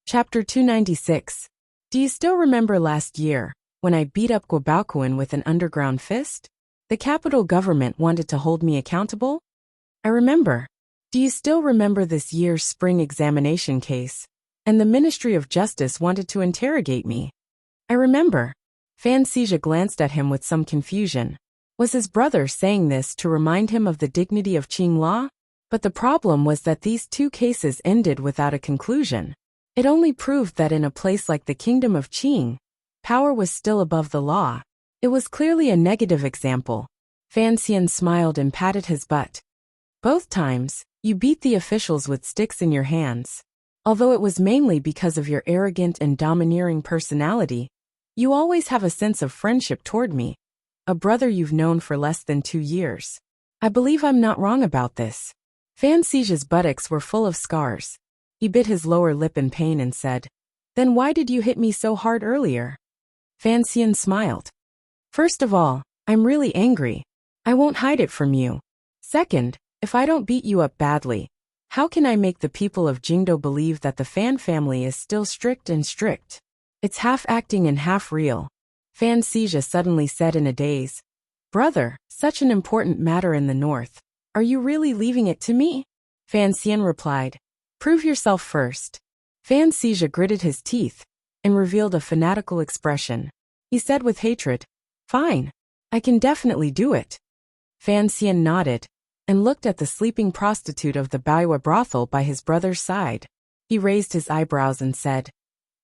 Chapter 296. Do you still remember last year, when I beat up Guobaoquan with an underground fist? The capital government wanted to hold me accountable? I remember. Do you still remember this year's spring examination case? And the Ministry of Justice wanted to interrogate me. I remember. Fan Xizhi glanced at him with some confusion. Was his brother saying this to remind him of the dignity of Qing law? But the problem was that these two cases ended without a conclusion. It only proved that in a place like the kingdom of Qing, power was still above the law. It was clearly a negative example. Fan Xian smiled and patted his butt. Both times, you beat the officials with sticks in your hands. Although it was mainly because of your arrogant and domineering personality, you always have a sense of friendship toward me, a brother you've known for less than 2 years. I believe I'm not wrong about this. Fan Xizhi's buttocks were full of scars. He bit his lower lip in pain and said, "Then why did you hit me so hard earlier?" Fan Xian smiled. "First of all, I'm really angry. I won't hide it from you. Second, if I don't beat you up badly, how can I make the people of Jingdo believe that the Fan family is still strict and strict? It's half acting and half real." Fan Xizhi suddenly said in a daze, "Brother, such an important matter in the north. Are you really leaving it to me?" Fan Xian replied, "Prove yourself first." Fan Xizhi gritted his teeth and revealed a fanatical expression. He said with hatred, "Fine. I can definitely do it." Fan Xian nodded and looked at the sleeping prostitute of the Baiwa brothel by his brother's side. He raised his eyebrows and said,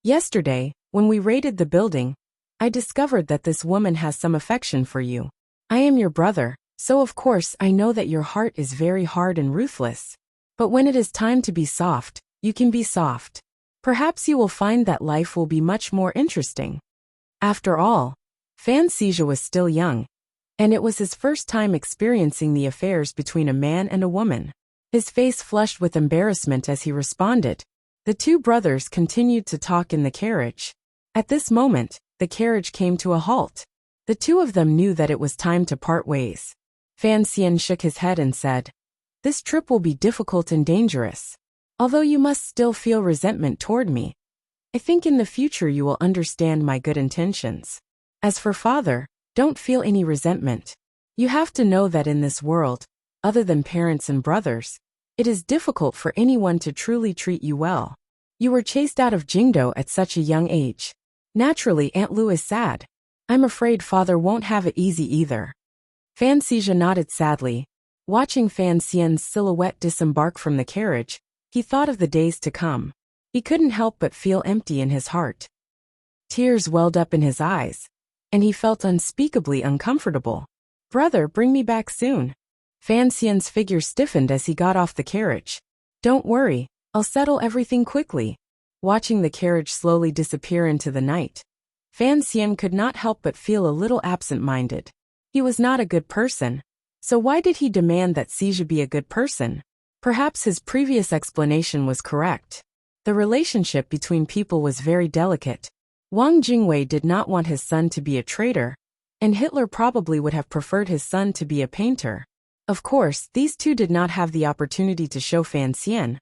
"Yesterday, when we raided the building, I discovered that this woman has some affection for you. I am your brother, so of course I know that your heart is very hard and ruthless. But when it is time to be soft, you can be soft. Perhaps you will find that life will be much more interesting." After all, Fan Xizhi was still young, and it was his first time experiencing the affairs between a man and a woman. His face flushed with embarrassment as he responded. The two brothers continued to talk in the carriage. At this moment, the carriage came to a halt. The two of them knew that it was time to part ways. Fan Xian shook his head and said, "This trip will be difficult and dangerous. Although you must still feel resentment toward me, I think in the future you will understand my good intentions. As for father, don't feel any resentment. You have to know that in this world, other than parents and brothers, it is difficult for anyone to truly treat you well. You were chased out of Jingdo at such a young age. Naturally, Aunt Lu is sad. I'm afraid father won't have it easy either." Fan Xizhi nodded sadly. Watching Fan Xian's silhouette disembark from the carriage, he thought of the days to come. He couldn't help but feel empty in his heart. Tears welled up in his eyes, and he felt unspeakably uncomfortable. "Brother, bring me back soon." Fan Xian's figure stiffened as he got off the carriage. "Don't worry, I'll settle everything quickly." Watching the carriage slowly disappear into the night, Fan Xian could not help but feel a little absent-minded. He was not a good person, so why did he demand that Xizhi be a good person? Perhaps his previous explanation was correct. The relationship between people was very delicate. Wang Jingwei did not want his son to be a traitor, and Hitler probably would have preferred his son to be a painter. Of course, these two did not have the opportunity to show Fan Xian,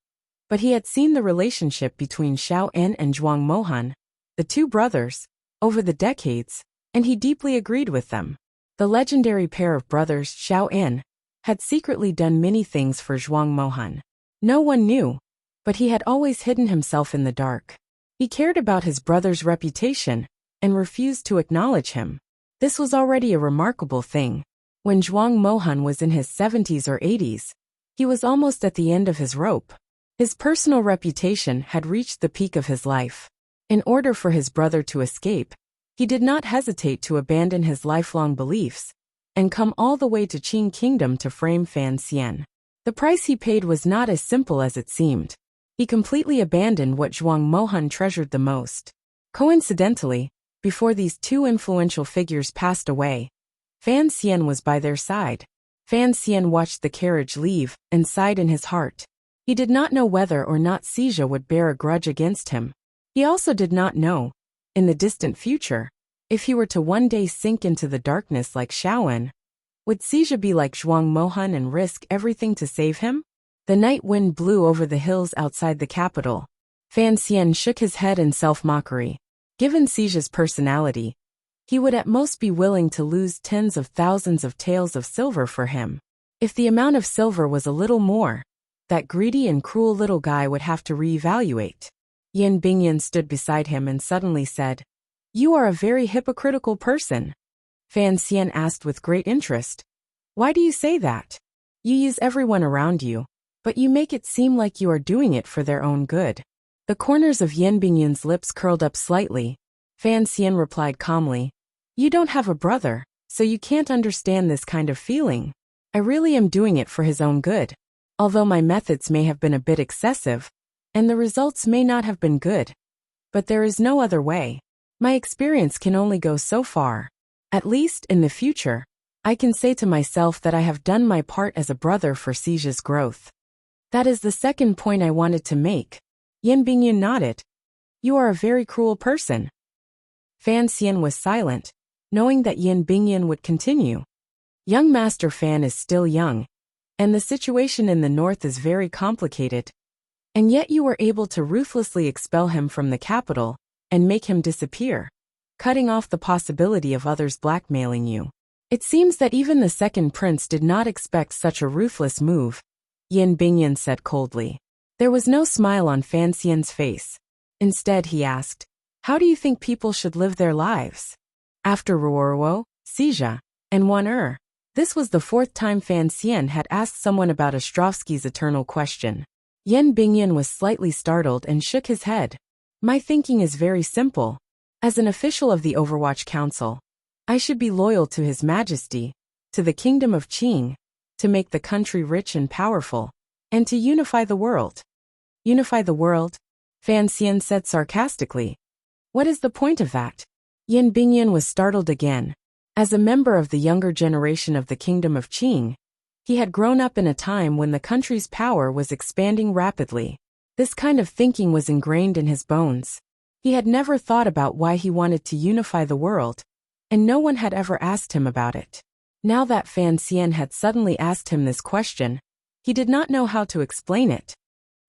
but he had seen the relationship between Xiao En and Zhuang Mohan, the two brothers, over the decades, and he deeply agreed with them. The legendary pair of brothers Xiao En had secretly done many things for Zhuang Mohan. No one knew, but he had always hidden himself in the dark. He cared about his brother's reputation and refused to acknowledge him. This was already a remarkable thing. When Zhuang Mohan was in his 70s or 80s, he was almost at the end of his rope. His personal reputation had reached the peak of his life. In order for his brother to escape, he did not hesitate to abandon his lifelong beliefs and come all the way to Qing Kingdom to frame Fan Xian. The price he paid was not as simple as it seemed. He completely abandoned what Zhuang Mohan treasured the most. Coincidentally, before these two influential figures passed away, Fan Xian was by their side. Fan Xian watched the carriage leave and sighed in his heart. He did not know whether or not Xizhi would bear a grudge against him. He also did not know, in the distant future, if he were to one day sink into the darkness like Xiaoen, would Xizhi be like Zhuang Mohan and risk everything to save him? The night wind blew over the hills outside the capital. Fan Xian shook his head in self-mockery. Given Sija's personality, he would at most be willing to lose tens of thousands of taels of silver for him. If the amount of silver was a little more, that greedy and cruel little guy would have to reevaluate. Yan Bingyan stood beside him and suddenly said, "You are a very hypocritical person." Fan Xian asked with great interest, "Why do you say that? You use everyone around you, but you make it seem like you are doing it for their own good." The corners of Yan Bingyan's lips curled up slightly. Fan Xian replied calmly, "You don't have a brother, so you can't understand this kind of feeling. I really am doing it for his own good. Although my methods may have been a bit excessive, and the results may not have been good. But there is no other way. My experience can only go so far. At least, in the future, I can say to myself that I have done my part as a brother for Sija's growth. That is the second point I wanted to make." Yan Bingyan nodded. "You are a very cruel person." Fan Xian was silent, knowing that Yan Bingyan would continue. Young Master Fan is still young, and the situation in the north is very complicated. And yet you were able to ruthlessly expel him from the capital and make him disappear, cutting off the possibility of others blackmailing you. It seems that even the second prince did not expect such a ruthless move, Yan Bingyan said coldly. There was no smile on Fan Xian's face. Instead he asked, "How do you think people should live their lives?" After Ruoruo, Sija, and Wan this was the fourth time Fan Xian had asked someone about Ostrovsky's eternal question. Yan Bingyan was slightly startled and shook his head. "My thinking is very simple. As an official of the Overwatch Council, I should be loyal to His Majesty, to the Kingdom of Qing, to make the country rich and powerful, and to unify the world." "Unify the world?" Fan Xian said sarcastically. "What is the point of that?" Yan Bingyan was startled again. As a member of the younger generation of the Kingdom of Qing, he had grown up in a time when the country's power was expanding rapidly. This kind of thinking was ingrained in his bones. He had never thought about why he wanted to unify the world, and no one had ever asked him about it. Now that Fan Xian had suddenly asked him this question, he did not know how to explain it.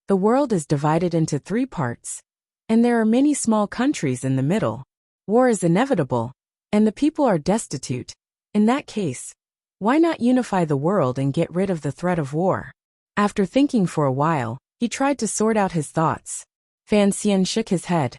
The world is divided into 3 parts, and there are many small countries in the middle. War is inevitable, and the people are destitute. In that case, why not unify the world and get rid of the threat of war? After thinking for a while, he tried to sort out his thoughts. Fan Xian shook his head.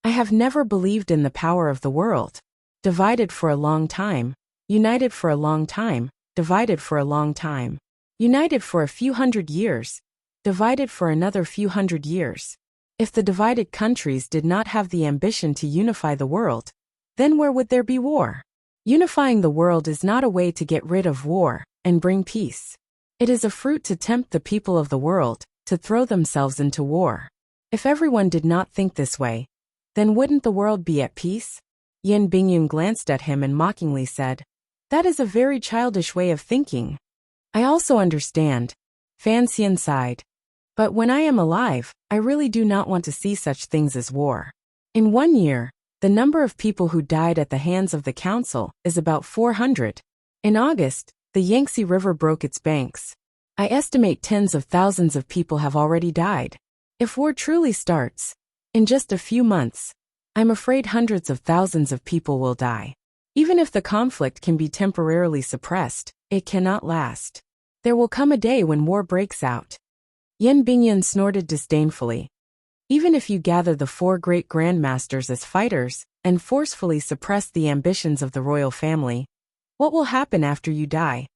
"I have never believed in the power of the world. Divided for a long time, united for a long time, divided for a long time, united for a few hundred years, divided for another few hundred years. If the divided countries did not have the ambition to unify the world, then where would there be war? Unifying the world is not a way to get rid of war and bring peace. It is a fruit to tempt the people of the world to throw themselves into war. If everyone did not think this way, then wouldn't the world be at peace?" Yan Bingyan glanced at him and mockingly said, "That is a very childish way of thinking." "I also understand," Fan Xian sighed. "But when I am alive, I really do not want to see such things as war. In 1 year, the number of people who died at the hands of the council is about 400. In August, the Yangtze River broke its banks. I estimate tens of thousands of people have already died. If war truly starts, in just a few months, I'm afraid hundreds of thousands of people will die. Even if the conflict can be temporarily suppressed, it cannot last. There will come a day when war breaks out." Yan Bingyan snorted disdainfully. "Even if you gather the 4 great grandmasters as fighters and forcefully suppress the ambitions of the royal family, what will happen after you die?"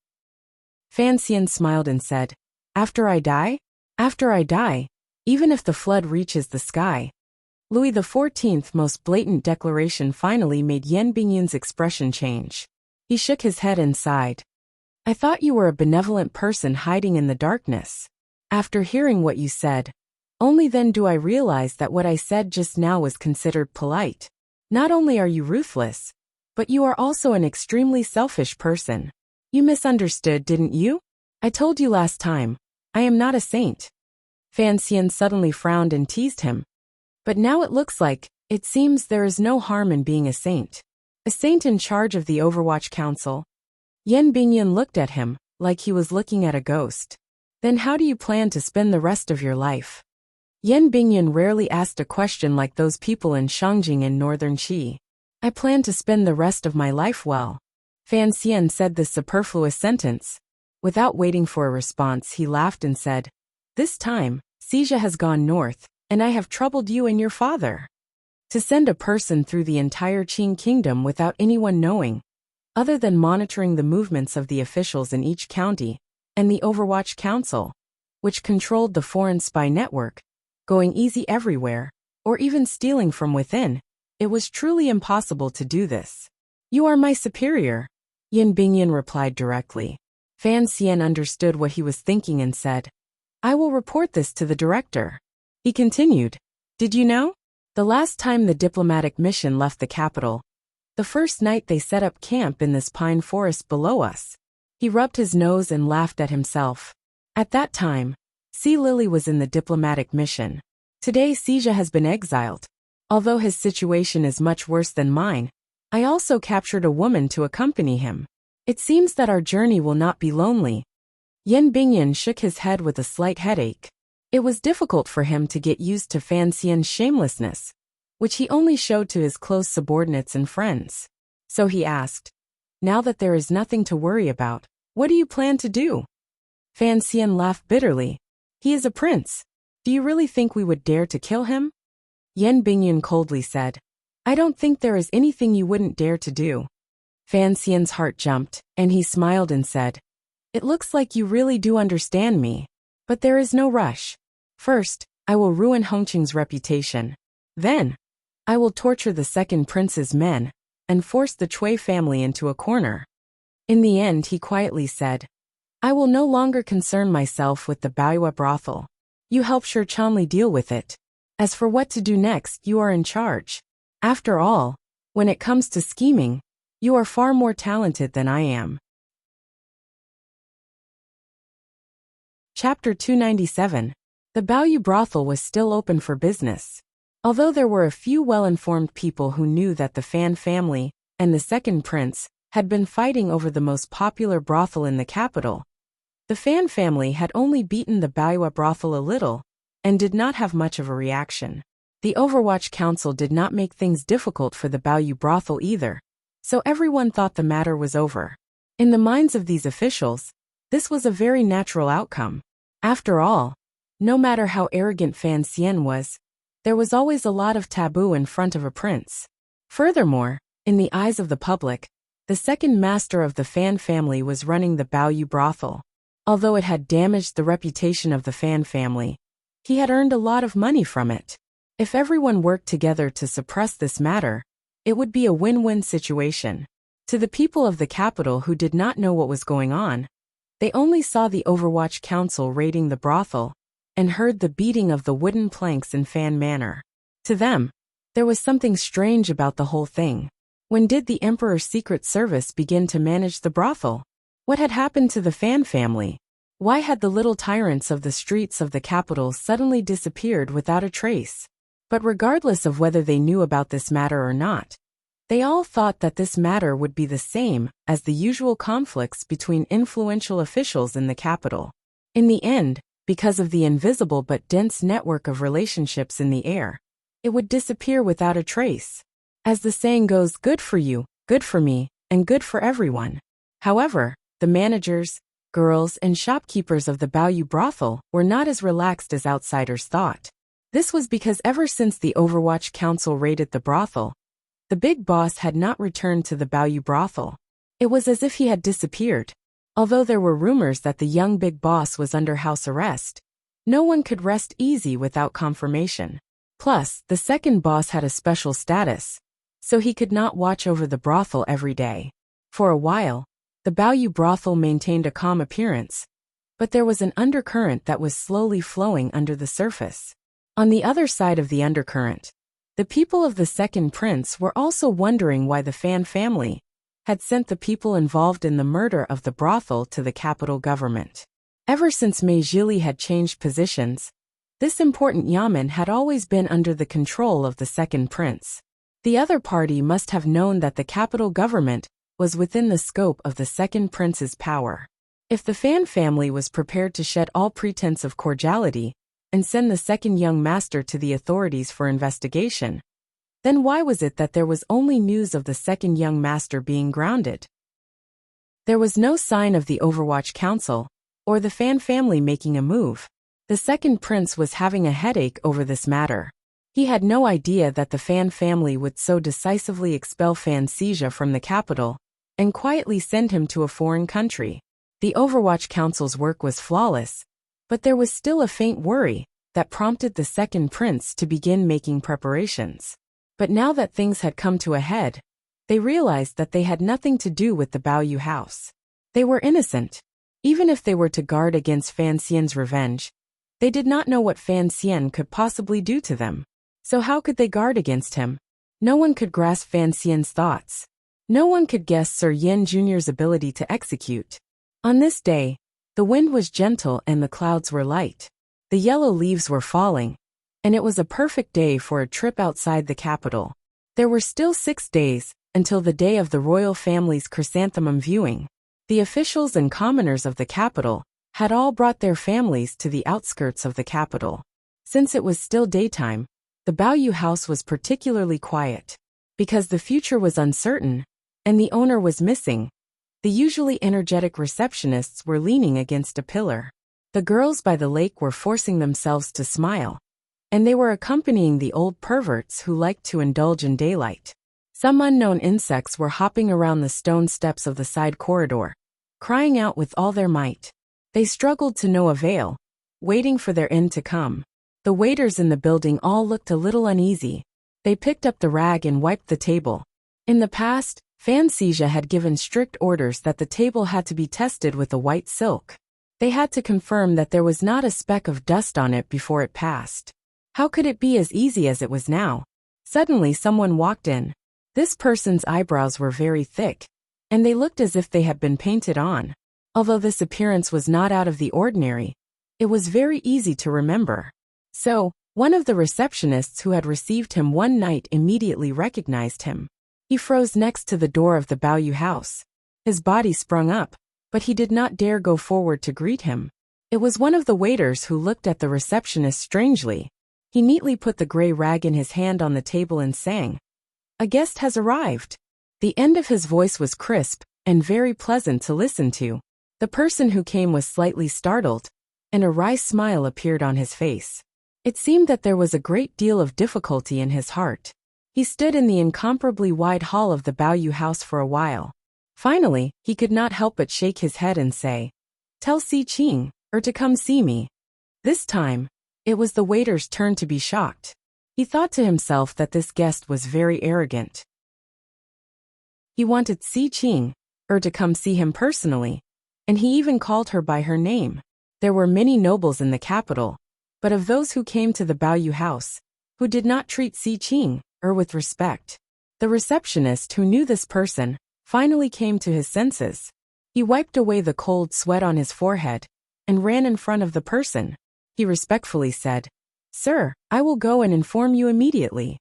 Fan Xian smiled and said, "After I die? After I die, even if the flood reaches the sky." Louis XIV's most blatant declaration finally made Yan Bingyan's expression change. He shook his head and sighed. "I thought you were a benevolent person hiding in the darkness. After hearing what you said, only then do I realize that what I said just now was considered polite. Not only are you ruthless, but you are also an extremely selfish person. You misunderstood, didn't you? I told you last time, I am not a saint." Fan Xian suddenly frowned and teased him. "But now it seems there is no harm in being a saint. A saint in charge of the Overwatch Council." Yan Bingyan looked at him, like he was looking at a ghost. "Then how do you plan to spend the rest of your life?" Yan Bingyan rarely asked a question like those people in Shangjing in northern Qi. I plan to spend the rest of my life well. Fan Xian said this superfluous sentence. Without waiting for a response, he laughed and said, "This time, Xia has gone north, and I have troubled you and your father. To send a person through the entire Qing kingdom without anyone knowing, other than monitoring the movements of the officials in each county, and the Overwatch Council, which controlled the foreign spy network, going easy everywhere, or even stealing from within, it was truly impossible to do this. You are my superior," Yan Bingyan replied directly. Fan Xian understood what he was thinking and said, "I will report this to the director." He continued, "Did you know? The last time the diplomatic mission left the capital, the first night they set up camp in this pine forest below us." He rubbed his nose and laughed at himself. At that time, Sea Lily was in the diplomatic mission. Today Xia has been exiled. Although his situation is much worse than mine, I also captured a woman to accompany him. It seems that our journey will not be lonely. Yan Bingyan shook his head with a slight headache. It was difficult for him to get used to Fan Xian's shamelessness, which he only showed to his close subordinates and friends. So he asked, "Now that there is nothing to worry about, what do you plan to do?" Fan Xian laughed bitterly. "He is a prince. Do you really think we would dare to kill him?" Yan Bingyan coldly said, "I don't think there is anything you wouldn't dare to do." Fan Xian's heart jumped, and he smiled and said, "It looks like you really do understand me. But there is no rush. First, I will ruin Hongqing's reputation. Then, I will torture the second prince's men, and force the Cui family into a corner." In the end, he quietly said, "I will no longer concern myself with the Baoyue brothel. You help Shi Chanli deal with it. As for what to do next, you are in charge. After all, when it comes to scheming, you are far more talented than I am." Chapter 297. The Baoyue brothel was still open for business. Although there were a few well-informed people who knew that the Fan family and the second prince had been fighting over the most popular brothel in the capital, the Fan family had only beaten the Baoyue brothel a little and did not have much of a reaction. The Overwatch Council did not make things difficult for the Baoyue brothel either, so everyone thought the matter was over. In the minds of these officials, this was a very natural outcome. After all, no matter how arrogant Fan Xian was, there was always a lot of taboo in front of a prince. Furthermore, in the eyes of the public, the second master of the Fan family was running the Baoyue brothel. Although it had damaged the reputation of the Fan family, he had earned a lot of money from it. If everyone worked together to suppress this matter, it would be a win-win situation. To the people of the capital who did not know what was going on, they only saw the Overwatch Council raiding the brothel and heard the beating of the wooden planks in Fan Manor. To them, there was something strange about the whole thing. When did the Emperor's Secret Service begin to manage the brothel? What had happened to the Fan family? Why had the little tyrants of the streets of the capital suddenly disappeared without a trace? But regardless of whether they knew about this matter or not, they all thought that this matter would be the same as the usual conflicts between influential officials in the capital. In the end, because of the invisible but dense network of relationships in the air, it would disappear without a trace. As the saying goes, good for you, good for me, and good for everyone. However, the managers, girls, and shopkeepers of the Baoyue brothel were not as relaxed as outsiders thought. This was because ever since the Overwatch Council raided the brothel, the big boss had not returned to the Baoyue brothel. It was as if he had disappeared. Although there were rumors that the young big boss was under house arrest, no one could rest easy without confirmation. Plus, the second boss had a special status, so he could not watch over the brothel every day. For a while, the Baoyue brothel maintained a calm appearance, but there was an undercurrent that was slowly flowing under the surface. On the other side of the undercurrent, the people of the second prince were also wondering why the Fan family had sent the people involved in the murder of the brothel to the capital government. Ever since Mei Zhili had changed positions, this important yamen had always been under the control of the second prince. The other party must have known that the capital government was within the scope of the second prince's power. If the Fan family was prepared to shed all pretense of cordiality and send the second young master to the authorities for investigation. Then why was it that there was only news of the second young master being grounded? There was no sign of the Overwatch Council, or the Fan family making a move. The second prince was having a headache over this matter. He had no idea that the Fan family would so decisively expel Fantasia from the capital, and quietly send him to a foreign country. The Overwatch Council's work was flawless, but there was still a faint worry that prompted the second prince to begin making preparations. But now that things had come to a head, they realized that they had nothing to do with the Baoyu house. They were innocent. Even if they were to guard against Fan Xian's revenge, they did not know what Fan Xian could possibly do to them. So how could they guard against him? No one could grasp Fan Xian's thoughts. No one could guess Sir Yin Jr.'s ability to execute. On this day, the wind was gentle and the clouds were light. The yellow leaves were falling, and it was a perfect day for a trip outside the capital. There were still 6 days until the day of the royal family's chrysanthemum viewing. The officials and commoners of the capital had all brought their families to the outskirts of the capital. Since it was still daytime, the Baoyu house was particularly quiet. Because the future was uncertain, and the owner was missing, the usually energetic receptionists were leaning against a pillar. The girls by the lake were forcing themselves to smile, and they were accompanying the old perverts who liked to indulge in daylight. Some unknown insects were hopping around the stone steps of the side corridor, crying out with all their might. They struggled to no avail, waiting for their end to come. The waiters in the building all looked a little uneasy. They picked up the rag and wiped the table. In the past, Fantasia had given strict orders that the table had to be tested with a white silk. They had to confirm that there was not a speck of dust on it before it passed. How could it be as easy as it was now? Suddenly someone walked in. This person's eyebrows were very thick, and they looked as if they had been painted on. Although this appearance was not out of the ordinary, it was very easy to remember. So, one of the receptionists who had received him one night immediately recognized him. He froze next to the door of the Baoyu house. His body sprung up, but he did not dare go forward to greet him. It was one of the waiters who looked at the receptionist strangely. He neatly put the gray rag in his hand on the table and sang, "A guest has arrived." The end of his voice was crisp and very pleasant to listen to. The person who came was slightly startled, and a wry smile appeared on his face. It seemed that there was a great deal of difficulty in his heart. He stood in the incomparably wide hall of the Baoyu house for a while. Finally, he could not help but shake his head and say, "Tell Si Qing, or to come see me." This time, it was the waiter's turn to be shocked. He thought to himself that this guest was very arrogant. He wanted Si Qing, or to come see him personally, and he even called her by her name. There were many nobles in the capital, but of those who came to the Baoyu house, who did not treat Si Qing, or with respect. The receptionist who knew this person finally came to his senses. He wiped away the cold sweat on his forehead and ran in front of the person. He respectfully said, "Sir, I will go and inform you immediately."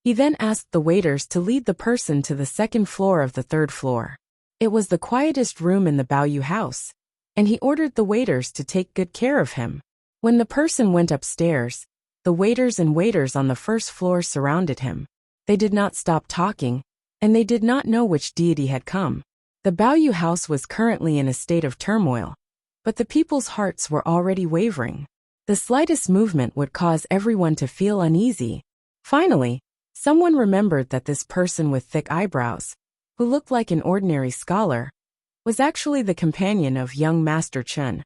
He then asked the waiters to lead the person to the second floor of the third floor. It was the quietest room in the Baoyu house, and he ordered the waiters to take good care of him. When the person went upstairs, the waiters and waiters on the first floor surrounded him. They did not stop talking, and they did not know which deity had come. The Baoyu house was currently in a state of turmoil, but the people's hearts were already wavering. The slightest movement would cause everyone to feel uneasy. Finally, someone remembered that this person with thick eyebrows, who looked like an ordinary scholar, was actually the companion of young Master Chen,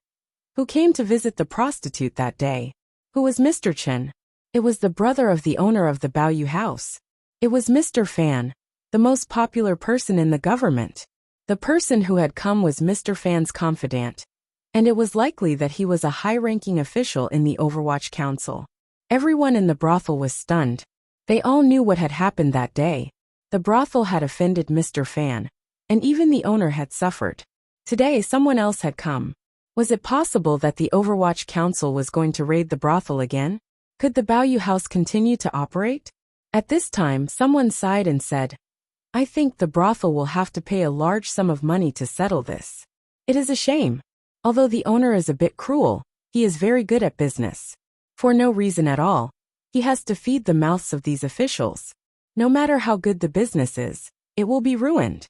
who came to visit the prostitute that day. Who was Mr. Chen? It was the brother of the owner of the Baoyu house. It was Mr. Fan, the most popular person in the government. The person who had come was Mr. Fan's confidant, and it was likely that he was a high-ranking official in the Overwatch Council. Everyone in the brothel was stunned. They all knew what had happened that day. The brothel had offended Mr. Fan, and even the owner had suffered. Today someone else had come. Was it possible that the Overwatch Council was going to raid the brothel again? Could the Baoyu house continue to operate? At this time, someone sighed and said, "I think the brothel will have to pay a large sum of money to settle this. It is a shame. Although the owner is a bit cruel, he is very good at business." For no reason at all. He has to feed the mouths of these officials. No matter how good the business is, it will be ruined.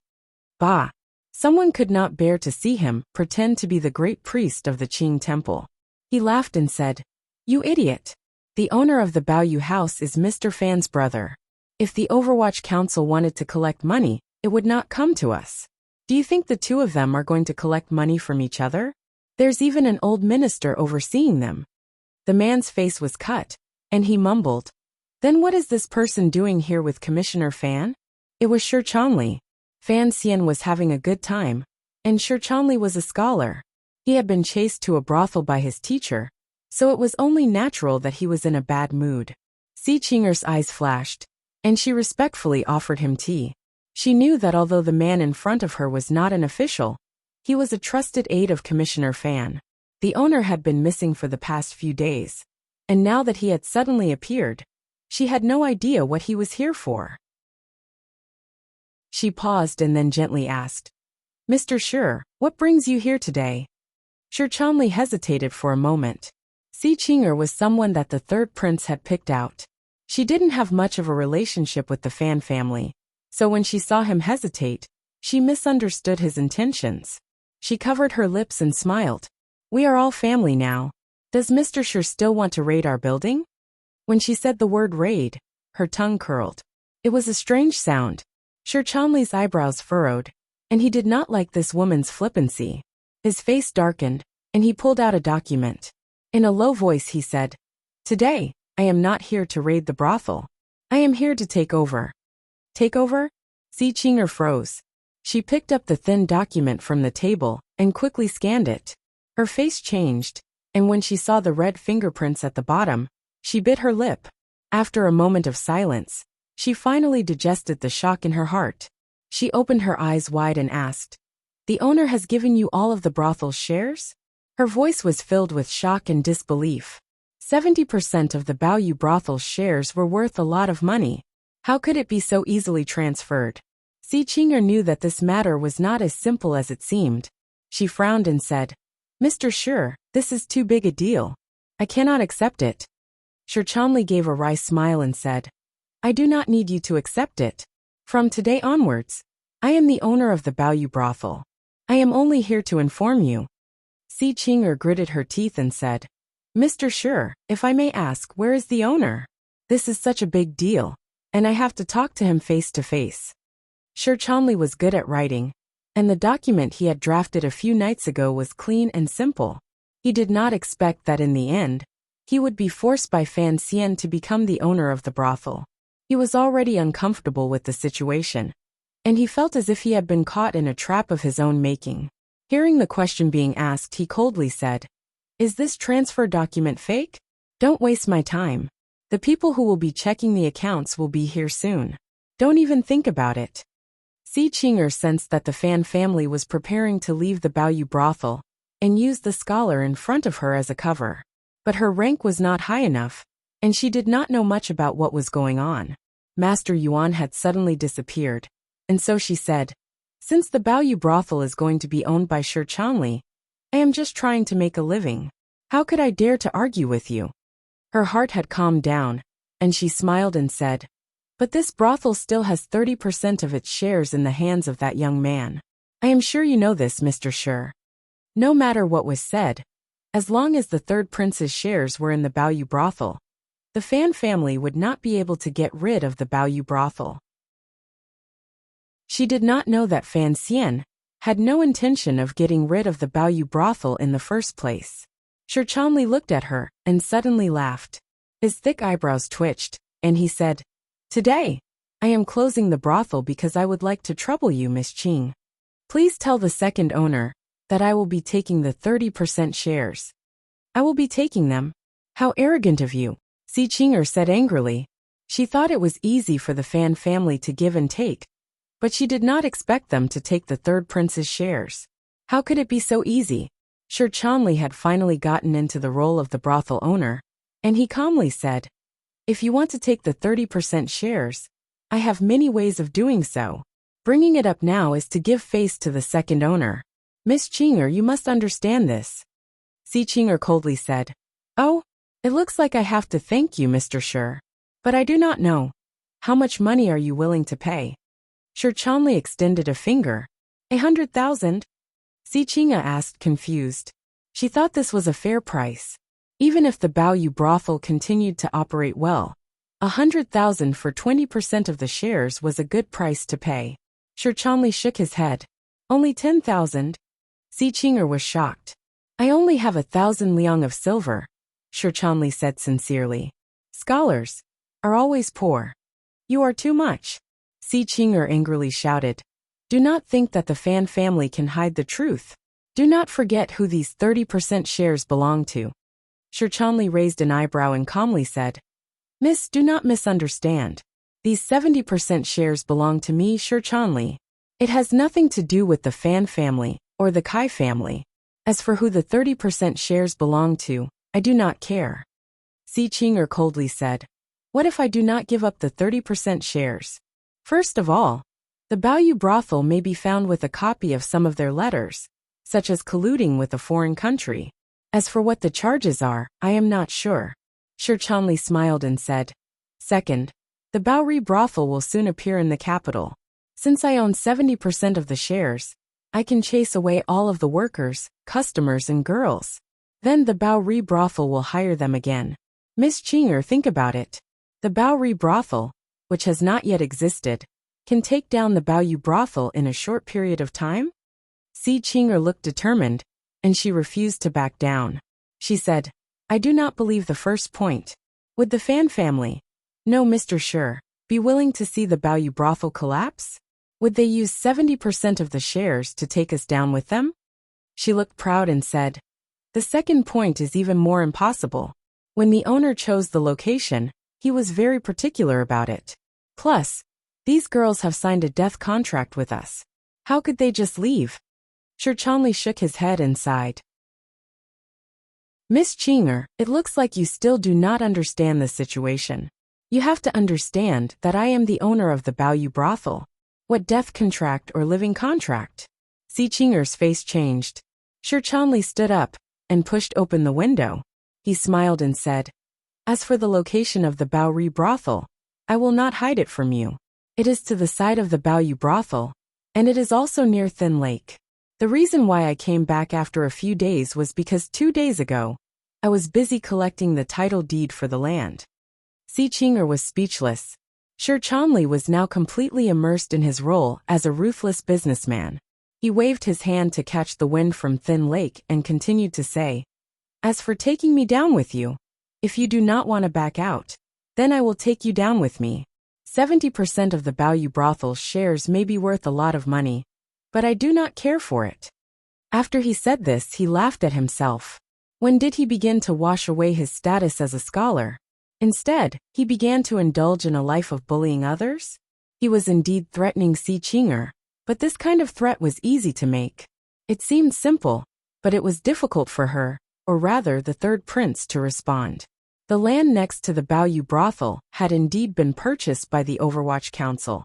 Bah! Someone could not bear to see him pretend to be the great priest of the Qing temple. He laughed and said, "You idiot! The owner of the Baoyu house is Mr. Fan's brother. If the Overwatch Council wanted to collect money, it would not come to us. Do you think the two of them are going to collect money from each other? There's even an old minister overseeing them." The man's face was cut, and he mumbled, "Then what is this person doing here with Commissioner Fan?" It was Shi Changli. Fan Xian was having a good time, and Shi Changli was a scholar. He had been chased to a brothel by his teacher, so it was only natural that he was in a bad mood. Si Qinger's eyes flashed, and she respectfully offered him tea. She knew that although the man in front of her was not an official, he was a trusted aide of Commissioner Fan. The owner had been missing for the past few days, and now that he had suddenly appeared, she had no idea what he was here for. She paused and then gently asked, "Mr. Shi, what brings you here today?" Shi Changli hesitated for a moment. Si Qinger was someone that the third prince had picked out. She didn't have much of a relationship with the Fan family, so when she saw him hesitate, she misunderstood his intentions. She covered her lips and smiled. "We are all family now. Does Mr. Shi still want to raid our building?" When she said the word raid, her tongue curled. It was a strange sound. Shi Changli's eyebrows furrowed, and he did not like this woman's flippancy. His face darkened, and he pulled out a document. In a low voice he said, "Today, I am not here to raid the brothel. I am here to take over." "Take over?" Si Qinger froze. She picked up the thin document from the table and quickly scanned it. Her face changed, and when she saw the red fingerprints at the bottom, she bit her lip. After a moment of silence, she finally digested the shock in her heart. She opened her eyes wide and asked, "The owner has given you all of the brothel's shares?" Her voice was filled with shock and disbelief. 70% of the Baoyu brothel's shares were worth a lot of money. How could it be so easily transferred? Si Qinger knew that this matter was not as simple as it seemed. She frowned and said, "Mr. Shi, this is too big a deal. I cannot accept it." Shi Changli gave a wry smile and said, "I do not need you to accept it. From today onwards, I am the owner of the Baoyu brothel. I am only here to inform you." Si Qinger gritted her teeth and said, "Mr. Shi, if I may ask, where is the owner? This is such a big deal, and I have to talk to him face to face." Shi Changli was good at writing, and the document he had drafted a few nights ago was clean and simple. He did not expect that in the end, he would be forced by Fan Xian to become the owner of the brothel. He was already uncomfortable with the situation, and he felt as if he had been caught in a trap of his own making. Hearing the question being asked, he coldly said, "Is this transfer document fake? Don't waste my time. The people who will be checking the accounts will be here soon. Don't even think about it." Si Qinger sensed that the Fan family was preparing to leave the Baoyu brothel and used the scholar in front of her as a cover. But her rank was not high enough, and she did not know much about what was going on. Master Yuan had suddenly disappeared, and so she said, "Since the Baoyu brothel is going to be owned by Shi Changli, I am just trying to make a living. How could I dare to argue with you?" Her heart had calmed down, and she smiled and said, "But this brothel still has 30% of its shares in the hands of that young man. I am sure you know this, Mr. Shi." No matter what was said, as long as the third prince's shares were in the Baoyu brothel, the Fan family would not be able to get rid of the Baoyu brothel. She did not know that Fan Xian had no intention of getting rid of the Baoyu brothel in the first place. Shi Changli looked at her and suddenly laughed. His thick eyebrows twitched, and he said, "Today, I am closing the brothel because I would like to trouble you, Miss Qing. Please tell the second owner that I will be taking the 30% shares." "I will be taking them? How arrogant of you," Si Qinger said angrily. She thought it was easy for the Fan family to give and take, but she did not expect them to take the third prince's shares. How could it be so easy? Shi Changli had finally gotten into the role of the brothel owner, and he calmly said, "If you want to take the 30% shares, I have many ways of doing so. Bringing it up now is to give face to the second owner. Miss Qinger, you must understand this." Si Qinger coldly said, "Oh, It looks like I have to thank you, Mr. Shi. But I do not know. How much money are you willing to pay? Shi Chanli extended a finger. 100,000? Si Qing'e asked, confused. She thought this was a fair price. Even if the Baoyu brothel continued to operate well, 100,000 for 20% of the shares was a good price to pay. Shi Chanli shook his head. Only 10,000? Si Qing'e was shocked. I only have 1,000 liang of silver, Shi Chanli said sincerely. Scholars are always poor. You are too much. Si Qing'e angrily shouted. Do not think that the Fan family can hide the truth. Do not forget who these 30% shares belong to. Shi Chanli raised an eyebrow and calmly said, Miss, do not misunderstand. These 70% shares belong to me, Shi Chanli. It has nothing to do with the Fan family or the Kai family. As for who the 30% shares belong to, I do not care. Si Qing'e coldly said, What if I do not give up the 30% shares? First of all, the Baoyu brothel may be found with a copy of some of their letters, such as colluding with a foreign country. As for what the charges are, I am not sure. Shi Chanli smiled and said, Second, the Baoyu brothel will soon appear in the capital. Since I own 70% of the shares, I can chase away all of the workers, customers and girls. Then the Baoyu brothel will hire them again. Miss Qing'e, think about it. The Baoyu brothel, which has not yet existed, can take down the Baoyu brothel in a short period of time? Si Qing'e looked determined, and she refused to back down. She said, I do not believe the first point. Would the Fan family, no Mr. Shi, be willing to see the Baoyu brothel collapse? Would they use 70% of the shares to take us down with them? She looked proud and said, The second point is even more impossible. When the owner chose the location, he was very particular about it. Plus, these girls have signed a death contract with us. How could they just leave? Shi Chanli shook his head and sighed. Miss Qing'e, it looks like you still do not understand the situation. You have to understand that I am the owner of the Baoyu brothel. What death contract or living contract? Si Qing'e's face changed. Shi Chanli stood up and pushed open the window. He smiled and said, As for the location of the Baoyu brothel, I will not hide it from you. It is to the side of the Baoyu brothel, and it is also near Thin Lake. The reason why I came back after a few days was because 2 days ago, I was busy collecting the title deed for the land. Si Qing'e was speechless. Shi Chanli was now completely immersed in his role as a ruthless businessman. He waved his hand to catch the wind from Thin Lake and continued to say, As for taking me down with you, if you do not want to back out, then I will take you down with me. 70% of the Baoyu brothel's shares may be worth a lot of money, but I do not care for it. After he said this, he laughed at himself. When did he begin to wash away his status as a scholar? Instead, he began to indulge in a life of bullying others? He was indeed threatening Si Qing'e, but this kind of threat was easy to make. It seemed simple, but it was difficult for her, or rather the third prince, to respond. The land next to the Baoyu brothel had indeed been purchased by the Overwatch Council,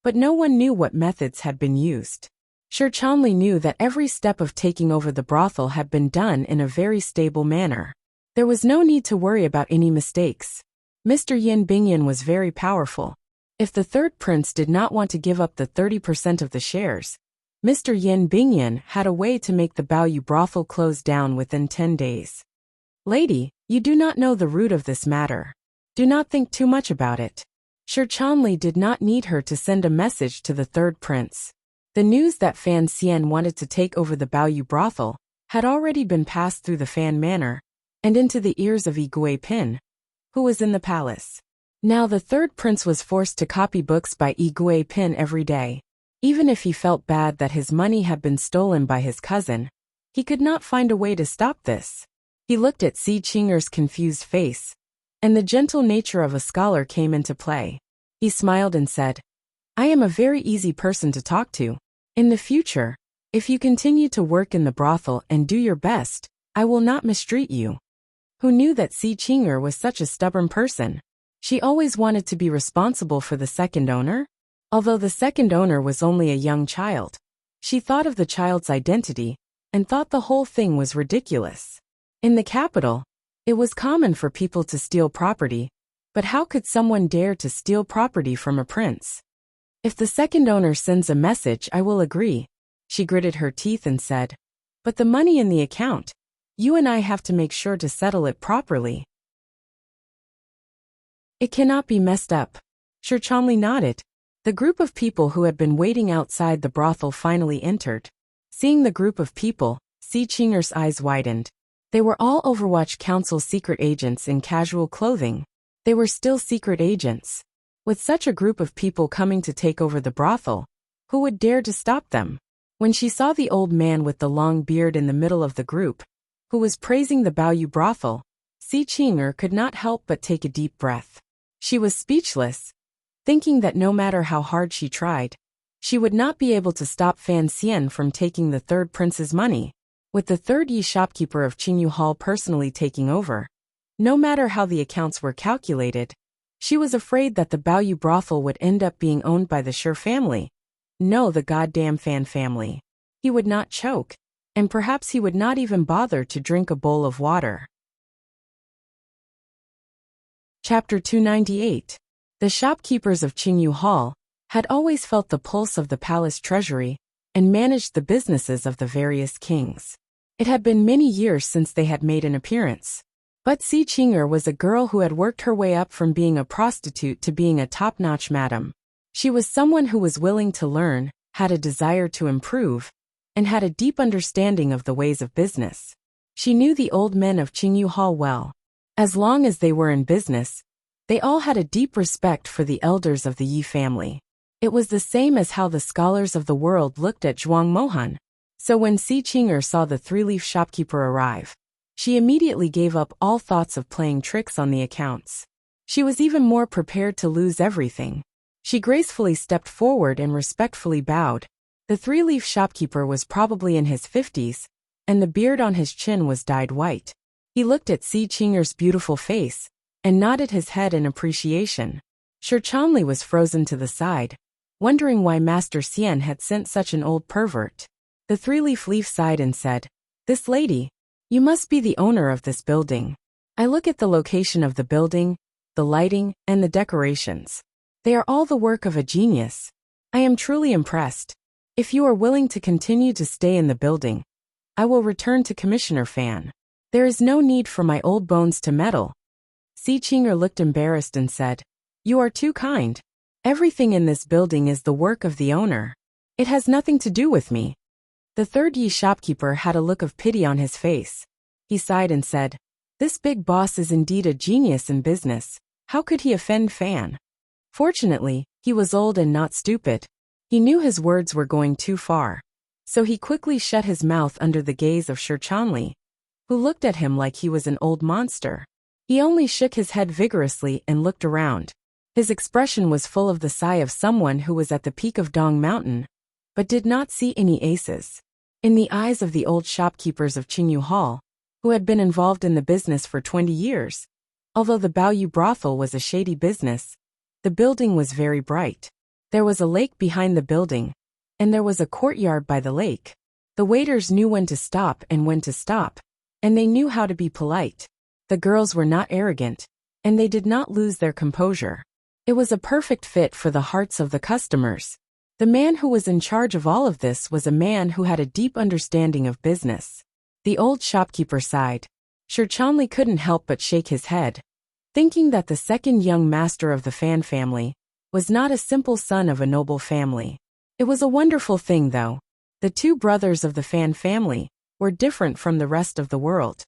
but no one knew what methods had been used. Shi Chanli knew that every step of taking over the brothel had been done in a very stable manner. There was no need to worry about any mistakes. Mr. Yin Bingyan was very powerful. If the third prince did not want to give up the 30% of the shares, Mr. Yin Bingyan had a way to make the Baoyu brothel close down within 10 days. Lady, you do not know the root of this matter. Do not think too much about it. Shi Chanli did not need her to send a message to the third prince. The news that Fan Xian wanted to take over the Baoyu brothel had already been passed through the Fan manor and into the ears of Yi Guipin, who was in the palace. Now the third prince was forced to copy books by Yi Guipin every day. Even if he felt bad that his money had been stolen by his cousin, he could not find a way to stop this. He looked at Si Qing'e's confused face, and the gentle nature of a scholar came into play. He smiled and said, I am a very easy person to talk to. In the future, if you continue to work in the brothel and do your best, I will not mistreat you. Who knew that Si Qing'e was such a stubborn person? She always wanted to be responsible for the second owner. Although the second owner was only a young child, she thought of the child's identity and thought the whole thing was ridiculous. In the capital, It was common for people to steal property, but how could someone dare to steal property from a prince? If the second owner sends a message, I will agree. She gritted her teeth and said, but the money in the account, you and I have to make sure to settle it properly. It cannot be messed up. Sherchanli nodded. The group of people who had been waiting outside the brothel finally entered. Seeing the group of people, Si Qing'er's eyes widened. They were all Overwatch Council secret agents in casual clothing. They were still secret agents. With such a group of people coming to take over the brothel, who would dare to stop them? When she saw the old man with the long beard in the middle of the group, who was praising the Baoyu brothel, Si Qing'er could not help but take a deep breath. She was speechless, thinking that no matter how hard she tried, she would not be able to stop Fan Xian from taking the third prince's money, with the third Yi shopkeeper of Qingyu Hall personally taking over. No matter how the accounts were calculated, she was afraid that the Baoyu brothel would end up being owned by the Shi family. No, the goddamn Fan family. He would not choke, and perhaps he would not even bother to drink a bowl of water. Chapter 298. The shopkeepers of Qingyu Hall had always felt the pulse of the palace treasury and managed the businesses of the various kings. It had been many years since they had made an appearance. But Si Qing'er was a girl who had worked her way up from being a prostitute to being a top-notch madam. She was someone who was willing to learn, had a desire to improve, and had a deep understanding of the ways of business. She knew the old men of Qingyu Hall well. As long as they were in business, they all had a deep respect for the elders of the Yi family. It was the same as how the scholars of the world looked at Zhuang Mohan. So when Si Qing'er saw the three-leaf shopkeeper arrive, she immediately gave up all thoughts of playing tricks on the accounts. She was even more prepared to lose everything. She gracefully stepped forward and respectfully bowed. The three-leaf shopkeeper was probably in his 50s, and the beard on his chin was dyed white. He looked at Si Qing'er's beautiful face and nodded his head in appreciation. Sherchanli was frozen to the side, wondering why Master Xian had sent such an old pervert. The three-leaf sighed and said, "This lady, you must be the owner of this building. I look at the location of the building, the lighting, and the decorations. They are all the work of a genius. I am truly impressed. If you are willing to continue to stay in the building, I will return to Commissioner Fan. There is no need for my old bones to meddle." Si Qing'er looked embarrassed and said, "You are too kind. Everything in this building is the work of the owner. It has nothing to do with me." The third Yi shopkeeper had a look of pity on his face. He sighed and said, "This big boss is indeed a genius in business. How could he offend Fan?" Fortunately, he was old and not stupid. He knew his words were going too far. So he quickly shut his mouth under the gaze of Sherchanli, who looked at him like he was an old monster. He only shook his head vigorously and looked around. His expression was full of the sigh of someone who was at the peak of Dong Mountain, but did not see any aces. In the eyes of the old shopkeepers of Qingyu Hall, who had been involved in the business for 20 years, although the Baoyu brothel was a shady business, the building was very bright. There was a lake behind the building, and there was a courtyard by the lake. The waiters knew when to stop, and they knew how to be polite. The girls were not arrogant, and they did not lose their composure. It was a perfect fit for the hearts of the customers. The man who was in charge of all of this was a man who had a deep understanding of business. The old shopkeeper sighed. Sherchanli couldn't help but shake his head, thinking that the second young master of the Fan family was not a simple son of a noble family. It was a wonderful thing, though. The two brothers of the Fan family were different from the rest of the world.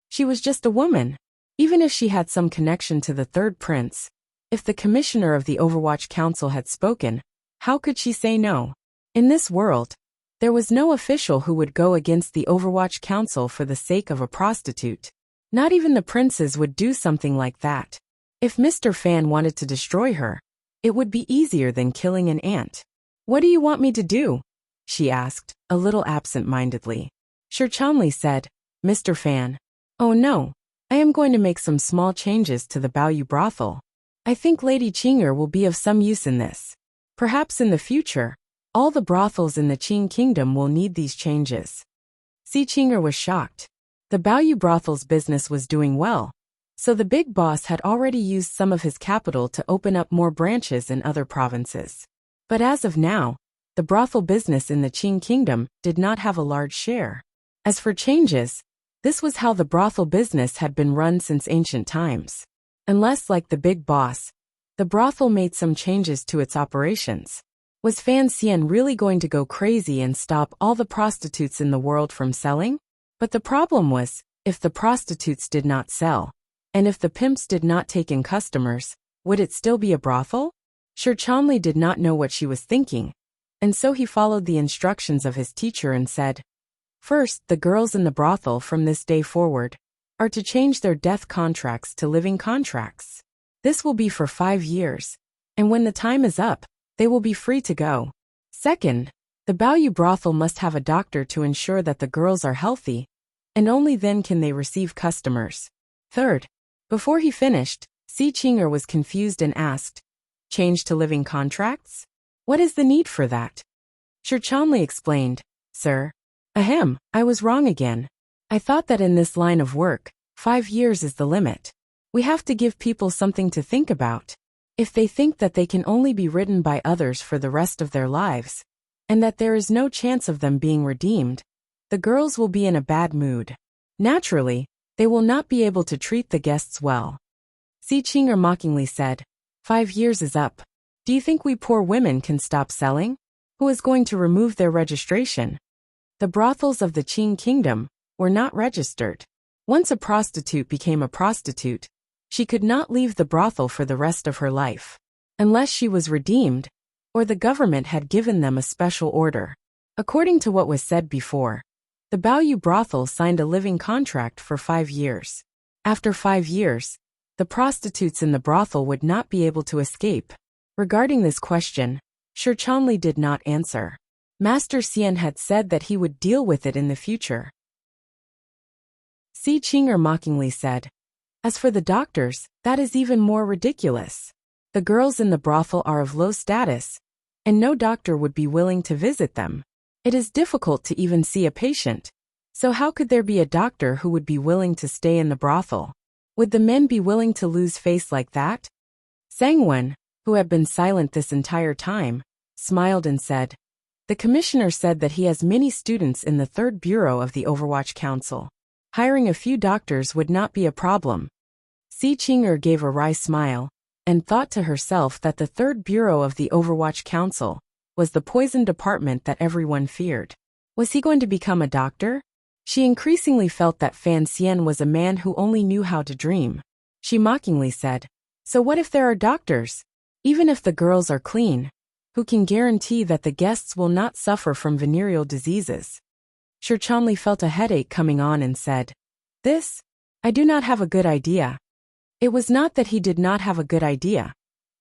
She was just a woman. Even if she had some connection to the third prince, if the commissioner of the Overwatch Council had spoken, how could she say no? In this world, there was no official who would go against the Overwatch Council for the sake of a prostitute. Not even the princes would do something like that. If Mr. Fan wanted to destroy her, it would be easier than killing an ant. "What do you want me to do?" she asked, a little absent-mindedly. Sherchanli said, "Mr. Fan, oh no, I am going to make some small changes to the Baoyu brothel. I think Lady Qing'er will be of some use in this. Perhaps in the future, All the brothels in the Qing kingdom will need these changes. Si Qinger was shocked. The Baoyu brothels business was doing well, so the big boss had already used some of his capital to open up more branches in other provinces. But as of now, the brothel business in the Qing kingdom did not have a large share. As for changes, this was how the brothel business had been run since ancient times. Unless, like the big boss, the brothel made some changes to its operations. Was Fan Xian really going to go crazy and stop all the prostitutes in the world from selling? But the problem was, if the prostitutes did not sell, and if the pimps did not take in customers, would it still be a brothel? Shi Chanli did not know what she was thinking, and so he followed the instructions of his teacher and said, "First, the girls in the brothel from this day forward are to change their death contracts to living contracts. This will be for 5 years, and when the time is up, they will be free to go. Second, the Baoyu brothel must have a doctor to ensure that the girls are healthy, and only then can they receive customers. Third," before he finished, Si Qinger was confused and asked, "Change to living contracts? What is the need for that?" Shi Chanli explained, "Sir, ahem, I was wrong again. I thought that in this line of work, 5 years is the limit. We have to give people something to think about. If they think that they can only be ridden by others for the rest of their lives, and that there is no chance of them being redeemed, the girls will be in a bad mood. Naturally, they will not be able to treat the guests well." Si Qinger mockingly said, "5 years is up. Do you think we poor women can stop selling? Who is going to remove their registration?" The brothels of the Qing kingdom were not registered. Once a prostitute became a prostitute, she could not leave the brothel for the rest of her life, unless she was redeemed, or the government had given them a special order. According to what was said before, the Baoyu brothel signed a living contract for 5 years. After 5 years, the prostitutes in the brothel would not be able to escape. Regarding this question, Shi Chanli did not answer. Master Xian had said that he would deal with it in the future. Si Qinger mockingly said, "As for the doctors, that is even more ridiculous. The girls in the brothel are of low status, and no doctor would be willing to visit them. It is difficult to even see a patient, so how could there be a doctor who would be willing to stay in the brothel? Would the men be willing to lose face like that?" Sangwen, who had been silent this entire time, smiled and said, "The commissioner said that he has many students in the 3rd Bureau of the Overwatch Council. Hiring a few doctors would not be a problem." Si Qinger gave a wry smile, and thought to herself that the 3rd Bureau of the Overwatch Council was the poison department that everyone feared. Was he going to become a doctor? She increasingly felt that Fan Xian was a man who only knew how to dream. She mockingly said, "So what if there are doctors? Even if the girls are clean, who can guarantee that the guests will not suffer from venereal diseases?" Shi Chanli felt a headache coming on and said, I do not have a good idea." It was not that he did not have a good idea.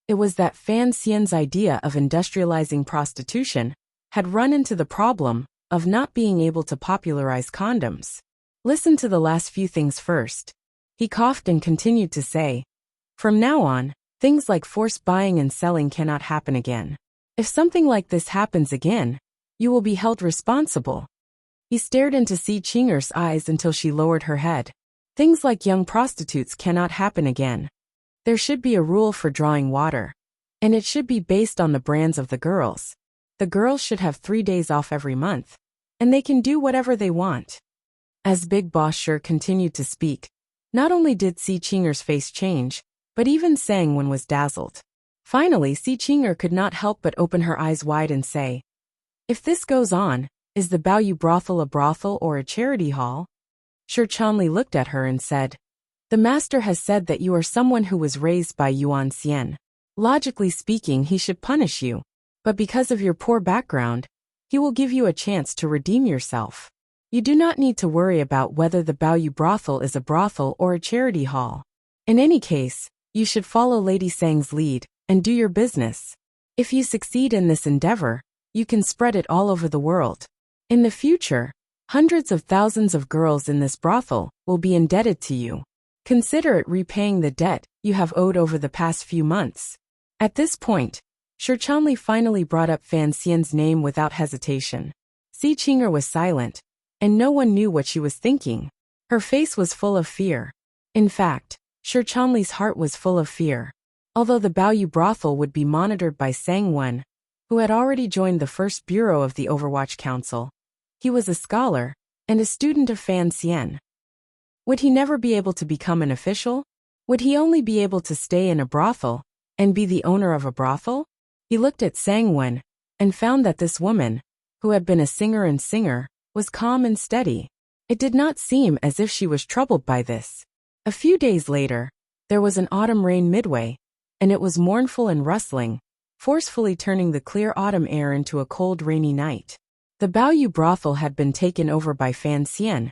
It was that Fan Xian's idea of industrializing prostitution had run into the problem of not being able to popularize condoms. Listen to the last few things first. He coughed and continued to say, "From now on, things like forced buying and selling cannot happen again. If something like this happens again, you will be held responsible." He stared into Si Qinger's eyes until she lowered her head. "Things like young prostitutes cannot happen again. There should be a rule for drawing water, and it should be based on the brands of the girls. The girls should have 3 days off every month, and they can do whatever they want." As Big Boss Shi continued to speak, not only did Si Qinger's face change, but even Sangwen was dazzled. Finally, Si Qinger could not help but open her eyes wide and say, "If this goes on, is the Baoyu brothel a brothel or a charity hall?" Shi Chanli looked at her and said, "The master has said that you are someone who was raised by Yuan Xian. Logically speaking, he should punish you, but because of your poor background, he will give you a chance to redeem yourself. You do not need to worry about whether the Baoyu brothel is a brothel or a charity hall. In any case, you should follow Lady Sang's lead and do your business. If you succeed in this endeavor, you can spread it all over the world. In the future, hundreds of thousands of girls in this brothel will be indebted to you. Consider it repaying the debt you have owed over the past few months." At this point, Shi Chanli finally brought up Fan Xian's name without hesitation. Si Qing'er was silent, and no one knew what she was thinking. Her face was full of fear. In fact, Shi Chanli's heart was full of fear. Although the Baoyu brothel would be monitored by Sang Wen, who had already joined the first bureau of the Overwatch Council, he was a scholar and a student of Fan Xian. Would he never be able to become an official? Would he only be able to stay in a brothel and be the owner of a brothel? He looked at Sang Wen and found that this woman, who had been a singer, was calm and steady. It did not seem as if she was troubled by this. A few days later, there was an autumn rain midway, and it was mournful and rustling, forcefully turning the clear autumn air into a cold rainy night. The Baoyu brothel had been taken over by Fan Xian,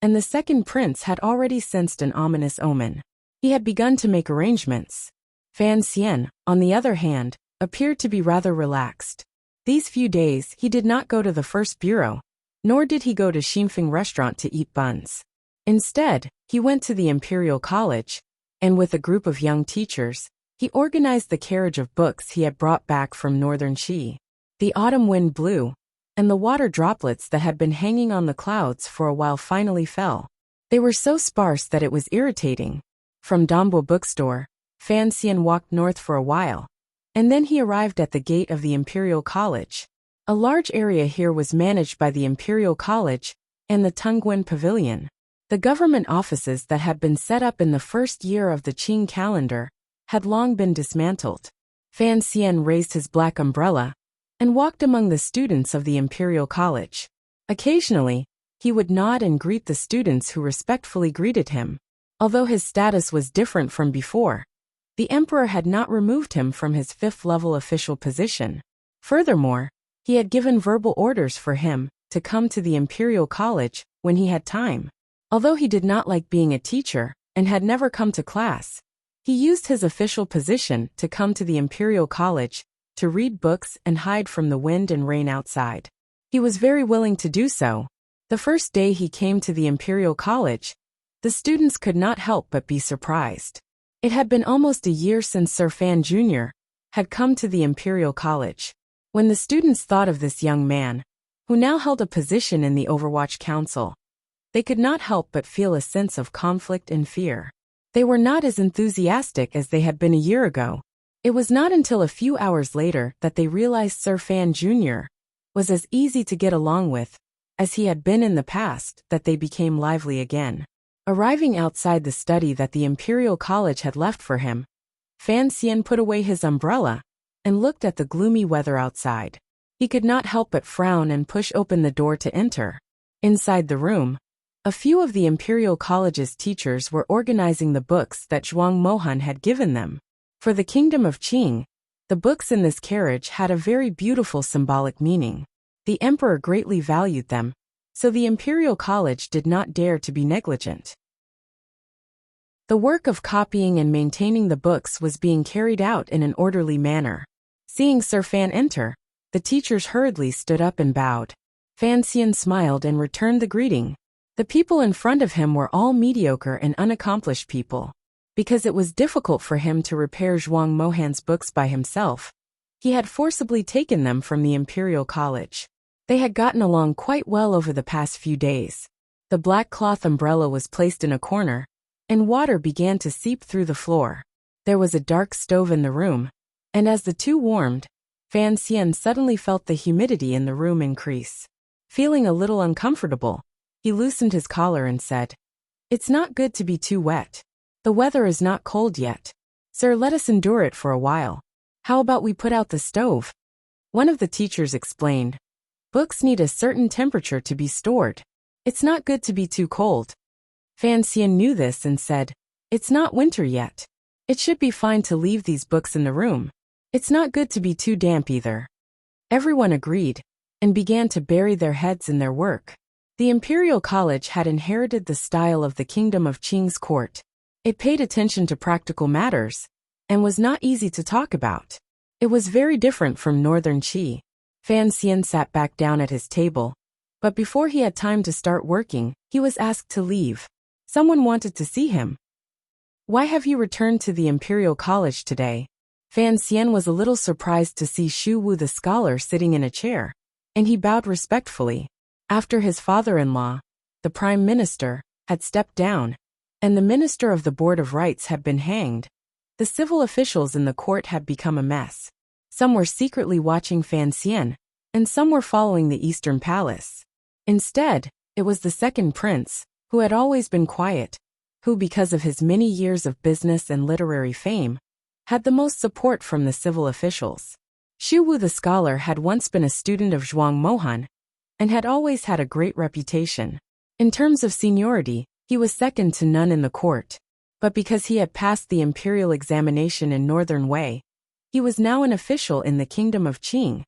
and the second prince had already sensed an ominous omen. He had begun to make arrangements. Fan Xian, on the other hand, appeared to be rather relaxed. These few days he did not go to the first bureau, nor did he go to Xinfeng restaurant to eat buns. Instead, he went to the Imperial College, and with a group of young teachers, he organized the carriage of books he had brought back from northern Qi. The autumn wind blew, and the water droplets that had been hanging on the clouds for a while finally fell. They were so sparse that it was irritating. From Dambo bookstore, Fan Xian walked north for a while, and then he arrived at the gate of the Imperial College. A large area here was managed by the Imperial College and the Tungwen Pavilion. The government offices that had been set up in the first year of the Qing calendar had long been dismantled. Fan Xian raised his black umbrella and walked among the students of the Imperial College. Occasionally, he would nod and greet the students who respectfully greeted him. Although his status was different from before, the emperor had not removed him from his fifth-level official position. Furthermore, he had given verbal orders for him to come to the Imperial College when he had time. Although he did not like being a teacher and had never come to class, he used his official position to come to the Imperial College to read books and hide from the wind and rain outside. He was very willing to do so. The first day he came to the Imperial College, the students could not help but be surprised. It had been almost a year since Sir Fan Jr. had come to the Imperial College. When the students thought of this young man, who now held a position in the Overwatch Council, they could not help but feel a sense of conflict and fear. They were not as enthusiastic as they had been a year ago. It was not until a few hours later that they realized Sir Fan Jr. was as easy to get along with as he had been in the past that they became lively again. Arriving outside the study that the Imperial College had left for him, Fan Xian put away his umbrella and looked at the gloomy weather outside. He could not help but frown and push open the door to enter. Inside the room, a few of the Imperial College's teachers were organizing the books that Zhuang Mohan had given them. For the kingdom of Qing, the books in this carriage had a very beautiful symbolic meaning. The emperor greatly valued them, so the Imperial College did not dare to be negligent. The work of copying and maintaining the books was being carried out in an orderly manner. Seeing Sir Fan enter, the teachers hurriedly stood up and bowed. Fan Xian smiled and returned the greeting. The people in front of him were all mediocre and unaccomplished people. Because it was difficult for him to repair Zhuang Mohan's books by himself, he had forcibly taken them from the Imperial College. They had gotten along quite well over the past few days. The black cloth umbrella was placed in a corner, and water began to seep through the floor. There was a dark stove in the room, and as the two warmed, Fan Xian suddenly felt the humidity in the room increase. Feeling a little uncomfortable, he loosened his collar and said, "It's not good to be too wet. The weather is not cold yet. Sir, let us endure it for a while. How about we put out the stove?" One of the teachers explained, "Books need a certain temperature to be stored. It's not good to be too cold." Fan Xian knew this and said, "It's not winter yet. It should be fine to leave these books in the room. It's not good to be too damp either." Everyone agreed, and began to bury their heads in their work. The Imperial College had inherited the style of the Kingdom of Qing's court. It paid attention to practical matters, and was not easy to talk about. It was very different from northern Qi. Fan Xian sat back down at his table, but before he had time to start working, he was asked to leave. Someone wanted to see him. "Why have you returned to the Imperial College today?" Fan Xian was a little surprised to see Xu Wu the scholar sitting in a chair, and he bowed respectfully. After his father-in-law, the prime minister, had stepped down, and the minister of the Board of Rights had been hanged, the civil officials in the court had become a mess. Some were secretly watching Fan Xian, and some were following the Eastern Palace. Instead, it was the second prince, who had always been quiet, who, because of his many years of business and literary fame, had the most support from the civil officials. Xu Wu the scholar had once been a student of Zhuang Mohan, and had always had a great reputation. In terms of seniority, he was second to none in the court. But because he had passed the imperial examination in Northern Wei, he was now an official in the kingdom of Qing.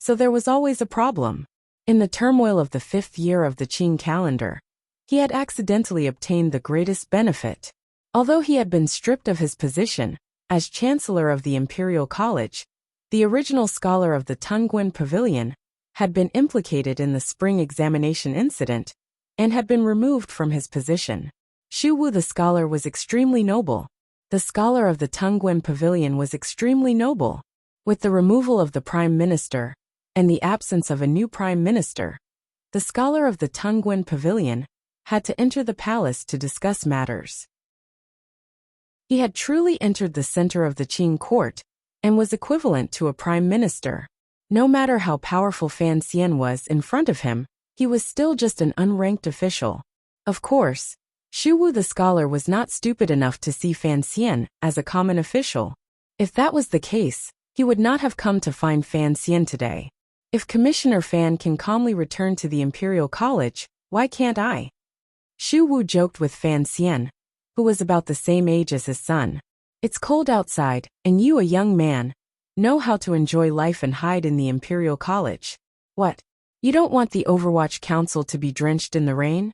So there was always a problem. In the turmoil of the 5th year of the Qing calendar, he had accidentally obtained the greatest benefit. Although he had been stripped of his position as Chancellor of the Imperial College, the original scholar of the Tungguan Pavilion had been implicated in the spring examination incident and had been removed from his position. Xu Wu the scholar was extremely noble. The scholar of the Tungguan Pavilion was extremely noble. With the removal of the prime minister and the absence of a new prime minister, the scholar of the Tungguan Pavilion had to enter the palace to discuss matters. He had truly entered the center of the Qing court and was equivalent to a prime minister. No matter how powerful Fan Xian was in front of him, he was still just an unranked official. Of course, Xu Wu the scholar was not stupid enough to see Fan Xian as a common official. If that was the case, he would not have come to find Fan Xian today. If Commissioner Fan can calmly return to the Imperial College, why can't I? Xu Wu joked with Fan Xian, who was about the same age as his son. It's cold outside, and you, a young man, know how to enjoy life and hide in the Imperial College. What? You don't want the Overwatch Council to be drenched in the rain?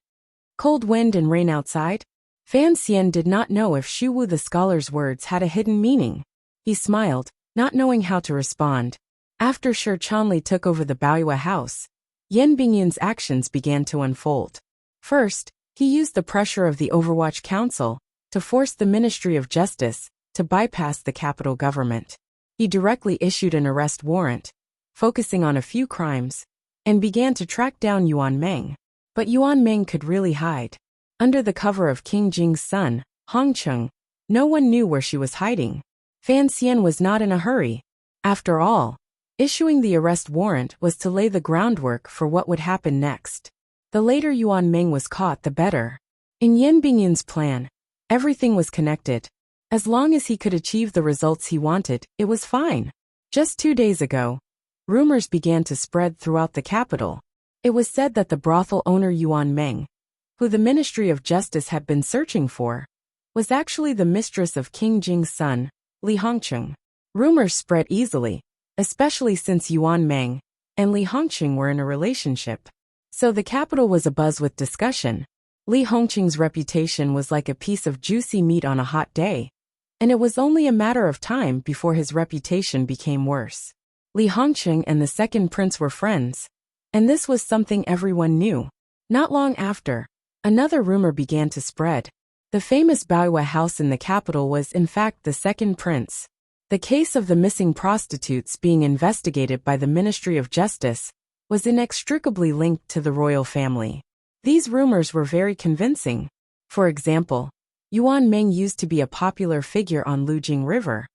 Cold wind and rain outside? Fan Xian did not know if Xu Wu the scholar's words had a hidden meaning. He smiled, not knowing how to respond. After Shi Chanli took over the Baoyue house, Yan Bingyun's actions began to unfold. First, he used the pressure of the Overwatch Council to force the Ministry of Justice to bypass the capital government. He directly issued an arrest warrant, focusing on a few crimes, and began to track down Yuan Meng. But Yuan Meng could really hide. Under the cover of King Jing's son, Hongcheng, no one knew where she was hiding. Fan Xian was not in a hurry. After all, issuing the arrest warrant was to lay the groundwork for what would happen next. The later Yuan Meng was caught, the better. In Yan Bingyun's plan, everything was connected. As long as he could achieve the results he wanted, it was fine. Just 2 days ago, rumors began to spread throughout the capital. It was said that the brothel owner Yuan Meng, who the Ministry of Justice had been searching for, was actually the mistress of King Jing's son, Li Hongcheng. Rumors spread easily, especially since Yuan Meng and Li Hongcheng were in a relationship. So the capital was abuzz with discussion. Li Hongcheng's reputation was like a piece of juicy meat on a hot day, and it was only a matter of time before his reputation became worse. Li Hongcheng and the second prince were friends, and this was something everyone knew. Not long after, another rumor began to spread. The famous Baoyue house in the capital was in fact the second prince. The case of the missing prostitutes being investigated by the Ministry of Justice was inextricably linked to the royal family. These rumors were very convincing. For example, Yuan Meng used to be a popular figure on Lujing River,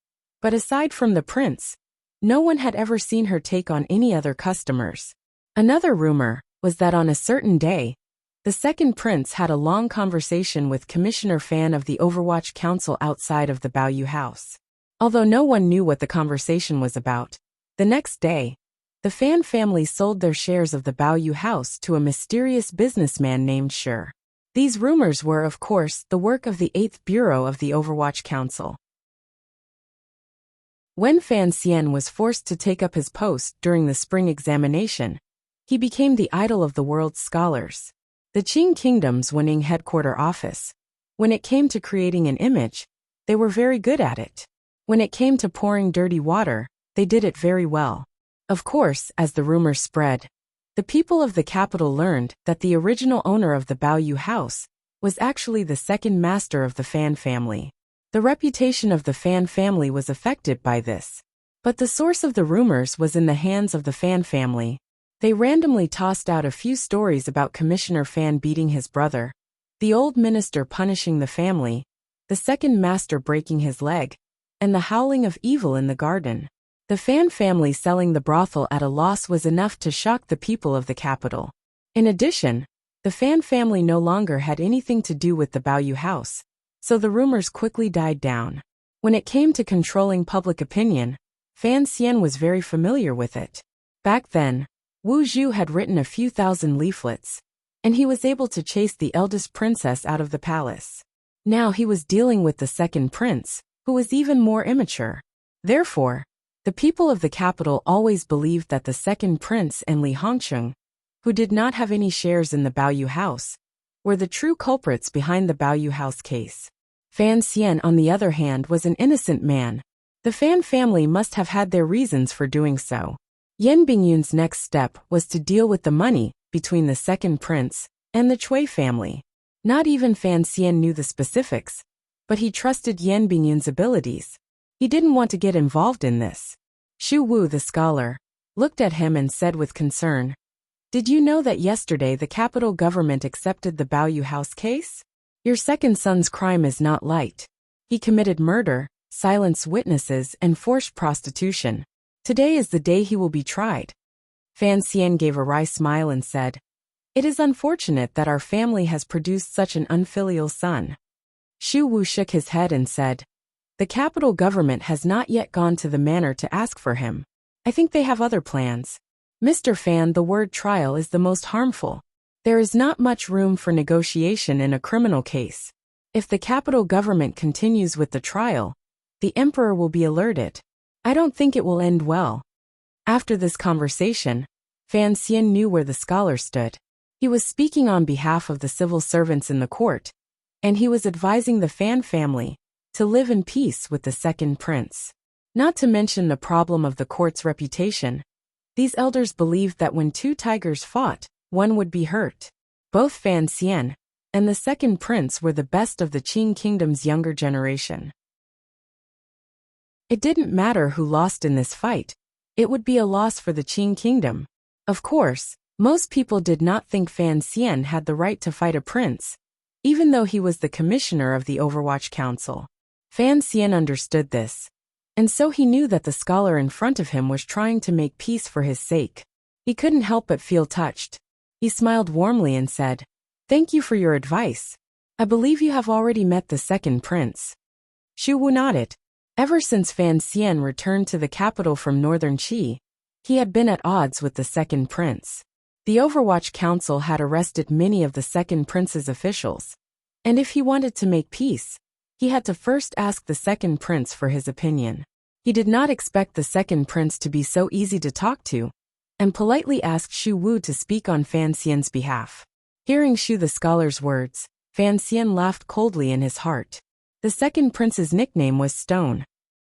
but aside from the prince, no one had ever seen her take on any other customers. Another rumor was that on a certain day, the second prince had a long conversation with Commissioner Fan of the Overwatch Council outside of the Baoyue house. Although no one knew what the conversation was about, the next day, the Fan family sold their shares of the Baoyue house to a mysterious businessman named Shi. These rumors were, of course, the work of the 8th Bureau of the Overwatch Council. When Fan Xian was forced to take up his post during the spring examination, he became the idol of the world's scholars. The Qing Kingdom's winning headquarter office. When it came to creating an image, they were very good at it. When it came to pouring dirty water, they did it very well. Of course, as the rumors spread, the people of the capital learned that the original owner of the Baoyue house was actually the second master of the Fan family. The reputation of the Fan family was affected by this. But the source of the rumors was in the hands of the Fan family. They randomly tossed out a few stories about Commissioner Fan beating his brother, the old minister punishing the family, the second master breaking his leg, and the howling of evil in the garden. The Fan family selling the brothel at a loss was enough to shock the people of the capital. In addition, the Fan family no longer had anything to do with the Baoyu house, so the rumors quickly died down. When it came to controlling public opinion, Fan Xian was very familiar with it. Back then, Wu Zhu had written a few thousand leaflets, and he was able to chase the eldest princess out of the palace. Now he was dealing with the second prince, who was even more immature. Therefore, the people of the capital always believed that the second prince and Li Hongsheng, who did not have any shares in the Baoyu house, were the true culprits behind the Baoyu house case. Fan Xian, on the other hand, was an innocent man. The Fan family must have had their reasons for doing so. Yan Bingyun's next step was to deal with the money between the second prince and the Cui family. Not even Fan Xian knew the specifics, but he trusted Yan Bingyun's abilities. He didn't want to get involved in this. Xu Wu, the scholar, looked at him and said with concern, "Did you know that yesterday the capital government accepted the Baoyu house case? Your second son's crime is not light. He committed murder, silenced witnesses, and forced prostitution. Today is the day he will be tried." Fan Xian gave a wry smile and said, "It is unfortunate that our family has produced such an unfilial son." Xu Wu shook his head and said, "The capital government has not yet gone to the manor to ask for him. I think they have other plans. Mr. Fan, the word trial is the most harmful. There is not much room for negotiation in a criminal case. If the capital government continues with the trial, the emperor will be alerted. I don't think it will end well." After this conversation, Fan Xian knew where the scholar stood. He was speaking on behalf of the civil servants in the court, and he was advising the Fan family to live in peace with the second prince. Not to mention the problem of the court's reputation. These elders believed that when two tigers fought, one would be hurt. Both Fan Xian and the second prince were the best of the Qing kingdom's younger generation. It didn't matter who lost in this fight. It would be a loss for the Qing kingdom. Of course, most people did not think Fan Xian had the right to fight a prince, even though he was the commissioner of the Overwatch Council. Fan Xian understood this, and so he knew that the scholar in front of him was trying to make peace for his sake. He couldn't help but feel touched. He smiled warmly and said, "Thank you for your advice. I believe you have already met the second prince." Xu Wu nodded. Ever since Fan Xian returned to the capital from northern Qi, he had been at odds with the second prince. The Overwatch Council had arrested many of the second prince's officials, and if he wanted to make peace, he had to first ask the second prince for his opinion. He did not expect the second prince to be so easy to talk to, and politely asked Xu Wu to speak on Fan Xian's behalf. Hearing Xu the scholar's words, Fan Xian laughed coldly in his heart. The second prince's nickname was Stone.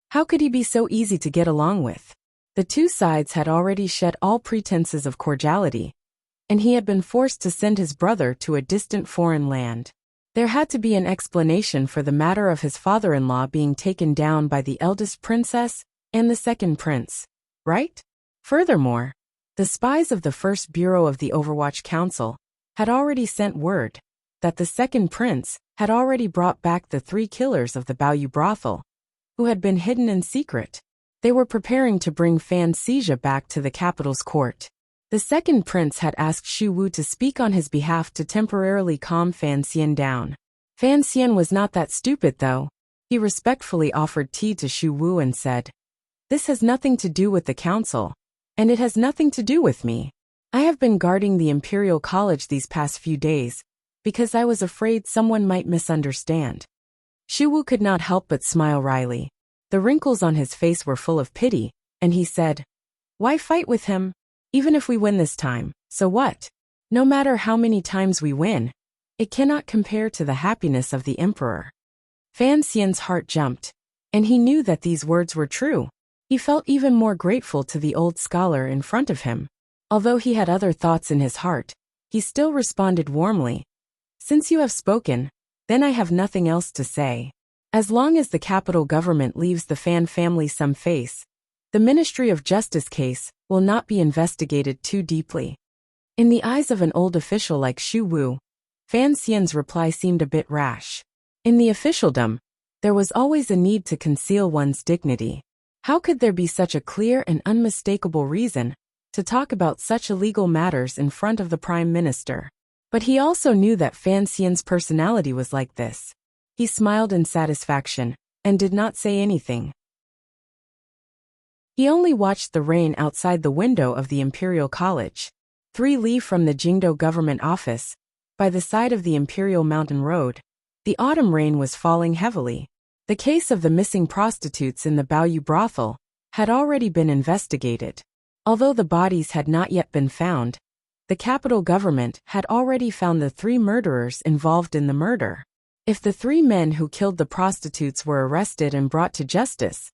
How could he be so easy to get along with? The two sides had already shed all pretenses of cordiality, and he had been forced to send his brother to a distant foreign land. There had to be an explanation for the matter of his father-in-law being taken down by the eldest princess and the second prince, right? Furthermore, the spies of the First Bureau of the Overwatch Council had already sent word that the second prince had already brought back the 3 killers of the Baoyu brothel, who had been hidden in secret. They were preparing to bring Fan Xizha back to the capital's court. The second prince had asked Xu Wu to speak on his behalf to temporarily calm Fan Xian down. Fan Xian was not that stupid though. He respectfully offered tea to Xu Wu and said, "This has nothing to do with the council, and it has nothing to do with me. I have been guarding the Imperial College these past few days, because I was afraid someone might misunderstand." Xu Wu could not help but smile wryly. The wrinkles on his face were full of pity, and he said, "Why fight with him? Even if we win this time, so what? No matter how many times we win, it cannot compare to the happiness of the emperor." Fan Xian's heart jumped, and he knew that these words were true. He felt even more grateful to the old scholar in front of him. Although he had other thoughts in his heart, he still responded warmly, "Since you have spoken, then I have nothing else to say." As long as the capital government leaves the Fan family some face, the Ministry of Justice case will not be investigated too deeply. In the eyes of an old official like Xu Wu, Fan Xian's reply seemed a bit rash. In the officialdom, there was always a need to conceal one's dignity. How could there be such a clear and unmistakable reason to talk about such illegal matters in front of the Prime Minister? But he also knew that Fan Xian's personality was like this. He smiled in satisfaction and did not say anything. He only watched the rain outside the window of the Imperial College, 3 li from the Jingdo government office, by the side of the Imperial Mountain Road. The autumn rain was falling heavily. The case of the missing prostitutes in the Baoyu brothel had already been investigated. Although the bodies had not yet been found, the capital government had already found the 3 murderers involved in the murder. If the 3 men who killed the prostitutes were arrested and brought to justice,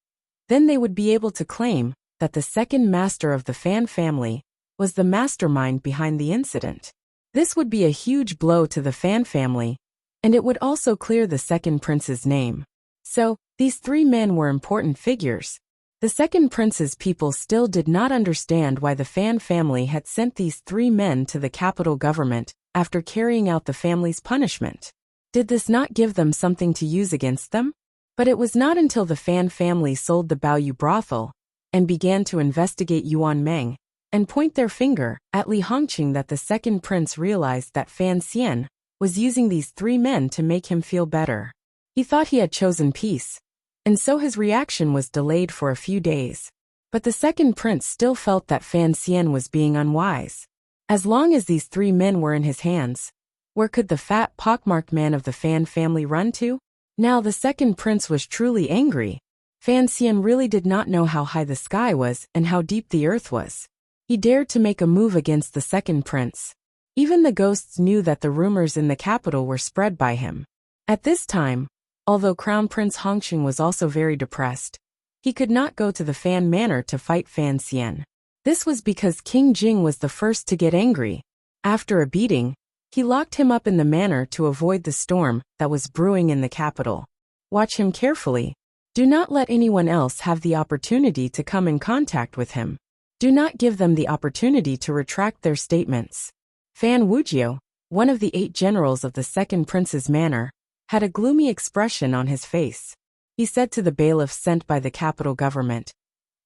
then they would be able to claim that the second master of the Fan family was the mastermind behind the incident. This would be a huge blow to the Fan family, and it would also clear the second prince's name. So, these 3 men were important figures. The second prince's people still did not understand why the Fan family had sent these 3 men to the capital government after carrying out the family's punishment. Did this not give them something to use against them? But it was not until the Fan family sold the Baoyu brothel and began to investigate Yuan Meng and point their finger at Li Hongqing that the second prince realized that Fan Xian was using these 3 men to make him feel better. He thought he had chosen peace, and so his reaction was delayed for a few days. But the second prince still felt that Fan Xian was being unwise. As long as these 3 men were in his hands, where could the fat, pockmarked man of the Fan family run to? Now the second prince was truly angry. Fan Xian really did not know how high the sky was and how deep the earth was. He dared to make a move against the second prince. Even the ghosts knew that the rumors in the capital were spread by him. At this time, although Crown Prince Hongqing was also very depressed, he could not go to the Fan Manor to fight Fan Xian. This was because King Jing was the first to get angry. After a beating, he locked him up in the manor to avoid the storm that was brewing in the capital. Watch him carefully. Do not let anyone else have the opportunity to come in contact with him. Do not give them the opportunity to retract their statements. Fan Wuxia, one of the 8 generals of the second prince's manor, had a gloomy expression on his face. He said to the bailiffs sent by the capital government,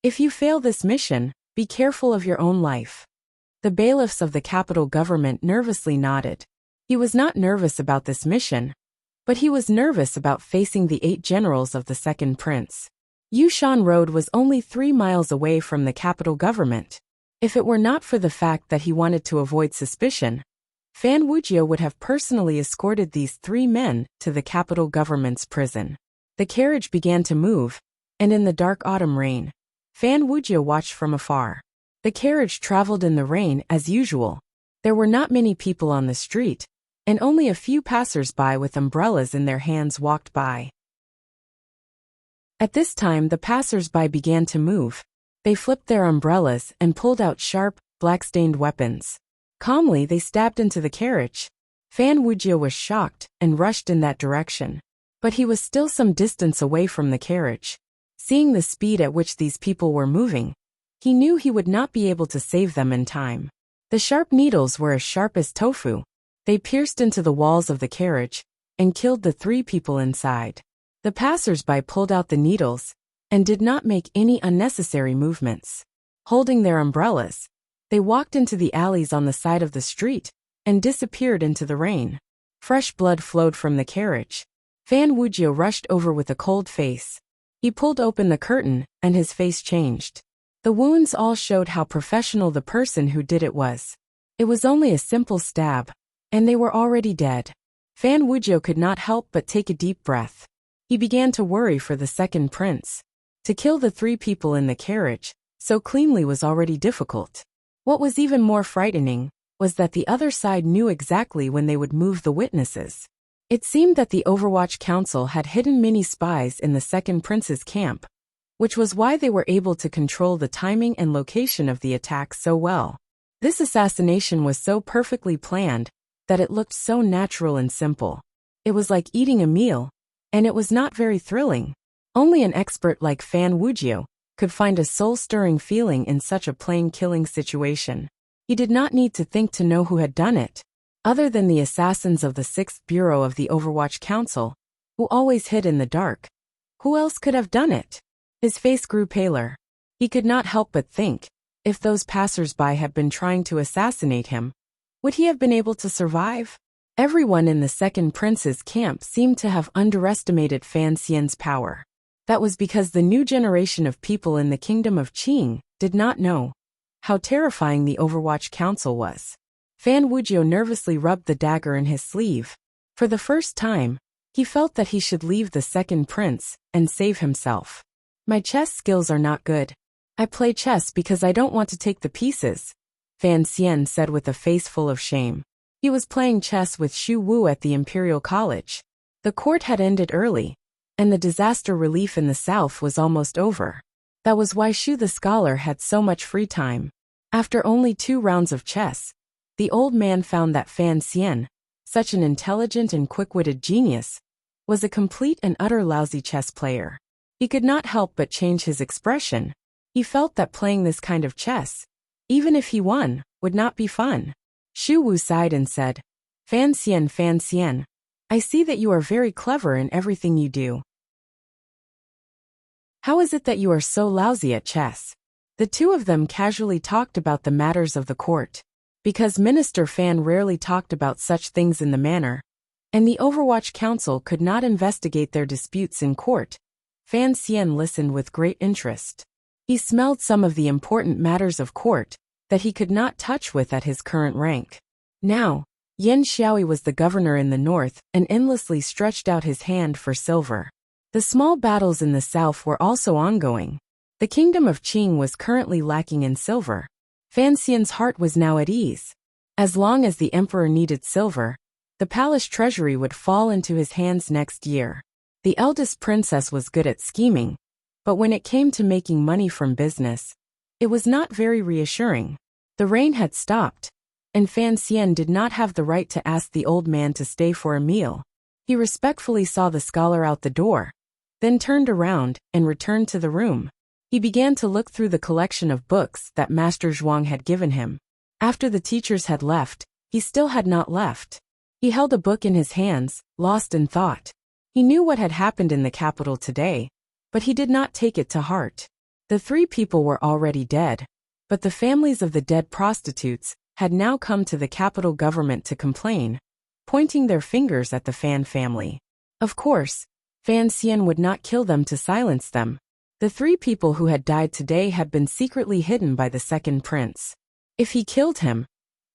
"If you fail this mission, be careful of your own life." The bailiffs of the capital government nervously nodded. He was not nervous about this mission, but he was nervous about facing the 8 generals of the second prince. Yushan Road was only 3 miles away from the capital government. If it were not for the fact that he wanted to avoid suspicion, Fan Wuxia would have personally escorted these 3 men to the capital government's prison. The carriage began to move, and in the dark autumn rain, Fan Wuxia watched from afar. The carriage traveled in the rain as usual. There were not many people on the street, and only a few passers-by with umbrellas in their hands walked by. At this time the passers-by began to move. They flipped their umbrellas and pulled out sharp, black-stained weapons. Calmly they stabbed into the carriage. Fan Wuxia was shocked and rushed in that direction. But he was still some distance away from the carriage. Seeing the speed at which these people were moving, he knew he would not be able to save them in time. The sharp needles were as sharp as tofu. They pierced into the walls of the carriage and killed the 3 people inside. The passers-by pulled out the needles and did not make any unnecessary movements. Holding their umbrellas, they walked into the alleys on the side of the street and disappeared into the rain. Fresh blood flowed from the carriage. Fan Wuxia rushed over with a cold face. He pulled open the curtain and his face changed. The wounds all showed how professional the person who did it was. It was only a simple stab, and they were already dead. Fan Wuxia could not help but take a deep breath. He began to worry for the second prince. To kill the 3 people in the carriage so cleanly was already difficult. What was even more frightening was that the other side knew exactly when they would move the witnesses. It seemed that the Overwatch Council had hidden many spies in the second prince's camp, which was why they were able to control the timing and location of the attack so well. This assassination was so perfectly planned that it looked so natural and simple. It was like eating a meal, And it was not very thrilling. Only an expert like Fan Wuxia could find a soul-stirring feeling in such a plain-killing situation. He did not need to think to know who had done it. Other than the assassins of the 6th Bureau of the Overwatch Council, who always hid in the dark, who else could have done it? His face grew paler. He could not help but think, if those passers-by had been trying to assassinate him, would he have been able to survive? Everyone in the Second Prince's camp seemed to have underestimated Fan Xian's power. That was because the new generation of people in the kingdom of Qing did not know how terrifying the Overwatch Council was. Fan Wuxia nervously rubbed the dagger in his sleeve. For the first time, he felt that he should leave the Second Prince and save himself. My chess skills are not good. I play chess because I don't want to take the pieces, Fan Xian said with a face full of shame. He was playing chess with Xu Wu at the Imperial College. The court had ended early, and the disaster relief in the south was almost over. That was why Xu the scholar had so much free time. After only 2 rounds of chess, the old man found that Fan Xian, such an intelligent and quick-witted genius, was a complete and utter lousy chess player. He could not help but change his expression. He felt that playing this kind of chess, even if he won, would not be fun. Xu Wu sighed and said, Fan Xian, I see that you are very clever in everything you do. How is it that you are so lousy at chess? The two of them casually talked about the matters of the court. Because Minister Fan rarely talked about such things in the manner, and the Overwatch Council could not investigate their disputes in court, Fan Xian listened with great interest. He smelled some of the important matters of court that he could not touch with at his current rank. Now, Yan Xiaoi was the governor in the north and endlessly stretched out his hand for silver. The small battles in the south were also ongoing. The kingdom of Qing was currently lacking in silver. Fan Xian's heart was now at ease. As long as the emperor needed silver, the palace treasury would fall into his hands next year. The eldest princess was good at scheming, but when it came to making money from business, it was not very reassuring. The rain had stopped, and Fan Xian did not have the right to ask the old man to stay for a meal. He respectfully saw the scholar out the door, then turned around and returned to the room. He began to look through the collection of books that Master Zhuang had given him. After the teachers had left, he still had not left. He held a book in his hands, lost in thought. He knew what had happened in the capital today, but he did not take it to heart. The 3 people were already dead, but the families of the dead prostitutes had now come to the capital government to complain, pointing their fingers at the Fan family. Of course, Fan Xian would not kill them to silence them. The 3 people who had died today had been secretly hidden by the Second Prince. If he killed him,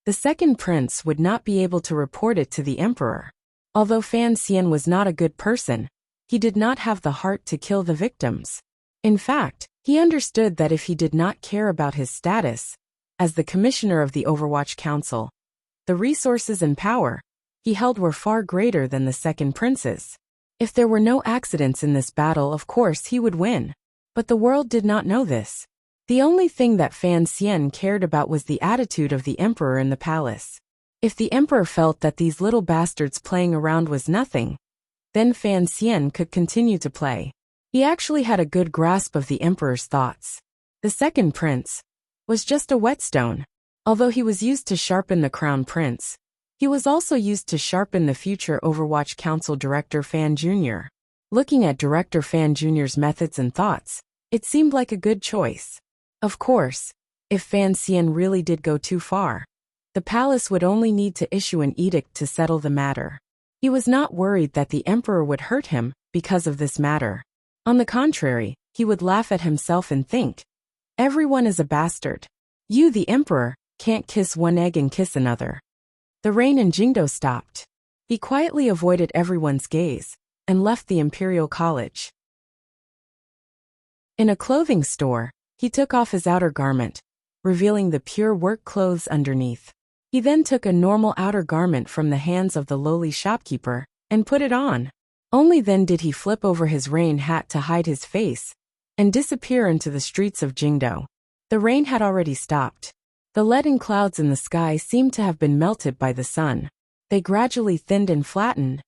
the Second Prince would not be able to report it to the emperor. Although Fan Xian was not a good person, he did not have the heart to kill the victims. In fact, he understood that if he did not care about his status as the commissioner of the Overwatch Council, the resources and power he held were far greater than the Second Prince's. If there were no accidents in this battle, of course he would win. But the world did not know this. The only thing that Fan Xian cared about was the attitude of the emperor in the palace. If the emperor felt that these little bastards playing around was nothing, then Fan Xian could continue to play. He actually had a good grasp of the emperor's thoughts. The Second Prince was just a whetstone. Although he was used to sharpen the Crown Prince, he was also used to sharpen the future Overwatch Council Director Fan Jr. Looking at Director Fan Jr.'s methods and thoughts, it seemed like a good choice. Of course, if Fan Xian really did go too far, the palace would only need to issue an edict to settle the matter. He was not worried that the emperor would hurt him because of this matter. On the contrary, he would laugh at himself and think, everyone is a bastard. You, the emperor, can't kiss one egg and kiss another. The rain in Jingdo stopped. He quietly avoided everyone's gaze and left the Imperial College. In a clothing store, he took off his outer garment, revealing the pure work clothes underneath. He then took a normal outer garment from the hands of the lowly shopkeeper and put it on. Only then did he flip over his rain hat to hide his face and disappear into the streets of Jingdo. The rain had already stopped. The leaden clouds in the sky seemed to have been melted by the sun. They gradually thinned and flattened,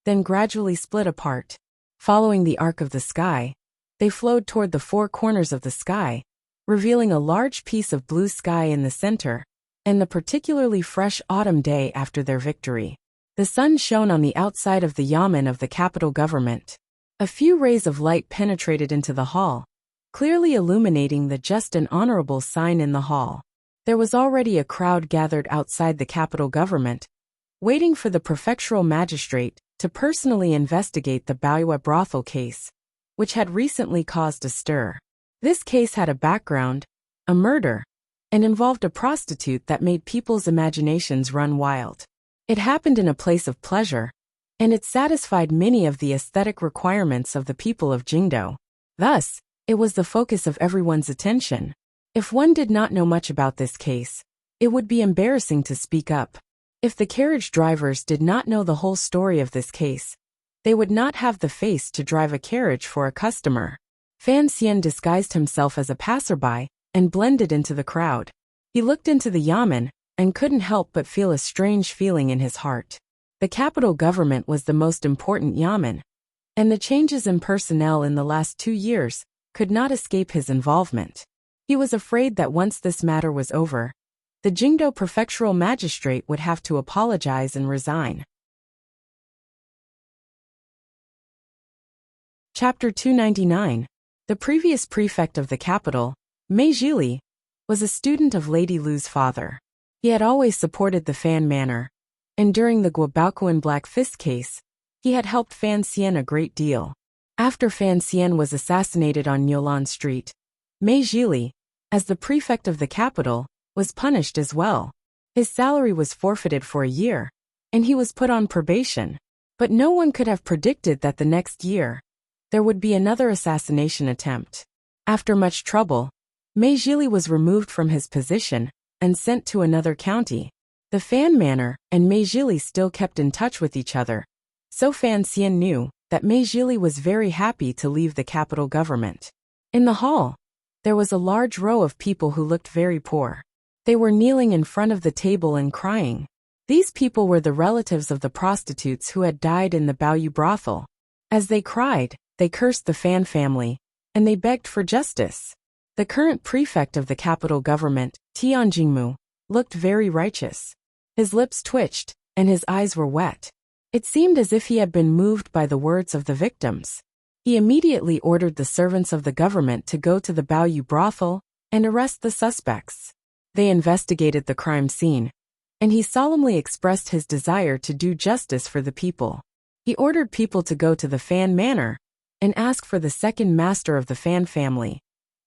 then gradually split apart. Following the arc of the sky, they flowed toward the four corners of the sky, revealing a large piece of blue sky in the center, and the particularly fresh autumn day after their victory. The sun shone on the outside of the yamen of the capital government. A few rays of light penetrated into the hall, clearly illuminating the just and honorable sign in the hall. There was already a crowd gathered outside the capital government, waiting for the prefectural magistrate to personally investigate the Baoyue brothel case, which had recently caused a stir. This case had a background, a murder, and involved a prostitute that made people's imaginations run wild. It happened in a place of pleasure, and it satisfied many of the aesthetic requirements of the people of Jingdo. Thus, it was the focus of everyone's attention. If one did not know much about this case, it would be embarrassing to speak up. If the carriage drivers did not know the whole story of this case, they would not have the face to drive a carriage for a customer. Fan Xian disguised himself as a passerby and blended into the crowd. He looked into the yamen and couldn't help but feel a strange feeling in his heart. The capital government was the most important yamen, and the changes in personnel in the last 2 years could not escape his involvement. He was afraid that once this matter was over, the Jingdo prefectural magistrate would have to apologize and resign. Chapter 299. The previous prefect of the capital, Mei Zhili, was a student of Lady Lu's father. He had always supported the Fan Manor, and during the Guobaoquan Black Fist case, he had helped Fan Xian a great deal. After Fan Xian was assassinated on Nyolan Street, Mei Zhili, as the prefect of the capital, was punished as well. His salary was forfeited for a year, and he was put on probation. But no one could have predicted that the next year, there would be another assassination attempt. After much trouble, Mei Zhili was removed from his position and sent to another county. The Fan Manor and Mei Zhili still kept in touch with each other, so Fan Xian knew that Mei Zhili was very happy to leave the capital government. In the hall, there was a large row of people who looked very poor. They were kneeling in front of the table and crying. These people were the relatives of the prostitutes who had died in the Baoyue brothel. As they cried, they cursed the Fan family, and they begged for justice. The current prefect of the capital government, Tianjingmu, looked very righteous. His lips twitched, and his eyes were wet. It seemed as if he had been moved by the words of the victims. He immediately ordered the servants of the government to go to the Baoyue brothel and arrest the suspects. They investigated the crime scene, and he solemnly expressed his desire to do justice for the people. He ordered people to go to the Fan Manor and ask for the second master of the Fan family,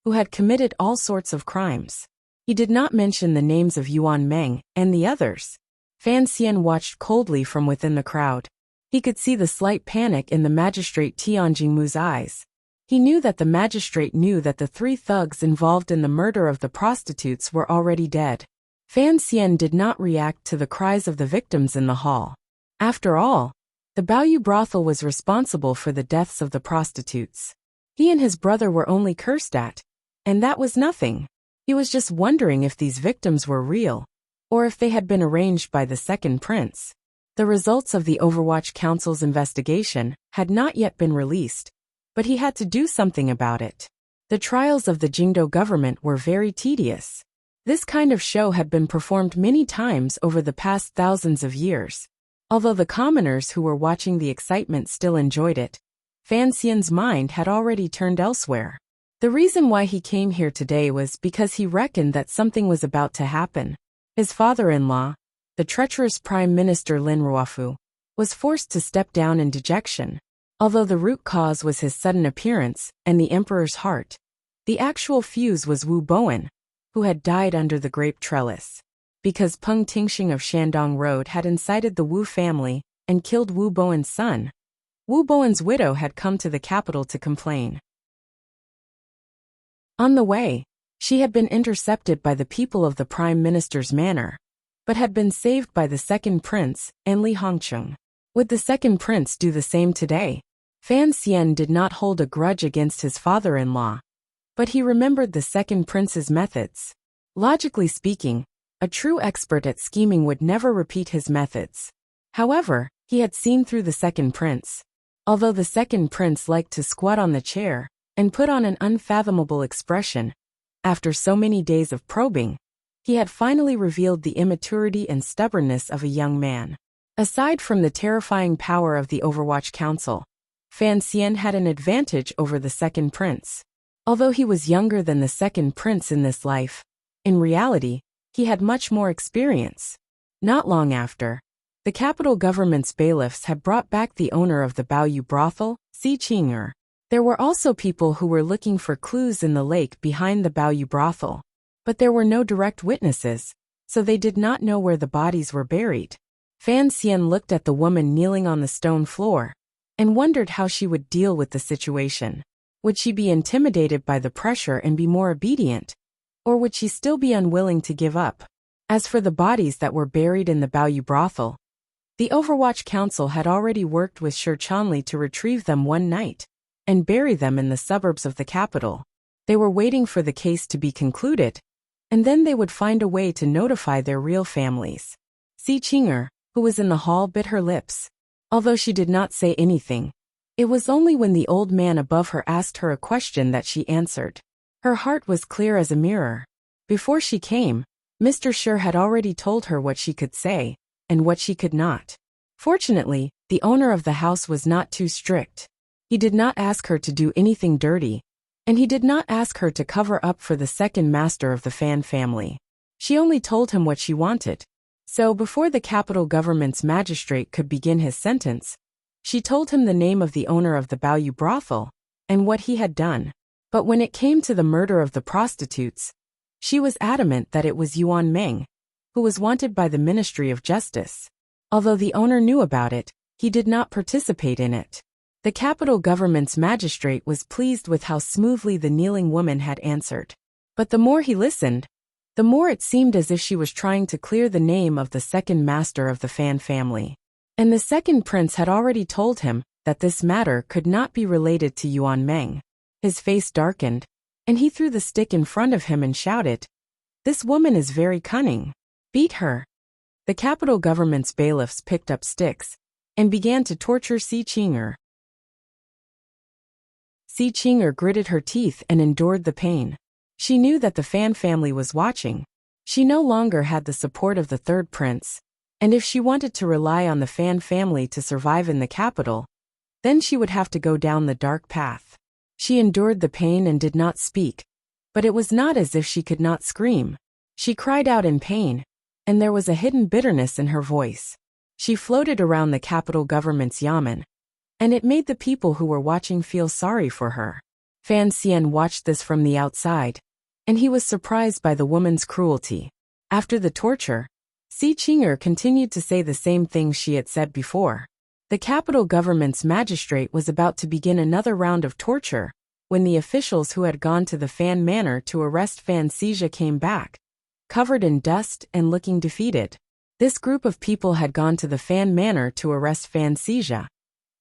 who had committed all sorts of crimes. He did not mention the names of Yuan Meng and the others. Fan Xian watched coldly from within the crowd. He could see the slight panic in the magistrate Tianjingmu's eyes. He knew that the magistrate knew that the 3 thugs involved in the murder of the prostitutes were already dead. Fan Xian did not react to the cries of the victims in the hall. After all, the Baoyue brothel was responsible for the deaths of the prostitutes. He and his brother were only cursed at, and that was nothing. He was just wondering if these victims were real, or if they had been arranged by the second prince. The results of the Overwatch Council's investigation had not yet been released, but he had to do something about it. The trials of the Jingdo government were very tedious. This kind of show had been performed many times over the past thousands of years. Although the commoners who were watching the excitement still enjoyed it, Fan Xian's mind had already turned elsewhere. The reason why he came here today was because he reckoned that something was about to happen. His father-in-law, the treacherous Prime Minister Lin Ruofu, was forced to step down in dejection. Although the root cause was his sudden appearance and the emperor's heart, the actual fuse was Wu Bowen, who had died under the grape trellis. Because Peng Tingxing of Shandong Road had incited the Wu family and killed Wu Bowen's son, Wu Bowen's widow had come to the capital to complain. On the way, she had been intercepted by the people of the Prime Minister's manor, but had been saved by the second prince and Li Hongcheng. Would the second prince do the same today? Fan Xian did not hold a grudge against his father-in-law, but he remembered the second prince's methods. Logically speaking, a true expert at scheming would never repeat his methods. However, he had seen through the second prince. Although the second prince liked to squat on the chair and put on an unfathomable expression, after so many days of probing, he had finally revealed the immaturity and stubbornness of a young man. Aside from the terrifying power of the Overwatch Council, Fan Xian had an advantage over the second prince. Although he was younger than the second prince in this life, in reality, he had much more experience. Not long after, the capital government's bailiffs had brought back the owner of the Baoyu brothel, Si Qing'er. There were also people who were looking for clues in the lake behind the Baoyu brothel, but there were no direct witnesses, so they did not know where the bodies were buried. Fan Xian looked at the woman kneeling on the stone floor and wondered how she would deal with the situation. Would she be intimidated by the pressure and be more obedient, or would she still be unwilling to give up? As for the bodies that were buried in the Baoyu brothel, the Overwatch Council had already worked with Shi Chanli to retrieve them one night and bury them in the suburbs of the capital. They were waiting for the case to be concluded, and then they would find a way to notify their real families. Si Qing'er, who was in the hall, bit her lips. Although she did not say anything, it was only when the old man above her asked her a question that she answered. Her heart was clear as a mirror. Before she came, Mr. Shi had already told her what she could say and what she could not. Fortunately, the owner of the house was not too strict. He did not ask her to do anything dirty, and he did not ask her to cover up for the second master of the Fan family. She only told him what she wanted. So before the capital government's magistrate could begin his sentence, she told him the name of the owner of the Baoyu brothel and what he had done. But when it came to the murder of the prostitutes, she was adamant that it was Yuan Meng, who was wanted by the Ministry of Justice. Although the owner knew about it, he did not participate in it. The capital government's magistrate was pleased with how smoothly the kneeling woman had answered. But the more he listened, the more it seemed as if she was trying to clear the name of the second master of the Fan family. And the second prince had already told him that this matter could not be related to Yuan Meng. His face darkened, and he threw the stick in front of him and shouted, "This woman is very cunning. Beat her." The capital government's bailiffs picked up sticks and began to torture Si Qing'er. Si Qing'er gritted her teeth and endured the pain. She knew that the Fan family was watching. She no longer had the support of the third prince, and if she wanted to rely on the Fan family to survive in the capital, then she would have to go down the dark path. She endured the pain and did not speak, but it was not as if she could not scream. She cried out in pain, and there was a hidden bitterness in her voice. She floated around the capital government's yamen, and it made the people who were watching feel sorry for her. Fan Xian watched this from the outside, and he was surprised by the woman's cruelty. After the torture, Si Qing'er continued to say the same things she had said before. The capital government's magistrate was about to begin another round of torture when the officials who had gone to the Fan Manor to arrest Fan Xija came back, covered in dust and looking defeated. This group of people had gone to the Fan Manor to arrest Fan Xija,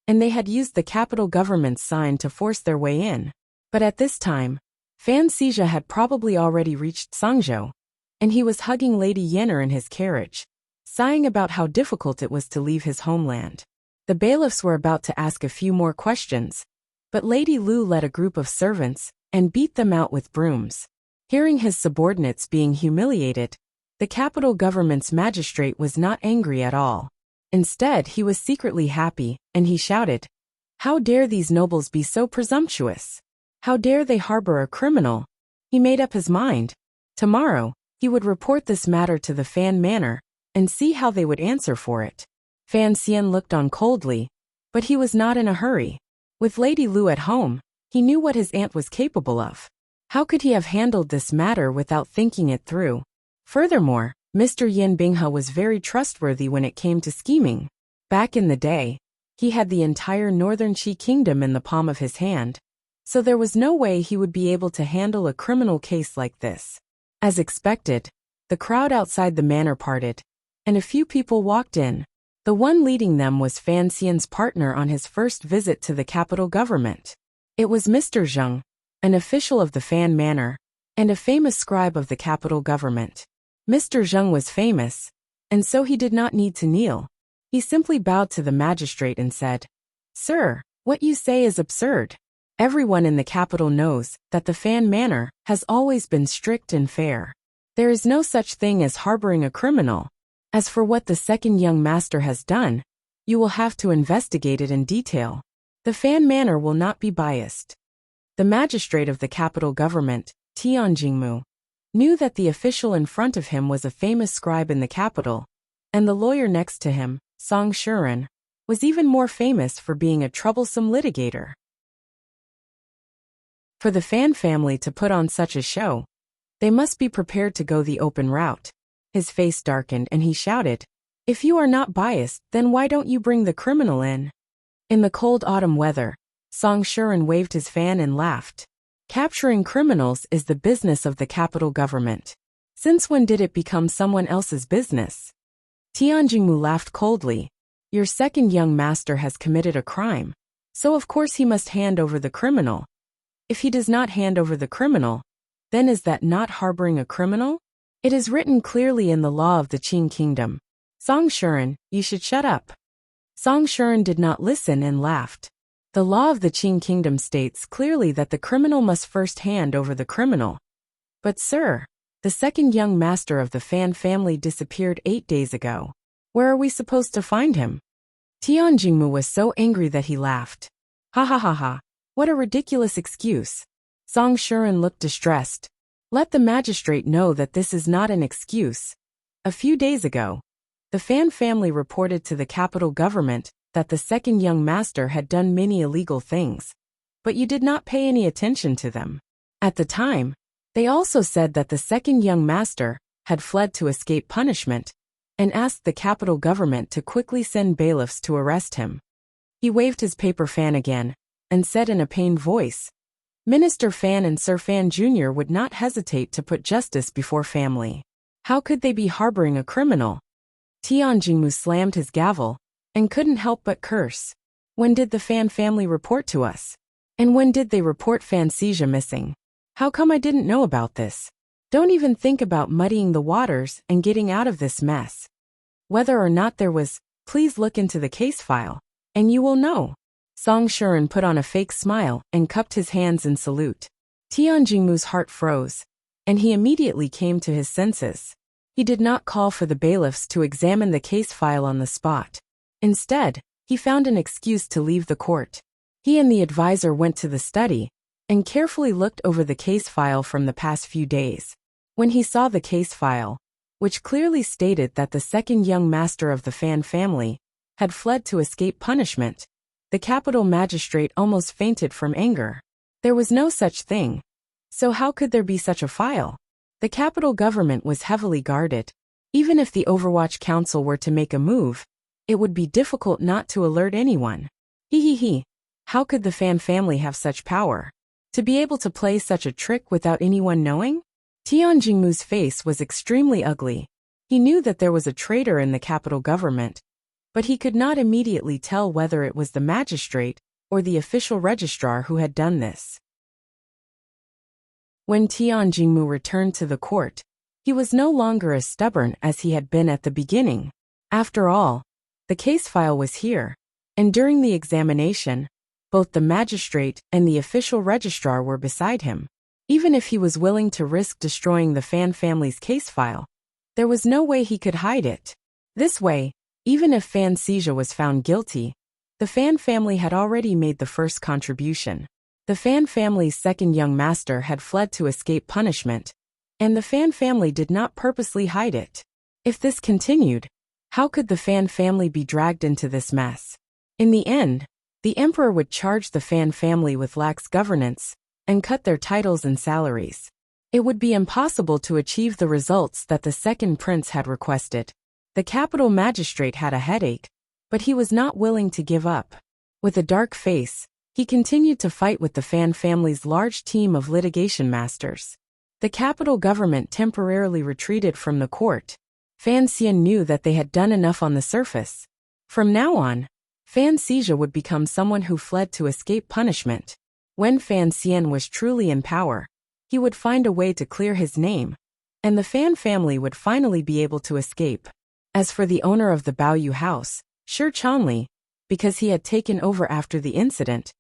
and they had used the capital government's sign to force their way in. But at this time, Fan Xija had probably already reached Sangzhou, and he was hugging Lady Yenner in his carriage, sighing about how difficult it was to leave his homeland. The bailiffs were about to ask a few more questions, but Lady Lu led a group of servants and beat them out with brooms. Hearing his subordinates being humiliated, the capital government's magistrate was not angry at all. Instead, he was secretly happy, and he shouted, "How dare these nobles be so presumptuous? How dare they harbor a criminal?" He made up his mind. Tomorrow, he would report this matter to the Fan Manor and see how they would answer for it. Fan Xian looked on coldly, but he was not in a hurry. With Lady Lu at home, he knew what his aunt was capable of. How could he have handled this matter without thinking it through? Furthermore, Mr. Yin Binghe was very trustworthy when it came to scheming. Back in the day, he had the entire northern Qi kingdom in the palm of his hand, so there was no way he would be able to handle a criminal case like this. As expected, the crowd outside the manor parted, and a few people walked in. The one leading them was Fan Xian's partner on his first visit to the capital government. It was Mr. Zheng, an official of the Fan Manor, and a famous scribe of the capital government. Mr. Zheng was famous, and so he did not need to kneel. He simply bowed to the magistrate and said, "Sir, What you say is absurd. Everyone in the capital knows that the Fan Manor has always been strict and fair. There is no such thing as harboring a criminal. As for what the second young master has done, you will have to investigate it in detail. The Fan Manor will not be biased. The magistrate of the capital government, Tianjingmu, knew that the official in front of him was a famous scribe in the capital, and the lawyer next to him, Song Shuren, was even more famous for being a troublesome litigator. For the Fan family to put on such a show, they must be prepared to go the open route. His face darkened and he shouted, "If you are not biased, then why don't you bring the criminal in?" In the cold autumn weather, Song Shuren waved his fan and laughed. Capturing criminals is the business of the capital government. Since when did it become someone else's business? Tianjingmu laughed coldly. Your second young master has committed a crime, so of course he must hand over the criminal. If he does not hand over the criminal, then is that not harboring a criminal? It is written clearly in the law of the Qing kingdom. Song Shuren, you should shut up. Song Shuren did not listen and laughed. The law of the Qing kingdom states clearly that the criminal must first hand over the criminal. But sir, the second young master of the Fan family disappeared 8 days ago. Where are we supposed to find him? Tianjingmu was so angry that he laughed. Ha ha ha ha, what a ridiculous excuse. Song Shuren looked distressed. Let the magistrate know that this is not an excuse. A few days ago, the Fan family reported to the capital government that the second young master had done many illegal things, but you did not pay any attention to them. At the time, they also said that the second young master had fled to escape punishment and asked the capital government to quickly send bailiffs to arrest him. He waved his paper fan again and said in a pained voice, Minister Fan and Sir Fan Jr. would not hesitate to put justice before family. How could they be harboring a criminal? Tianjingmu slammed his gavel and couldn't help but curse. When did the Fan family report to us? And when did they report Fantasia missing? How come I didn't know about this? Don't even think about muddying the waters and getting out of this mess. Whether or not there was, please look into the case file, and you will know. Song Shuren put on a fake smile and cupped his hands in salute. Tianjingmu's heart froze, and he immediately came to his senses. He did not call for the bailiffs to examine the case file on the spot. Instead, he found an excuse to leave the court. He and the advisor went to the study and carefully looked over the case file from the past few days. When he saw the case file, which clearly stated that the second young master of the Fan family had fled to escape punishment, the capital magistrate almost fainted from anger. There was no such thing. So how could there be such a file? The capital government was heavily guarded. Even if the Overwatch Council were to make a move, it would be difficult not to alert anyone. He. How could the Fan family have such power? To be able to play such a trick without anyone knowing? Tianjingmu's face was extremely ugly. He knew that there was a traitor in the capital government, but he could not immediately tell whether it was the magistrate or the official registrar who had done this. When Tianjingmu returned to the court, he was no longer as stubborn as he had been at the beginning. After all, the case file was here, and during the examination, both the magistrate and the official registrar were beside him. Even if he was willing to risk destroying the Fan family's case file, there was no way he could hide it. This way, even if Fantasia was found guilty, the Fan family had already made the first contribution. The Fan family's second young master had fled to escape punishment, and the Fan family did not purposely hide it. If this continued, how could the Fan family be dragged into this mess? In the end, the emperor would charge the Fan family with lax governance and cut their titles and salaries. It would be impossible to achieve the results that the second prince had requested. The capital magistrate had a headache, but he was not willing to give up. With a dark face, he continued to fight with the Fan family's large team of litigation masters. The capital government temporarily retreated from the court. Fan Xian knew that they had done enough on the surface. From now on, Fantasia would become someone who fled to escape punishment. When Fan Xian was truly in power, he would find a way to clear his name, and the Fan family would finally be able to escape. As for the owner of the Baoyu house, Shi Chanli, because he had taken over after the incident.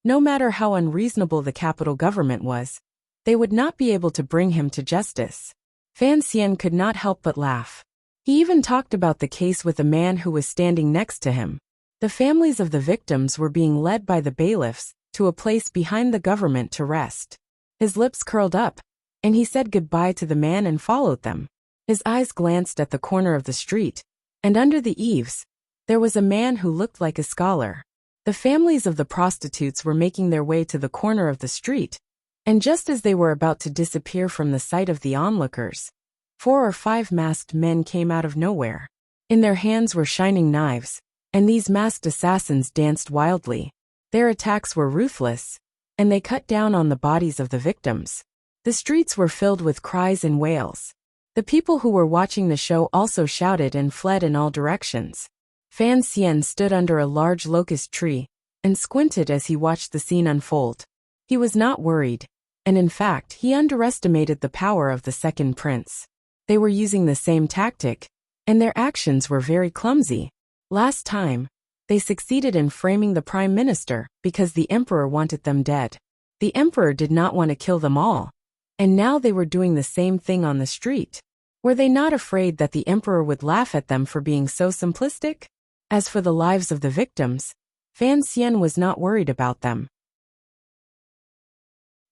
No matter how unreasonable the capital government was, they would not be able to bring him to justice. Fan Xian could not help but laugh. He even talked about the case with a man who was standing next to him. The families of the victims were being led by the bailiffs to a place behind the government to rest. His lips curled up, and he said goodbye to the man and followed them. His eyes glanced at the corner of the street, and under the eaves, there was a man who looked like a scholar. The families of the prostitutes were making their way to the corner of the street, and just as they were about to disappear from the sight of the onlookers, 4 or 5 masked men came out of nowhere. In their hands were shining knives, and these masked assassins danced wildly. Their attacks were ruthless, and they cut down on the bodies of the victims. The streets were filled with cries and wails. The people who were watching the show also shouted and fled in all directions. Fan Xian stood under a large locust tree and squinted as he watched the scene unfold. He was not worried, and in fact he underestimated the power of the second prince. They were using the same tactic, and their actions were very clumsy. Last time, they succeeded in framing the prime minister because the emperor wanted them dead. The emperor did not want to kill them all, and now they were doing the same thing on the street. Were they not afraid that the emperor would laugh at them for being so simplistic? As for the lives of the victims, Fan Xian was not worried about them.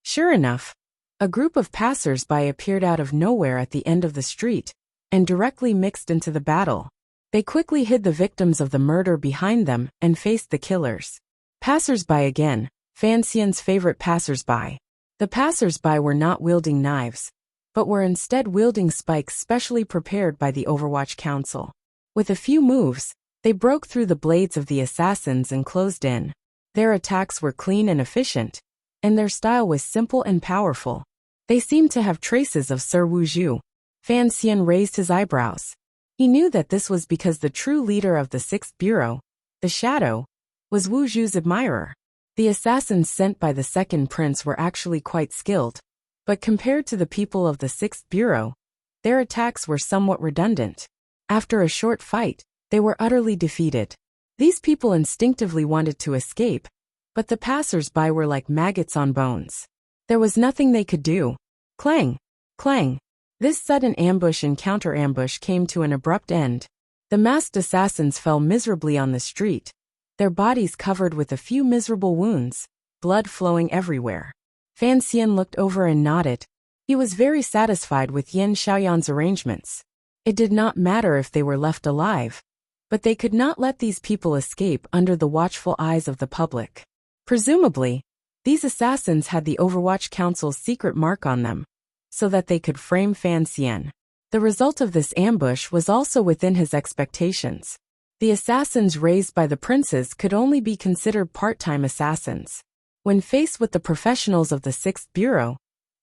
Sure enough, a group of passers-by appeared out of nowhere at the end of the street and directly mixed into the battle. They quickly hid the victims of the murder behind them and faced the killers. Passers-by again, Fan Xian's favorite passers-by. The passers-by were not wielding knives, but were instead wielding spikes specially prepared by the Overwatch Council. With a few moves, they broke through the blades of the assassins and closed in. Their attacks were clean and efficient, and their style was simple and powerful. They seemed to have traces of Sir Wuxia. Fan Xian raised his eyebrows. He knew that this was because the true leader of the 6th Bureau, the Shadow, was Wu Zhu's admirer. The assassins sent by the second prince were actually quite skilled, but compared to the people of the 6th Bureau, their attacks were somewhat redundant. After a short fight, they were utterly defeated. These people instinctively wanted to escape, but the passers-by were like maggots on bones. There was nothing they could do. Clang! Clang! This sudden ambush and counter-ambush came to an abrupt end. The masked assassins fell miserably on the street, their bodies covered with a few miserable wounds, blood flowing everywhere. Fan Xian looked over and nodded. He was very satisfied with Yan Xiaoyan's arrangements. It did not matter if they were left alive, but they could not let these people escape under the watchful eyes of the public. Presumably, these assassins had the Overwatch Council's secret mark on them, so that they could frame Fan Xian. The result of this ambush was also within his expectations. The assassins raised by the princes could only be considered part-time assassins. When faced with the professionals of the 6th Bureau,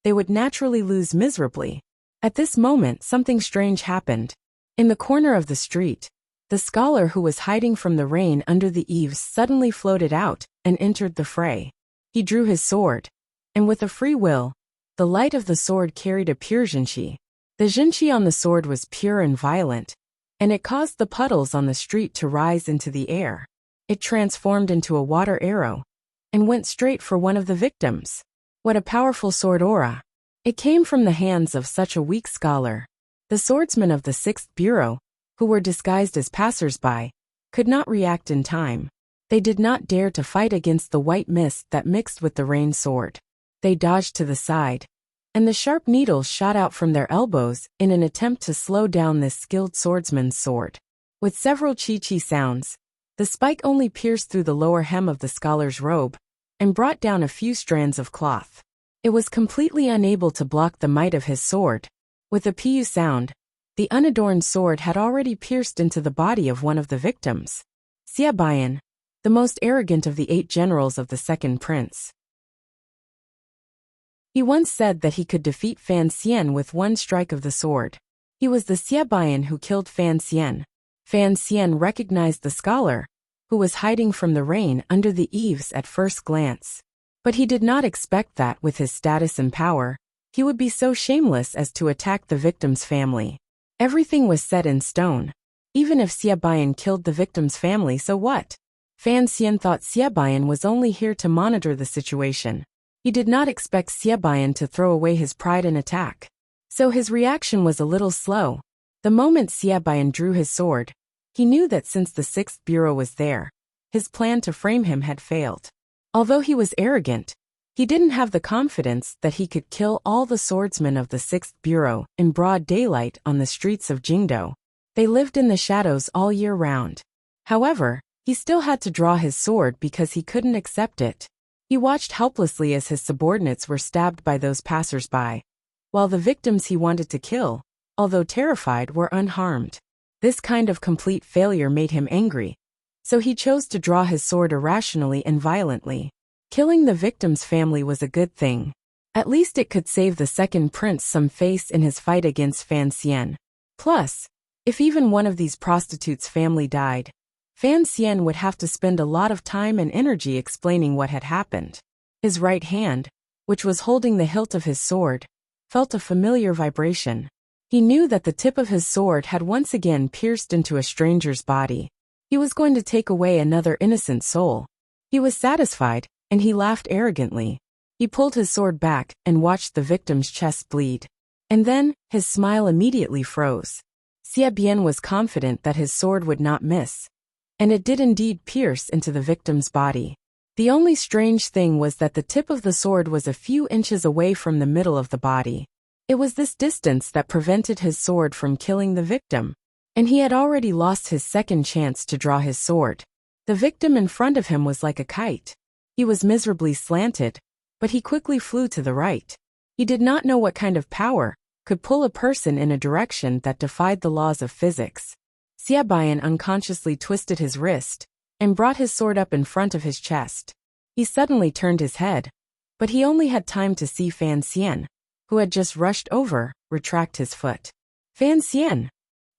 they would naturally lose miserably. At this moment, something strange happened. In the corner of the street, the scholar who was hiding from the rain under the eaves suddenly floated out and entered the fray. He drew his sword, and with a free will, the light of the sword carried a pure jinqi. The jinqi on the sword was pure and violent, and it caused the puddles on the street to rise into the air. It transformed into a water arrow and went straight for one of the victims. What a powerful sword aura! It came from the hands of such a weak scholar. The swordsmen of the 6th Bureau, who were disguised as passers-by, could not react in time. They did not dare to fight against the white mist that mixed with the rain sword. They dodged to the side, and the sharp needles shot out from their elbows in an attempt to slow down this skilled swordsman's sword. With several chi-chi sounds, the spike only pierced through the lower hem of the scholar's robe and brought down a few strands of cloth. It was completely unable to block the might of his sword. With a pu sound, the unadorned sword had already pierced into the body of one of the victims. Xia Baiyan, the most arrogant of the 8 generals of the second prince. He once said that he could defeat Fan Xian with one strike of the sword. He was the Xia Baiyan who killed Fan Xian. Fan Xian recognized the scholar, who was hiding from the rain under the eaves at first glance. But he did not expect that with his status and power, he would be so shameless as to attack the victim's family. Everything was set in stone. Even if Xia Baiyan killed the victim's family, so what? Fan Xian thought Xiaobian was only here to monitor the situation. He did not expect Xiaobian to throw away his pride and attack. So his reaction was a little slow. The moment Xiaobian drew his sword, he knew that since the 6th Bureau was there, his plan to frame him had failed. Although he was arrogant, he didn't have the confidence that he could kill all the swordsmen of the 6th Bureau in broad daylight on the streets of Jingdou. They lived in the shadows all year round. However, he still had to draw his sword because he couldn't accept it. He watched helplessly as his subordinates were stabbed by those passers-by, while the victims he wanted to kill, although terrified, were unharmed. This kind of complete failure made him angry, so he chose to draw his sword irrationally and violently. Killing the victim's family was a good thing. At least it could save the second prince some face in his fight against Fan Xian. Plus, if even one of these prostitutes' family died, Fan Xian would have to spend a lot of time and energy explaining what had happened. His right hand, which was holding the hilt of his sword, felt a familiar vibration. He knew that the tip of his sword had once again pierced into a stranger's body. He was going to take away another innocent soul. He was satisfied, and he laughed arrogantly. He pulled his sword back and watched the victim's chest bleed. And then, his smile immediately froze. Xiaobian was confident that his sword would not miss, and it did indeed pierce into the victim's body. The only strange thing was that the tip of the sword was a few inches away from the middle of the body. It was this distance that prevented his sword from killing the victim, and he had already lost his second chance to draw his sword. The victim in front of him was like a kite. He was miserably slanted, but he quickly flew to the right. He did not know what kind of power could pull a person in a direction that defied the laws of physics. Xiaobian unconsciously twisted his wrist and brought his sword up in front of his chest. He suddenly turned his head, but he only had time to see Fan Xian, who had just rushed over, retract his foot. Fan Xian!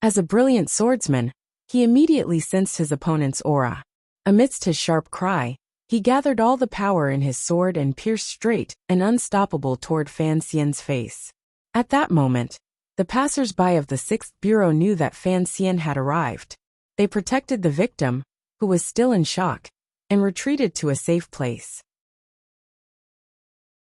As a brilliant swordsman, he immediately sensed his opponent's aura. Amidst his sharp cry, he gathered all the power in his sword and pierced straight and unstoppable toward Fan Xian's face. At that moment, the passers-by of the 6th Bureau knew that Fan Xian had arrived. They protected the victim, who was still in shock, and retreated to a safe place.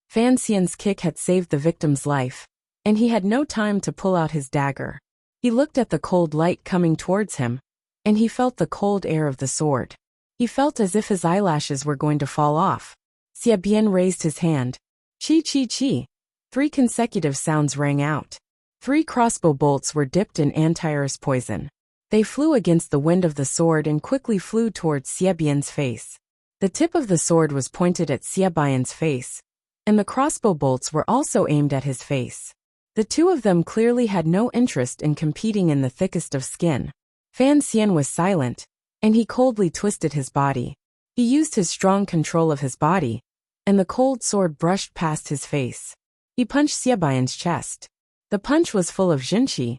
Fan Xian's kick had saved the victim's life, and he had no time to pull out his dagger. He looked at the cold light coming towards him, and he felt the cold air of the sword. He felt as if his eyelashes were going to fall off. Xiaobian raised his hand. Chi chi chi. 3 consecutive sounds rang out. 3 crossbow bolts were dipped in antivirus poison. They flew against the wind of the sword and quickly flew towards Xiaobian's face. The tip of the sword was pointed at Xiaobian's face, and the crossbow bolts were also aimed at his face. The two of them clearly had no interest in competing in the thickest of skin. Fan Xian was silent, and he coldly twisted his body. He used his strong control of his body, and the cold sword brushed past his face. He punched Xiaobian's chest. The punch was full of jinqi,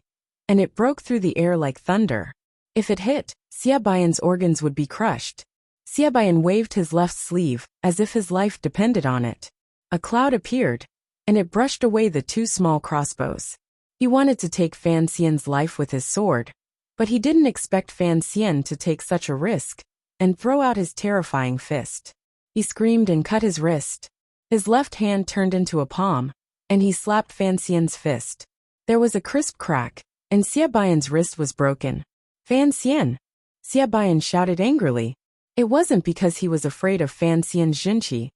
and it broke through the air like thunder. If it hit, Xiaobian's organs would be crushed. Xiaobian waved his left sleeve, as if his life depended on it. A cloud appeared, and it brushed away the 2 small crossbows. He wanted to take Fan Xian's life with his sword, but he didn't expect Fan Xian to take such a risk and throw out his terrifying fist. He screamed and cut his wrist. His left hand turned into a palm, and he slapped Fan Xian's fist. There was a crisp crack, and Xiaobian's wrist was broken. Fan Xian! Xiaobian shouted angrily. It wasn't because he was afraid of Fan Xian's jinqi,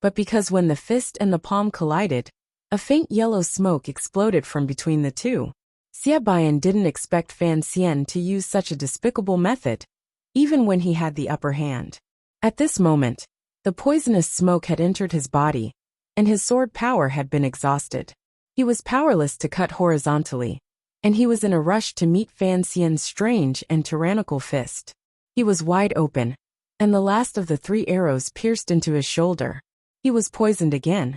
but because when the fist and the palm collided, a faint yellow smoke exploded from between the two. Xiaobian didn't expect Fan Xian to use such a despicable method, even when he had the upper hand. At this moment, the poisonous smoke had entered his body, and his sword power had been exhausted. He was powerless to cut horizontally, and he was in a rush to meet Fan Xian's strange and tyrannical fist. He was wide open, and the last of the 3 arrows pierced into his shoulder. He was poisoned again.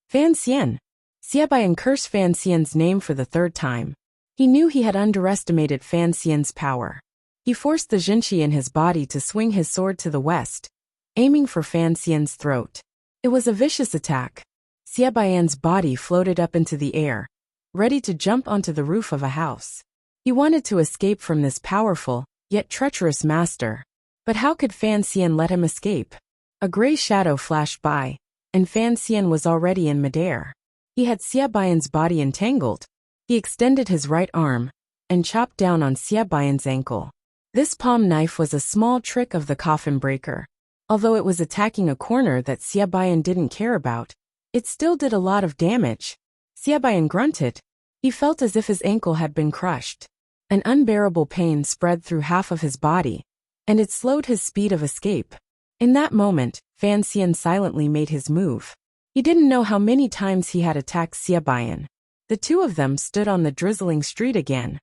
Fan Xian! Xiaobian cursed Fan Xian's name for the 3rd time. He knew he had underestimated Fan Xian's power. He forced the jinqi in his body to swing his sword to the west, aiming for Fan Xian's throat. It was a vicious attack. Xiaobian's body floated up into the air, ready to jump onto the roof of a house. He wanted to escape from this powerful, yet treacherous master, But how could Fan Xian let him escape? A gray shadow flashed by, and Fan Xian was already in midair. He had Xia Baiyan's body entangled. He extended his right arm and chopped down on Xia Baiyan's ankle. This palm knife was a small trick of the coffin breaker. Although it was attacking a corner that Xia Baiyan didn't care about, it still did a lot of damage. Xia Baiyan grunted. He felt as if his ankle had been crushed. An unbearable pain spread through half of his body, and it slowed his speed of escape. In that moment, Fan Xian silently made his move. He didn't know how many times he had attacked Xia Baiyan. The two of them stood on the drizzling street again.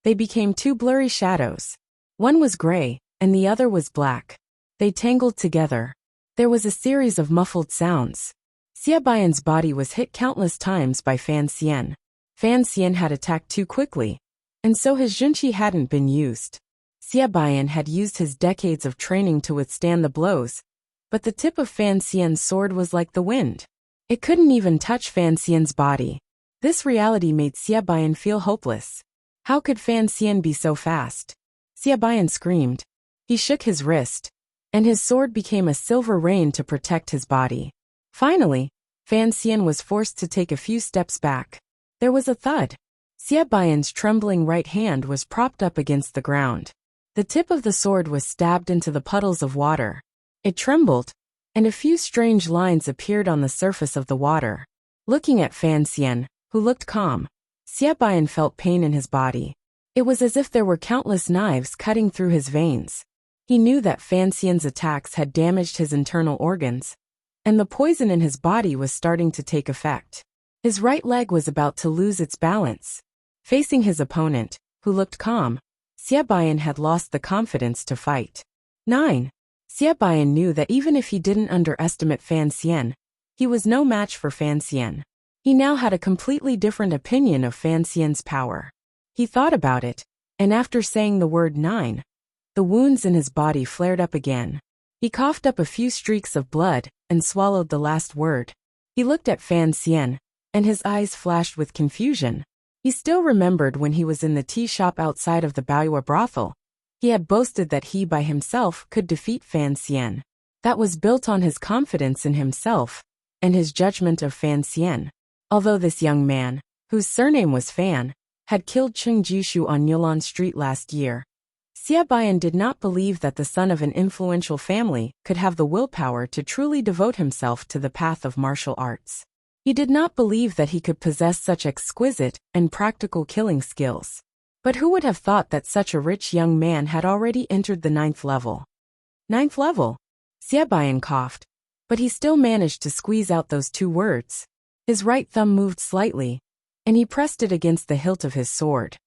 They became two blurry shadows. One was gray, and the other was black. They tangled together. There was a series of muffled sounds. Xia Baiyan's body was hit countless times by Fan Xian. Fan Xian had attacked too quickly, and so his junqi hadn't been used. Xia Baiyan had used his decades of training to withstand the blows, but the tip of Fan Xian's sword was like the wind. It couldn't even touch Fan Xian's body. This reality made Xia Baiyan feel hopeless. How could Fan Xian be so fast? Xia Baiyan screamed. He shook his wrist, and his sword became a silver rain to protect his body. Finally, Fan Xian was forced to take a few steps back. There was a thud. Xia Baiyan's trembling right hand was propped up against the ground. The tip of the sword was stabbed into the puddles of water. It trembled, and a few strange lines appeared on the surface of the water. Looking at Fan Xian, who looked calm, Xia Baiyan felt pain in his body. It was as if there were countless knives cutting through his veins. He knew that Fan Xian's attacks had damaged his internal organs, and the poison in his body was starting to take effect. His right leg was about to lose its balance. Facing his opponent, who looked calm, Xia Baiyan had lost the confidence to fight. 9. Xia Baiyan knew that even if he didn't underestimate Fan Xian, he was no match for Fan Xian. He now had a completely different opinion of Fan Xian's power. He thought about it, and after saying the word 9, the wounds in his body flared up again. He coughed up a few streaks of blood and swallowed the last word. He looked at Fan Xian, and his eyes flashed with confusion. He still remembered when he was in the tea shop outside of the Baoyue brothel. He had boasted that he by himself could defeat Fan Xian. That was built on his confidence in himself and his judgment of Fan Xian. Although this young man, whose surname was Fan, had killed Cheng Jishu on Yulon Street last year, Xia Baiyan did not believe that the son of an influential family could have the willpower to truly devote himself to the path of martial arts. He did not believe that he could possess such exquisite and practical killing skills. But who would have thought that such a rich young man had already entered the 9th level? 9th level? Xia Baiyan coughed, but he still managed to squeeze out those two words. His right thumb moved slightly, and he pressed it against the hilt of his sword.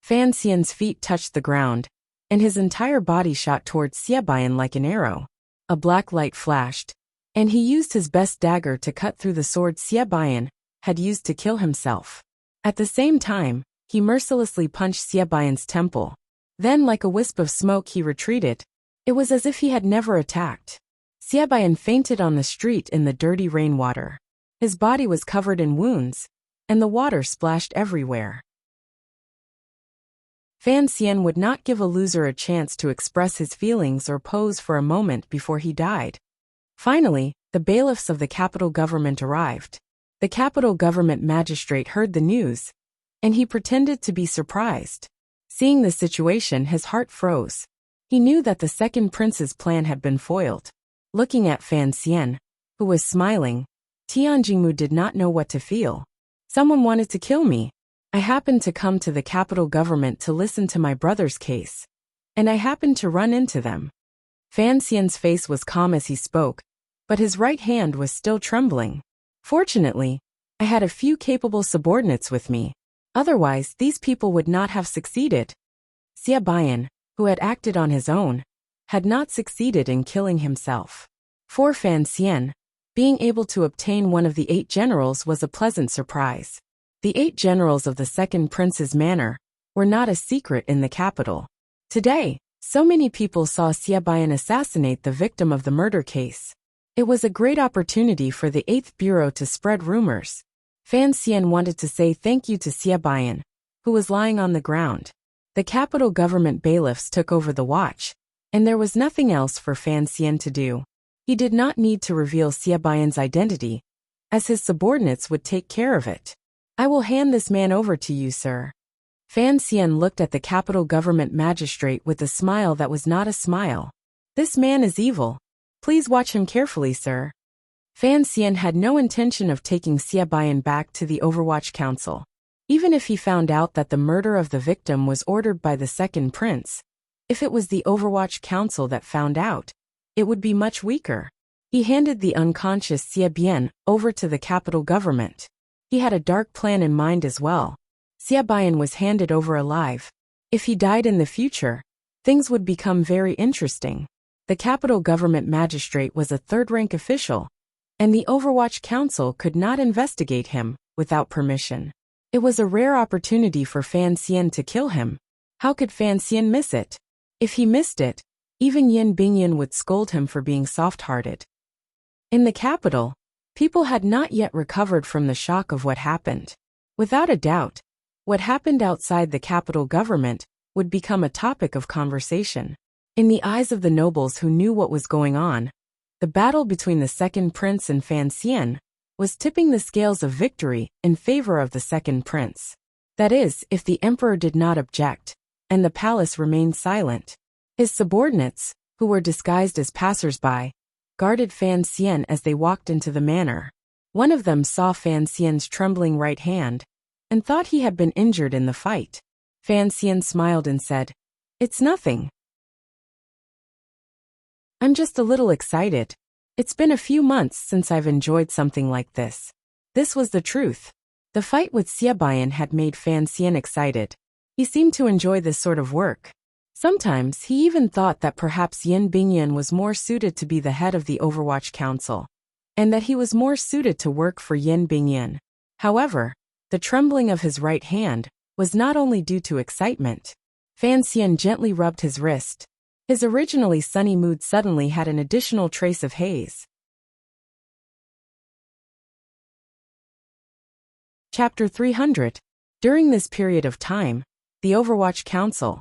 Fan Xian's feet touched the ground, and his entire body shot towards Xia Baiyan like an arrow. A black light flashed, and he used his best dagger to cut through the sword Xia Baiyan had used to kill himself. At the same time, he mercilessly punched Xia Baiyan's temple. Then, like a wisp of smoke, he retreated. It was as if he had never attacked. Xia Baiyan fainted on the street in the dirty rainwater. His body was covered in wounds, and the water splashed everywhere. Fan Xian would not give a loser a chance to express his feelings or pose for a moment before he died. Finally, the bailiffs of the capital government arrived. The capital government magistrate heard the news, and he pretended to be surprised. Seeing the situation, his heart froze. He knew that the second prince's plan had been foiled. Looking at Fan Xian, who was smiling, Tianjingmu did not know what to feel. Someone wanted to kill me. I happened to come to the capital government to listen to my brother's case, and I happened to run into them. Fan Xian's face was calm as he spoke, but his right hand was still trembling. Fortunately, I had a few capable subordinates with me. Otherwise, these people would not have succeeded. Xia Baiyan, who had acted on his own, had not succeeded in killing himself. For Fan Xian, being able to obtain one of the 8 generals was a pleasant surprise. The 8 generals of the second prince's manor were not a secret in the capital. Today, so many people saw Xia Baiyan assassinate the victim of the murder case. It was a great opportunity for the 8th Bureau to spread rumors. Fan Xian wanted to say thank you to Xia Baiyan, who was lying on the ground. The capital government bailiffs took over the watch, and there was nothing else for Fan Xian to do. He did not need to reveal Xia Baiyan's identity, as his subordinates would take care of it. I will hand this man over to you, sir. Fan Xian looked at the capital government magistrate with a smile that was not a smile. This man is evil. Please watch him carefully, sir. Fan Xian had no intention of taking Xia Baiyan back to the Overwatch Council. Even if he found out that the murder of the victim was ordered by the second prince, if it was the Overwatch Council that found out, it would be much weaker. He handed the unconscious Xia Baiyan over to the capital government. He had a dark plan in mind as well. Xia Baiyan was handed over alive. If he died in the future, things would become very interesting. The capital government magistrate was a third-rank official, and the Overwatch Council could not investigate him without permission. It was a rare opportunity for Fan Xian to kill him. How could Fan Xian miss it? If he missed it, even Yin Bingyan would scold him for being soft-hearted. In the capital, people had not yet recovered from the shock of what happened. Without a doubt, what happened outside the capital government would become a topic of conversation. In the eyes of the nobles who knew what was going on, the battle between the second prince and Fan Xian was tipping the scales of victory in favor of the second prince. That is, if the emperor did not object, and the palace remained silent. His subordinates, who were disguised as passers-by, guarded Fan Xian as they walked into the manor. One of them saw Fan Xian's trembling right hand, and thought he had been injured in the fight. Fan Xian smiled and said, "It's nothing. I'm just a little excited. It's been a few months since I've enjoyed something like this." This was the truth. The fight with Xia Baiyan had made Fan Xian excited. He seemed to enjoy this sort of work. Sometimes he even thought that perhaps Yin Bingyan was more suited to be the head of the Overwatch Council, and that he was more suited to work for Yin Bingyan. However, the trembling of his right hand was not only due to excitement. Fan Xian gently rubbed his wrist. His originally sunny mood suddenly had an additional trace of haze. Chapter 300. During this period of time, the Overwatch Council,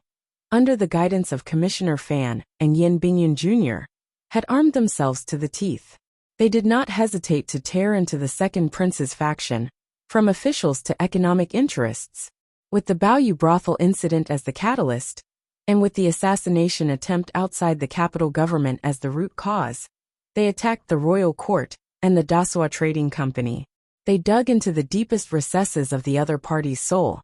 under the guidance of Commissioner Fan and Yin Bingyan Jr., had armed themselves to the teeth. They did not hesitate to tear into the second prince's faction, from officials to economic interests. With the Baoyu brothel incident as the catalyst, and with the assassination attempt outside the capital government as the root cause, they attacked the royal court and the Dasua Trading Company. They dug into the deepest recesses of the other party's soul,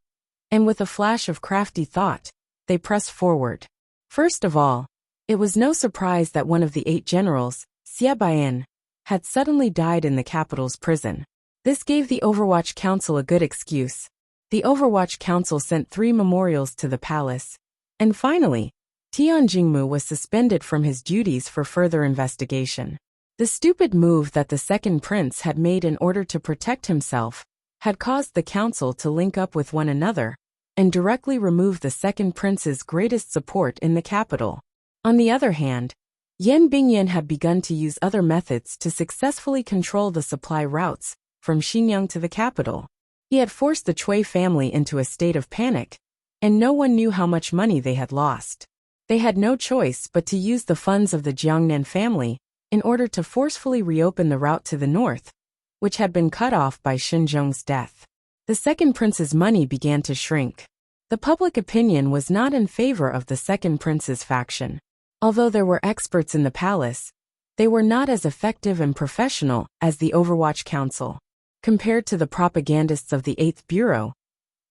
and with a flash of crafty thought, they pressed forward. First of all, it was no surprise that one of the 8 generals, Xia Baiyan, had suddenly died in the capital's prison. This gave the Overwatch Council a good excuse. The Overwatch Council sent 3 memorials to the palace. And finally, Tian Jingmu was suspended from his duties for further investigation. The stupid move that the second prince had made in order to protect himself had caused the council to link up with one another and directly remove the second prince's greatest support in the capital. On the other hand, Yin Bingyan had begun to use other methods to successfully control the supply routes from Xinjiang to the capital. He had forced the Cui family into a state of panic, and no one knew how much money they had lost. They had no choice but to use the funds of the Jiangnan family in order to forcefully reopen the route to the north, which had been cut off by Xinzhong's death. The second prince's money began to shrink. The public opinion was not in favor of the second prince's faction. Although there were experts in the palace, they were not as effective and professional as the Overwatch Council. Compared to the propagandists of the 8th Bureau,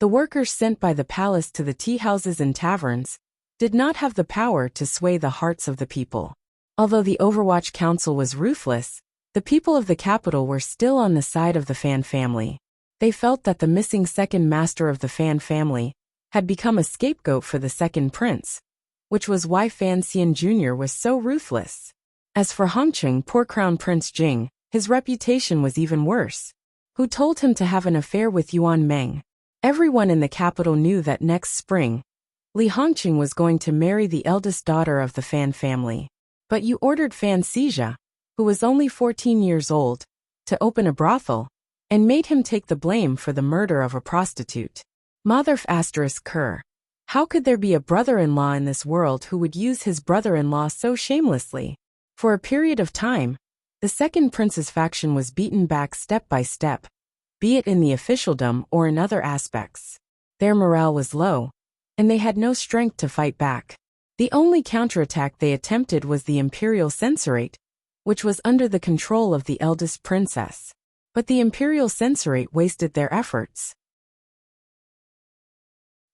the workers sent by the palace to the tea houses and taverns did not have the power to sway the hearts of the people. Although the Overwatch Council was ruthless, the people of the capital were still on the side of the Fan family. They felt that the missing second master of the Fan family had become a scapegoat for the second prince, which was why Fan Xian Jr. was so ruthless. As for Hongqing, poor Crown Prince Jing, his reputation was even worse. Who told him to have an affair with Yuan Meng? Everyone in the capital knew that next spring, Li Hongqing was going to marry the eldest daughter of the Fan family. But you ordered Fan Xizha, who was only 14 years old, to open a brothel, and made him take the blame for the murder of a prostitute. Mother****. How could there be a brother-in-law in this world who would use his brother-in-law so shamelessly? For a period of time, the second prince's faction was beaten back step by step, be it in the officialdom or in other aspects. Their morale was low, and they had no strength to fight back. The only counterattack they attempted was the imperial censorate, which was under the control of the eldest princess. But the imperial censorate wasted their efforts.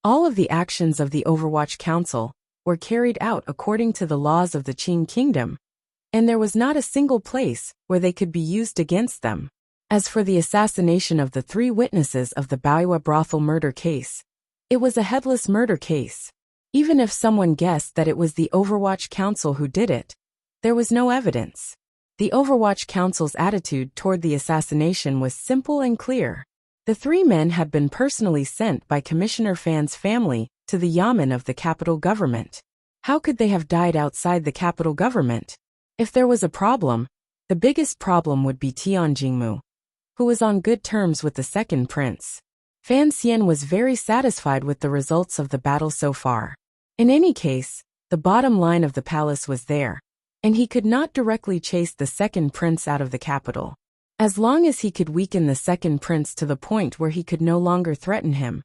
All of the actions of the Overwatch Council were carried out according to the laws of the Qing Kingdom, and there was not a single place where they could be used against them. As for the assassination of the 3 witnesses of the Baoyue brothel murder case, it was a headless murder case. Even if someone guessed that it was the Overwatch Council who did it, there was no evidence. The Overwatch Council's attitude toward the assassination was simple and clear. The 3 men had been personally sent by Commissioner Fan's family to the yamen of the capital government. How could they have died outside the capital government? If there was a problem, the biggest problem would be Tian Jingmu, who was on good terms with the second prince. Fan Xian was very satisfied with the results of the battle so far. In any case, the bottom line of the palace was there, and he could not directly chase the second prince out of the capital. As long as he could weaken the second prince to the point where he could no longer threaten him,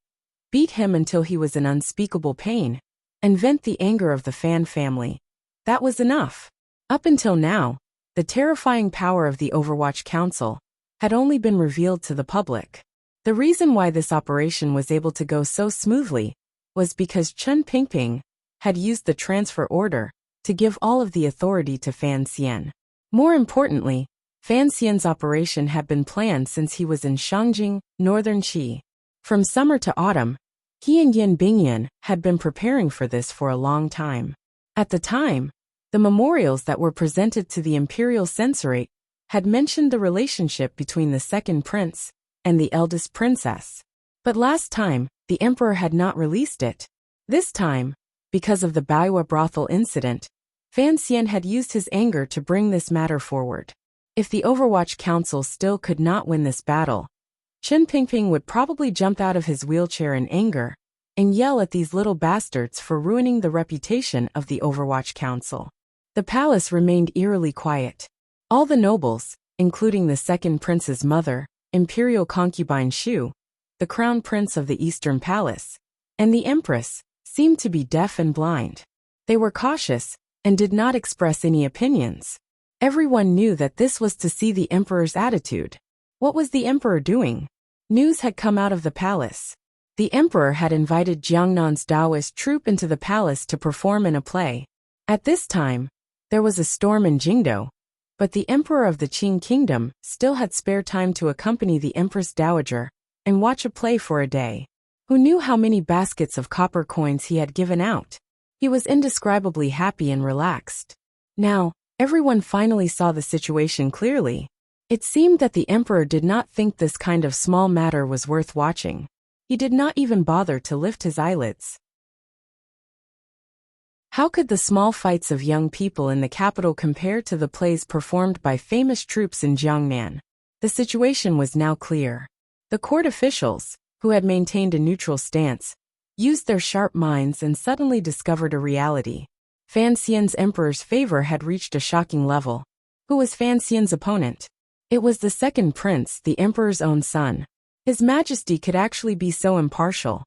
beat him until he was in unspeakable pain, and vent the anger of the Fan family, that was enough. Up until now, the terrifying power of the Overwatch Council had only been revealed to the public. The reason why this operation was able to go so smoothly was because Chen Pingping had used the transfer order to give all of the authority to Fan Xian. More importantly, Fan Xian's operation had been planned since he was in Shangjing, northern Qi. From summer to autumn, he and Yin Bingyan had been preparing for this for a long time. At the time, the memorials that were presented to the imperial censorate had mentioned the relationship between the second prince and the eldest princess. But last time, the emperor had not released it. This time, because of the Baoyue brothel incident, Fan Xian had used his anger to bring this matter forward. If the Overwatch Council still could not win this battle, Chen Pingping would probably jump out of his wheelchair in anger and yell at these little bastards for ruining the reputation of the Overwatch Council. The palace remained eerily quiet. All the nobles, including the second prince's mother, imperial concubine Shu, the crown prince of the Eastern Palace, and the empress, seemed to be deaf and blind. They were cautious and did not express any opinions. Everyone knew that this was to see the emperor's attitude. What was the emperor doing? News had come out of the palace. The emperor had invited Jiangnan's Taoist troupe into the palace to perform in a play. At this time, there was a storm in Jingdo, but the emperor of the Qing kingdom still had spare time to accompany the empress dowager and watch a play for a day. Who knew how many baskets of copper coins he had given out? He was indescribably happy and relaxed. Now, everyone finally saw the situation clearly. It seemed that the emperor did not think this kind of small matter was worth watching. He did not even bother to lift his eyelids. How could the small fights of young people in the capital compare to the plays performed by famous troops in Jiangnan? The situation was now clear. The court officials, who had maintained a neutral stance, used their sharp minds and suddenly discovered a reality. Fan Xian's emperor's favor had reached a shocking level. Who was Fan Xian's opponent? It was the second prince, the emperor's own son. His Majesty could actually be so impartial.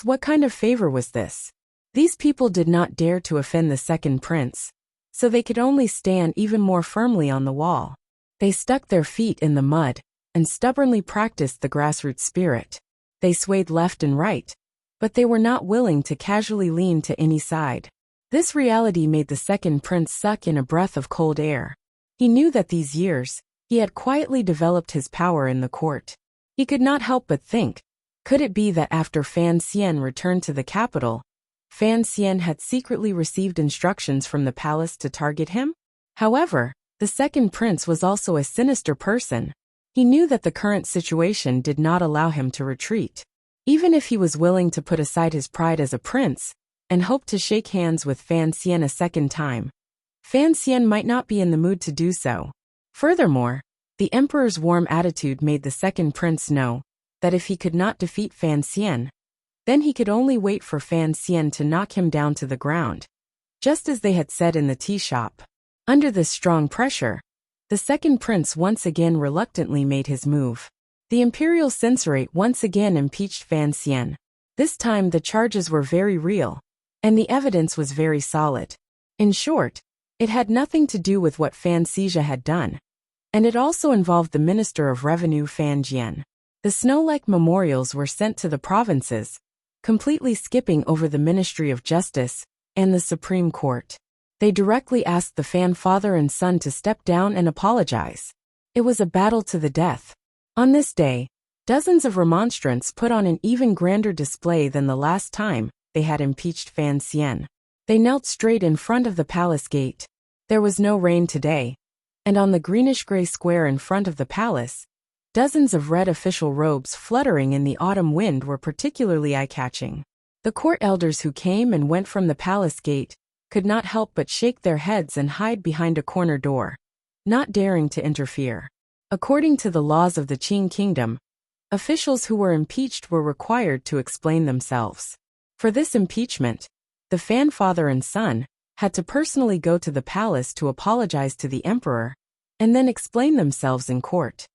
What kind of favor was this? These people did not dare to offend the second prince, so they could only stand even more firmly on the wall. They stuck their feet in the mud and stubbornly practiced the grassroots spirit. They swayed left and right, but they were not willing to casually lean to any side. This reality made the second prince suck in a breath of cold air. He knew that these years, he had quietly developed his power in the court. He could not help but think, could it be that after Fan Xian returned to the capital, Fan Xian had secretly received instructions from the palace to target him? However, the second prince was also a sinister person. He knew that the current situation did not allow him to retreat. Even if he was willing to put aside his pride as a prince and hoped to shake hands with Fan Xian a second time, Fan Xian might not be in the mood to do so. Furthermore, the emperor's warm attitude made the second prince know that if he could not defeat Fan Xian, Then he could only wait for Fan Xian to knock him down to the ground, just as they had said in the tea shop. Under this strong pressure, the second prince once again reluctantly made his move. The imperial censorate once again impeached Fan Xian. This time the charges were very real, and the evidence was very solid. In short, it had nothing to do with what Fan Xizha had done, and it also involved the Minister of Revenue Fan Jian. The snow-like memorials were sent to the provinces, completely skipping over the Ministry of Justice and the Supreme Court. They directly asked the Fan father and son to step down and apologize. It was a battle to the death. On this day, dozens of remonstrants put on an even grander display than the last time they had impeached Fan Xian. They knelt straight in front of the palace gate. There was no rain today, and on the greenish-gray square in front of the palace, dozens of red official robes fluttering in the autumn wind were particularly eye-catching. The court elders who came and went from the palace gate could not help but shake their heads and hide behind a corner door, not daring to interfere. According to the laws of the Qing kingdom, officials who were impeached were required to explain themselves. For this impeachment, the Fan father and son had to personally go to the palace to apologize to the emperor and then explain themselves in court.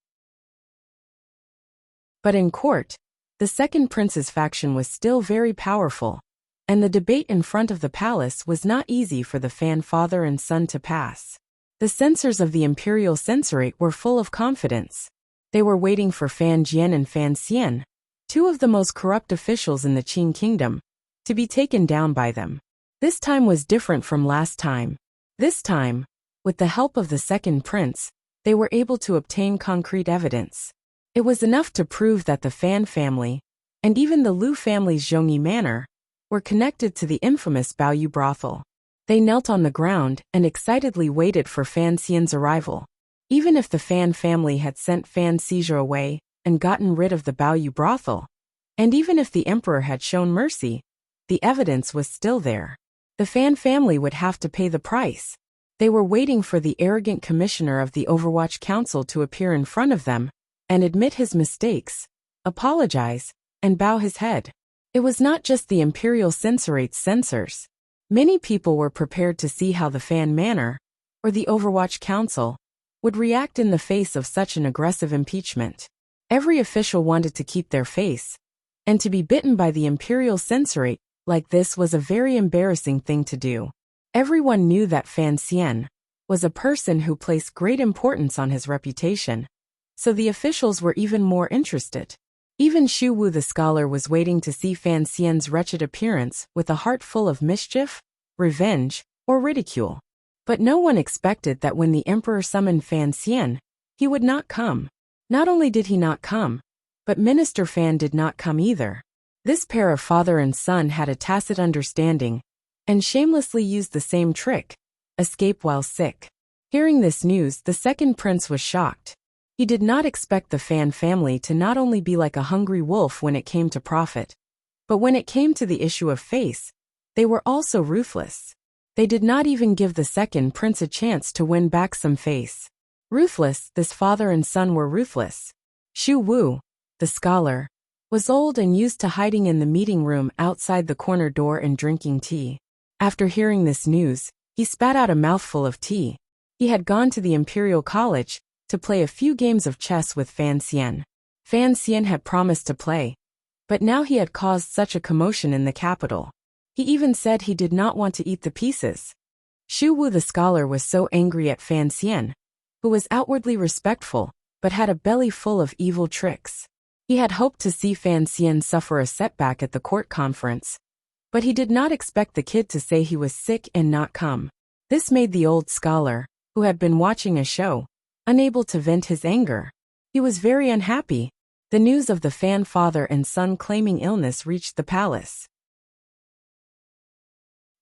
But in court, the second prince's faction was still very powerful, and the debate in front of the palace was not easy for the Fan father and son to pass. The censors of the imperial censorate were full of confidence. They were waiting for Fan Jian and Fan Xian, two of the most corrupt officials in the Qing kingdom, to be taken down by them. This time was different from last time. This time, with the help of the second prince, they were able to obtain concrete evidence. It was enough to prove that the Fan family, and even the Lu family's Zhongyi manor, were connected to the infamous Baoyu brothel. They knelt on the ground and excitedly waited for Fan Xian's arrival. Even if the Fan family had sent Fan Xizha away and gotten rid of the Baoyu brothel, and even if the emperor had shown mercy, the evidence was still there. The Fan family would have to pay the price. They were waiting for the arrogant commissioner of the Overwatch Council to appear in front of them and admit his mistakes, apologize, and bow his head. It was not just the imperial censorate's censors. Many people were prepared to see how the Fan Manor, or the Overwatch Council, would react in the face of such an aggressive impeachment. Every official wanted to keep their face, and to be bitten by the imperial censorate like this was a very embarrassing thing to do. Everyone knew that Fan Xian was a person who placed great importance on his reputation, so the officials were even more interested. Even Xu Wu the scholar was waiting to see Fan Xian's wretched appearance with a heart full of mischief, revenge, or ridicule. But no one expected that when the emperor summoned Fan Xian, he would not come. Not only did he not come, but Minister Fan did not come either. This pair of father and son had a tacit understanding, and shamelessly used the same trick, escape while sick. Hearing this news, the second prince was shocked. He did not expect the Fan family to not only be like a hungry wolf when it came to profit, but when it came to the issue of face, they were also ruthless. They did not even give the second prince a chance to win back some face. Ruthless, this father and son were ruthless. Xu Wu, the scholar, was old and used to hiding in the meeting room outside the corner door and drinking tea. After hearing this news, he spat out a mouthful of tea. He had gone to the Imperial College to play a few games of chess with Fan Xian. Fan Xian had promised to play, but now he had caused such a commotion in the capital. He even said he did not want to eat the pieces. Xu Wu the scholar was so angry at Fan Xian, who was outwardly respectful, but had a belly full of evil tricks. He had hoped to see Fan Xian suffer a setback at the court conference, but he did not expect the kid to say he was sick and not come. This made the old scholar, who had been watching a show, unable to vent his anger. He was very unhappy. The news of the Fan father and son claiming illness reached the palace.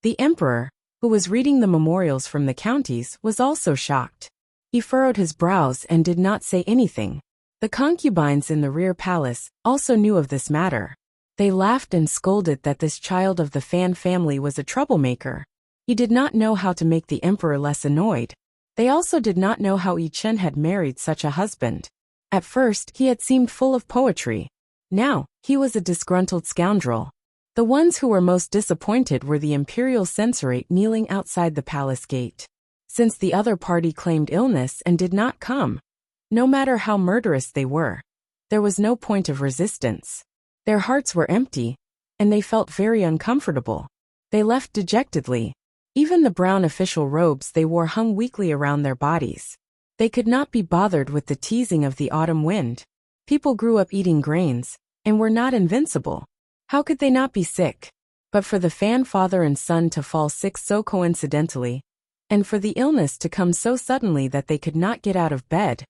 The emperor, who was reading the memorials from the counties, was also shocked. He furrowed his brows and did not say anything. The concubines in the rear palace also knew of this matter. They laughed and scolded that this child of the Fan family was a troublemaker. He did not know how to make the emperor less annoyed. They also did not know how Yi Chen had married such a husband. At first, he had seemed full of poetry. Now, he was a disgruntled scoundrel. The ones who were most disappointed were the imperial censorate kneeling outside the palace gate. Since the other party claimed illness and did not come, no matter how murderous they were, there was no point of resistance. Their hearts were empty, and they felt very uncomfortable. They left dejectedly. Even the brown official robes they wore hung weakly around their bodies. They could not be bothered with the teasing of the autumn wind. People grew up eating grains, and were not invincible. How could they not be sick? But for the Fan father and son to fall sick so coincidentally, and for the illness to come so suddenly that they could not get out of bed,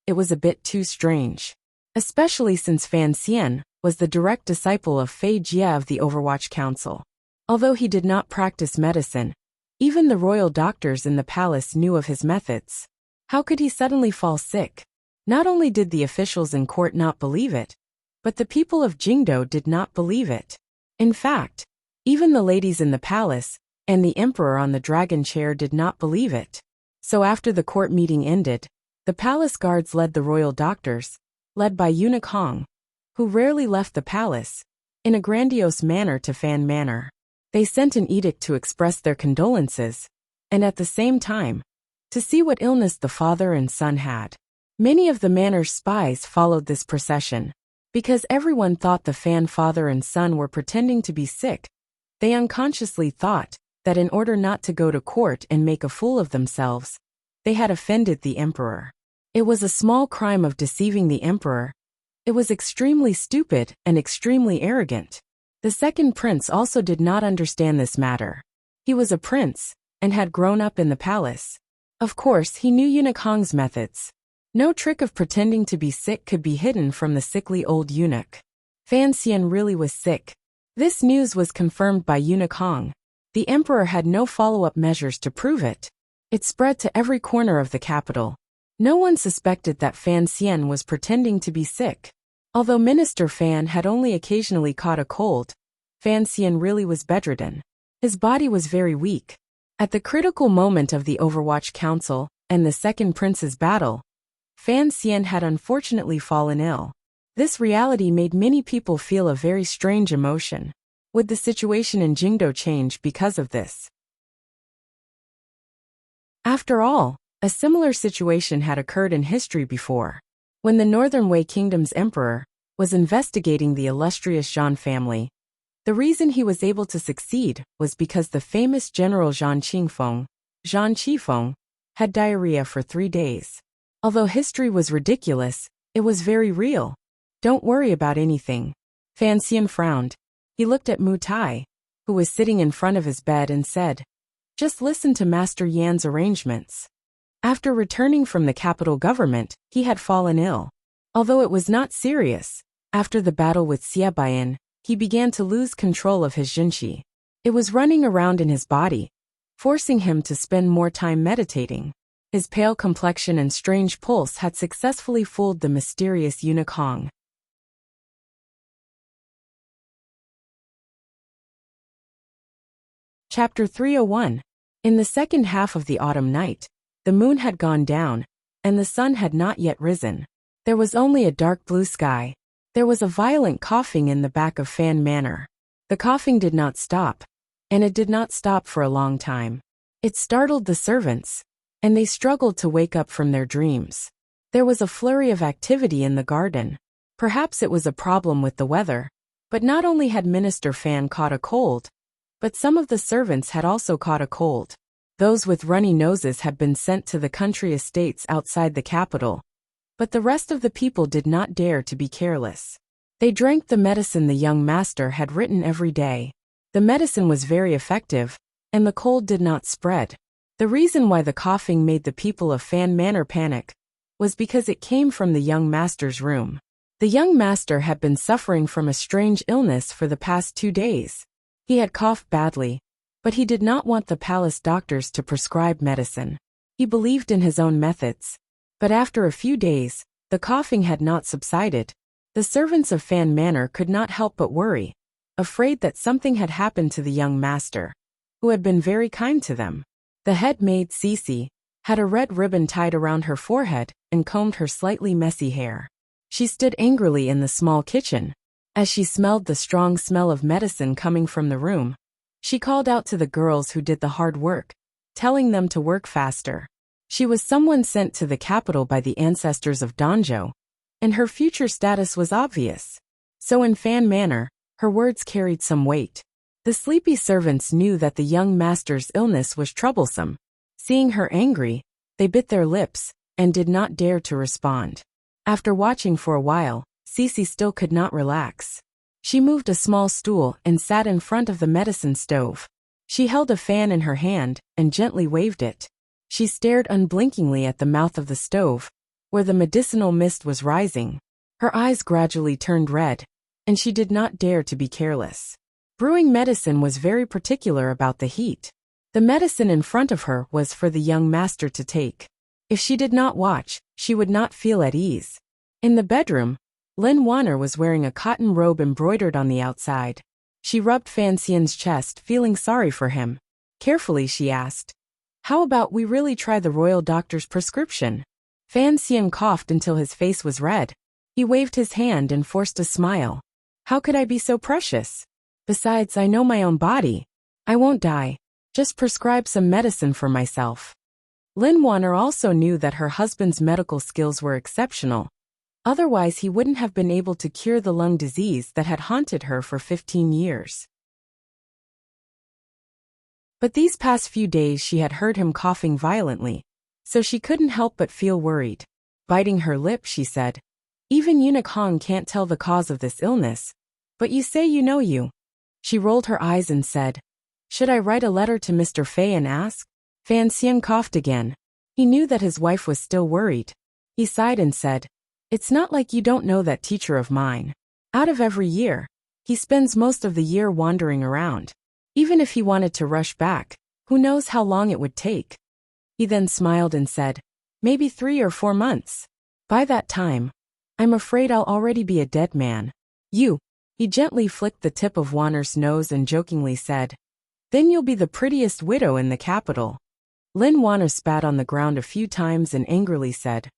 it was a bit too strange. Especially since Fan Xian was the direct disciple of Fei Jie of the Overwatch Council. Although he did not practice medicine, even the royal doctors in the palace knew of his methods. How could he suddenly fall sick? Not only did the officials in court not believe it, but the people of Jingdo did not believe it. In fact, even the ladies in the palace and the emperor on the dragon chair did not believe it. So after the court meeting ended, the palace guards led the royal doctors, led by Eunuch Hong, who rarely left the palace, in a grandiose manner to Fan Manor. They sent an edict to express their condolences, and at the same time, to see what illness the father and son had. Many of the manor's spies followed this procession. Because everyone thought the Fan father and son were pretending to be sick, they unconsciously thought that in order not to go to court and make a fool of themselves, they had offended the emperor. It was a small crime of deceiving the emperor. It was extremely stupid and extremely arrogant. The second prince also did not understand this matter. He was a prince, and had grown up in the palace. Of course, he knew Eunuch Hong's methods. No trick of pretending to be sick could be hidden from the sickly old eunuch. Fan Xian really was sick. This news was confirmed by Eunuch Hong. The emperor had no follow-up measures to prove it. It spread to every corner of the capital. No one suspected that Fan Xian was pretending to be sick. Although Minister Fan had only occasionally caught a cold, Fan Xian really was bedridden. His body was very weak. At the critical moment of the Overwatch Council and the second prince's battle, Fan Xian had unfortunately fallen ill. This reality made many people feel a very strange emotion. Would the situation in Jingdo change because of this? After all, a similar situation had occurred in history before. When the Northern Wei Kingdom's emperor was investigating the illustrious Zhan family, the reason he was able to succeed was because the famous General Zhan Qifeng, had diarrhea for 3 days. Although history was ridiculous, it was very real. Don't worry about anything. Fan Xian frowned. He looked at Mu Tai, who was sitting in front of his bed, and said, "Just listen to Master Yan's arrangements." After returning from the capital government, he had fallen ill. Although it was not serious, after the battle with Xie Baiyan, he began to lose control of his Jinqi. It was running around in his body, forcing him to spend more time meditating. His pale complexion and strange pulse had successfully fooled the mysterious Eunuch Hong. Chapter 301. In the second half of the autumn night, the moon had gone down, and the sun had not yet risen. There was only a dark blue sky. There was a violent coughing in the back of Fan Manor. The coughing did not stop, and it did not stop for a long time. It startled the servants, and they struggled to wake up from their dreams. There was a flurry of activity in the garden. Perhaps it was a problem with the weather, but not only had Minister Fan caught a cold, but some of the servants had also caught a cold. Those with runny noses had been sent to the country estates outside the capital, but the rest of the people did not dare to be careless. They drank the medicine the young master had written every day. The medicine was very effective, and the cold did not spread. The reason why the coughing made the people of Fan Manor panic was because it came from the young master's room. The young master had been suffering from a strange illness for the past 2 days. He had coughed badly, but he did not want the palace doctors to prescribe medicine. He believed in his own methods. But after a few days, the coughing had not subsided. The servants of Fan Manor could not help but worry, afraid that something had happened to the young master, who had been very kind to them. The head maid, Cece, had a red ribbon tied around her forehead and combed her slightly messy hair. She stood angrily in the small kitchen, As she smelled the strong smell of medicine coming from the room, she called out to the girls who did the hard work, telling them to work faster. She was someone sent to the capital by the ancestors of Danzhou, and her future status was obvious. So in fan manner, her words carried some weight. The sleepy servants knew that the young master's illness was troublesome. Seeing her angry, they bit their lips and did not dare to respond. After watching for a while, Cece still could not relax. She moved a small stool and sat in front of the medicine stove. She held a fan in her hand and gently waved it. She stared unblinkingly at the mouth of the stove, where the medicinal mist was rising. Her eyes gradually turned red, and she did not dare to be careless. Brewing medicine was very particular about the heat. The medicine in front of her was for the young master to take. If she did not watch, she would not feel at ease. In the bedroom, Lin Wanner was wearing a cotton robe embroidered on the outside. She rubbed Fan Xian's chest, feeling sorry for him. Carefully she asked, "How about we really try the royal doctor's prescription?" Fan Xian coughed until his face was red. He waved his hand and forced a smile. "How could I be so precious? Besides, I know my own body. I won't die. Just prescribe some medicine for myself." Lin Wanner also knew that her husband's medical skills were exceptional. Otherwise, he wouldn't have been able to cure the lung disease that had haunted her for 15 years. But these past few days she had heard him coughing violently, so she couldn't help but feel worried. Biting her lip, she said, "Even Eunuch Hong can't tell the cause of this illness. But you say you know you." She rolled her eyes and said, "Should I write a letter to Mr. Fei and ask?" Fan Xian coughed again. He knew that his wife was still worried. He sighed and said, "It's not like you don't know that teacher of mine. Out of every year, he spends most of the year wandering around. Even if he wanted to rush back, who knows how long it would take." He then smiled and said, "Maybe 3 or 4 months. By that time, I'm afraid I'll already be a dead man." "You." He gently flicked the tip of Wanner's nose and jokingly said, "Then you'll be the prettiest widow in the capital." Lin Wanner spat on the ground a few times and angrily said,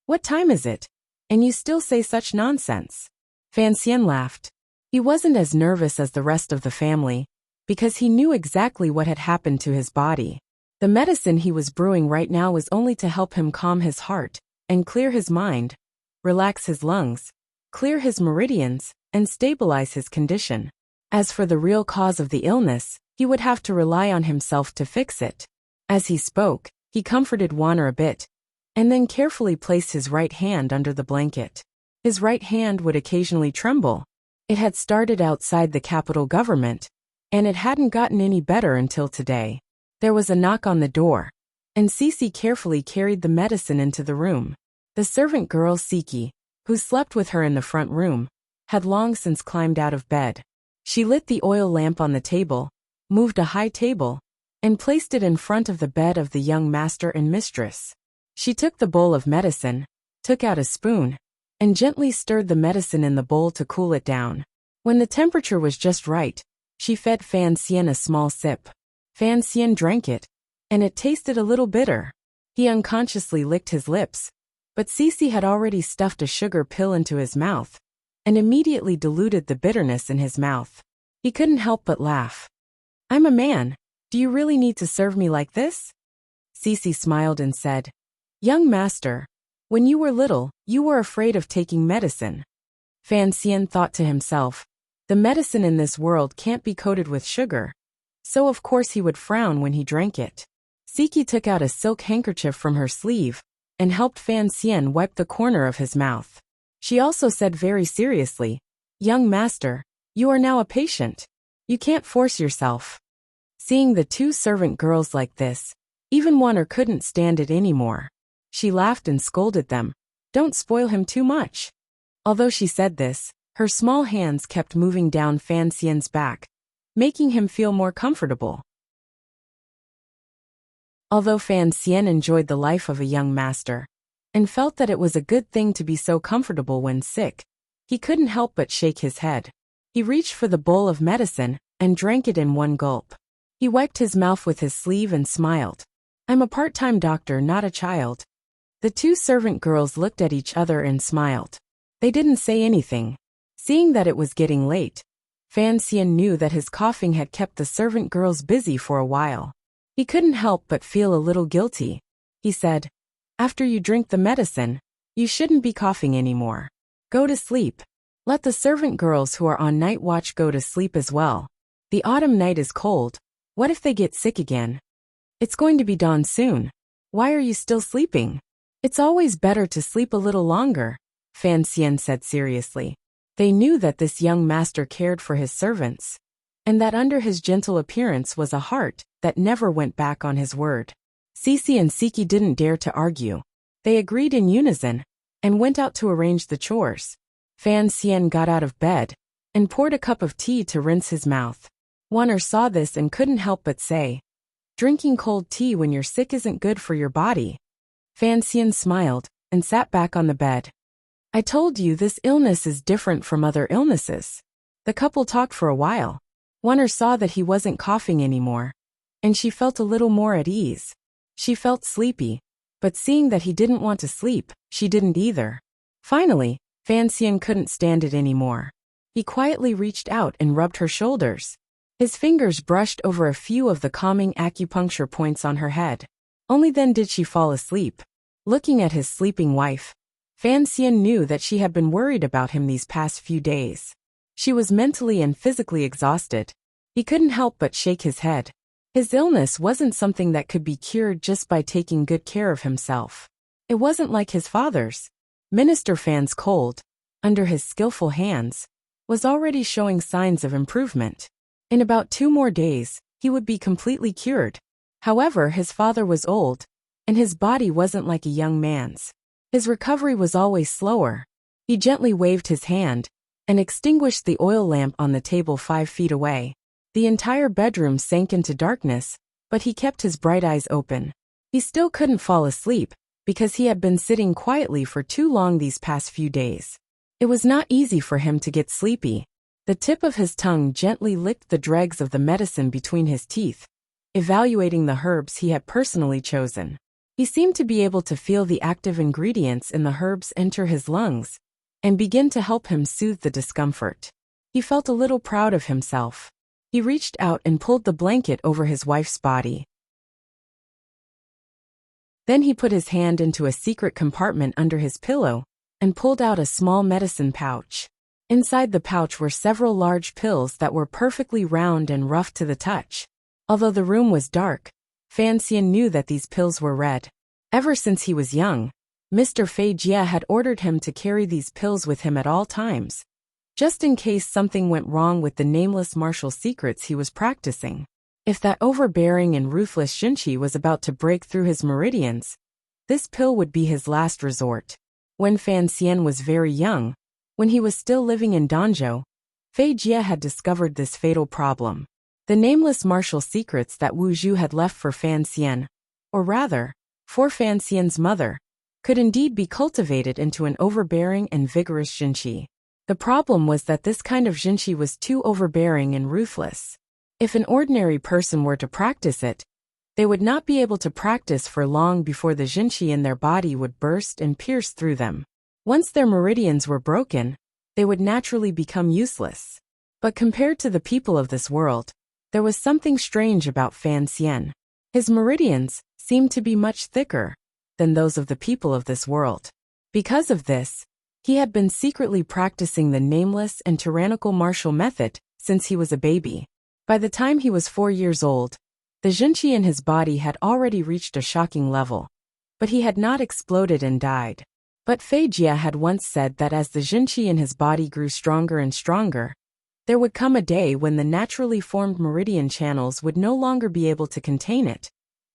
"What time is it? And you still say such nonsense." Fan Xian laughed. He wasn't as nervous as the rest of the family, because he knew exactly what had happened to his body. The medicine he was brewing right now was only to help him calm his heart and clear his mind, relax his lungs, clear his meridians, and stabilize his condition. As for the real cause of the illness, he would have to rely on himself to fix it. As he spoke, he comforted Wanner a bit, and then carefully placed his right hand under the blanket. His right hand would occasionally tremble. It had started outside the capital government, and it hadn't gotten any better until today. There was a knock on the door, and Cece carefully carried the medicine into the room. The servant girl Siki, who slept with her in the front room, had long since climbed out of bed. She lit the oil lamp on the table, moved a high table, and placed it in front of the bed of the young master and mistress. She took the bowl of medicine, took out a spoon, and gently stirred the medicine in the bowl to cool it down. When the temperature was just right, she fed Fan Xian a small sip. Fan Xian drank it, and it tasted a little bitter. He unconsciously licked his lips, but Cece had already stuffed a sugar pill into his mouth, and immediately diluted the bitterness in his mouth. He couldn't help but laugh. "I'm a man. Do you really need to serve me like this?" Cece smiled and said, "Young master, when you were little, you were afraid of taking medicine." Fan Xian thought to himself, the medicine in this world can't be coated with sugar, so of course he would frown when he drank it. Siki took out a silk handkerchief from her sleeve and helped Fan Xian wipe the corner of his mouth. She also said very seriously, "Young master, you are now a patient. You can't force yourself." Seeing the 2 servant girls like this, even Wanner couldn't stand it anymore. She laughed and scolded them, "Don't spoil him too much." Although she said this, her small hands kept moving down Fan Xian's back, making him feel more comfortable. Although Fan Xian enjoyed the life of a young master, and felt that it was a good thing to be so comfortable when sick, he couldn't help but shake his head. He reached for the bowl of medicine and drank it in one gulp. He wiped his mouth with his sleeve and smiled. "I'm a part-time doctor, not a child." The 2 servant girls looked at each other and smiled. They didn't say anything. Seeing that it was getting late, Fan Xian knew that his coughing had kept the servant girls busy for a while. He couldn't help but feel a little guilty. He said, "After you drink the medicine, you shouldn't be coughing anymore. Go to sleep. Let the servant girls who are on night watch go to sleep as well. The autumn night is cold. What if they get sick again? It's going to be dawn soon. Why are you still sleeping? It's always better to sleep a little longer," Fan Xian said seriously. They knew that this young master cared for his servants, and that under his gentle appearance was a heart that never went back on his word. Cici and Siki didn't dare to argue. They agreed in unison and went out to arrange the chores. Fan Xian got out of bed and poured a cup of tea to rinse his mouth. Wanner saw this and couldn't help but say, "Drinking cold tea when you're sick isn't good for your body." Fan Xian smiled and sat back on the bed. "I told you this illness is different from other illnesses." The couple talked for a while. Wanner saw that he wasn't coughing anymore, and she felt a little more at ease. She felt sleepy, but seeing that he didn't want to sleep, she didn't either. Finally, Fan Xian couldn't stand it anymore. He quietly reached out and rubbed her shoulders. His fingers brushed over a few of the calming acupuncture points on her head. Only then did she fall asleep. Looking at his sleeping wife, Fan Xian knew that she had been worried about him these past few days. She was mentally and physically exhausted. He couldn't help but shake his head. His illness wasn't something that could be cured just by taking good care of himself. It wasn't like his father's. Minister Fan's cold, under his skillful hands, was already showing signs of improvement. In about 2 more days, he would be completely cured. However, his father was old, and his body wasn't like a young man's. His recovery was always slower. He gently waved his hand and extinguished the oil lamp on the table 5 feet away. The entire bedroom sank into darkness, but he kept his bright eyes open. He still couldn't fall asleep because he had been sitting quietly for too long these past few days. It was not easy for him to get sleepy. The tip of his tongue gently licked the dregs of the medicine between his teeth, evaluating the herbs he had personally chosen. He seemed to be able to feel the active ingredients in the herbs enter his lungs and begin to help him soothe the discomfort. He felt a little proud of himself. He reached out and pulled the blanket over his wife's body. Then he put his hand into a secret compartment under his pillow and pulled out a small medicine pouch. Inside the pouch were several large pills that were perfectly round and rough to the touch. Although the room was dark, Fan Xian knew that these pills were red. Ever since he was young, Mr. Fei Jie had ordered him to carry these pills with him at all times, just in case something went wrong with the nameless martial secrets he was practicing. If that overbearing and ruthless Jinchi was about to break through his meridians, this pill would be his last resort. When Fan Xian was very young, when he was still living in Danzhou, Fei Jie had discovered this fatal problem. The nameless martial secrets that Wu Zhu had left for Fan Xian, or rather, for Fan Xian's mother, could indeed be cultivated into an overbearing and vigorous Jinchi. The problem was that this kind of Jinchi was too overbearing and ruthless. If an ordinary person were to practice it, they would not be able to practice for long before the Jinchi in their body would burst and pierce through them. Once their meridians were broken, they would naturally become useless. But compared to the people of this world, there was something strange about Fan Xian. His meridians seemed to be much thicker than those of the people of this world. Because of this, he had been secretly practicing the nameless and tyrannical martial method since he was a baby. By the time he was 4 years old, the Jinchi in his body had already reached a shocking level, but he had not exploded and died. But Fei Jie had once said that as the Jinchi in his body grew stronger and stronger, there would come a day when the naturally formed meridian channels would no longer be able to contain it,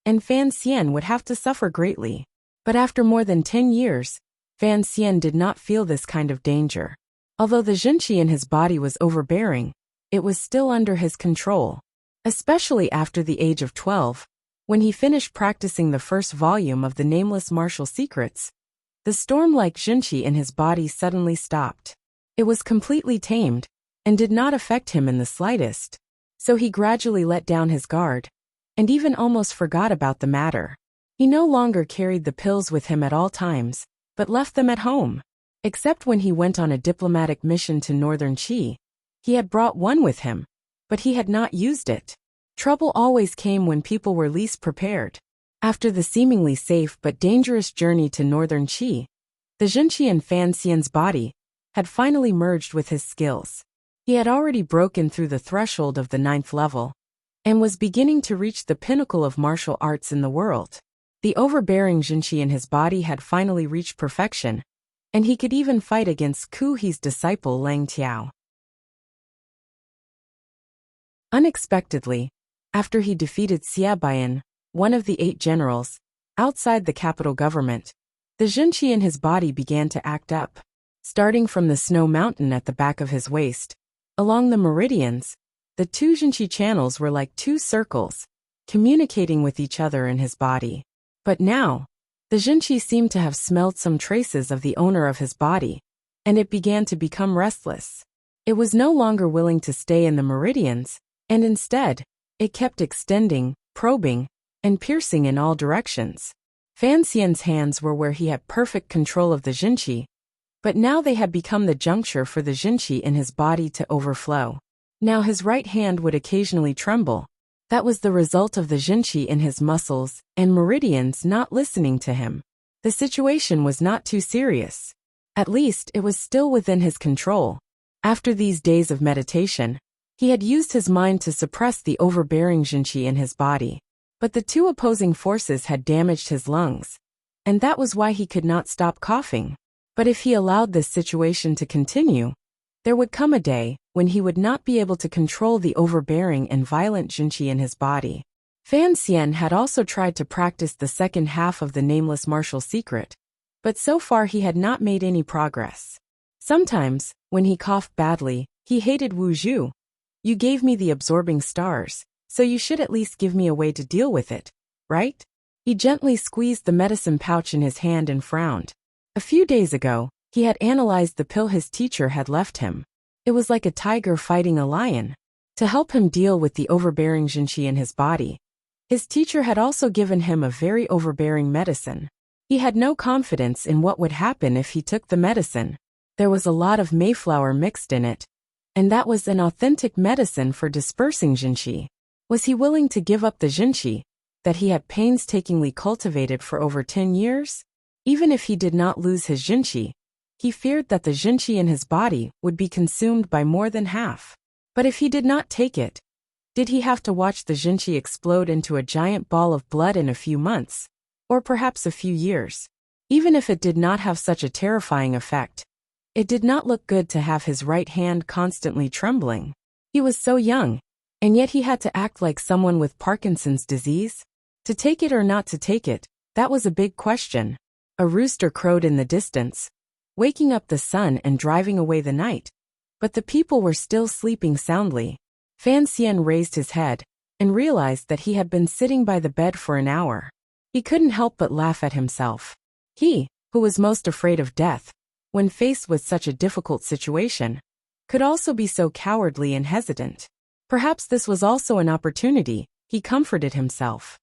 and Fan Xian would have to suffer greatly. But after more than 10 years, Fan Xian did not feel this kind of danger. Although the Jinchi in his body was overbearing, it was still under his control. Especially after the age of 12, when he finished practicing the first volume of the nameless martial secrets, the storm-like Jinchi in his body suddenly stopped. It was completely tamed, and did not affect him in the slightest, so he gradually let down his guard, and even almost forgot about the matter. He no longer carried the pills with him at all times, but left them at home. Except when he went on a diplomatic mission to northern Qi. He had brought one with him, but he had not used it. Trouble always came when people were least prepared. After the seemingly safe but dangerous journey to northern Qi, the Jinqi in Fan Xian's body had finally merged with his skills. He had already broken through the threshold of the 9th level and was beginning to reach the pinnacle of martial arts in the world. The overbearing Jinqi in his body had finally reached perfection, and he could even fight against Ku He's disciple Lang Tiao. Unexpectedly, after he defeated Xia Baiyan, one of the 8 generals, outside the capital government, the Jinqi in his body began to act up. Starting from the snow mountain at the back of his waist, along the meridians, the 2 Jinqi channels were like 2 circles, communicating with each other in his body. But now, the Jinqi seemed to have smelled some traces of the owner of his body, and it began to become restless. It was no longer willing to stay in the meridians, and instead, it kept extending, probing, and piercing in all directions. Fan Xian's hands were where he had perfect control of the Jinqi, but now they had become the juncture for the Jinqi in his body to overflow. Now his right hand would occasionally tremble. That was the result of the Jinqi in his muscles and meridians not listening to him. The situation was not too serious. At least it was still within his control. After these days of meditation, he had used his mind to suppress the overbearing Jinqi in his body. But the 2 opposing forces had damaged his lungs, and that was why he could not stop coughing. But if he allowed this situation to continue, there would come a day when he would not be able to control the overbearing and violent Jinqi in his body. Fan Xian had also tried to practice the second half of the nameless martial secret, but so far he had not made any progress. Sometimes, when he coughed badly, he hated Wu Zhu. "You gave me the absorbing stars, so you should at least give me a way to deal with it, right?" He gently squeezed the medicine pouch in his hand and frowned. A few days ago, he had analyzed the pill his teacher had left him. It was like a tiger fighting a lion. To help him deal with the overbearing Jinqi in his body, his teacher had also given him a very overbearing medicine. He had no confidence in what would happen if he took the medicine. There was a lot of mayflower mixed in it, and that was an authentic medicine for dispersing Jinqi. Was he willing to give up the Jinqi that he had painstakingly cultivated for over 10 years? Even if he did not lose his Jinqi, he feared that the Jinqi in his body would be consumed by more than half. But if he did not take it, did he have to watch the Jinqi explode into a giant ball of blood in a few months, or perhaps a few years? Even if it did not have such a terrifying effect, it did not look good to have his right hand constantly trembling. He was so young, and yet he had to act like someone with Parkinson's disease. To take it or not to take it, that was a big question. A rooster crowed in the distance, waking up the sun and driving away the night. But the people were still sleeping soundly. Fan Xian raised his head and realized that he had been sitting by the bed for an hour. He couldn't help but laugh at himself. He, who was most afraid of death, when faced with such a difficult situation, could also be so cowardly and hesitant. Perhaps this was also an opportunity, he comforted himself.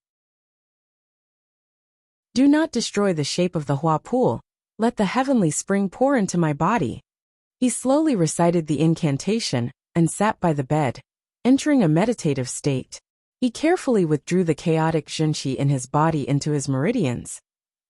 "Do not destroy the shape of the Hua pool. Let the heavenly spring pour into my body." He slowly recited the incantation and sat by the bed, entering a meditative state. He carefully withdrew the chaotic Jinqi in his body into his meridians,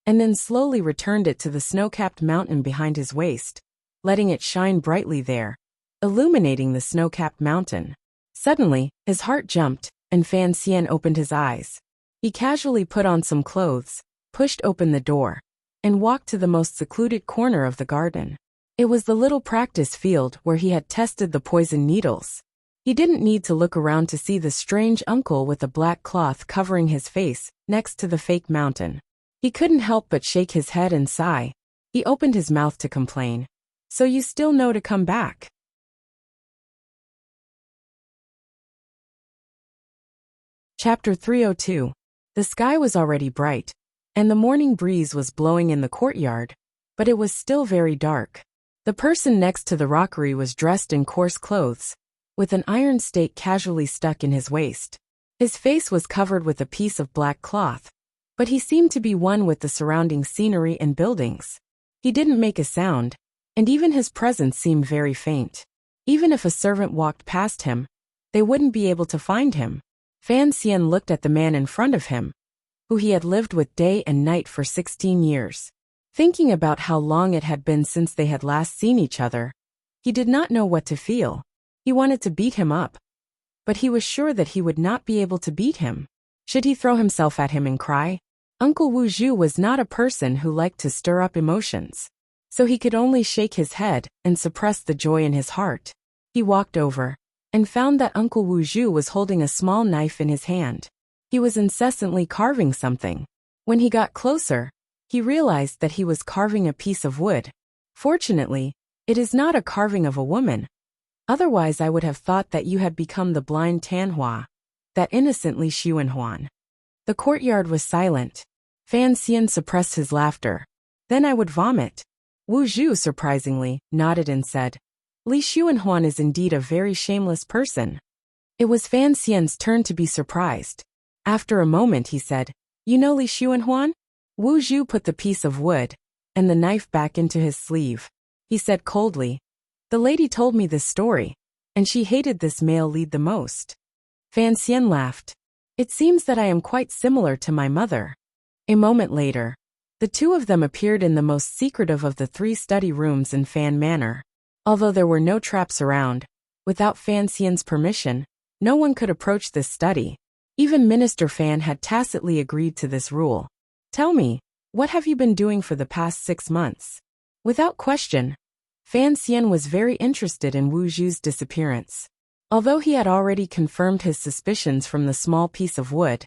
and then slowly returned it to the snow-capped mountain behind his waist, letting it shine brightly there, illuminating the snow-capped mountain. Suddenly, his heart jumped, and Fan Xian opened his eyes. He casually put on some clothes, pushed open the door, and walked to the most secluded corner of the garden. It was the little practice field where he had tested the poison needles. He didn't need to look around to see the strange uncle with a black cloth covering his face next to the fake mountain. He couldn't help but shake his head and sigh. He opened his mouth to complain. "So you still know to come back?" Chapter 302. The sky was already bright, and the morning breeze was blowing in the courtyard, but it was still very dark. The person next to the rockery was dressed in coarse clothes, with an iron stake casually stuck in his waist. His face was covered with a piece of black cloth, but he seemed to be one with the surrounding scenery and buildings. He didn't make a sound, and even his presence seemed very faint. Even if a servant walked past him, they wouldn't be able to find him. Fan Xian looked at the man in front of him, who he had lived with day and night for 16 years. Thinking about how long it had been since they had last seen each other, he did not know what to feel. He wanted to beat him up, but he was sure that he would not be able to beat him. Should he throw himself at him and cry? Uncle Wu Zhu was not a person who liked to stir up emotions, so he could only shake his head and suppress the joy in his heart. He walked over and found that Uncle Wu Zhu was holding a small knife in his hand. He was incessantly carving something. When he got closer, he realized that he was carving a piece of wood. Fortunately, it is not a carving of a woman. Otherwise I would have thought that you had become the blind Tanhua, that innocently Xuanhuan. The courtyard was silent. Fan Xian suppressed his laughter. Then I would vomit. Wu Zhu surprisingly nodded and said, Li Xuanhuan is indeed a very shameless person. It was Fan Xian's turn to be surprised. After a moment he said, You know Li Xuanhuan? Wu Zhu put the piece of wood and the knife back into his sleeve. He said coldly, The lady told me this story, and she hated this male lead the most. Fan Xian laughed. It seems that I am quite similar to my mother. A moment later, the two of them appeared in the most secretive of the 3 study rooms in Fan Manor. Although there were no traps around, without Fan Xian's permission, no one could approach this study. Even Minister Fan had tacitly agreed to this rule. Tell me, what have you been doing for the past 6 months? Without question, Fan Xian was very interested in Wu Zhu's disappearance. Although he had already confirmed his suspicions from the small piece of wood,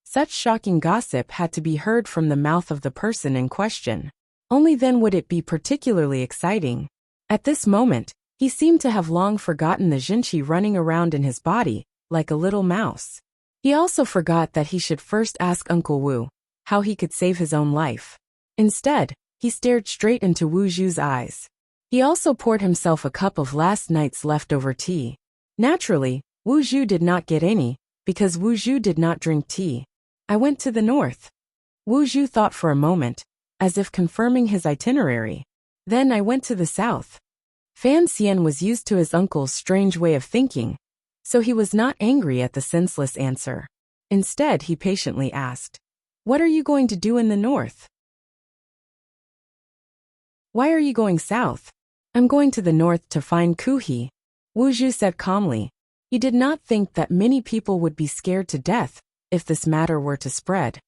such shocking gossip had to be heard from the mouth of the person in question. Only then would it be particularly exciting. At this moment, he seemed to have long forgotten the Jinqi running around in his body, like a little mouse. He also forgot that he should first ask Uncle Wu how he could save his own life. Instead, he stared straight into Wu Zhu's eyes. He also poured himself a cup of last night's leftover tea. Naturally, Wu Zhu did not get any, because Wu Zhu did not drink tea. I went to the north. Wu Zhu thought for a moment, as if confirming his itinerary. Then I went to the south. Fan Xian was used to his uncle's strange way of thinking, so he was not angry at the senseless answer. Instead, he patiently asked, What are you going to do in the north? Why are you going south? I'm going to the north to find Kuhi, Wu Zhu said calmly. He did not think that many people would be scared to death if this matter were to spread.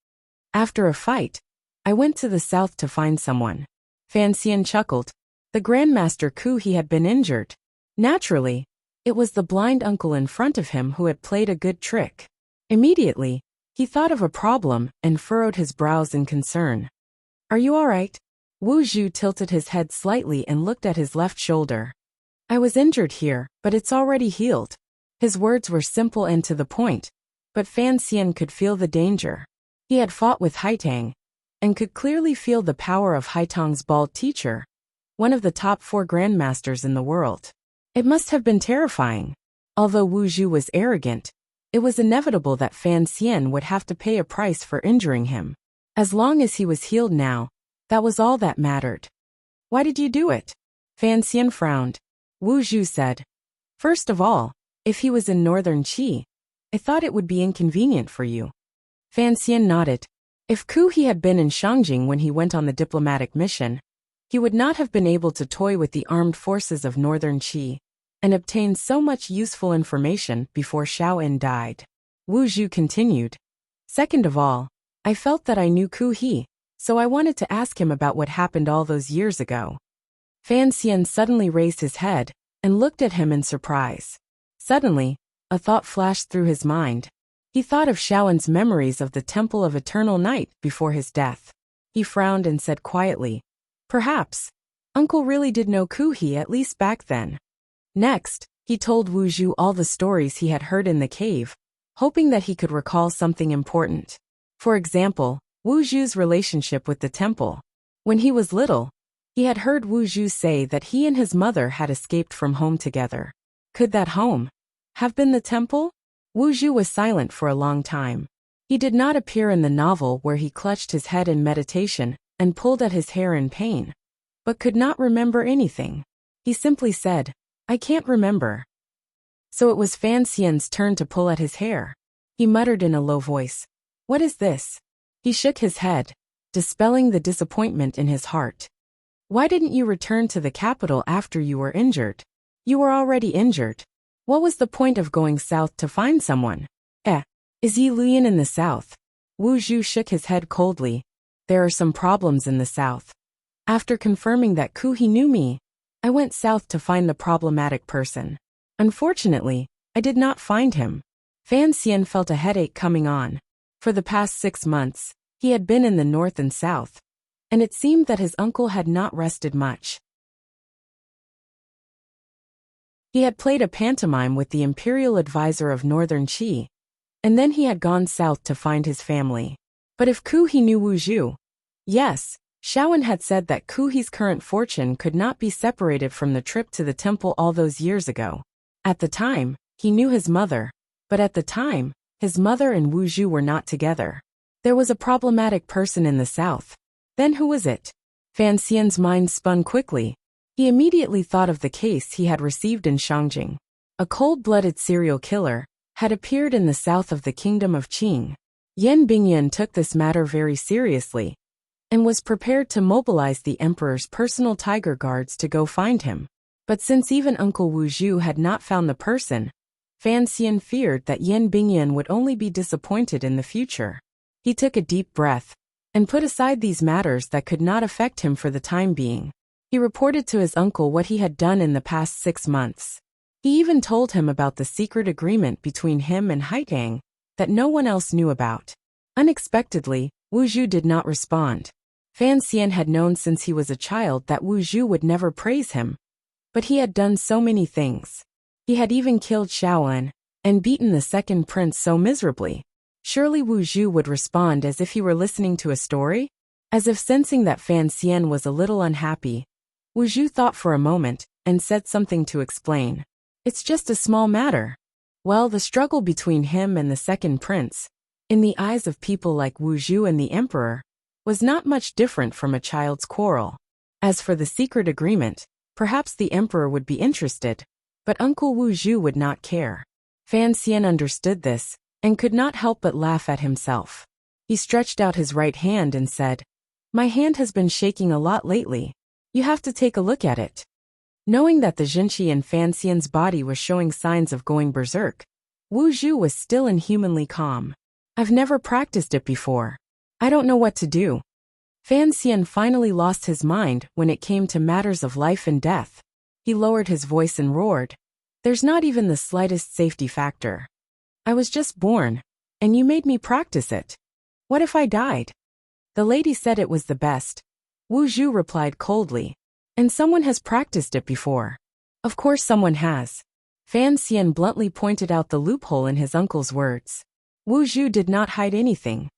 After a fight, I went to the south to find someone. Fan Xian chuckled. The Grandmaster Kuhi had been injured. Naturally, it was the blind uncle in front of him who had played a good trick. Immediately, he thought of a problem and furrowed his brows in concern. Are you all right? Wu Zhu tilted his head slightly and looked at his left shoulder. I was injured here, but it's already healed. His words were simple and to the point, but Fan Xian could feel the danger. He had fought with Haitang, and could clearly feel the power of Haitang's bald teacher, one of the top 4 grandmasters in the world. It must have been terrifying. Although Wu Zhu was arrogant, it was inevitable that Fan Xian would have to pay a price for injuring him. As long as he was healed now, that was all that mattered. Why did you do it? Fan Xian frowned. Wu Zhu said, First of all, if he was in northern Qi, I thought it would be inconvenient for you. Fan Xian nodded. If Kuhi had been in Shangjing when he went on the diplomatic mission, he would not have been able to toy with the armed forces of northern Qi and obtain so much useful information before Xiaoan died. Wu Zhu continued. Second of all, I felt that I knew Kuhi, so I wanted to ask him about what happened all those years ago. Fan Xian suddenly raised his head and looked at him in surprise. Suddenly, a thought flashed through his mind. He thought of Xiaoan's memories of the Temple of Eternal Night before his death. He frowned and said quietly, Perhaps, Uncle really did know Kuhi at least back then. Next, he told Wu Zhu all the stories he had heard in the cave, hoping that he could recall something important. For example, Wu Zhu's relationship with the temple. When he was little, he had heard Wu Zhu say that he and his mother had escaped from home together. Could that home have been the temple? Wu Zhu was silent for a long time. He did not appear in the novel where he clutched his head in meditation and pulled at his hair in pain. but could not remember anything. He simply said, "I can't remember." So it was Fan Xian's turn to pull at his hair. He muttered in a low voice, "What is this?" He shook his head, dispelling the disappointment in his heart. "Why didn't you return to the capital after you were injured? You were already injured. What was the point of going south to find someone? Is Yi Luyan in the south?" Wu Zhu shook his head coldly. "There are some problems in the south. After confirming that he knew me, I went south to find the problematic person. Unfortunately, I did not find him." Fan Xian felt a headache coming on. For the past 6 months, he had been in the north and south, and it seemed that his uncle had not rested much. He had played a pantomime with the imperial advisor of Northern Qi, and then he had gone south to find his family. But if he knew Wu Zhu? Yes, Shaowen had said that He's current fortune could not be separated from the trip to the temple all those years ago. At the time, he knew his mother, but at the time, his mother and Wu Zhu were not together. There was a problematic person in the south. Then who was it? Fan Xian's mind spun quickly. He immediately thought of the case he had received in Shangjing. A cold-blooded serial killer had appeared in the south of the kingdom of Qing. Yan Bingyan took this matter very seriously and was prepared to mobilize the emperor's personal tiger guards to go find him. But since even Uncle Wu Zhu had not found the person, Fan Xian feared that Yan Bingyan would only be disappointed in the future. He took a deep breath and put aside these matters that could not affect him for the time being. He reported to his uncle what he had done in the past 6 months. He even told him about the secret agreement between him and Haitang that no one else knew about. Unexpectedly, Wu Zhu did not respond. Fan Xian had known since he was a child that Wu Zhu would never praise him, but he had done so many things. He had even killed Shaowen and beaten the second prince so miserably. Surely Wu Zhu would respond as if he were listening to a story? As if sensing that Fan Xian was a little unhappy, Wu Zhu thought for a moment and said something to explain. "It's just a small matter." Well, the struggle between him and the second prince, in the eyes of people like Wu Zhu and the emperor, was not much different from a child's quarrel. As for the secret agreement, perhaps the emperor would be interested, but Uncle Wu Zhu would not care. Fan Xian understood this and could not help but laugh at himself. He stretched out his right hand and said, "My hand has been shaking a lot lately. You have to take a look at it." Knowing that the Jinqi in Fan Xian's body was showing signs of going berserk, Wu Zhu was still inhumanly calm. "I've never practiced it before. I don't know what to do." Fan Xian finally lost his mind when it came to matters of life and death. He lowered his voice and roared, "There's not even the slightest safety factor. I was just born, and you made me practice it. What if I died?" The lady said it was the best. Wu Zhu replied coldly, "And someone has practiced it before." "Of course someone has." Fan Xian bluntly pointed out the loophole in his uncle's words. Wu Zhu did not hide anything.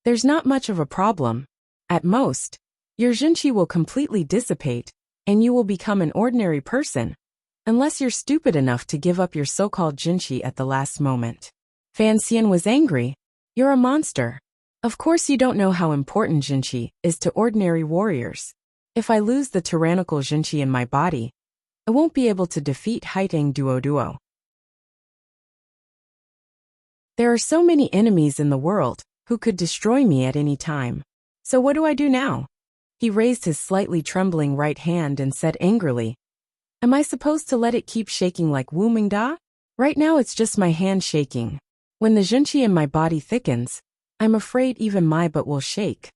"There's not much of a problem. At most, your Jinqi will completely dissipate, and you will become an ordinary person, unless you're stupid enough to give up your so-called Jinqi at the last moment." Fan Xian was angry. "You're a monster. Of course you don't know how important Jinqi is to ordinary warriors. If I lose the tyrannical Jinqi in my body, I won't be able to defeat Haitang Duo. There are so many enemies in the world who could destroy me at any time. So what do I do now?" He raised his slightly trembling right hand and said angrily, "Am I supposed to let it keep shaking like Wu Mingda? Right now it's just my hand shaking. When the Jinqi in my body thickens, I'm afraid even my butt will shake."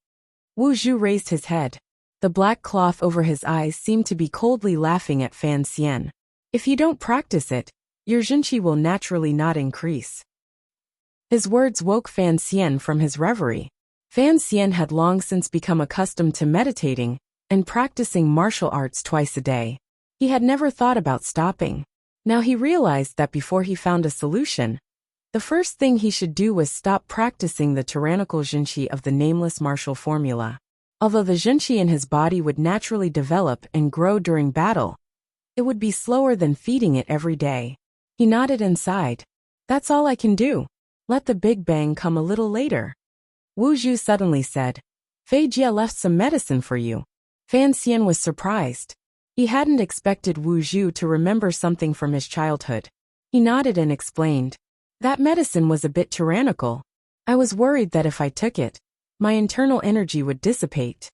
Wu Zhu raised his head. The black cloth over his eyes seemed to be coldly laughing at Fan Xian. "If you don't practice it, your Jinqi will naturally not increase." His words woke Fan Xian from his reverie. Fan Xian had long since become accustomed to meditating and practicing martial arts twice a day. He had never thought about stopping. Now he realized that before he found a solution, the first thing he should do was stop practicing the tyrannical Jinqi of the nameless martial formula. Although the Jinqi in his body would naturally develop and grow during battle, it would be slower than feeding it every day. He nodded and sighed. "That's all I can do. Let the Big Bang come a little later." Wu Zhu suddenly said, "Fei Jie left some medicine for you. Fan Xian was surprised. He hadn't expected Wu Zhu to remember something from his childhood. He nodded and explained. That medicine was a bit tyrannical. I was worried that if I took it, my internal energy would dissipate.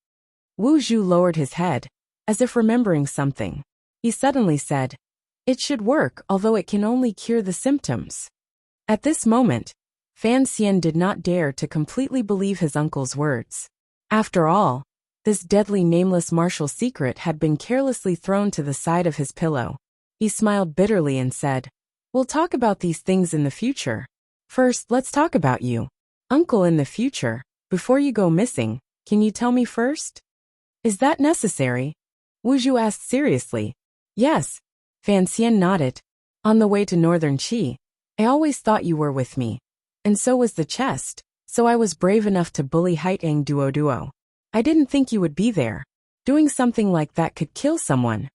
Wu Zhu lowered his head, as if remembering something. He suddenly said, It should work, although it can only cure the symptoms. At this moment, Fan Xian did not dare to completely believe his uncle's words. After all, this deadly nameless martial secret had been carelessly thrown to the side of his pillow. He smiled bitterly and said, We'll talk about these things in the future. First, let's talk about you. Uncle, in the future, before you go missing, can you tell me first? Is that necessary? Wu Zhu asked seriously. Yes. Fan Xian nodded. On the way to Northern Qi, I always thought you were with me. And so was the chest, so I was brave enough to bully Haitang Duo. I didn't think you would be there. Doing something like that could kill someone.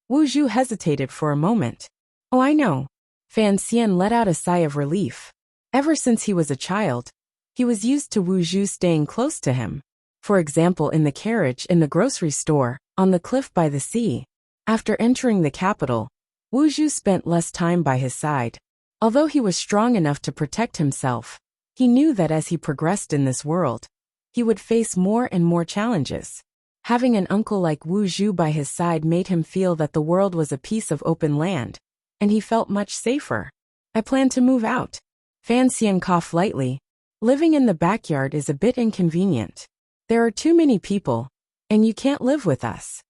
Wu Zhu hesitated for a moment. Oh, I know. Fan Xian let out a sigh of relief. Ever since he was a child, he was used to Wu Zhu staying close to him. For example, in the carriage, in the grocery store, on the cliff by the sea. After entering the capital, Wu Zhu spent less time by his side. Although he was strong enough to protect himself, he knew that as he progressed in this world, he would face more and more challenges. Having an uncle like Wu Zhu by his side made him feel that the world was a piece of open land, and he felt much safer. I plan to move out. Fan Xian coughed lightly. Living in the backyard is a bit inconvenient. There are too many people, and you can't live with us.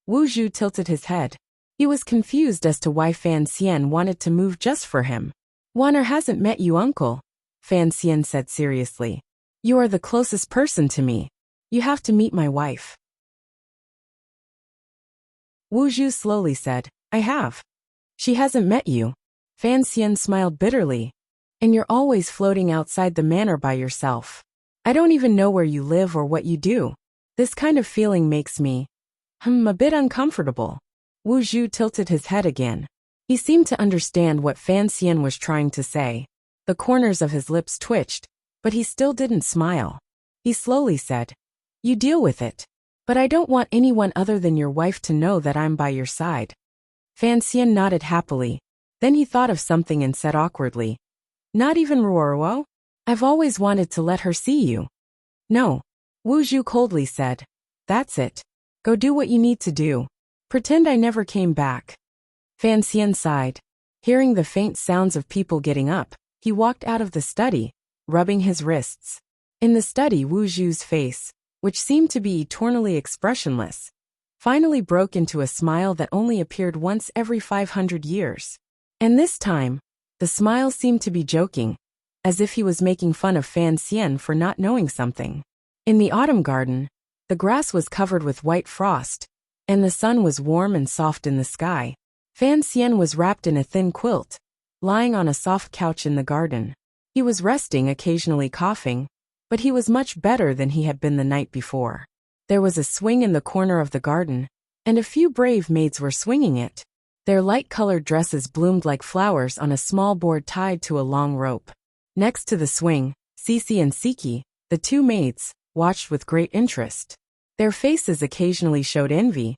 Wu Zhu tilted his head. He was confused as to why Fan Xian wanted to move just for him. Wanner hasn't met you, uncle, Fan Xian said seriously. You are the closest person to me. You have to meet my wife. Wu Zhu slowly said, I have. She hasn't met you. Fan Xian smiled bitterly. And you're always floating outside the manor by yourself. I don't even know where you live or what you do. This kind of feeling makes me, a bit uncomfortable. Wu Zhu tilted his head again. He seemed to understand what Fan Xian was trying to say. The corners of his lips twitched, but he still didn't smile. He slowly said, You deal with it. But I don't want anyone other than your wife to know that I'm by your side. Fan Xian nodded happily. Then he thought of something and said awkwardly, Not even Ruoruo? I've always wanted to let her see you. No. Wu Zhu coldly said, That's it. Go do what you need to do. Pretend I never came back. Fan Xian sighed. Hearing the faint sounds of people getting up, he walked out of the study, rubbing his wrists. In the study, Wu Zhu's face, which seemed to be eternally expressionless, finally broke into a smile that only appeared once every 500 years. And this time, the smile seemed to be joking, as if he was making fun of Fan Xian for not knowing something. In the autumn garden, the grass was covered with white frost, and the sun was warm and soft in the sky. Fan Xian was wrapped in a thin quilt, lying on a soft couch in the garden. He was resting, occasionally coughing, but he was much better than he had been the night before. There was a swing in the corner of the garden, and a few brave maids were swinging it. Their light-colored dresses bloomed like flowers on a small board tied to a long rope. Next to the swing, Cici and Siki, the two maids, watched with great interest. Their faces occasionally showed envy,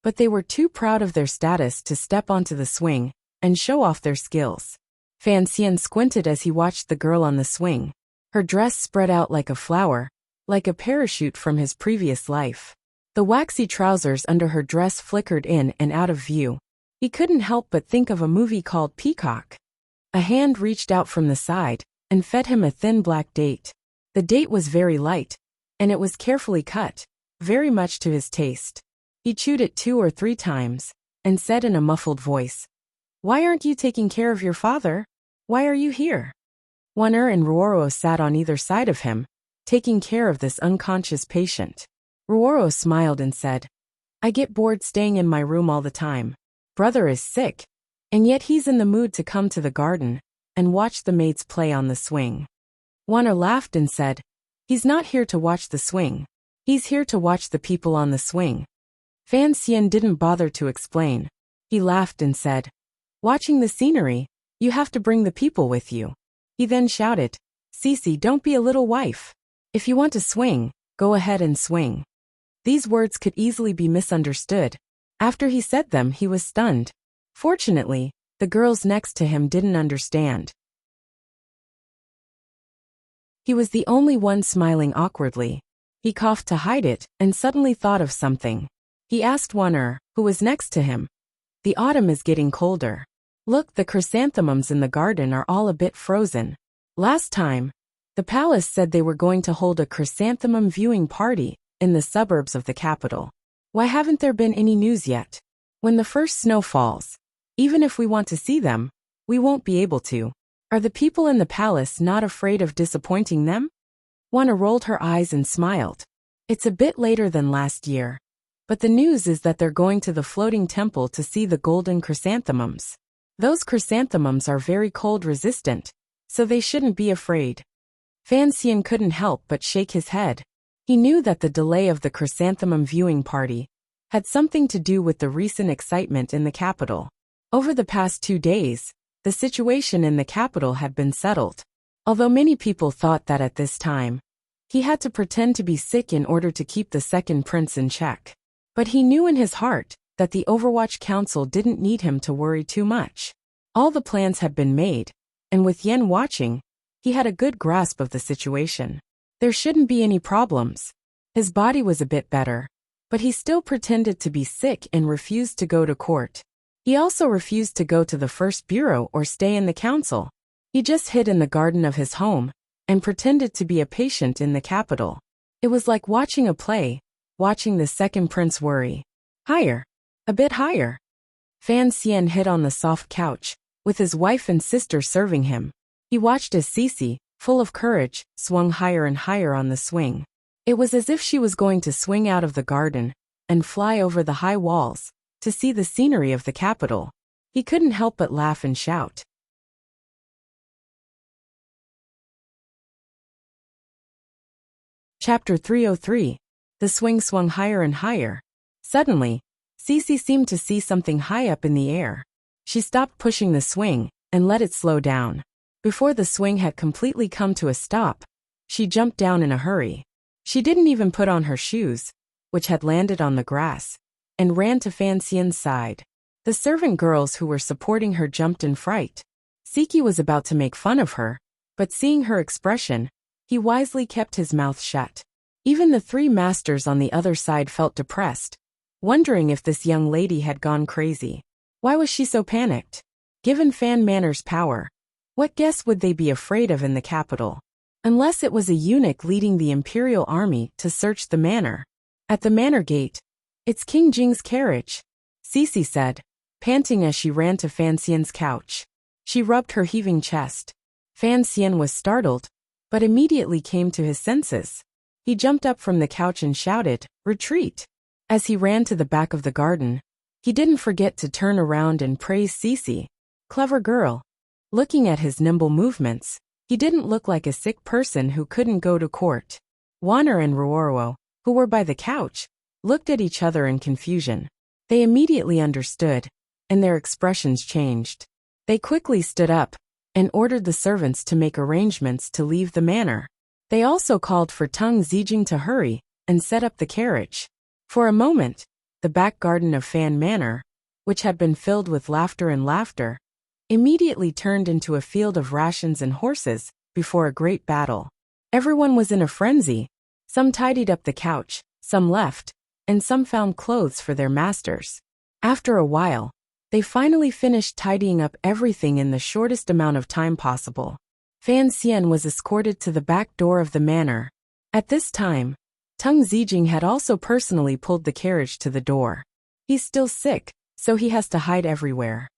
but they were too proud of their status to step onto the swing and show off their skills. Fan Xian squinted as he watched the girl on the swing. Her dress spread out like a flower, like a parachute from his previous life. The waxy trousers under her dress flickered in and out of view. He couldn't help but think of a movie called Peacock. A hand reached out from the side and fed him a thin black date. The date was very light, and it was carefully cut, very much to his taste. He chewed it 2 or 3 times, and said in a muffled voice, Why aren't you taking care of your father? Why are you here? Wanner and Ruoro sat on either side of him, taking care of this unconscious patient. Ruoro smiled and said, I get bored staying in my room all the time. Brother is sick, and yet he's in the mood to come to the garden and watch the maids play on the swing. Wanner laughed and said, He's not here to watch the swing. He's here to watch the people on the swing. Fan Xian didn't bother to explain. He laughed and said, Watching the scenery, you have to bring the people with you. He then shouted, Cici, don't be a little wife. If you want to swing, go ahead and swing. These words could easily be misunderstood. After he said them, he was stunned. Fortunately, the girls next to him didn't understand. He was the only one smiling awkwardly. He coughed to hide it and suddenly thought of something. He asked Wanner, who was next to him. The autumn is getting colder. Look, the chrysanthemums in the garden are all a bit frozen. Last time, the palace said they were going to hold a chrysanthemum viewing party in the suburbs of the capital. Why haven't there been any news yet? When the first snow falls, even if we want to see them, we won't be able to. Are the people in the palace not afraid of disappointing them? Wanna rolled her eyes and smiled. It's a bit later than last year, but the news is that they're going to the floating temple to see the golden chrysanthemums. Those chrysanthemums are very cold resistant, so they shouldn't be afraid. Fan Xian couldn't help but shake his head. He knew that the delay of the chrysanthemum viewing party had something to do with the recent excitement in the capital. Over the past 2 days, the situation in the capital had been settled. Although many people thought that at this time, he had to pretend to be sick in order to keep the second prince in check. But he knew in his heart that the Overwatch Council didn't need him to worry too much. All the plans had been made, and with Yen watching, he had a good grasp of the situation. There shouldn't be any problems. His body was a bit better, but he still pretended to be sick and refused to go to court. He also refused to go to the first bureau or stay in the council. He just hid in the garden of his home and pretended to be a patient in the capital. It was like watching a play, watching the second prince worry. Higher. A bit higher. Fan Xian hid on the soft couch, with his wife and sister serving him. He watched as Cece, full of courage, swung higher and higher on the swing. It was as if she was going to swing out of the garden and fly over the high walls to see the scenery of the capital. He couldn't help but laugh and shout. Chapter 303. The swing swung higher and higher. Suddenly, Cece seemed to see something high up in the air. She stopped pushing the swing and let it slow down. Before the swing had completely come to a stop, she jumped down in a hurry. She didn't even put on her shoes, which had landed on the grass, and ran to Fan Xian's side. The servant girls who were supporting her jumped in fright. Siki was about to make fun of her, but seeing her expression, he wisely kept his mouth shut. Even the 3 masters on the other side felt depressed, wondering if this young lady had gone crazy. Why was she so panicked? Given Fan Manor's power, what guest would they be afraid of in the capital? Unless it was a eunuch leading the imperial army to search the manor. At the manor gate, "It's King Jing's carriage," Cece said, panting as she ran to Fan Xian's couch. She rubbed her heaving chest. Fan Xian was startled, but immediately came to his senses. He jumped up from the couch and shouted, "Retreat!" As he ran to the back of the garden, he didn't forget to turn around and praise Cece. Clever girl. Looking at his nimble movements, he didn't look like a sick person who couldn't go to court. Wanner and Ruoruo, who were by the couch, looked at each other in confusion. They immediately understood, and their expressions changed. They quickly stood up and ordered the servants to make arrangements to leave the manor. They also called for Tung Zijing to hurry and set up the carriage. For a moment, the back garden of Fan Manor, which had been filled with laughter and laughter, immediately turned into a field of rations and horses before a great battle. Everyone was in a frenzy. Some tidied up the couch, some left, and some found clothes for their masters. After a while, they finally finished tidying up everything in the shortest amount of time possible. Fan Xian was escorted to the back door of the manor. At this time, Tung Zijing had also personally pulled the carriage to the door. He's still sick, so he has to hide everywhere.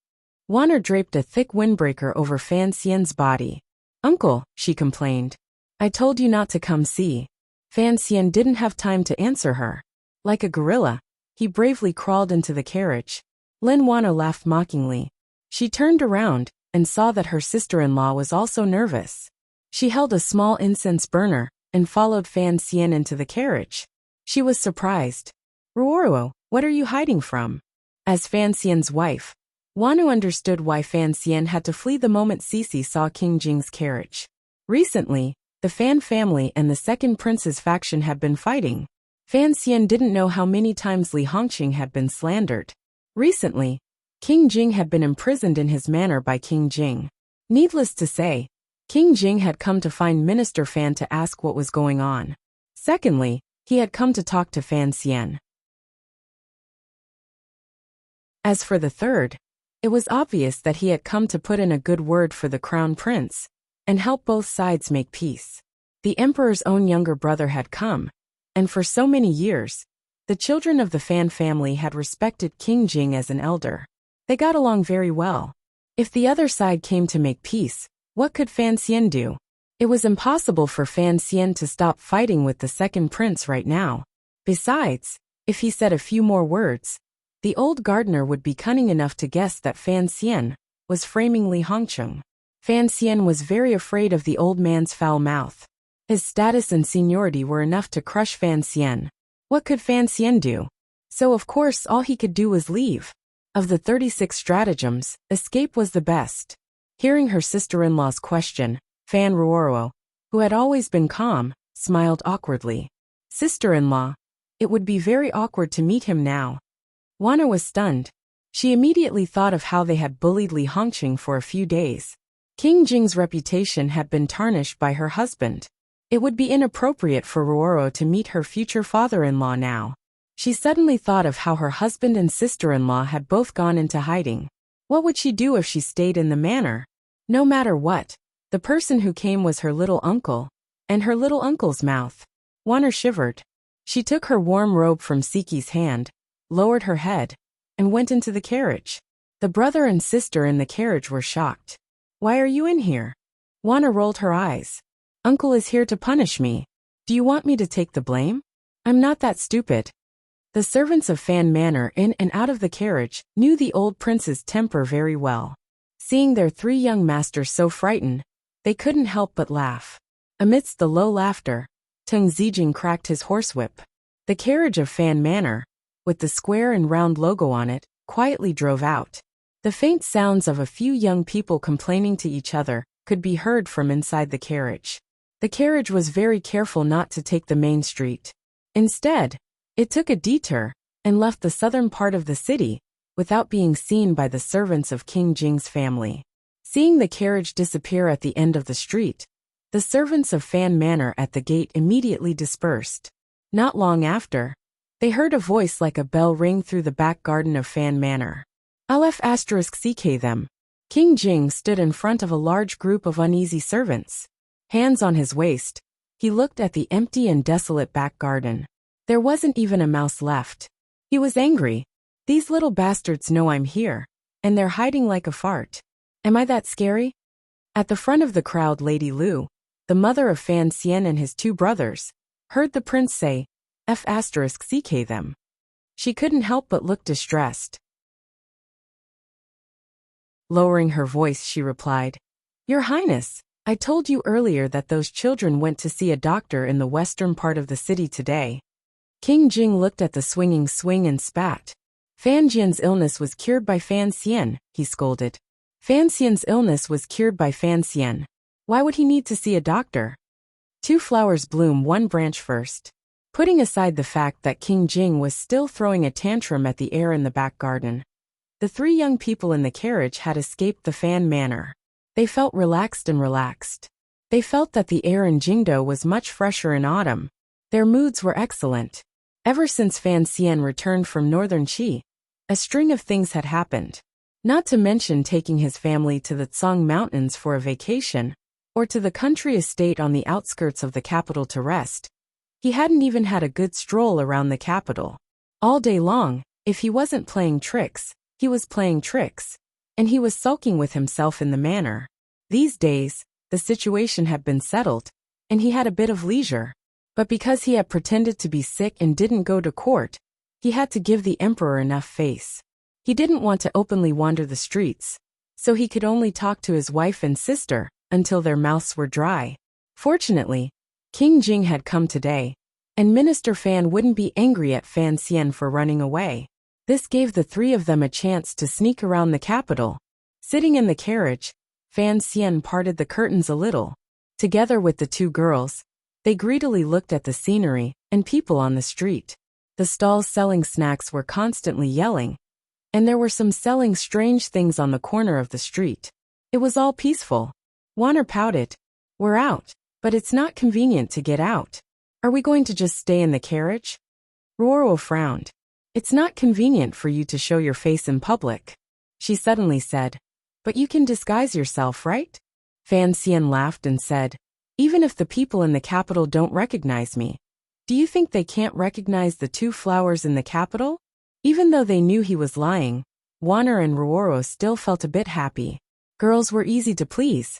Wanner draped a thick windbreaker over Fan Xian's body. "Uncle," she complained, "I told you not to come see." Fan Xian didn't have time to answer her. Like a gorilla, he bravely crawled into the carriage. Lin Wanner laughed mockingly. She turned around and saw that her sister-in-law was also nervous. She held a small incense burner and followed Fan Xian into the carriage. She was surprised. "Ruoruo, what are you hiding from?" As Fan Xian's wife, Wanu understood why Fan Xian had to flee the moment Cece saw King Jing's carriage. Recently, the Fan family and the second prince's faction had been fighting. Fan Xian didn't know how many times Li Hongqing had been slandered. Recently, King Jing had been imprisoned in his manor by King Jing. Needless to say, King Jing had come to find Minister Fan to ask what was going on. Secondly, he had come to talk to Fan Xian. As for the third, it was obvious that he had come to put in a good word for the crown prince and help both sides make peace. The emperor's own younger brother had come, and for so many years, the children of the Fan family had respected King Jing as an elder. They got along very well. If the other side came to make peace, what could Fan Xian do? It was impossible for Fan Xian to stop fighting with the second prince right now. Besides, if he said a few more words, the old gardener would be cunning enough to guess that Fan Xian was framing Li Hongqing. Fan Xian was very afraid of the old man's foul mouth. His status and seniority were enough to crush Fan Xian. What could Fan Xian do? So of course all he could do was leave. Of the 36 stratagems, escape was the best. Hearing her sister-in-law's question, Fan Ruoro, who had always been calm, smiled awkwardly. Sister-in-law, it would be very awkward to meet him now. Wana was stunned. She immediately thought of how they had bullied Li Hongqing for a few days. King Jing's reputation had been tarnished by her husband. It would be inappropriate for Ruoro to meet her future father-in-law now. She suddenly thought of how her husband and sister-in-law had both gone into hiding. What would she do if she stayed in the manor? No matter what, the person who came was her little uncle, and her little uncle's mouth. Wana shivered. She took her warm robe from Siki's hand, lowered her head, and went into the carriage. The brother and sister in the carriage were shocked. Why are you in here? Wana rolled her eyes. Uncle is here to punish me. Do you want me to take the blame? I'm not that stupid. The servants of Fan Manor in and out of the carriage knew the old prince's temper very well. Seeing their 3 young masters so frightened, they couldn't help but laugh. Amidst the low laughter, Teng Zijing cracked his horsewhip. The carriage of Fan Manor, with the square and round logo on it, quietly drove out. The faint sounds of a few young people complaining to each other could be heard from inside the carriage. The carriage was very careful not to take the main street. Instead, it took a detour and left the southern part of the city without being seen by the servants of King Jing's family. Seeing the carriage disappear at the end of the street, the servants of Fan Manor at the gate immediately dispersed. Not long after, they heard a voice like a bell ring through the back garden of Fan Manor. **CK them. King Jing stood in front of a large group of uneasy servants. Hands on his waist, he looked at the empty and desolate back garden. There wasn't even a mouse left. He was angry. These little bastards know I'm here, and they're hiding like a fart. Am I that scary? At the front of the crowd, Lady Lu, the mother of Fan Xian and his 2 brothers, heard the prince say, **CK them. She couldn't help but look distressed. Lowering her voice, she replied, Your Highness, I told you earlier that those children went to see a doctor in the western part of the city today. King Jing looked at the swinging swing and spat. Fan Jian's illness was cured by Fan Xian, he scolded. Fan Xian's illness was cured by Fan Xian. Why would he need to see a doctor? 2 flowers bloom one branch first. Putting aside the fact that King Jing was still throwing a tantrum at the air in the back garden, the 3 young people in the carriage had escaped the Fan Manor. They felt relaxed and relaxed. They felt that the air in Jingdo was much fresher in autumn. Their moods were excellent. Ever since Fan Xian returned from northern Qi, a string of things had happened. Not to mention taking his family to the Tsang Mountains for a vacation, or to the country estate on the outskirts of the capital to rest. He hadn't even had a good stroll around the capital. All day long, if he wasn't playing tricks, he was playing tricks, and he was sulking with himself in the manor. These days, the situation had been settled, and he had a bit of leisure. But because he had pretended to be sick and didn't go to court, he had to give the emperor enough face. He didn't want to openly wander the streets, so he could only talk to his wife and sister until their mouths were dry. Fortunately, King Jing had come today, and Minister Fan wouldn't be angry at Fan Xian for running away. This gave the 3 of them a chance to sneak around the capital. Sitting in the carriage, Fan Xian parted the curtains a little. Together with the 2 girls, they greedily looked at the scenery and people on the street. The stalls selling snacks were constantly yelling, and there were some selling strange things on the corner of the street. It was all peaceful. Warner pouted. We're out, but it's not convenient to get out. Are we going to just stay in the carriage? Ruoro frowned. It's not convenient for you to show your face in public. She suddenly said, but you can disguise yourself, right? Fan Xian laughed and said, even if the people in the capital don't recognize me, do you think they can't recognize the two flowers in the capital? Even though they knew he was lying, Warner and Ruoro still felt a bit happy. Girls were easy to please.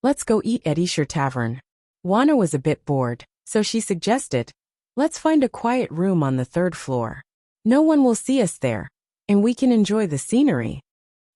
Let's go eat at Isher Tavern. Warner was a bit bored, so she suggested, let's find a quiet room on the 3rd floor. No one will see us there, and we can enjoy the scenery.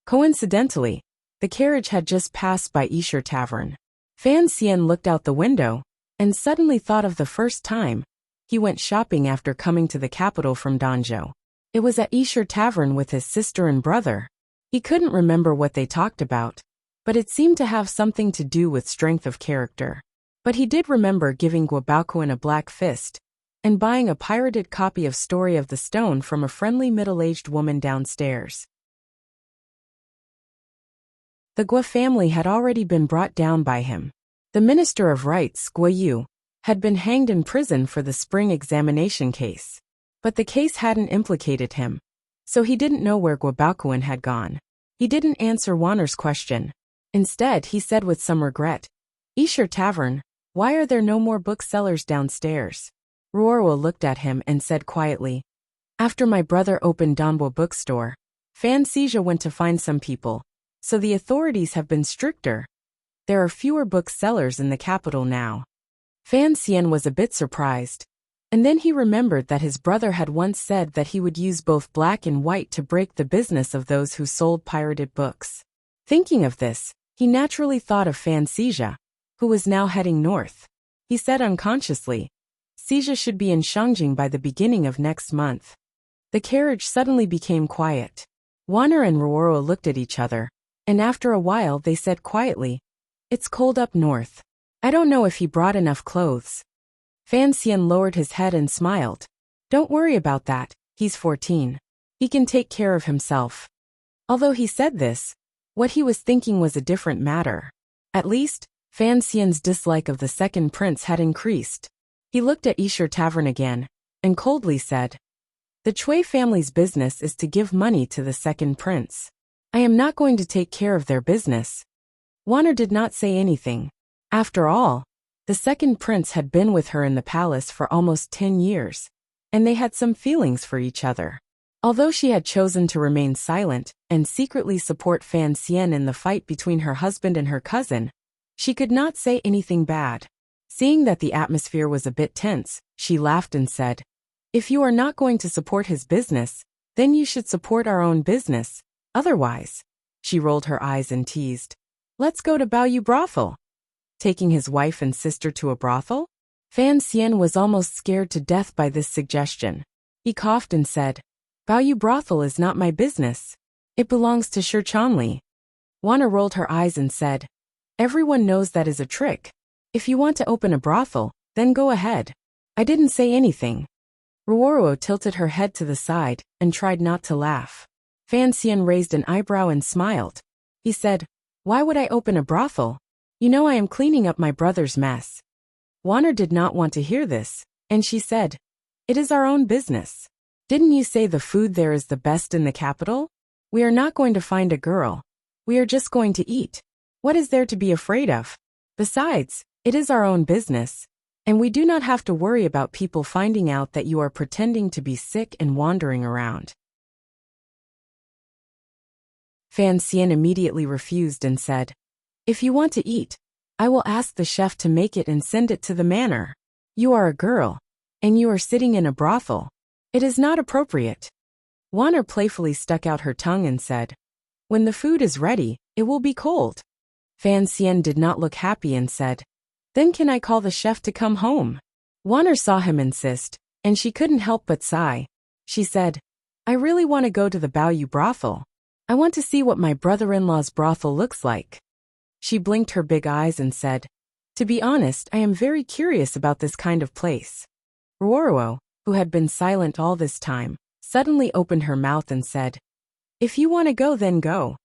Coincidentally, the carriage had just passed by Isher Tavern. Fan Xian looked out the window, and suddenly thought of the first time he went shopping after coming to the capital from Danzhou. It was at Isher Tavern with his sister and brother. He couldn't remember what they talked about, but it seemed to have something to do with strength of character. But he did remember giving Guobaoquan a black fist, and buying a pirated copy of Story of the Stone from a friendly middle-aged woman downstairs. The Guo family had already been brought down by him. The Minister of Rights, Guo Yu, had been hanged in prison for the spring examination case. But the case hadn't implicated him, so he didn't know where Guobaoquan had gone. He didn't answer Warner's question. Instead, he said with some regret, Isher Tavern, why are there no more booksellers downstairs? Ruoro looked at him and said quietly, after my brother opened Danbo bookstore, Fan Xija went to find some people, so the authorities have been stricter. There are fewer booksellers in the capital now. Fan Xian was a bit surprised, and then he remembered that his brother had once said that he would use both black and white to break the business of those who sold pirated books. Thinking of this, he naturally thought of Fan Xija, who was now heading north. He said unconsciously, Xija should be in Shangjing by the beginning of next month. The carriage suddenly became quiet. Warner and Ruoro looked at each other, and after a while they said quietly, it's cold up north. I don't know if he brought enough clothes. Fan Xian lowered his head and smiled. Don't worry about that, he's 14. He can take care of himself. Although he said this, what he was thinking was a different matter. At least, Fan Xian's dislike of the second prince had increased. He looked at Isher Tavern again, and coldly said, the Chui family's business is to give money to the second prince. I am not going to take care of their business. Warner did not say anything. After all, the second prince had been with her in the palace for almost 10 years, and they had some feelings for each other. Although she had chosen to remain silent and secretly support Fan Xian in the fight between her husband and her cousin, she could not say anything bad. Seeing that the atmosphere was a bit tense, she laughed and said, if you are not going to support his business, then you should support our own business. Otherwise, she rolled her eyes and teased, let's go to Baoyu brothel. Taking his wife and sister to a brothel? Fan Xian was almost scared to death by this suggestion. He coughed and said, Baoyu brothel is not my business. It belongs to Shi Chanli. Warner rolled her eyes and said, everyone knows that is a trick. If you want to open a brothel, then go ahead. I didn't say anything. Ruoro tilted her head to the side and tried not to laugh. Fan Xian raised an eyebrow and smiled. He said, why would I open a brothel? You know I am cleaning up my brother's mess. Warner did not want to hear this, and she said, it is our own business. Didn't you say the food there is the best in the capital? We are not going to find a girl. We are just going to eat. What is there to be afraid of? Besides, it is our own business, and we do not have to worry about people finding out that you are pretending to be sick and wandering around. Fan Xian immediately refused and said, if you want to eat, I will ask the chef to make it and send it to the manor. You are a girl, and you are sitting in a brothel. It is not appropriate. Warner playfully stuck out her tongue and said, when the food is ready, it will be cold. Fan Xian did not look happy and said, then can I call the chef to come home? Warner saw him insist, and she couldn't help but sigh. She said, I really want to go to the Baoyu brothel. I want to see what my brother-in-law's brothel looks like. She blinked her big eyes and said, to be honest, I am very curious about this kind of place. Ruoro, who had been silent all this time, suddenly opened her mouth and said, "If you want to go, then go."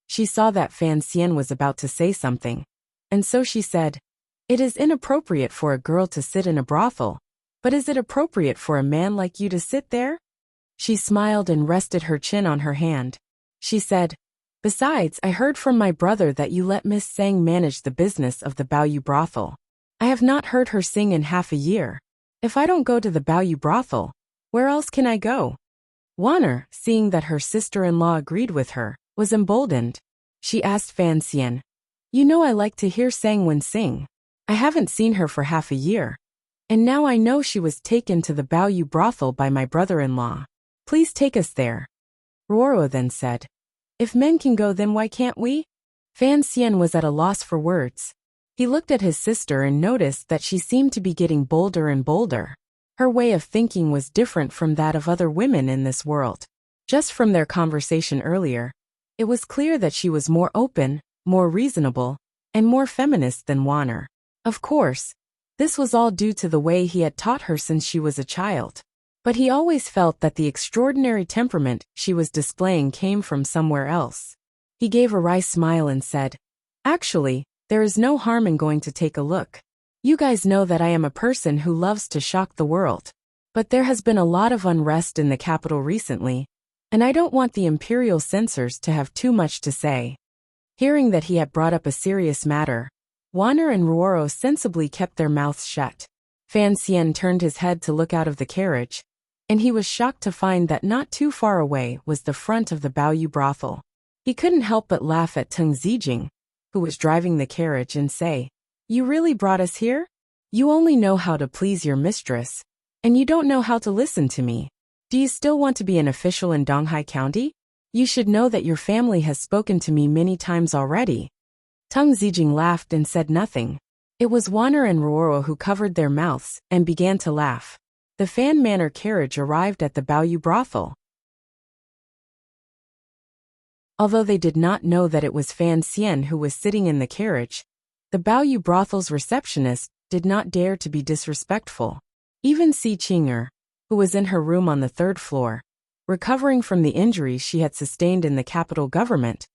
She saw that Fan Xian was about to say something, and so she said, "It is inappropriate for a girl to sit in a brothel, but is it appropriate for a man like you to sit there?" She smiled and rested her chin on her hand. She said, "Besides, I heard from my brother that you let Miss Sang manage the business of the Baoyu brothel. I have not heard her sing in half a year. If I don't go to the Baoyu brothel, where else can I go?" Wanner, seeing that her sister-in-law agreed with her, was emboldened. She asked Fan Xian, "You know I like to hear Sangwen sing. I haven't seen her for half a year. And now I know she was taken to the Baoyu brothel by my brother-in-law. Please take us there." Ruoro then said, "If men can go, then why can't we?" Fan Xian was at a loss for words. He looked at his sister and noticed that she seemed to be getting bolder and bolder. Her way of thinking was different from that of other women in this world. Just from their conversation earlier, it was clear that she was more open, more reasonable, and more feminist than Wanner. Of course, this was all due to the way he had taught her since she was a child. But he always felt that the extraordinary temperament she was displaying came from somewhere else. He gave a wry smile and said, "Actually, there is no harm in going to take a look. You guys know that I am a person who loves to shock the world. But there has been a lot of unrest in the capital recently, and I don't want the imperial censors to have too much to say." Hearing that he had brought up a serious matter, Wanner and Ruoro sensibly kept their mouths shut. Fan Xian turned his head to look out of the carriage, and he was shocked to find that not too far away was the front of the Baoyu brothel. He couldn't help but laugh at Teng Zijing, who was driving the carriage, and say, "You really brought us here? You only know how to please your mistress, and you don't know how to listen to me. Do you still want to be an official in Donghai County? You should know that your family has spoken to me many times already." Teng Zijing laughed and said nothing. It was Wanner and Ruoro who covered their mouths and began to laugh. The Fan Manor carriage arrived at the Baoyu brothel. Although they did not know that it was Fan Xian who was sitting in the carriage, the Baoyu brothel's receptionist did not dare to be disrespectful. Even Si Qinger, who was in her room on the third floor, recovering from the injuries she had sustained in the capital government,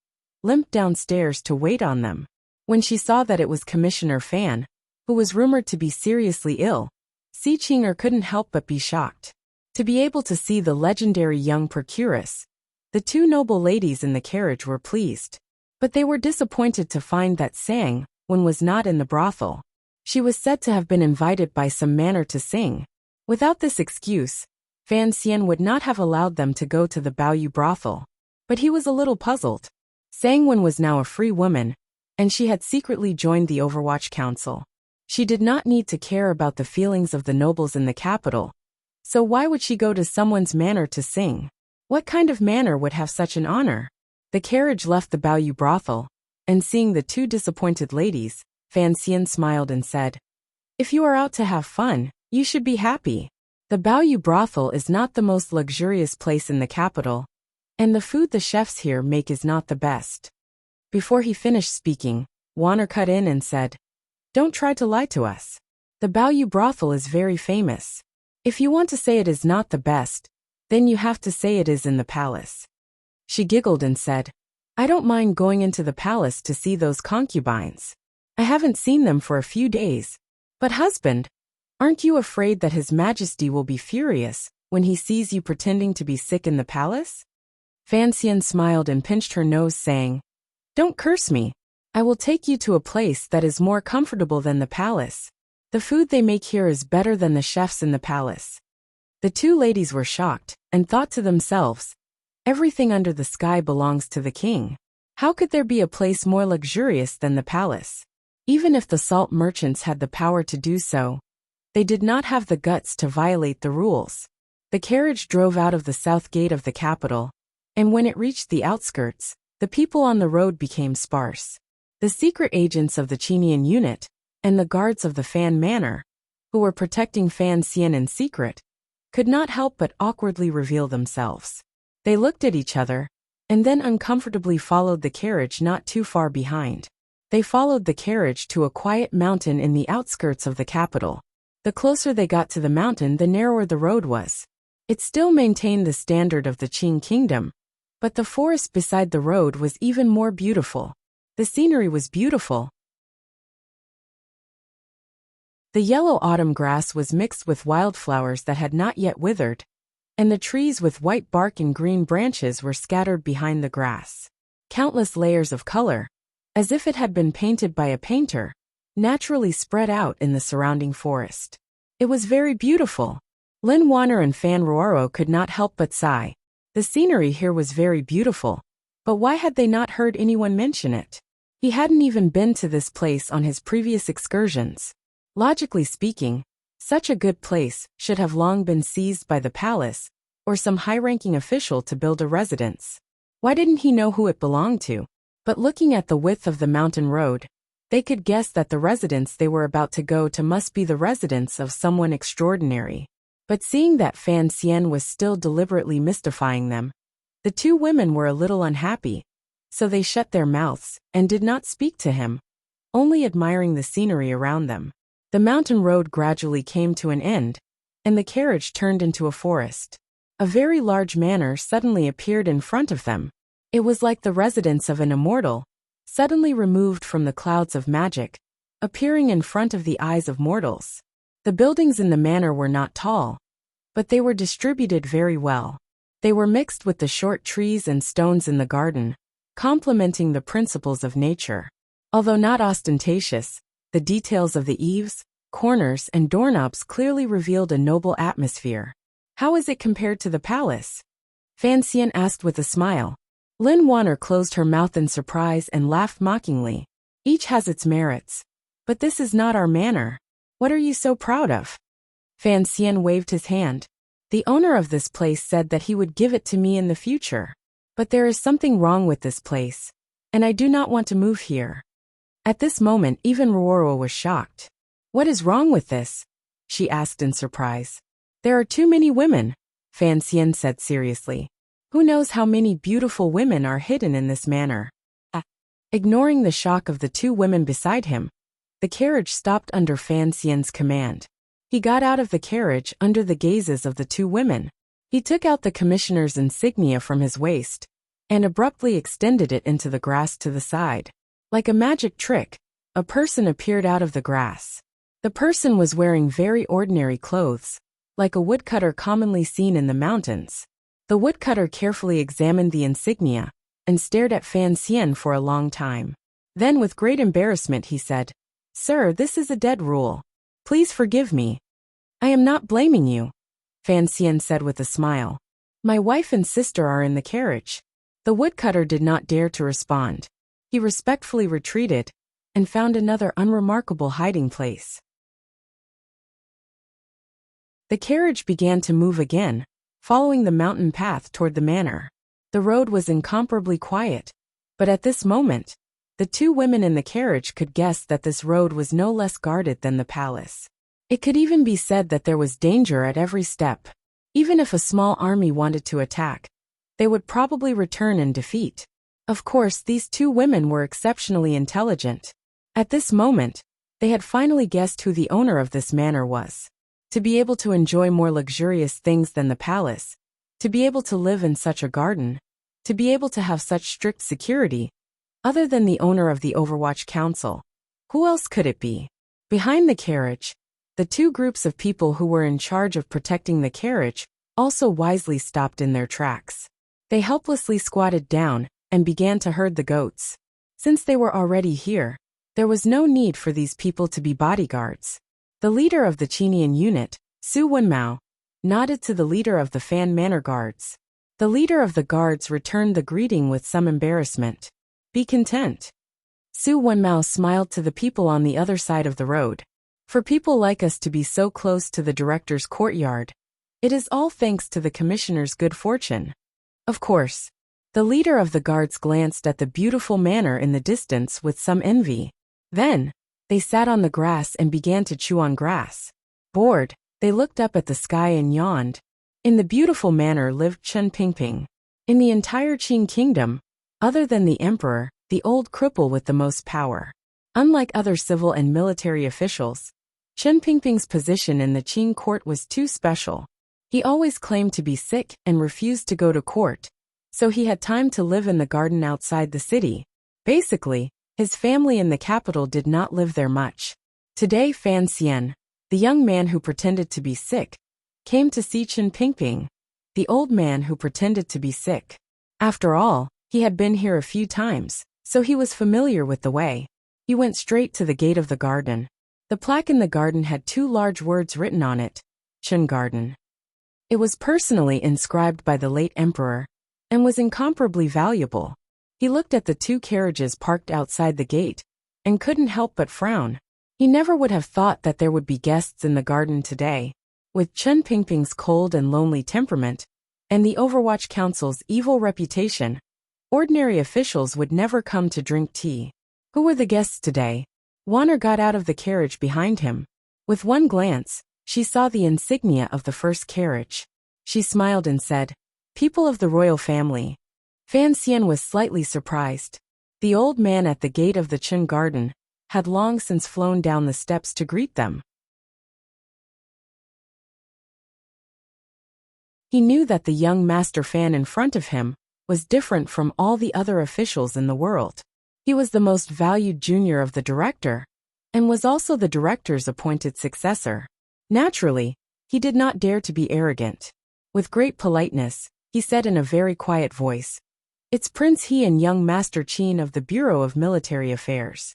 limped downstairs to wait on them. When she saw that it was Commissioner Fan, who was rumored to be seriously ill, Si Qinger couldn't help but be shocked. To be able to see the legendary young procuress, the two noble ladies in the carriage were pleased. But they were disappointed to find that Sangwen was not in the brothel. She was said to have been invited by some manor to sing. Without this excuse, Fan Xian would not have allowed them to go to the Baoyu brothel. But he was a little puzzled. Sangwen was now a free woman, and she had secretly joined the Overwatch Council. She did not need to care about the feelings of the nobles in the capital. So why would she go to someone's manor to sing? What kind of manor would have such an honor? The carriage left the Baoyu brothel, and seeing the two disappointed ladies, Fan Xian smiled and said, "If you are out to have fun, you should be happy. The Baoyu brothel is not the most luxurious place in the capital, and the food the chefs here make is not the best." Before he finished speaking, Wanner cut in and said, "Don't try to lie to us. The Baoyu brothel is very famous. If you want to say it is not the best, then you have to say it is in the palace." She giggled and said, "I don't mind going into the palace to see those concubines. I haven't seen them for a few days. But husband, aren't you afraid that His Majesty will be furious when he sees you pretending to be sick in the palace?" Fan Xian smiled and pinched her nose, saying, "Don't curse me. I will take you to a place that is more comfortable than the palace. The food they make here is better than the chefs in the palace." The two ladies were shocked and thought to themselves, "Everything under the sky belongs to the king. How could there be a place more luxurious than the palace?" Even if the salt merchants had the power to do so, they did not have the guts to violate the rules. The carriage drove out of the south gate of the capital, and when it reached the outskirts, the people on the road became sparse. The secret agents of the Chinian unit and the guards of the Fan Manor, who were protecting Fan Xian in secret, could not help but awkwardly reveal themselves. They looked at each other, and then uncomfortably followed the carriage not too far behind. They followed the carriage to a quiet mountain in the outskirts of the capital. The closer they got to the mountain, the narrower the road was. It still maintained the standard of the Qing kingdom, but the forest beside the road was even more beautiful. The scenery was beautiful. The yellow autumn grass was mixed with wildflowers that had not yet withered, and the trees with white bark and green branches were scattered behind the grass. Countless layers of color, as if it had been painted by a painter, naturally spread out in the surrounding forest. It was very beautiful. Lin Wanner and Fan Ruoro could not help but sigh. The scenery here was very beautiful, but why had they not heard anyone mention it? He hadn't even been to this place on his previous excursions. Logically speaking, such a good place should have long been seized by the palace or some high-ranking official to build a residence. Why didn't he know who it belonged to? But looking at the width of the mountain road, they could guess that the residence they were about to go to must be the residence of someone extraordinary. But seeing that Fan Xian was still deliberately mystifying them, the two women were a little unhappy, so they shut their mouths and did not speak to him, only admiring the scenery around them. The mountain road gradually came to an end, and the carriage turned into a forest. A very large manor suddenly appeared in front of them. It was like the residence of an immortal, suddenly removed from the clouds of magic, appearing in front of the eyes of mortals. The buildings in the manor were not tall, but they were distributed very well. They were mixed with the short trees and stones in the garden, complementing the principles of nature. Although not ostentatious, the details of the eaves, corners, and doorknobs clearly revealed a noble atmosphere. How is it compared to the palace? Fan Xian asked with a smile. Lin Wanner closed her mouth in surprise and laughed mockingly. Each has its merits. But this is not our manor. What are you so proud of? Fan Xian waved his hand. The owner of this place said that he would give it to me in the future. But there is something wrong with this place, and I do not want to move here. At this moment, even Ruoro was shocked. What is wrong with this? She asked in surprise. There are too many women, Fan Xian said seriously. Who knows how many beautiful women are hidden in this manor? Ignoring the shock of the two women beside him, the carriage stopped under Fan Xian's command. He got out of the carriage under the gazes of the two women. He took out the commissioner's insignia from his waist and abruptly extended it into the grass to the side. Like a magic trick, a person appeared out of the grass. The person was wearing very ordinary clothes, like a woodcutter commonly seen in the mountains. The woodcutter carefully examined the insignia and stared at Fan Xian for a long time. Then with great embarrassment he said, "Sir, this is a dead rule. Please forgive me." "I am not blaming you," Fan Xian said with a smile. "My wife and sister are in the carriage." The woodcutter did not dare to respond. He respectfully retreated and found another unremarkable hiding place. The carriage began to move again, following the mountain path toward the manor. The road was incomparably quiet, but at this moment, the two women in the carriage could guess that this road was no less guarded than the palace. It could even be said that there was danger at every step. Even if a small army wanted to attack, they would probably return in defeat. Of course, these two women were exceptionally intelligent. At this moment, they had finally guessed who the owner of this manor was. To be able to enjoy more luxurious things than the palace, to be able to live in such a garden, to be able to have such strict security, other than the owner of the Overwatch Council. Who else could it be? Behind the carriage, the two groups of people who were in charge of protecting the carriage also wisely stopped in their tracks. They helplessly squatted down and began to herd the goats. Since they were already here, there was no need for these people to be bodyguards. The leader of the Qinian unit, Su Wenmao, nodded to the leader of the Fan Manor Guards. The leader of the guards returned the greeting with some embarrassment. "Be content." Su Wenmao smiled to the people on the other side of the road. "For people like us to be so close to the director's courtyard, it is all thanks to the commissioner's good fortune." Of course, the leader of the guards glanced at the beautiful manor in the distance with some envy. Then, they sat on the grass and began to chew on grass. Bored, they looked up at the sky and yawned. In the beautiful manor lived Chen Pingping. In the entire Qing kingdom, other than the emperor, the old cripple with the most power. Unlike other civil and military officials, Chen Pingping's position in the Qing court was too special. He always claimed to be sick and refused to go to court, so he had time to live in the garden outside the city. Basically, his family in the capital did not live there much. Today Fan Xian, the young man who pretended to be sick, came to see Chen Pingping, the old man who pretended to be sick. After all, he had been here a few times, so he was familiar with the way. He went straight to the gate of the garden. The plaque in the garden had 2 large words written on it, Chen Garden. It was personally inscribed by the late emperor, and was incomparably valuable. He looked at the 2 carriages parked outside the gate, and couldn't help but frown. He never would have thought that there would be guests in the garden today. With Chen Pingping's cold and lonely temperament, and the Overwatch Council's evil reputation, ordinary officials would never come to drink tea. Who were the guests today? Wanner got out of the carriage behind him. With one glance, she saw the insignia of the first carriage. She smiled and said, "People of the royal family." Fan Xian was slightly surprised. The old man at the gate of the Chen garden had long since flown down the steps to greet them. He knew that the young master Fan in front of him was different from all the other officials in the world. He was the most valued junior of the director, and was also the director's appointed successor. Naturally, he did not dare to be arrogant. With great politeness, he said in a very quiet voice, "It's Prince He and young Master Qin of the Bureau of Military Affairs."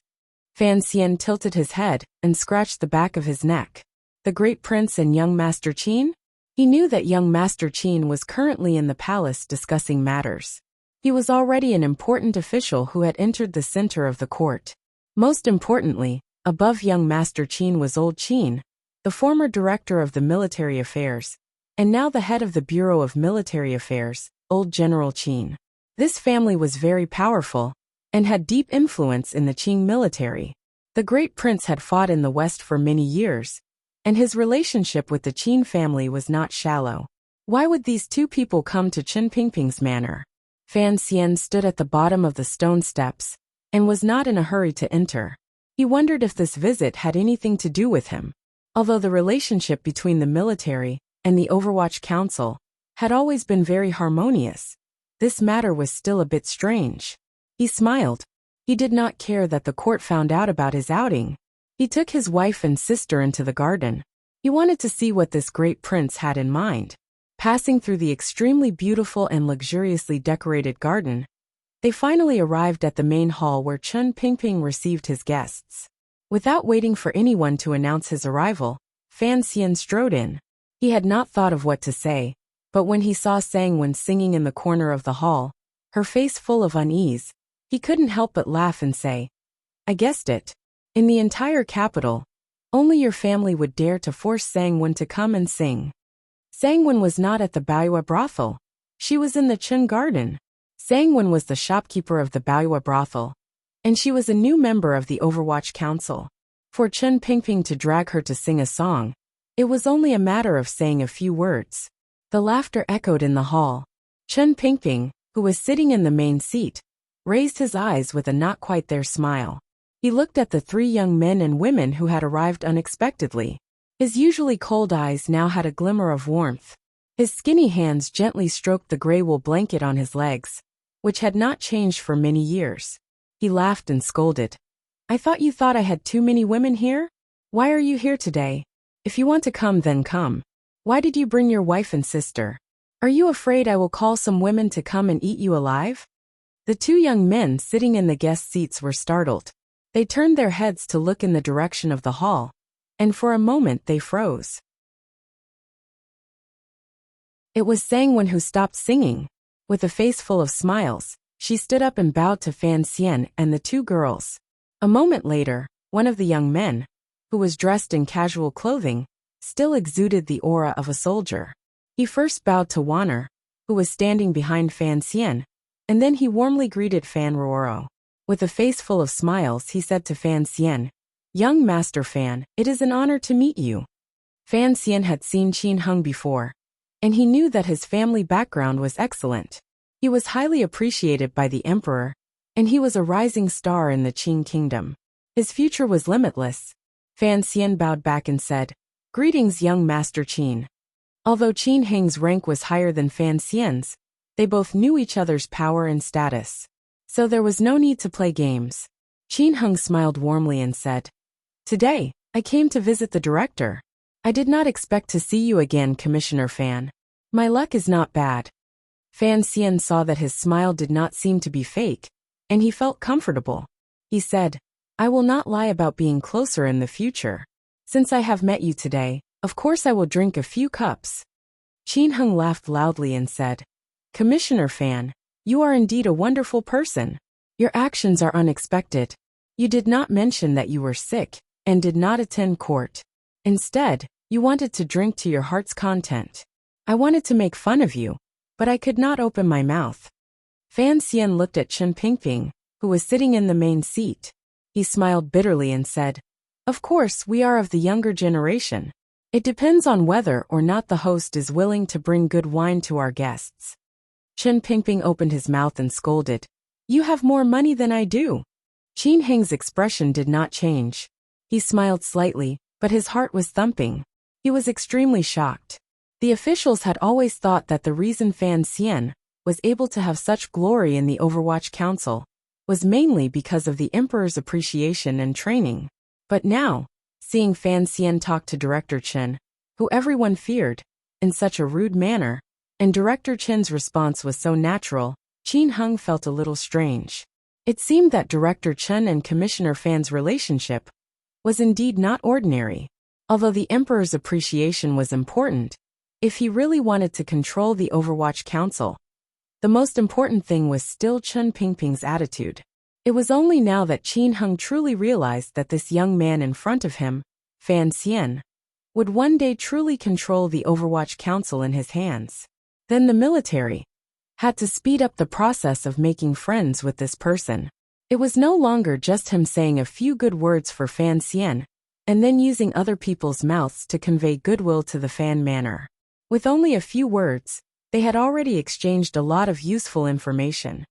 Fan Xian tilted his head and scratched the back of his neck. The great prince and young Master Qin? He knew that young Master Qin was currently in the palace discussing matters. He was already an important official who had entered the center of the court. Most importantly, above young Master Qin was old Qin, the former director of the military affairs, and now the head of the Bureau of Military Affairs, old General Qin. This family was very powerful, and had deep influence in the Qing military. The great prince had fought in the West for many years, and his relationship with the Qin family was not shallow. Why would these 2 people come to Chen Pingping's manor? Fan Xian stood at the bottom of the stone steps, and was not in a hurry to enter. He wondered if this visit had anything to do with him. Although the relationship between the military and the Overwatch Council had always been very harmonious, this matter was still a bit strange. He smiled. He did not care that the court found out about his outing. He took his wife and sister into the garden. He wanted to see what this great prince had in mind. Passing through the extremely beautiful and luxuriously decorated garden, they finally arrived at the main hall where Chen Pingping received his guests. Without waiting for anyone to announce his arrival, Fan Xian strode in. He had not thought of what to say, but when he saw Sangwen singing in the corner of the hall, her face full of unease, he couldn't help but laugh and say, "I guessed it. In the entire capital, only your family would dare to force Sangwen to come and sing." Sangwen was not at the Baoyue brothel. She was in the Chen garden. Sangwen was the shopkeeper of the Baoyue brothel, and she was a new member of the Overwatch Council. For Chen Pingping to drag her to sing a song, it was only a matter of saying a few words. The laughter echoed in the hall. Chen Pingping, who was sitting in the main seat, raised his eyes with a not quite there smile. He looked at the 3 young men and women who had arrived unexpectedly. His usually cold eyes now had a glimmer of warmth. His skinny hands gently stroked the gray wool blanket on his legs, which had not changed for many years. He laughed and scolded. "I thought you thought I had too many women here? Why are you here today? If you want to come, then come. Why did you bring your wife and sister? Are you afraid I will call some women to come and eat you alive?" The 2 young men sitting in the guest seats were startled. They turned their heads to look in the direction of the hall, and for a moment they froze. It was Sangwen who stopped singing. With a face full of smiles, she stood up and bowed to Fan Xian and the 2 girls. A moment later, one of the young men, who was dressed in casual clothing, still exuded the aura of a soldier. He first bowed to Wanner, who was standing behind Fan Xian, and then he warmly greeted Fan Ruoro. With a face full of smiles, he said to Fan Xian, "Young Master Fan, it is an honor to meet you." Fan Xian had seen Qin Hung before, and he knew that his family background was excellent. He was highly appreciated by the emperor, and he was a rising star in the Qing kingdom. His future was limitless. Fan Xian bowed back and said, "Greetings, young Master Qin." Although Qin Heng's rank was higher than Fan Xian's, they both knew each other's power and status. So there was no need to play games. Qin Heng smiled warmly and said, "Today, I came to visit the director. I did not expect to see you again, Commissioner Fan. My luck is not bad." Fan Xian saw that his smile did not seem to be fake, and he felt comfortable. He said, "I will not lie about being closer in the future. Since I have met you today, of course I will drink a few cups." Qin Heng laughed loudly and said, "Commissioner Fan, you are indeed a wonderful person. Your actions are unexpected. You did not mention that you were sick and did not attend court. Instead, you wanted to drink to your heart's content. I wanted to make fun of you, but I could not open my mouth." Fan Xian looked at Chen Pingping, who was sitting in the main seat. He smiled bitterly and said, "Of course, we are of the younger generation. It depends on whether or not the host is willing to bring good wine to our guests." Chen Pingping opened his mouth and scolded, "You have more money than I do." Qin Heng's expression did not change. He smiled slightly, but his heart was thumping. He was extremely shocked. The officials had always thought that the reason Fan Xian was able to have such glory in the Overwatch Council was mainly because of the Emperor's appreciation and training. But now, seeing Fan Xian talk to Director Chen, who everyone feared, in such a rude manner, and Director Chen's response was so natural, Qin Heng felt a little strange. It seemed that Director Chen and Commissioner Fan's relationship was indeed not ordinary. Although the Emperor's appreciation was important, if he really wanted to control the Overwatch Council, the most important thing was still Chen Pingping's attitude. It was only now that Qin Heng truly realized that this young man in front of him, Fan Xian, would one day truly control the Overwatch Council in his hands. Then the military had to speed up the process of making friends with this person. It was no longer just him saying a few good words for Fan Xian, and then using other people's mouths to convey goodwill to the Fan manor. With only a few words, they had already exchanged a lot of useful information.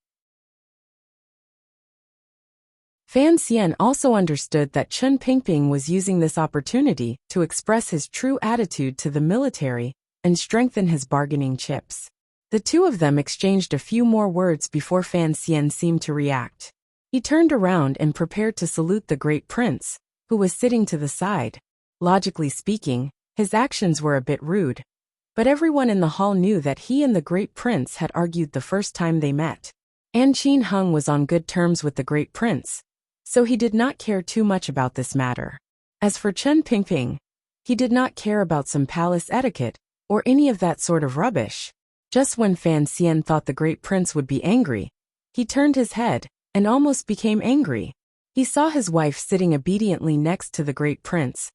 Fan Xian also understood that Chen Pingping was using this opportunity to express his true attitude to the military and strengthen his bargaining chips. The two of them exchanged a few more words before Fan Xian seemed to react. He turned around and prepared to salute the Great Prince, who was sitting to the side. Logically speaking, his actions were a bit rude, but everyone in the hall knew that he and the Great Prince had argued the first time they met. And Qin Heng was on good terms with the Great Prince, so he did not care too much about this matter. As for Chen Pingping, he did not care about some palace etiquette or any of that sort of rubbish. Just when Fan Xian thought the Great Prince would be angry, he turned his head and almost became angry. He saw his wife sitting obediently next to the Great Prince,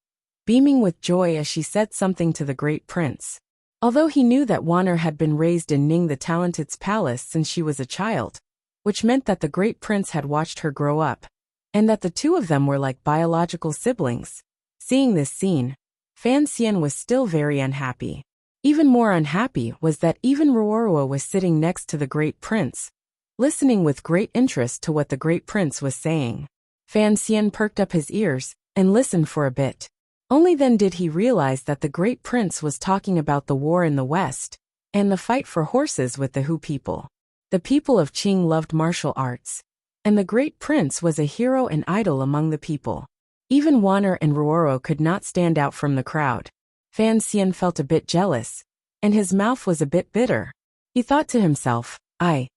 beaming with joy as she said something to the Great Prince. Although he knew that Wanner had been raised in Ning the Talented's palace since she was a child, which meant that the Great Prince had watched her grow up, and that the two of them were like biological siblings. Seeing this scene, Fan Xian was still very unhappy. Even more unhappy was that even Ruorua was sitting next to the Great Prince, listening with great interest to what the Great Prince was saying. Fan Xian perked up his ears and listened for a bit. Only then did he realize that the Great Prince was talking about the war in the West and the fight for horses with the Hu people. The people of Qing loved martial arts, and the Great Prince was a hero and idol among the people. Even Wanner and Ruoro could not stand out from the crowd. Fan Xian felt a bit jealous, and his mouth was a bit bitter. He thought to himself, I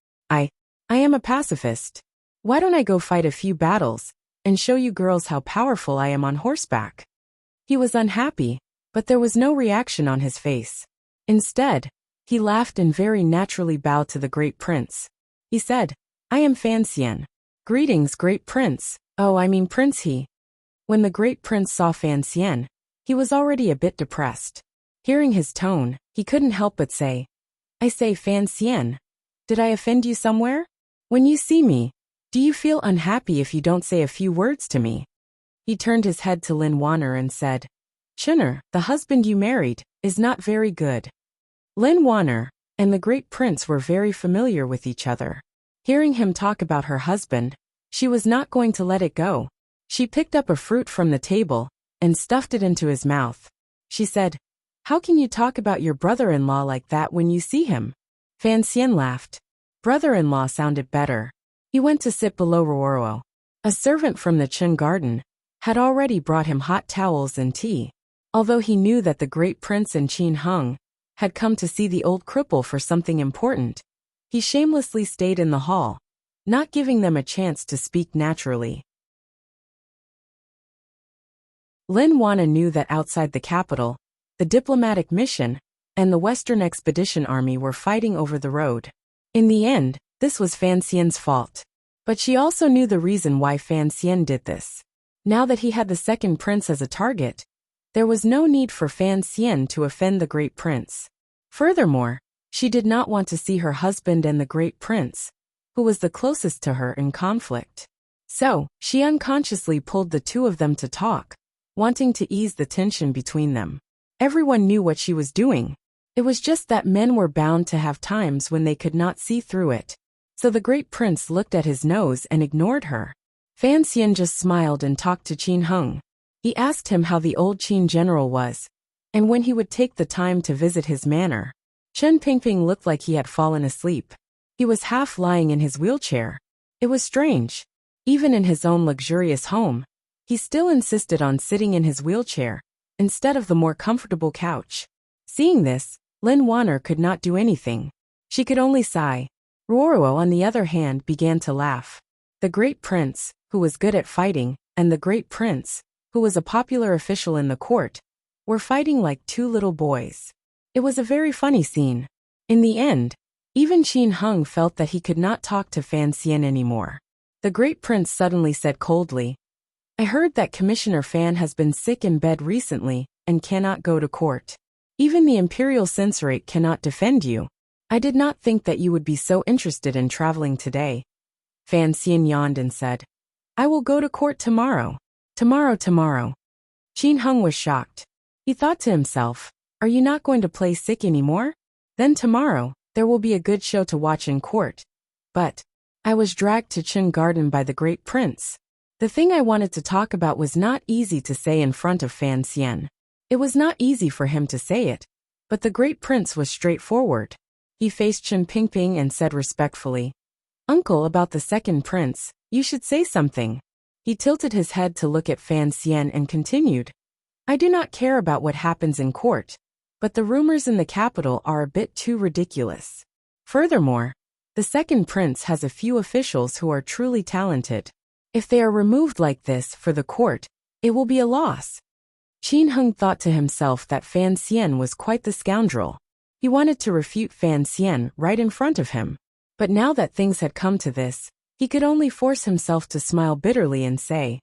am a pacifist. Why don't I go fight a few battles and show you girls how powerful I am on horseback? He was unhappy, but there was no reaction on his face. Instead, he laughed and very naturally bowed to the Great Prince. He said, "I am Fan Xian. Greetings, Great Prince." "Oh, I mean Prince he." When the Great Prince saw Fan Xian, he was already a bit depressed. Hearing his tone, he couldn't help but say, "I say, Fan Xian, did I offend you somewhere? When you see me, do you feel unhappy if you don't say a few words to me?" He turned his head to Lin Wanner and said, "Chinner, the husband you married, is not very good." Lin Wanner and the Great Prince were very familiar with each other. Hearing him talk about her husband, she was not going to let it go. She picked up a fruit from the table and stuffed it into his mouth. She said, "How can you talk about your brother-in-law like that when you see him?" Fan Xian laughed. Brother-in-law sounded better. He went to sit below Ruoro. A servant from the Chen garden had already brought him hot towels and tea. Although he knew that the great prince and Qin Heng had come to see the old cripple for something important, he shamelessly stayed in the hall, not giving them a chance to speak naturally. Lin Wana knew that outside the capital, the diplomatic mission and the Western Expedition Army were fighting over the road. In the end, this was Fan Xian's fault. But she also knew the reason why Fan Xian did this. Now that he had the second prince as a target, there was no need for Fan Xian to offend the great prince. Furthermore, she did not want to see her husband and the great prince, who was the closest to her, in conflict. So, she unconsciously pulled the two of them to talk, wanting to ease the tension between them. Everyone knew what she was doing. It was just that men were bound to have times when they could not see through it. So the great prince looked at his nose and ignored her. Fan Xian just smiled and talked to Qin Heng. He asked him how the old Qin general was, and when he would take the time to visit his manor. Chen Pingping looked like he had fallen asleep. He was half lying in his wheelchair. It was strange. Even in his own luxurious home, he still insisted on sitting in his wheelchair, instead of the more comfortable couch. Seeing this, Lin Wana could not do anything. She could only sigh. Ruoro, on the other hand, began to laugh. The great prince, who was good at fighting, and the great prince, who was a popular official in the court, were fighting like two little boys. It was a very funny scene. In the end, even Qin Heng felt that he could not talk to Fan Xian anymore. The great prince suddenly said coldly, "I heard that Commissioner Fan has been sick in bed recently and cannot go to court. Even the imperial censorate cannot defend you. I did not think that you would be so interested in traveling today." Fan Xian yawned and said, "I will go to court tomorrow. Tomorrow. Qin Heng was shocked. He thought to himself, "Are you not going to play sick anymore? Then tomorrow, there will be a good show to watch in court." But I was dragged to Qin Garden by the great prince. The thing I wanted to talk about was not easy to say in front of Fan Xian. It was not easy for him to say it, but the great prince was straightforward. He faced Chen Pingping and said respectfully, "Uncle, about the second prince, you should say something." He tilted his head to look at Fan Xian and continued, "I do not care about what happens in court, but the rumors in the capital are a bit too ridiculous. Furthermore, the second prince has a few officials who are truly talented. If they are removed like this for the court, it will be a loss." Qin Heng thought to himself that Fan Xian was quite the scoundrel. He wanted to refute Fan Xian right in front of him. But now that things had come to this, he could only force himself to smile bitterly and say,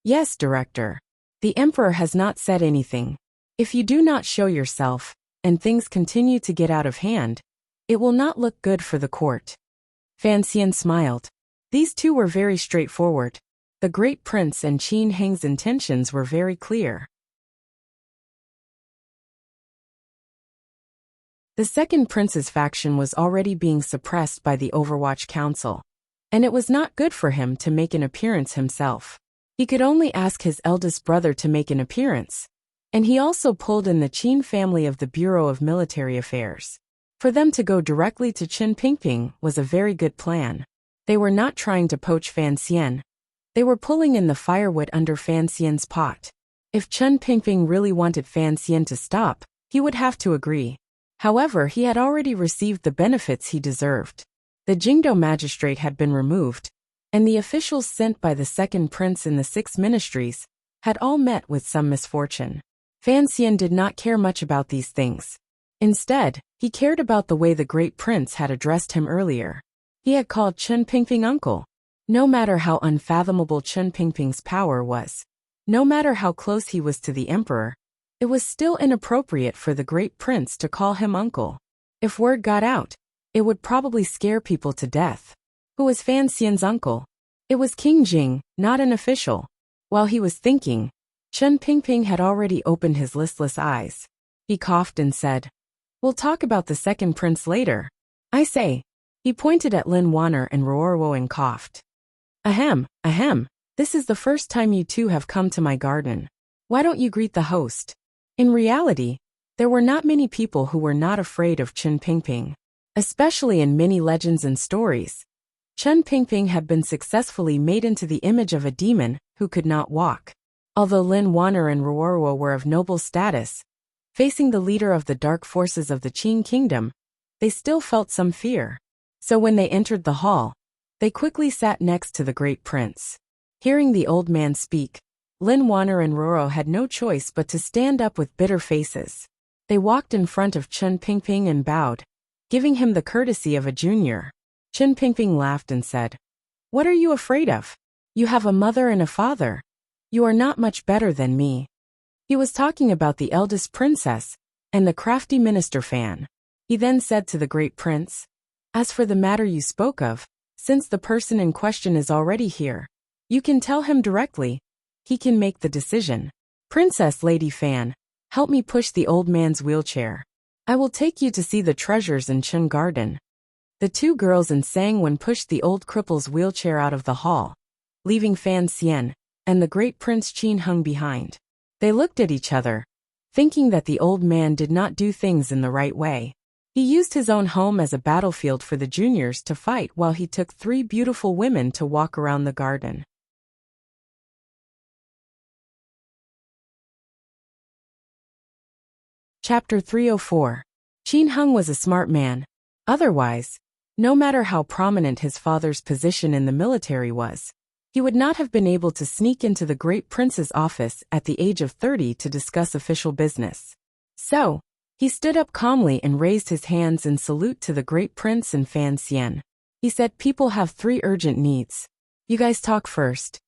"Yes, Director. The Emperor has not said anything. If you do not show yourself, and things continue to get out of hand, it will not look good for the court." Fan Xian smiled. These two were very straightforward. The great prince and Qin Heng's intentions were very clear. The second prince's faction was already being suppressed by the Overwatch Council, and it was not good for him to make an appearance himself. He could only ask his eldest brother to make an appearance, and he also pulled in the Qin family of the Bureau of Military Affairs. For them to go directly to Chen Pingping was a very good plan. They were not trying to poach Fan Xian. They were pulling in the firewood under Fan Xian's pot. If Chen Pingping really wanted Fan Xian to stop, he would have to agree. However, he had already received the benefits he deserved. The Jingdo magistrate had been removed, and the officials sent by the second prince in the 6 ministries had all met with some misfortune. Fan Xian did not care much about these things. Instead, he cared about the way the great prince had addressed him earlier. He had called Chen Pingping uncle. No matter how unfathomable Chen Pingping's power was, no matter how close he was to the emperor, it was still inappropriate for the great prince to call him uncle. If word got out, it would probably scare people to death. Who was Fan Xian's uncle? It was King Jing, not an official. While he was thinking, Chen Pingping had already opened his listless eyes. He coughed and said, "We'll talk about the second prince later. I say." He pointed at Lin Wana and Ruoro and coughed. Ahem. This is the first time you two have come to my garden. Why don't you greet the host? In reality, there were not many people who were not afraid of Chen Pingping. Especially in many legends and stories, Chen Pingping had been successfully made into the image of a demon who could not walk. Although Lin Wanner and Ruorua were of noble status, facing the leader of the dark forces of the Qin kingdom, they still felt some fear. So when they entered the hall, they quickly sat next to the great prince. Hearing the old man speak, Lin Wanner and Ruorua had no choice but to stand up with bitter faces. They walked in front of Chen Pingping and bowed, giving him the courtesy of a junior. Chen Pingping laughed and said, "What are you afraid of? You have a mother and a father. You are not much better than me." He was talking about the eldest princess and the crafty minister Fan. He then said to the great prince, "As for the matter you spoke of, since the person in question is already here, you can tell him directly. He can make the decision. Princess Lady Fan, help me push the old man's wheelchair. I will take you to see the treasures in Chen Garden." The two girls in Sangwon pushed the old cripple's wheelchair out of the hall, leaving Fan Xian and the great Prince Qin Hung behind. They looked at each other, thinking that the old man did not do things in the right way. He used his own home as a battlefield for the juniors to fight while he took 3 beautiful women to walk around the garden. Chapter 304. Qin Hung was a smart man. Otherwise, no matter how prominent his father's position in the military was, he would not have been able to sneak into the great prince's office at the age of 30 to discuss official business. So, he stood up calmly and raised his hands in salute to the great prince and Fan Xian. He said, "People have 3 urgent needs. You guys talk first."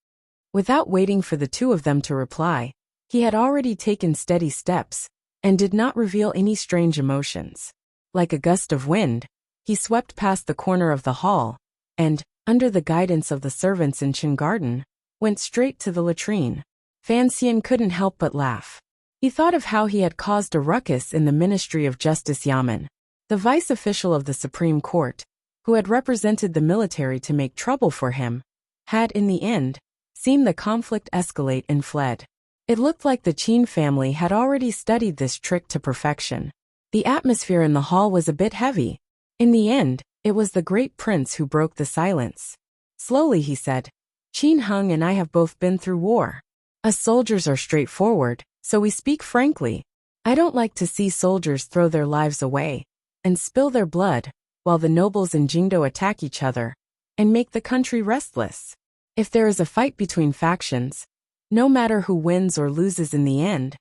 Without waiting for the two of them to reply, he had already taken steady steps and did not reveal any strange emotions. Like a gust of wind, he swept past the corner of the hall and, under the guidance of the servants in Qin Garden, went straight to the latrine. Fan Xian couldn't help but laugh. He thought of how he had caused a ruckus in the Ministry of Justice Yamen. The vice official of the Supreme Court, who had represented the military to make trouble for him, had in the end seen the conflict escalate and fled. It looked like the Qin family had already studied this trick to perfection. The atmosphere in the hall was a bit heavy. In the end, it was the great prince who broke the silence. Slowly he said, "Qin Hung and I have both been through war. Us soldiers are straightforward, so we speak frankly. I don't like to see soldiers throw their lives away and spill their blood while the nobles in Jingdo attack each other and make the country restless. If there is a fight between factions, no matter who wins or loses in the end,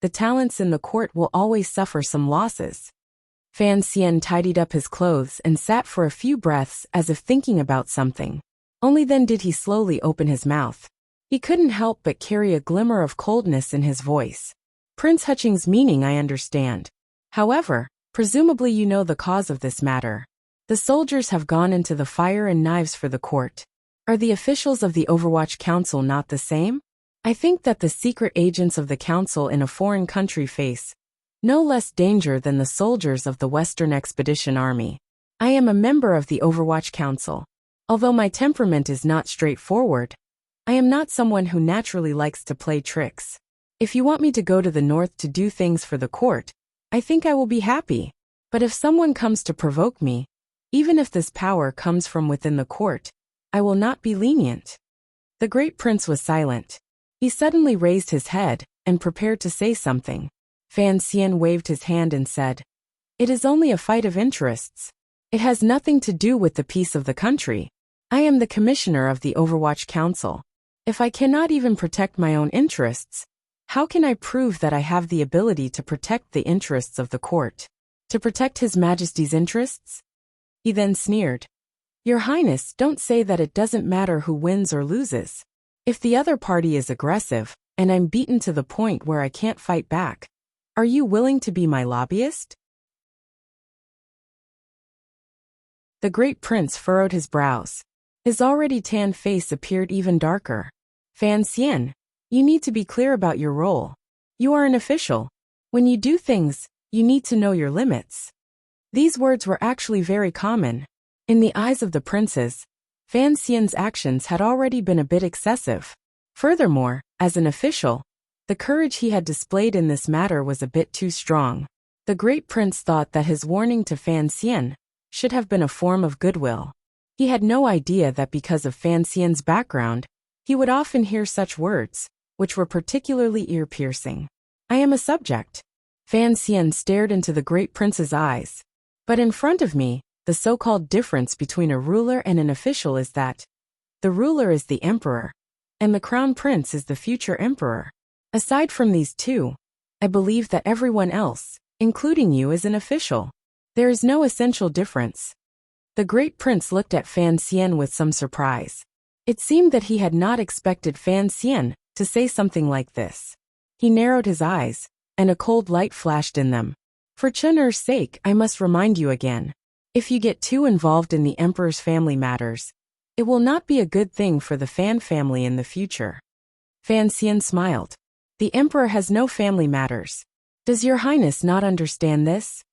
the talents in the court will always suffer some losses." Fan Xian tidied up his clothes and sat for a few breaths as if thinking about something. Only then did he slowly open his mouth. He couldn't help but carry a glimmer of coldness in his voice. "Prince Hutching's meaning I understand. However, presumably you know the cause of this matter. The soldiers have gone into the fire and knives for the court. Are the officials of the Overwatch Council not the same? I think that the secret agents of the council in a foreign country face no less danger than the soldiers of the Western Expedition Army. I am a member of the Overwatch Council. Although my temperament is not straightforward, I am not someone who naturally likes to play tricks. If you want me to go to the north to do things for the court, I think I will be happy. But if someone comes to provoke me, even if this power comes from within the court, I will not be lenient." The great prince was silent. He suddenly raised his head and prepared to say something. Fan Xian waved his hand and said, "It is only a fight of interests. It has nothing to do with the peace of the country. I am the commissioner of the Overwatch Council. If I cannot even protect my own interests, how can I prove that I have the ability to protect the interests of the court? To protect His Majesty's interests?" He then sneered. "Your Highness, don't say that it doesn't matter who wins or loses. If the other party is aggressive, and I'm beaten to the point where I can't fight back, are you willing to be my lobbyist?" The great prince furrowed his brows. His already tanned face appeared even darker. "Fan Xian, you need to be clear about your role. You are an official. When you do things, you need to know your limits." These words were actually very common. In the eyes of the princes, Fan Xian's actions had already been a bit excessive. Furthermore, as an official, The courage he had displayed in this matter was a bit too strong. The great prince thought that his warning to Fan Xian should have been a form of goodwill. He had no idea that because of Fan Xian's background, he would often hear such words, which were particularly ear-piercing. I am a subject. Fan Xian stared into the great prince's eyes. But in front of me, the so-called difference between a ruler and an official is that the ruler is the emperor, and the crown prince is the future emperor. Aside from these two, I believe that everyone else, including you, is an official. There is no essential difference. The great prince looked at Fan Xian with some surprise. It seemed that he had not expected Fan Xian to say something like this. He narrowed his eyes, and a cold light flashed in them. For Chener's sake, I must remind you again. If you get too involved in the emperor's family matters, it will not be a good thing for the Fan family in the future. Fan Xian smiled. The emperor has no family matters. Does your highness not understand this?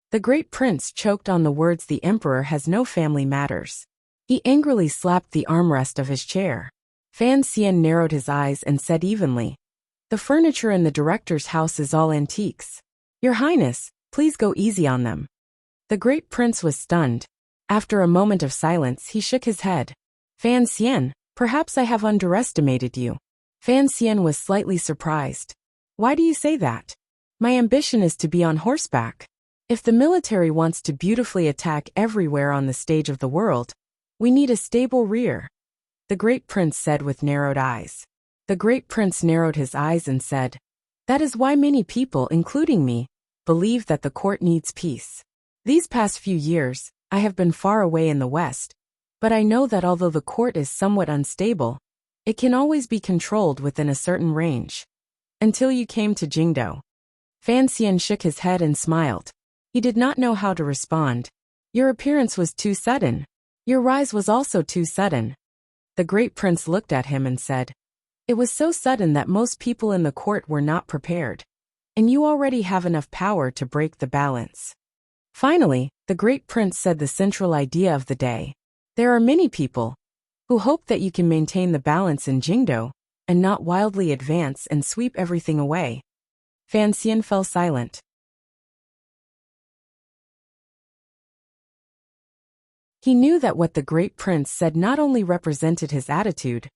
The great prince choked on the words the emperor has no family matters. He angrily slapped the armrest of his chair. Fan Xian narrowed his eyes and said evenly, the furniture in the director's house is all antiques. Your highness, please go easy on them. The great prince was stunned. After a moment of silence, he shook his head. Fan Xian, perhaps I have underestimated you. Fan Xian was slightly surprised. Why do you say that? My ambition is to be on horseback. If the military wants to beautifully attack everywhere on the stage of the world, we need a stable rear. The great prince said with narrowed eyes. The great prince narrowed his eyes and said, that is why many people, including me, believe that the court needs peace. These past few years, I have been far away in the west, but I know that although the court is somewhat unstable, it can always be controlled within a certain range. Until you came to Jingdo. Fan Xian shook his head and smiled. He did not know how to respond. Your appearance was too sudden. Your rise was also too sudden. The great prince looked at him and said, it was so sudden that most people in the court were not prepared. And you already have enough power to break the balance. Finally, the great prince said the central idea of the day. There are many people who hope that you can maintain the balance in Jingdo and not wildly advance and sweep everything away. Fan Xian fell silent. He knew that what the great prince said not only represented his attitude,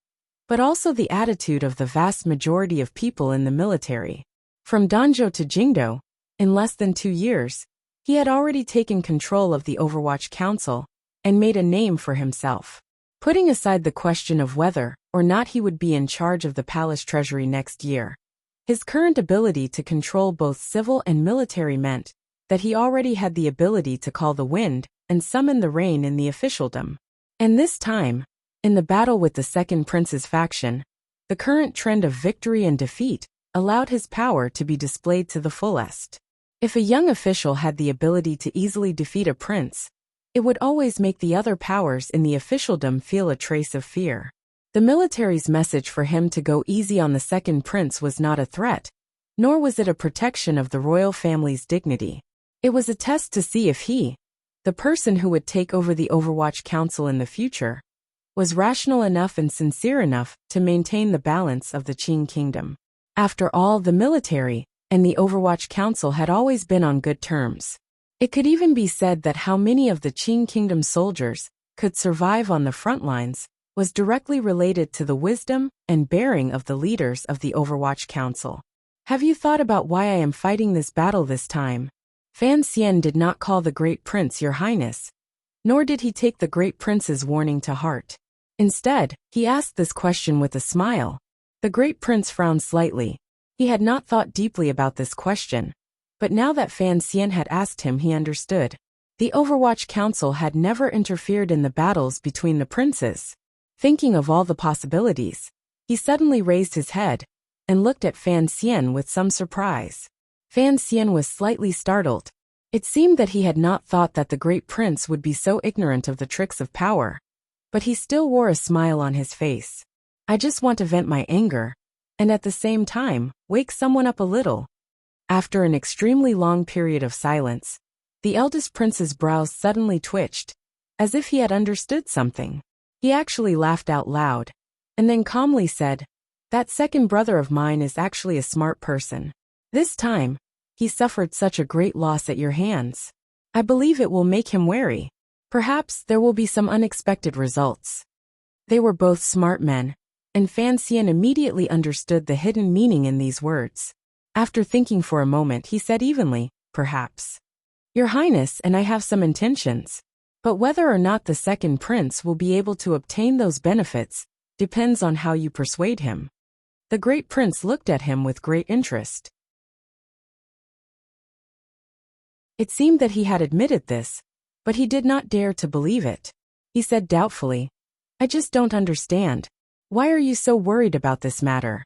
but also the attitude of the vast majority of people in the military. From Danzhou to Jingdo, in less than 2 years, he had already taken control of the Overwatch Council and made a name for himself. Putting aside the question of whether or not he would be in charge of the palace treasury next year, his current ability to control both civil and military meant that he already had the ability to call the wind and summon the rain in the officialdom. And this time, in the battle with the second prince's faction, the current trend of victory and defeat allowed his power to be displayed to the fullest. If a young official had the ability to easily defeat a prince, it would always make the other powers in the officialdom feel a trace of fear. The military's message for him to go easy on the second prince was not a threat, nor was it a protection of the royal family's dignity. It was a test to see if he, the person who would take over the Overwatch Council in the future, was rational enough and sincere enough to maintain the balance of the Qing Kingdom. After all, the military and the Overwatch Council had always been on good terms. It could even be said that how many of the Qing Kingdom soldiers could survive on the front lines was directly related to the wisdom and bearing of the leaders of the Overwatch Council. Have you thought about why I am fighting this battle this time? Fan Xian did not call the great prince Your Highness, nor did he take the great prince's warning to heart. Instead, he asked this question with a smile. The great prince frowned slightly. He had not thought deeply about this question, but now that Fan Xian had asked him, he understood. The Overwatch Council had never interfered in the battles between the princes. Thinking of all the possibilities, he suddenly raised his head and looked at Fan Xian with some surprise. Fan Xian was slightly startled. It seemed that he had not thought that the great prince would be so ignorant of the tricks of power. But he still wore a smile on his face. I just want to vent my anger, and at the same time, wake someone up a little. After an extremely long period of silence, the eldest prince's brows suddenly twitched, as if he had understood something. He actually laughed out loud, and then calmly said, That second brother of mine is actually a smart person. This time, he suffered such a great loss at your hands. I believe it will make him wary. Perhaps there will be some unexpected results." They were both smart men, and Fan Xian immediately understood the hidden meaning in these words. After thinking for a moment, he said evenly, "Perhaps. Your Highness and I have some intentions, but whether or not the second prince will be able to obtain those benefits depends on how you persuade him." The great prince looked at him with great interest. It seemed that he had admitted this, but he did not dare to believe it. He said doubtfully, "I just don't understand. Why are you so worried about this matter?"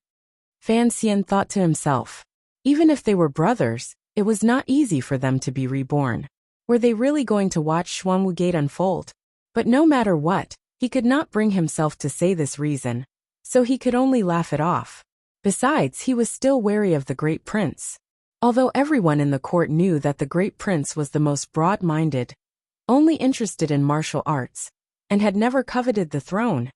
Fan Xian thought to himself, even if they were brothers, it was not easy for them to be reborn. Were they really going to watch Xuanwu Gate unfold? But no matter what, he could not bring himself to say this reason, so he could only laugh it off. Besides, he was still wary of the great prince. Although everyone in the court knew that the great prince was the most broad-minded, only interested in martial arts, and had never coveted the throne,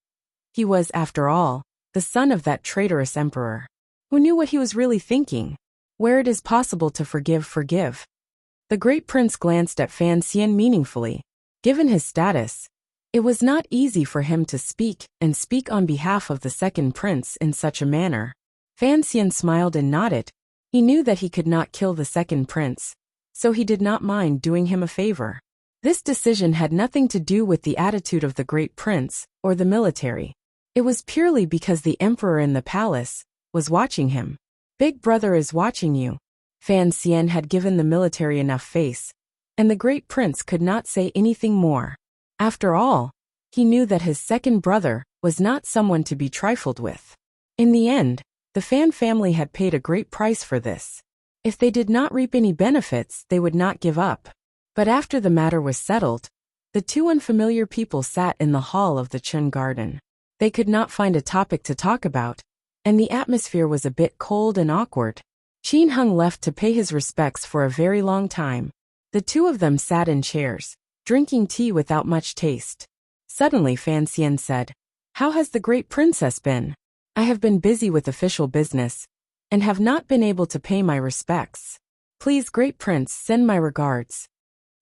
he was, after all, the son of that traitorous emperor. Who knew what he was really thinking? Where it is possible to forgive, forgive. The great prince glanced at Fan Xian meaningfully. Given his status, it was not easy for him to speak on behalf of the second prince in such a manner. Fan Xian smiled and nodded. He knew that he could not kill the second prince, so he did not mind doing him a favor. This decision had nothing to do with the attitude of the great prince or the military. It was purely because the emperor in the palace was watching him. Big brother is watching you. Fan Xian had given the military enough face, and the great prince could not say anything more. After all, he knew that his second brother was not someone to be trifled with. In the end, the Fan family had paid a great price for this. If they did not reap any benefits, they would not give up. But after the matter was settled, the two unfamiliar people sat in the hall of the Chun Garden. They could not find a topic to talk about, and the atmosphere was a bit cold and awkward. Qin Heng left to pay his respects for a very long time. The two of them sat in chairs, drinking tea without much taste. Suddenly Fan Xian said, "How has the great princess been? I have been busy with official business, and have not been able to pay my respects. Please, great prince, send my regards."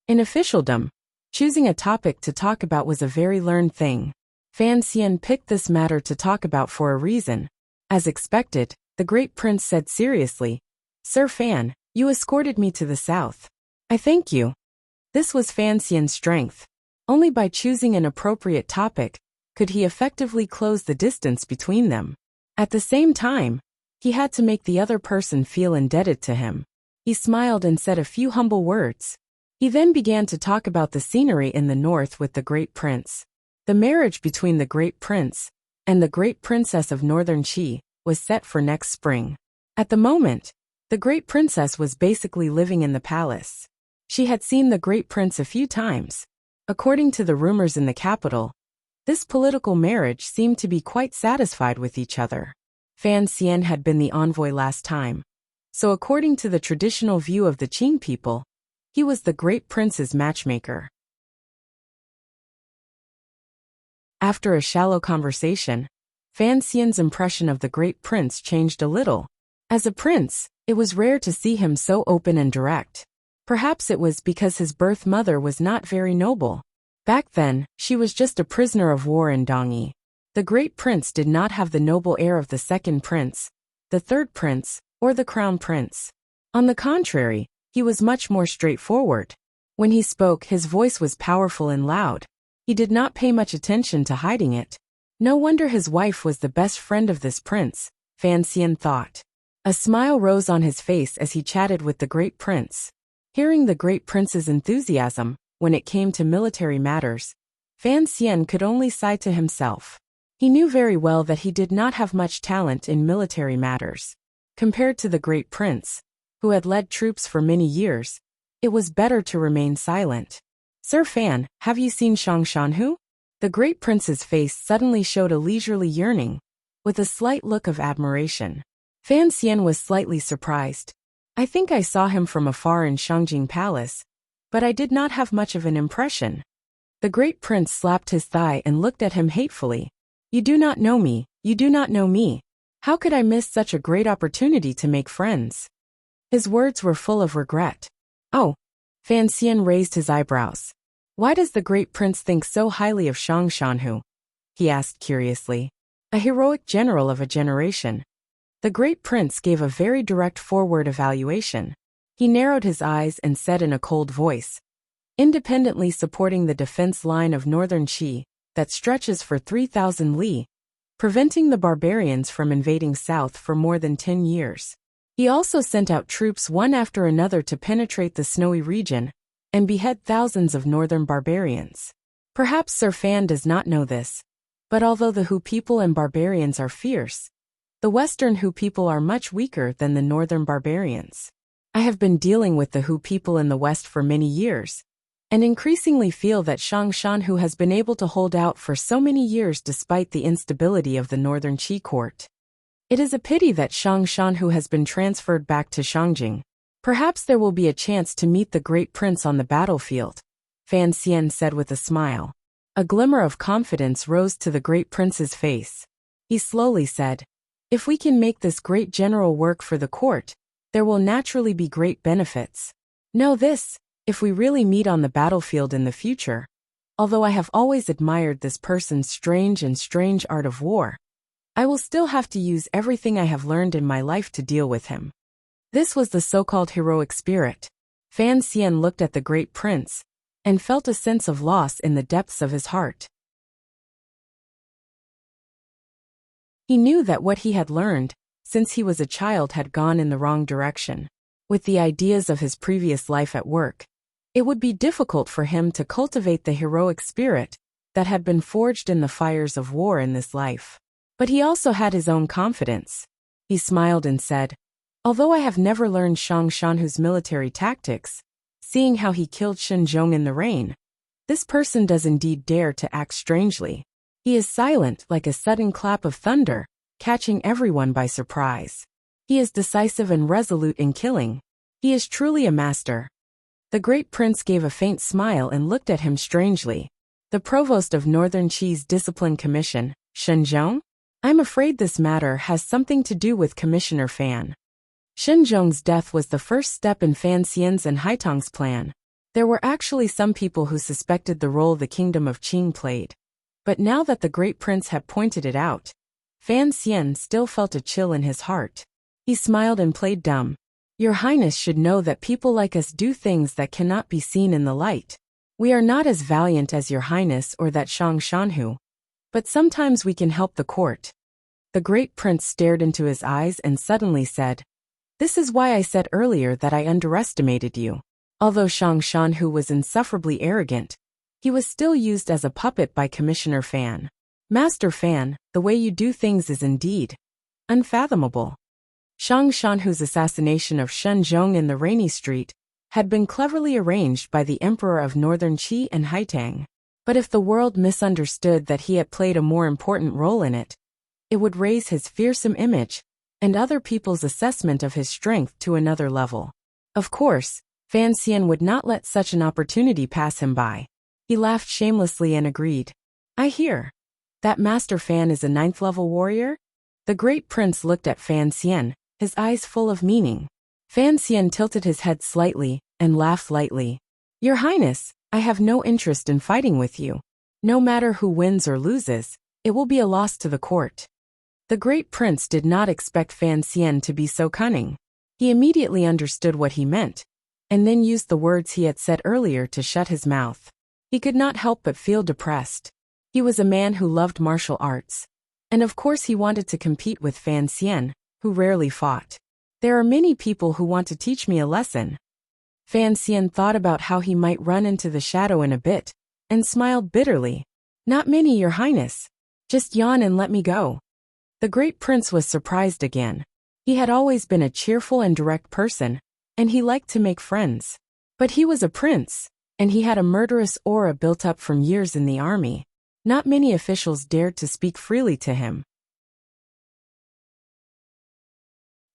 In officialdom, choosing a topic to talk about was a very learned thing. Fan Xian picked this matter to talk about for a reason. As expected, the great prince said seriously, "Sir Fan, you escorted me to the south. I thank you." This was Fan Xian's strength. Only by choosing an appropriate topic could he effectively close the distance between them. At the same time, he had to make the other person feel indebted to him. He smiled and said a few humble words. He then began to talk about the scenery in the north with the great prince. The marriage between the great prince and the great princess of northern Qi was set for next spring. At the moment, the great princess was basically living in the palace. She had seen the great prince a few times. According to the rumors in the capital, this political marriage seemed to be quite satisfied with each other. Fan Xian had been the envoy last time, so according to the traditional view of the Qing people, he was the great prince's matchmaker. After a shallow conversation, Fan Xian's impression of the great prince changed a little. As a prince, it was rare to see him so open and direct. Perhaps it was because his birth mother was not very noble. Back then, she was just a prisoner of war in Dongyi. The great prince did not have the noble air of the second prince, the third prince, or the crown prince. On the contrary, he was much more straightforward. When he spoke, his voice was powerful and loud. He did not pay much attention to hiding it. No wonder his wife was the best friend of this prince, Fan Xian thought. A smile rose on his face as he chatted with the great prince. Hearing the great prince's enthusiasm, when it came to military matters, Fan Xian could only sigh to himself. He knew very well that he did not have much talent in military matters. Compared to the great prince, who had led troops for many years, it was better to remain silent. "Sir Fan, have you seen Shang Shanhu?" The great prince's face suddenly showed a leisurely yearning, with a slight look of admiration. Fan Xian was slightly surprised. "I think I saw him from afar in Shangjing Palace, but I did not have much of an impression." The great prince slapped his thigh and looked at him hatefully. "You do not know me, you do not know me. How could I miss such a great opportunity to make friends? His words were full of regret. Oh. Fan Xian raised his eyebrows. Why does the great prince think so highly of Shang Shanhu? He asked curiously. A heroic general of a generation. The great prince gave a very direct forward evaluation. He narrowed his eyes and said in a cold voice, independently supporting the defense line of northern Qi that stretches for 3,000 li, preventing the barbarians from invading south for more than 10 years. He also sent out troops one after another to penetrate the snowy region and behead thousands of northern barbarians. Perhaps Sir Fan does not know this, but although the Hu people and barbarians are fierce, the western Hu people are much weaker than the northern barbarians. I have been dealing with the Hu people in the west for many years, and increasingly feel that Shang Shanhu has been able to hold out for so many years despite the instability of the northern Qi court. It is a pity that Shang Shanhu has been transferred back to Shangjing. Perhaps there will be a chance to meet the great prince on the battlefield, Fan Xian said with a smile. A glimmer of confidence rose to the great prince's face. He slowly said, if we can make this great general work for the court, there will naturally be great benefits. Know this, if we really meet on the battlefield in the future, although I have always admired this person's strange art of war, I will still have to use everything I have learned in my life to deal with him. This was the so-called heroic spirit. Fan Xian looked at the great prince and felt a sense of loss in the depths of his heart. He knew that what he had learned since he was a child had gone in the wrong direction. With the ideas of his previous life at work, it would be difficult for him to cultivate the heroic spirit that had been forged in the fires of war in this life. But he also had his own confidence. He smiled and said, although I have never learned Shang Shanhu's military tactics, seeing how he killed Shen Zhong in the rain, this person does indeed dare to act strangely. He is silent like a sudden clap of thunder, catching everyone by surprise. He is decisive and resolute in killing. He is truly a master. The great prince gave a faint smile and looked at him strangely. The provost of Northern Qi's discipline commission, Shen Zhong? I'm afraid this matter has something to do with Commissioner Fan. Shen Zhong's death was the first step in Fan Xian's and Haitong's plan. There were actually some people who suspected the role the kingdom of Qing played. But now that the great prince had pointed it out, Fan Xian still felt a chill in his heart. He smiled and played dumb. Your Highness should know that people like us do things that cannot be seen in the light. We are not as valiant as your Highness or that Shang Shanhu, but sometimes we can help the court. The great prince stared into his eyes and suddenly said, this is why I said earlier that I underestimated you. Although Shang Shanhu was insufferably arrogant, he was still used as a puppet by Commissioner Fan. Master Fan, the way you do things is indeed unfathomable. Shang Shanhu's assassination of Shen Zhong in the rainy street had been cleverly arranged by the Emperor of Northern Qi and Haitang. But if the world misunderstood that he had played a more important role in it, it would raise his fearsome image and other people's assessment of his strength to another level. Of course, Fan Xian would not let such an opportunity pass him by. He laughed shamelessly and agreed. I hear that Master Fan is a 9th-level warrior? The great prince looked at Fan Xian, his eyes full of meaning. Fan Xian tilted his head slightly and laughed lightly. Your Highness, I have no interest in fighting with you. No matter who wins or loses, it will be a loss to the court. The great prince did not expect Fan Xian to be so cunning. He immediately understood what he meant, and then used the words he had said earlier to shut his mouth. He could not help but feel depressed. He was a man who loved martial arts, and of course he wanted to compete with Fan Xian, who rarely fought. There are many people who want to teach me a lesson. Fan Xian thought about how he might run into the shadow in a bit, and smiled bitterly. Not many, Your Highness. Just yawn and let me go. The great prince was surprised again. He had always been a cheerful and direct person, and he liked to make friends. But he was a prince, and he had a murderous aura built up from years in the army. Not many officials dared to speak freely to him.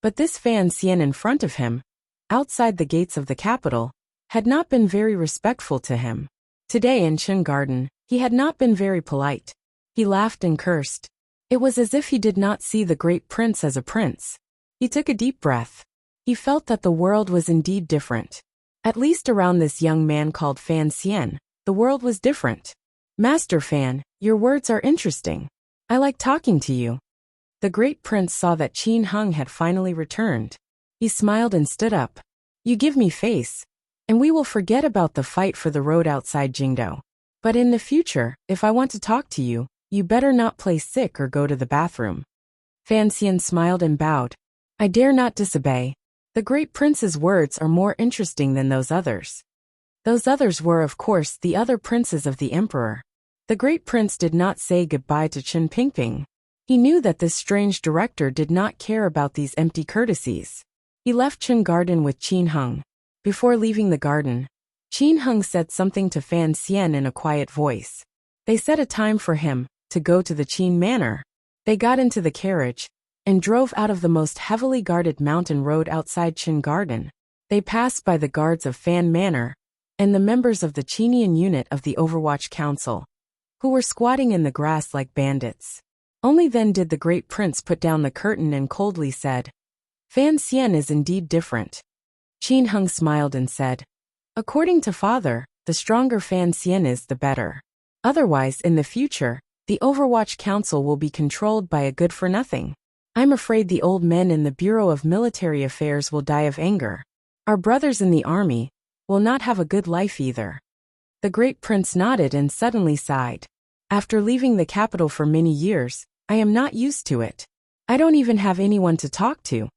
But this Fan Xian in front of him, outside the gates of the capital, had not been very respectful to him. Today in Qin Garden, he had not been very polite. He laughed and cursed. It was as if he did not see the great prince as a prince. He took a deep breath. He felt that the world was indeed different. At least around this young man called Fan Xian, the world was different. Master Fan, your words are interesting. I like talking to you. The great prince saw that Qin Hung had finally returned. He smiled and stood up. You give me face, and we will forget about the fight for the road outside Jingdou. But in the future, if I want to talk to you, you better not play sick or go to the bathroom. Fan Xian smiled and bowed. I dare not disobey. The great prince's words are more interesting than those others. Those others were, of course, the other princes of the emperor. The great prince did not say goodbye to Chen Pingping. He knew that this strange director did not care about these empty courtesies. He left Chen Garden with Qin Hung. Before leaving the garden, Qin Hung said something to Fan Xian in a quiet voice. They set a time for him to go to the Qin Manor. They got into the carriage and drove out of the most heavily guarded mountain road outside Qin Garden. They passed by the guards of Fan Manor and the members of the Qinian unit of the Overwatch Council, who were squatting in the grass like bandits. Only then did the great prince put down the curtain and coldly said, Fan Xian is indeed different. Qin Hung smiled and said, according to father, the stronger Fan Xian is, the better. Otherwise, in the future, the Overwatch Council will be controlled by a good-for-nothing. I'm afraid the old men in the Bureau of Military Affairs will die of anger. Our brothers in the army will not have a good life either. The great prince nodded and suddenly sighed. After leaving the capital for many years, I am not used to it. I don't even have anyone to talk to.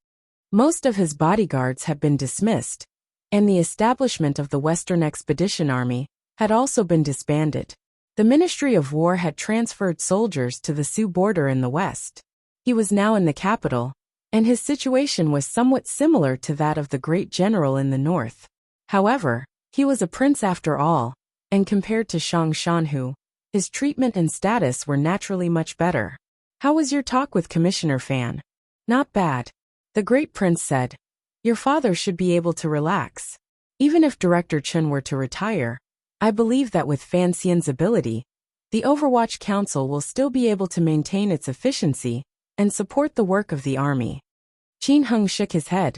Most of his bodyguards have been dismissed, and the establishment of the Western Expedition Army had also been disbanded. The Ministry of War had transferred soldiers to the Sioux border in the west. He was now in the capital, and his situation was somewhat similar to that of the great general in the north. However, he was a prince after all, and compared to Shang Shanhu, his treatment and status were naturally much better. How was your talk with Commissioner Fan? Not bad. The great prince said. Your father should be able to relax. Even if Director Chen were to retire, I believe that with Fan Xian's ability, the Overwatch Council will still be able to maintain its efficiency and support the work of the army. Qin Hung shook his head.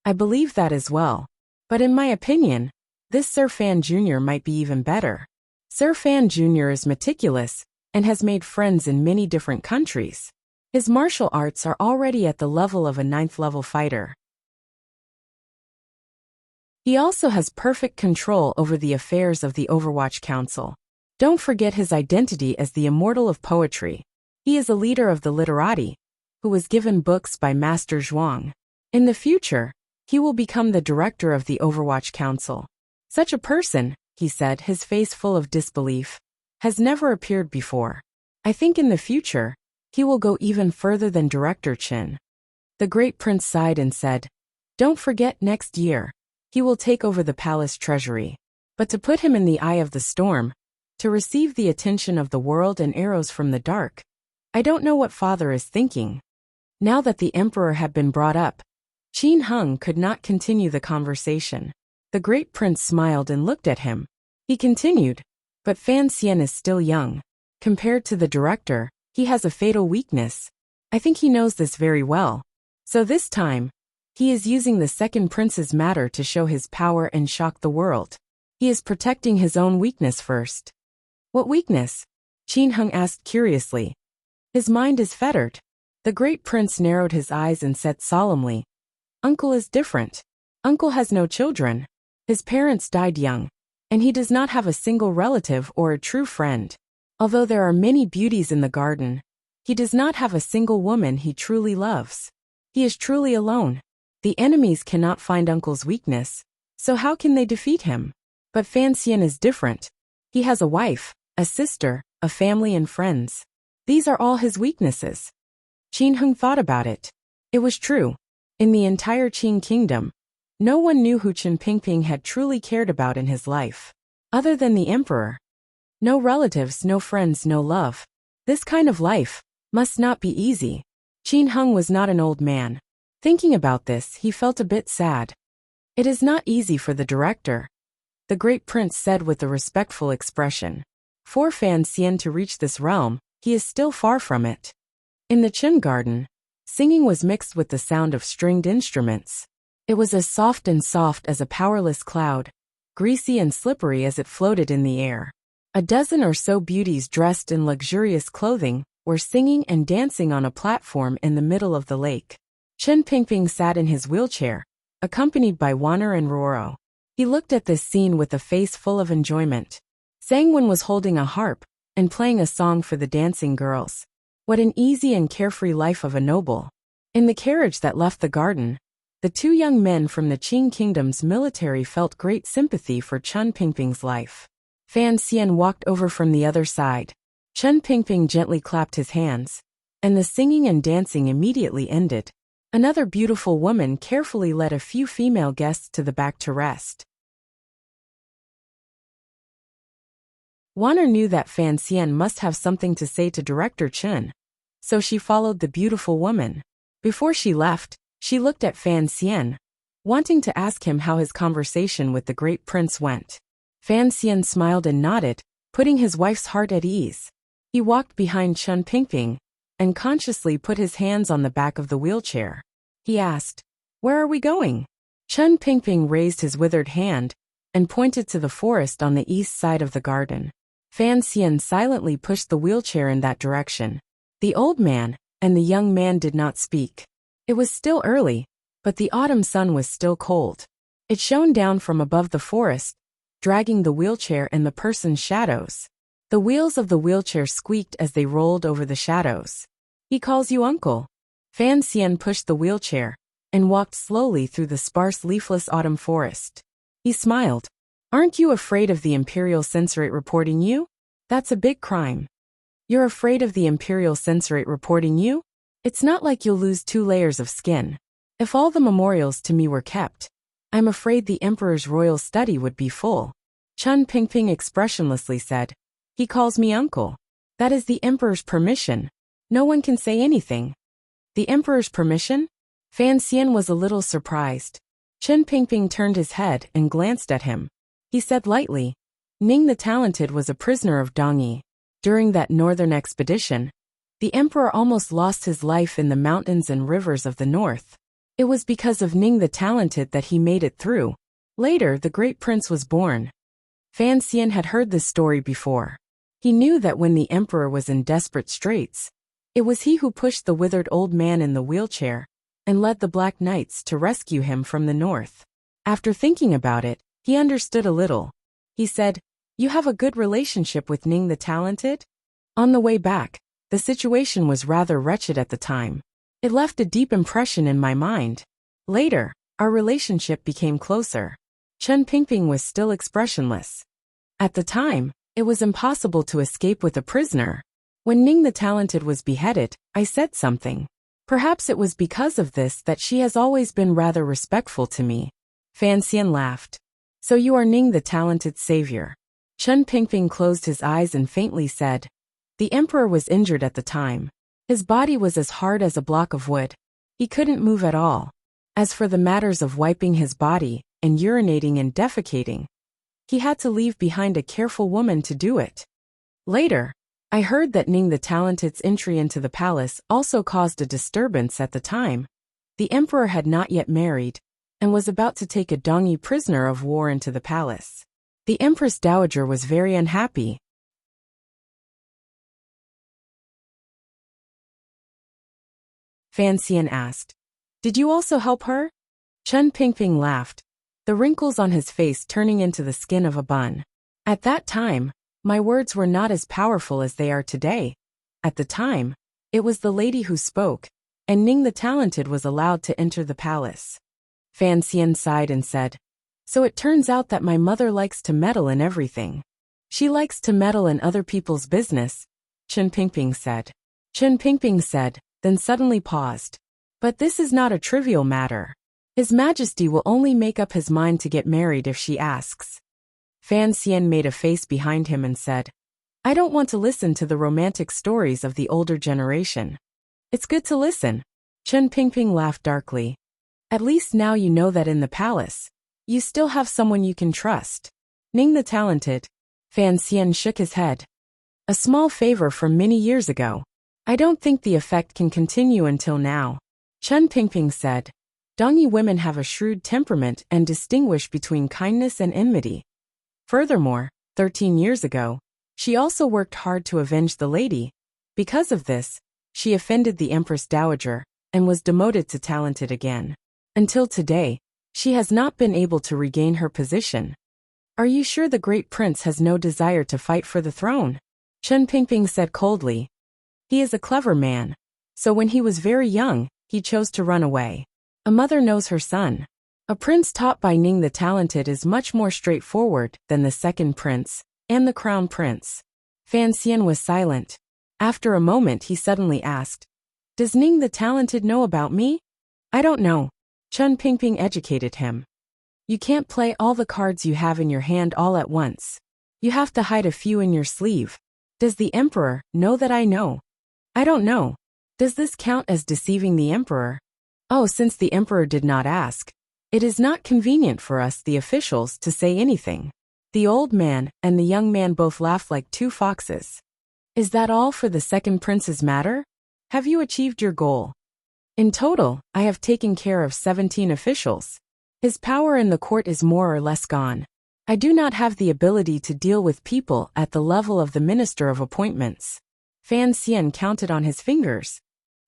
I believe that as well. But in my opinion, this Sir Fan Jr. might be even better. Sir Fan Jr. is meticulous and has made friends in many different countries. His martial arts are already at the level of a 9th-level fighter. He also has perfect control over the affairs of the Overwatch Council. Don't forget his identity as the Immortal of Poetry. He is a leader of the literati, who was given books by Master Zhuang. In the future, he will become the director of the Overwatch Council. Such a person, he said, his face full of disbelief, has never appeared before. I think in the future, he will go even further than Director Chen. The great prince sighed and said, don't forget next year, he will take over the palace treasury. But to put him in the eye of the storm, to receive the attention of the world and arrows from the dark, I don't know what father is thinking. Now that the emperor had been brought up, Qin Hung could not continue the conversation. The great prince smiled and looked at him. He continued, but Fan Xian is still young. Compared to the director, he has a fatal weakness. I think he knows this very well. So this time, he is using the second prince's matter to show his power and shock the world. He is protecting his own weakness first. What weakness? Qin Hung asked curiously. His mind is fettered. The great prince narrowed his eyes and said solemnly, Uncle is different. Uncle has no children. His parents died young, and he does not have a single relative or a true friend. Although there are many beauties in the garden, he does not have a single woman he truly loves. He is truly alone. The enemies cannot find Uncle's weakness, so how can they defeat him? But Fan Xian is different. He has a wife, a sister, a family and friends. These are all his weaknesses. Qin Hung thought about it. It was true. In the entire Qin kingdom, no one knew who Chen Pingping had truly cared about in his life, other than the emperor. No relatives, no friends, no love. This kind of life must not be easy. Qin Hung was not an old man. Thinking about this, he felt a bit sad. It is not easy for the director, the great prince said with a respectful expression. For Fan Xian to reach this realm, he is still far from it. In the Qin garden, singing was mixed with the sound of stringed instruments. It was as soft as a powerless cloud, greasy and slippery as it floated in the air. A dozen or so beauties dressed in luxurious clothing were singing and dancing on a platform in the middle of the lake. Chen Pingping sat in his wheelchair, accompanied by Wanner and Roro. He looked at this scene with a face full of enjoyment. Sangwon was holding a harp and playing a song for the dancing girls. What an easy and carefree life of a noble. In the carriage that left the garden, the two young men from the Qing kingdom's military felt great sympathy for Chen Pingping's life. Fan Xian walked over from the other side. Chen Pingping gently clapped his hands, and the singing and dancing immediately ended. Another beautiful woman carefully led a few female guests to the back to rest. Wanner knew that Fan Xian must have something to say to Director Chen, so she followed the beautiful woman. Before she left, she looked at Fan Xian, wanting to ask him how his conversation with the great prince went. Fan Xian smiled and nodded, putting his wife's heart at ease. He walked behind Chen Pingping and consciously put his hands on the back of the wheelchair. He asked, "Where are we going?" Chen Pingping raised his withered hand and pointed to the forest on the east side of the garden. Fan Xian silently pushed the wheelchair in that direction. The old man and the young man did not speak. It was still early, but the autumn sun was still cold. It shone down from above the forest, dragging the wheelchair and the person's shadows. The wheels of the wheelchair squeaked as they rolled over the shadows. "He calls you uncle." Fan Xian pushed the wheelchair and walked slowly through the sparse leafless autumn forest. He smiled. "Aren't you afraid of the Imperial Censorate reporting you? That's a big crime." "You're afraid of the Imperial Censorate reporting you? It's not like you'll lose 2 layers of skin. If all the memorials to me were kept, I'm afraid the Emperor's royal study would be full." Chen Pingping expressionlessly said, "He calls me uncle. That is the Emperor's permission. No one can say anything." "The Emperor's permission?" Fan Xian was a little surprised. Chen Pingping turned his head and glanced at him. He said lightly, "Ning the Talented was a prisoner of Dongyi. During that northern expedition, the Emperor almost lost his life in the mountains and rivers of the north. It was because of Ning the Talented that he made it through. Later, the great prince was born." Fan Xian had heard this story before. He knew that when the Emperor was in desperate straits, it was he who pushed the withered old man in the wheelchair and led the Black Knights to rescue him from the north. After thinking about it, he understood a little. He said, "You have a good relationship with Ning the Talented?" On the way back, the situation was rather wretched at the time. It left a deep impression in my mind. Later, our relationship became closer. Chen Pingping was still expressionless. At the time, it was impossible to escape with a prisoner. When Ning the Talented was beheaded, I said something. Perhaps it was because of this that she has always been rather respectful to me. Fan Xian laughed. "So you are Ning the Talented's savior." Chen Pingping closed his eyes and faintly said, "The Emperor was injured at the time. His body was as hard as a block of wood. He couldn't move at all. As for the matters of wiping his body and urinating and defecating, he had to leave behind a careful woman to do it. Later, I heard that Ning the Talented's entry into the palace also caused a disturbance at the time. The Emperor had not yet married and was about to take a Dongyi prisoner of war into the palace. The Empress Dowager was very unhappy." Fan Xian asked, "Did you also help her?" Chen Pingping laughed, the wrinkles on his face turning into the skin of a bun. "At that time, my words were not as powerful as they are today. At the time, it was the lady who spoke, and Ning the Talented was allowed to enter the palace." Fan Xian sighed and said, "So it turns out that my mother likes to meddle in everything." "She likes to meddle in other people's business," Chen Pingping said. Chen Pingping said, then suddenly paused. "But this is not a trivial matter. His Majesty will only make up his mind to get married if she asks." Fan Xian made a face behind him and said, "I don't want to listen to the romantic stories of the older generation." "It's good to listen." Chen Pingping laughed darkly. "At least now you know that in the palace, you still have someone you can trust." Ning the Talented. Fan Xian shook his head. "A small favor from many years ago. I don't think the effect can continue until now. Chen Pingping said. Dongyi women have a shrewd temperament and distinguish between kindness and enmity. Furthermore, 13 years ago, she also worked hard to avenge the lady. Because of this, she offended the Empress Dowager and was demoted to talented again. Until today, she has not been able to regain her position. Are you sure the great prince has no desire to fight for the throne? Chen Pingping said coldly. He is a clever man. So when he was very young, he chose to run away. A mother knows her son. A prince taught by Ning the Talented is much more straightforward than the second prince and the crown prince. Fan Xian was silent. After a moment he suddenly asked, Does Ning the Talented know about me? I don't know. Chen Pingping educated him. You can't play all the cards you have in your hand all at once. You have to hide a few in your sleeve. Does the emperor know that I know? I don't know. Does this count as deceiving the emperor? Oh, since the emperor did not ask, it is not convenient for us, the officials, to say anything. The old man and the young man both laughed like two foxes. Is that all for the second prince's matter? Have you achieved your goal? In total, I have taken care of 17 officials. His power in the court is more or less gone. I do not have the ability to deal with people at the level of the Minister of Appointments. Fan Xian counted on his fingers.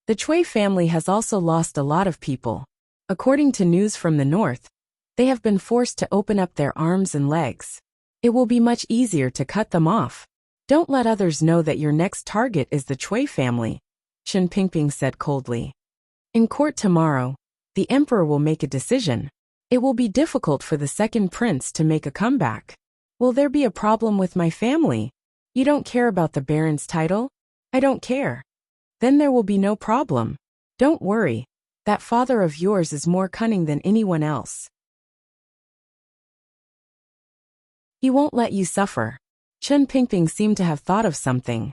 The Cui family has also lost a lot of people. According to news from the north, they have been forced to open up their arms and legs. It will be much easier to cut them off. Don't let others know that your next target is the Cui family, Chen Pingping said coldly. In court tomorrow, the emperor will make a decision. It will be difficult for the second prince to make a comeback. Will there be a problem with my family? You don't care about the baron's title? I don't care. Then there will be no problem. Don't worry. That father of yours is more cunning than anyone else. He won't let you suffer. Chen Pingping seemed to have thought of something.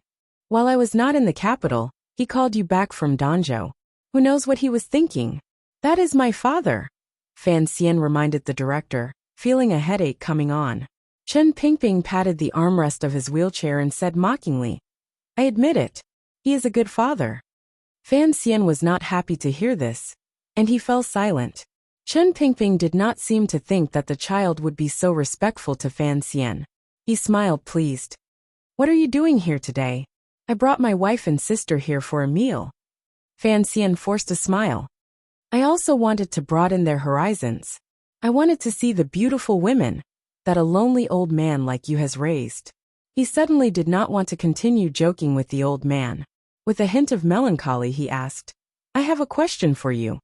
While I was not in the capital, he called you back from Danzhou. Who knows what he was thinking? That is my father. Fan Xian reminded the director, feeling a headache coming on. Chen Pingping patted the armrest of his wheelchair and said mockingly, I admit it. He is a good father. Fan Xian was not happy to hear this, and he fell silent. Chen Pingping did not seem to think that the child would be so respectful to Fan Xian. He smiled pleased. What are you doing here today? I brought my wife and sister here for a meal. Fan Xian forced a smile. I also wanted to broaden their horizons. I wanted to see the beautiful women that a lonely old man like you has raised. He suddenly did not want to continue joking with the old man. With a hint of melancholy he asked, I have a question for you.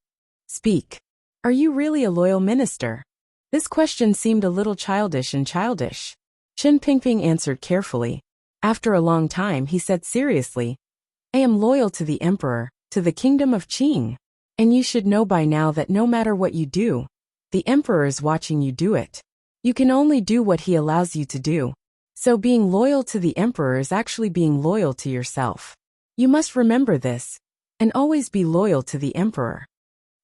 Speak. Are you really a loyal minister? This question seemed a little childish. Chen Pingping answered carefully. After a long time he said seriously, I am loyal to the emperor, to the kingdom of Qing. And you should know by now that no matter what you do, the emperor is watching you do it. You can only do what he allows you to do. So being loyal to the emperor is actually being loyal to yourself. You must remember this, and always be loyal to the emperor.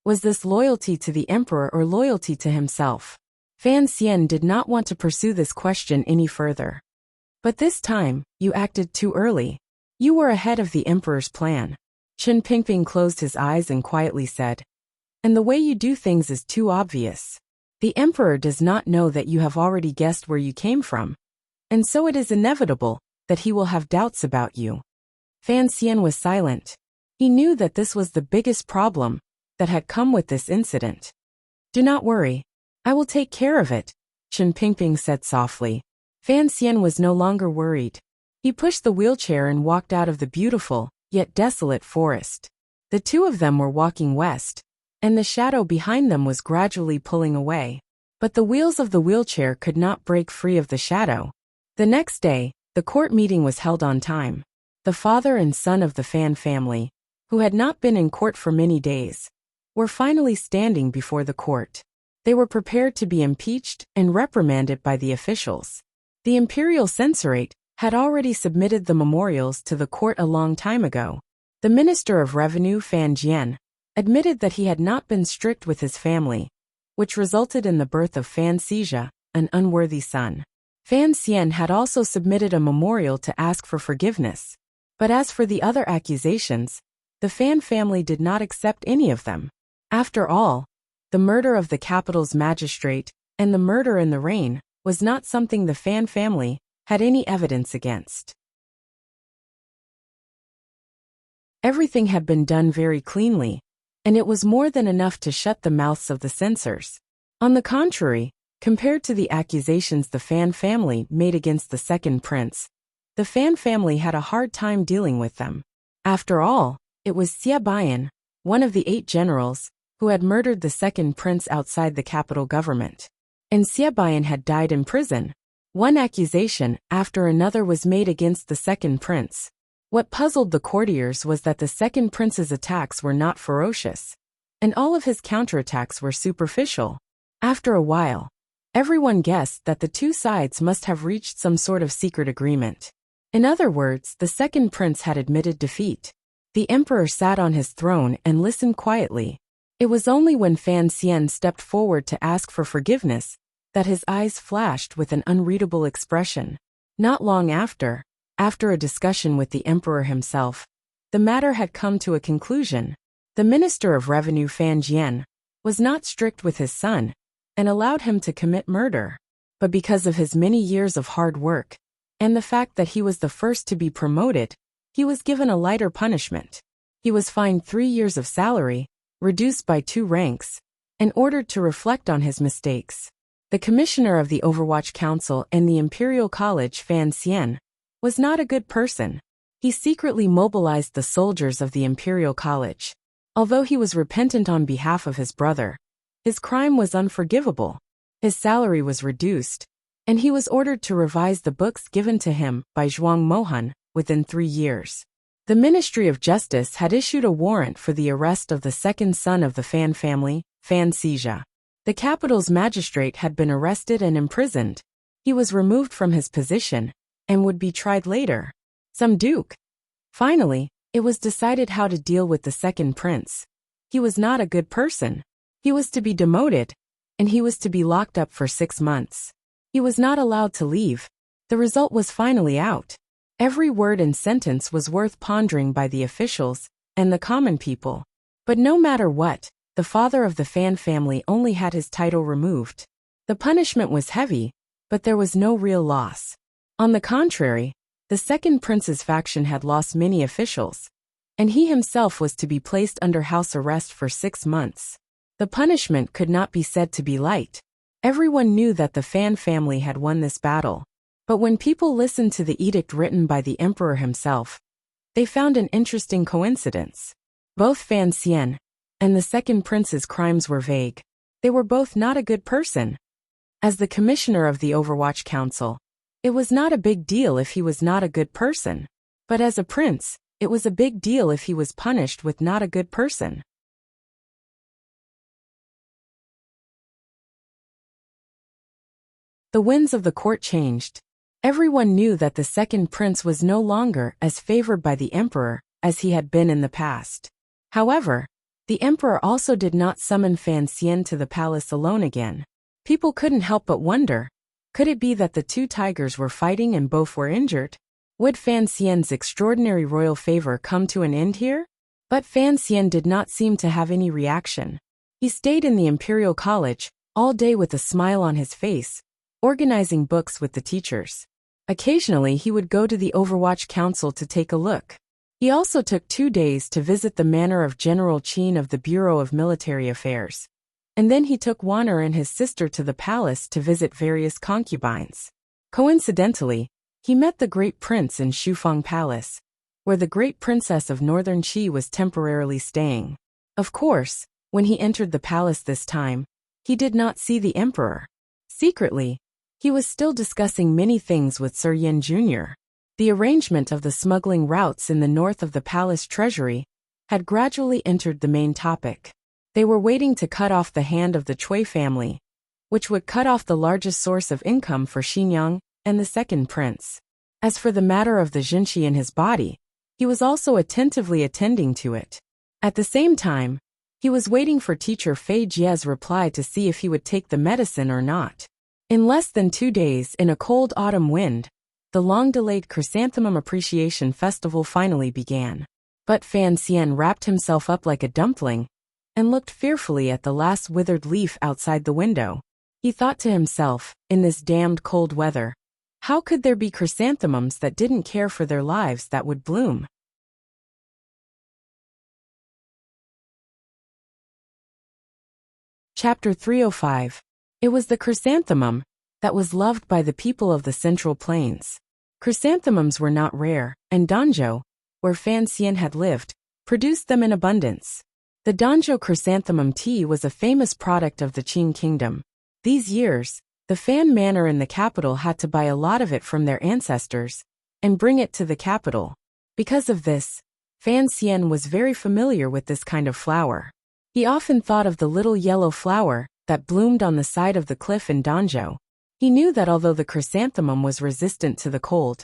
Was this loyalty to the emperor or loyalty to himself? Fan Xian did not want to pursue this question any further. But this time, you acted too early. You were ahead of the emperor's plan. Chen Pingping closed his eyes and quietly said, And the way you do things is too obvious. The emperor does not know that you have already guessed where you came from. And so it is inevitable that he will have doubts about you. Fan Xian was silent. He knew that this was the biggest problem that had come with this incident. Do not worry. I will take care of it, Chen Pingping said softly. Fan Xian was no longer worried. He pushed the wheelchair and walked out of the beautiful, yet desolate forest. The two of them were walking west, and the shadow behind them was gradually pulling away. But the wheels of the wheelchair could not break free of the shadow. The next day, the court meeting was held on time. The father and son of the Fan family, who had not been in court for many days, were finally standing before the court. They were prepared to be impeached and reprimanded by the officials. The imperial censorate had already submitted the memorials to the court a long time ago. The Minister of Revenue Fan Jian admitted that he had not been strict with his family, which resulted in the birth of Fan Xizha, an unworthy son. Fan Xian had also submitted a memorial to ask for forgiveness. But as for the other accusations, the Fan family did not accept any of them. After all, the murder of the capital's magistrate and the murder in the rain was not something the Fan family had any evidence against. Everything had been done very cleanly, and it was more than enough to shut the mouths of the censors. On the contrary, compared to the accusations the Fan family made against the second prince, the Fan family had a hard time dealing with them. After all, it was Xie Baiyan, one of the 8 generals, who had murdered the second prince outside the capital government. And Xie Baiyan had died in prison. One accusation after another was made against the second prince. What puzzled the courtiers was that the second prince's attacks were not ferocious, and all of his counterattacks were superficial. After a while, everyone guessed that the two sides must have reached some sort of secret agreement. In other words, the second prince had admitted defeat. The emperor sat on his throne and listened quietly. It was only when Fan Xian stepped forward to ask for forgiveness that his eyes flashed with an unreadable expression. Not long after a discussion with the emperor himself, the matter had come to a conclusion. The Minister of Revenue Fan Jian was not strict with his son and allowed him to commit murder. But because of his many years of hard work and the fact that he was the first to be promoted, he was given a lighter punishment. He was fined 3 years of salary, reduced by 2 ranks, and ordered to reflect on his mistakes. The commissioner of the Overwatch Council and the Imperial College, Fan Xian, was not a good person. He secretly mobilized the soldiers of the Imperial College. Although he was repentant on behalf of his brother, his crime was unforgivable. His salary was reduced, and he was ordered to revise the books given to him by Zhuang Mohan within 3 years. The Ministry of Justice had issued a warrant for the arrest of the second son of the Fan family, Fan Xizha. The capital's magistrate had been arrested and imprisoned. He was removed from his position and would be tried later. Some duke. Finally, it was decided how to deal with the second prince. He was not a good person. He was to be demoted, and he was to be locked up for 6 months. He was not allowed to leave. The result was finally out. Every word and sentence was worth pondering by the officials and the common people. But no matter what, the father of the Fan family only had his title removed. The punishment was heavy, but there was no real loss. On the contrary, the second prince's faction had lost many officials, and he himself was to be placed under house arrest for 6 months. The punishment could not be said to be light. Everyone knew that the Fan family had won this battle. But when people listened to the edict written by the emperor himself, they found an interesting coincidence. Both Fan Xian and the second prince's crimes were vague. They were both not a good person. As the commissioner of the Overwatch Council, it was not a big deal if he was not a good person. But as a prince, it was a big deal if he was punished with not a good person. The winds of the court changed. Everyone knew that the second prince was no longer as favored by the emperor as he had been in the past. However, the emperor also did not summon Fan Xian to the palace alone again. People couldn't help but wonder, could it be that the 2 tigers were fighting and both were injured? Would Fan Xian's extraordinary royal favor come to an end here? But Fan Xian did not seem to have any reaction. He stayed in the Imperial College all day with a smile on his face, organizing books with the teachers. Occasionally he would go to the Overwatch Council to take a look. He also took 2 days to visit the manor of General Qin of the Bureau of Military Affairs. And then he took Wan'er and his sister to the palace to visit various concubines. Coincidentally, he met the Great Prince in Shufeng Palace, where the Great Princess of Northern Qi was temporarily staying. Of course, when he entered the palace this time, he did not see the emperor. Secretly, he was still discussing many things with Sir Yin Jr. The arrangement of the smuggling routes in the north of the palace treasury had gradually entered the main topic. They were waiting to cut off the hand of the Cui family, which would cut off the largest source of income for Xinyang and the second prince. As for the matter of the Jinshi in his body, he was also attentively attending to it. At the same time, he was waiting for teacher Fei Jie's reply to see if he would take the medicine or not. In less than 2 days, in a cold autumn wind, the long-delayed Chrysanthemum Appreciation Festival finally began. But Fan Xian wrapped himself up like a dumpling and looked fearfully at the last withered leaf outside the window. He thought to himself, in this damned cold weather, how could there be chrysanthemums that didn't care for their lives that would bloom? Chapter 305. It was the chrysanthemum that was loved by the people of the Central Plains. Chrysanthemums were not rare, and Danzhou, where Fan Xian had lived, produced them in abundance. The Danzhou chrysanthemum tea was a famous product of the Qing kingdom. These years, the Fan manor in the capital had to buy a lot of it from their ancestors and bring it to the capital. Because of this, Fan Xian was very familiar with this kind of flower. He often thought of the little yellow flower that bloomed on the side of the cliff in Danzhou. He knew that although the chrysanthemum was resistant to the cold,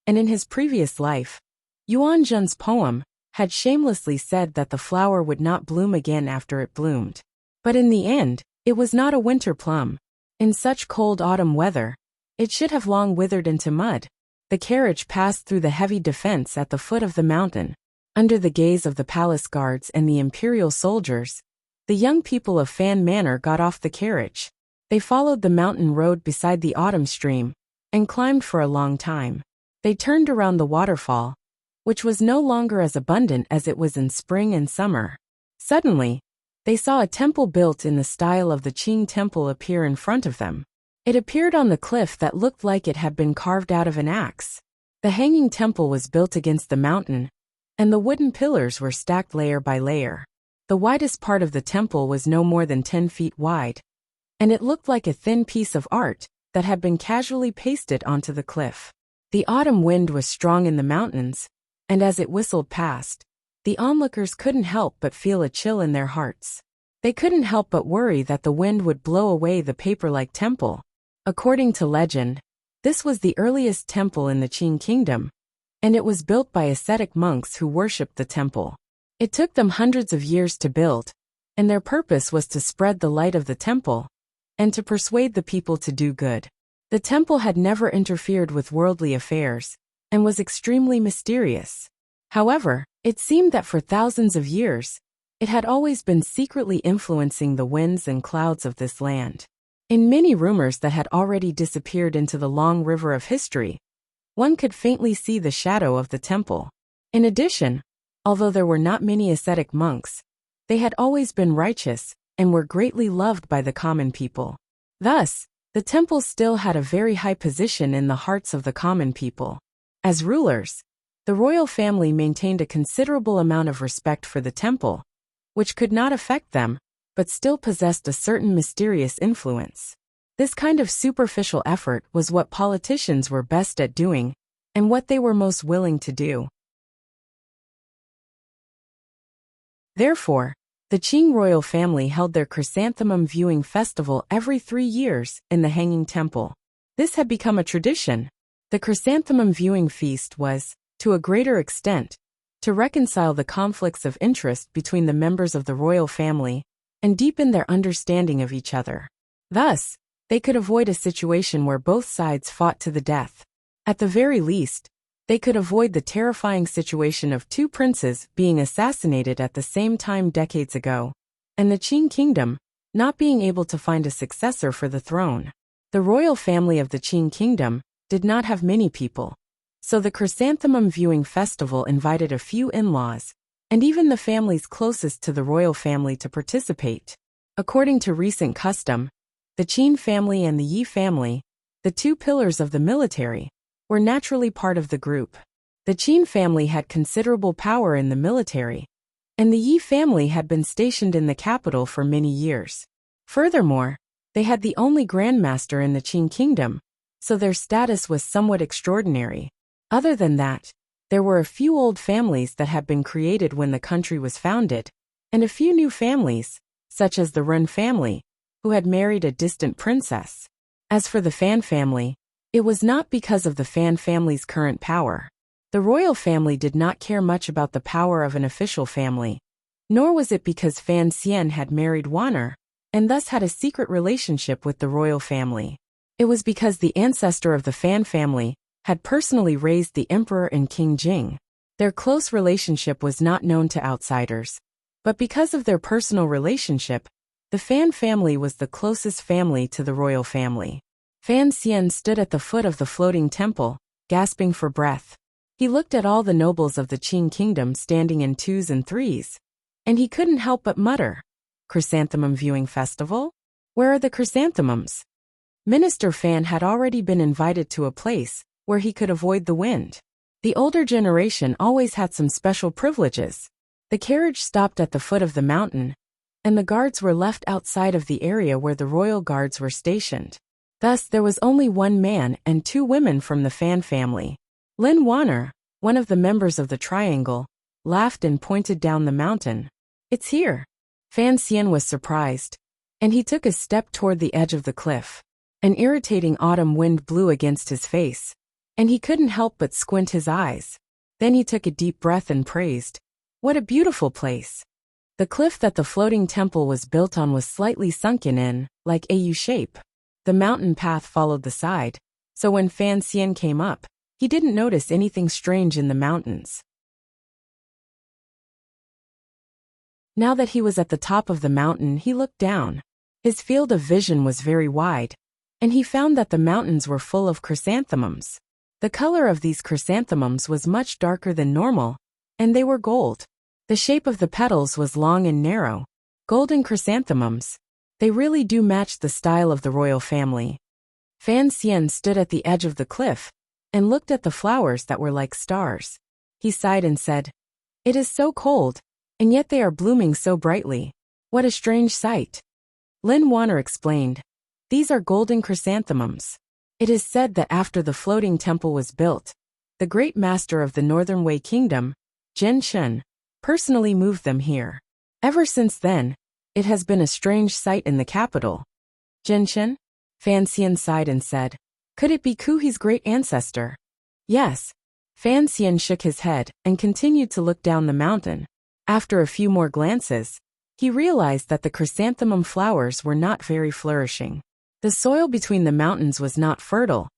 and in his previous life, Yuan Zhen's poem had shamelessly said that the flower would not bloom again after it bloomed. But in the end, it was not a winter plum. In such cold autumn weather, it should have long withered into mud. The carriage passed through the heavy defense at the foot of the mountain. Under the gaze of the palace guards and the imperial soldiers, the young people of Fan Manor got off the carriage. They followed the mountain road beside the autumn stream and climbed for a long time. They turned around the waterfall, which was no longer as abundant as it was in spring and summer. Suddenly, they saw a temple built in the style of the Qing temple appear in front of them. It appeared on the cliff that looked like it had been carved out of an axe. The hanging temple was built against the mountain, and the wooden pillars were stacked layer by layer. The widest part of the temple was no more than 10 feet wide, and it looked like a thin piece of art that had been casually pasted onto the cliff. The autumn wind was strong in the mountains, and as it whistled past, the onlookers couldn't help but feel a chill in their hearts. They couldn't help but worry that the wind would blow away the paper-like temple. According to legend, this was the earliest temple in the Qing kingdom, and it was built by ascetic monks who worshipped the temple. It took them hundreds of years to build, and their purpose was to spread the light of the temple and to persuade the people to do good. The temple had never interfered with worldly affairs and was extremely mysterious. However, it seemed that for thousands of years, it had always been secretly influencing the winds and clouds of this land. In many rumors that had already disappeared into the long river of history, one could faintly see the shadow of the temple. In addition, although there were not many ascetic monks, they had always been righteous and were greatly loved by the common people. Thus, the temple still had a very high position in the hearts of the common people. As rulers, the royal family maintained a considerable amount of respect for the temple, which could not affect them, but still possessed a certain mysterious influence. This kind of superficial effort was what politicians were best at doing, and what they were most willing to do. Therefore, the Qing royal family held their chrysanthemum viewing festival every 3 years in the Hanging Temple. This had become a tradition. The chrysanthemum viewing feast was, to a greater extent, to reconcile the conflicts of interest between the members of the royal family and deepen their understanding of each other. Thus, they could avoid a situation where both sides fought to the death. At the very least, they could avoid the terrifying situation of 2 princes being assassinated at the same time decades ago, and the Qing kingdom not being able to find a successor for the throne. The royal family of the Qing kingdom did not have many people, so the chrysanthemum viewing festival invited a few in-laws, and even the families closest to the royal family to participate. According to recent custom, the Qin family and the Yi family, the 2 pillars of the military, were naturally part of the group. The Qin family had considerable power in the military, and the Yi family had been stationed in the capital for many years. Furthermore, they had the only grandmaster in the Qin kingdom, so their status was somewhat extraordinary. Other than that, there were a few old families that had been created when the country was founded, and a few new families, such as the Ren family, who had married a distant princess. As for the Fan family, it was not because of the Fan family's current power. The royal family did not care much about the power of an official family, nor was it because Fan Xian had married Wan'er, and thus had a secret relationship with the royal family. It was because the ancestor of the Fan family had personally raised the emperor and King Jing. Their close relationship was not known to outsiders, but because of their personal relationship, the Fan family was the closest family to the royal family. Fan Xian stood at the foot of the floating temple, gasping for breath. He looked at all the nobles of the Qing kingdom standing in twos and threes, and he couldn't help but mutter, "Chrysanthemum viewing festival? Where are the chrysanthemums?" Minister Fan had already been invited to a place where he could avoid the wind. The older generation always had some special privileges. The carriage stopped at the foot of the mountain, and the guards were left outside of the area where the royal guards were stationed. Thus, there was only one man and two women from the Fan family. Lin Wanner, one of the members of the triangle, laughed and pointed down the mountain. "It's here." Fan Xian was surprised, and he took a step toward the edge of the cliff. An irritating autumn wind blew against his face, and he couldn't help but squint his eyes. Then he took a deep breath and praised, "What a beautiful place." The cliff that the floating temple was built on was slightly sunken in, like a U shape. The mountain path followed the side, so when Fan Xian came up, he didn't notice anything strange in the mountains. Now that he was at the top of the mountain, he looked down. His field of vision was very wide, and he found that the mountains were full of chrysanthemums. The color of these chrysanthemums was much darker than normal, and they were gold. The shape of the petals was long and narrow. Golden chrysanthemums. They really do match the style of the royal family. Fan Xian stood at the edge of the cliff and looked at the flowers that were like stars. He sighed and said, "It is so cold, and yet they are blooming so brightly. What a strange sight." Lin Wanner explained, "These are golden chrysanthemums. It is said that after the floating temple was built, the great master of the Northern Wei Kingdom, Zhen Shen, personally moved them here. Ever since then, it has been a strange sight in the capital." "Zhen Shen?" Fan Xian sighed and said, "Could it be Kuhi's great ancestor?" "Yes." Fan Xian shook his head and continued to look down the mountain. After a few more glances, he realized that the chrysanthemum flowers were not very flourishing. The soil between the mountains was not fertile,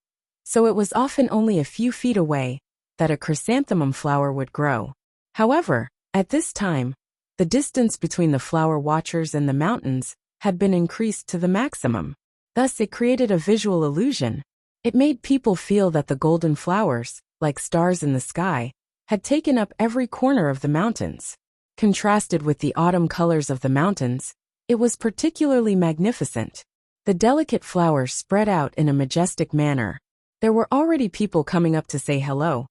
so it was often only a few feet away that a chrysanthemum flower would grow. However, at this time, the distance between the flower watchers and the mountains had been increased to the maximum. Thus, it created a visual illusion. It made people feel that the golden flowers, like stars in the sky, had taken up every corner of the mountains. Contrasted with the autumn colors of the mountains, it was particularly magnificent. The delicate flowers spread out in a majestic manner. There were already people coming up to say hello,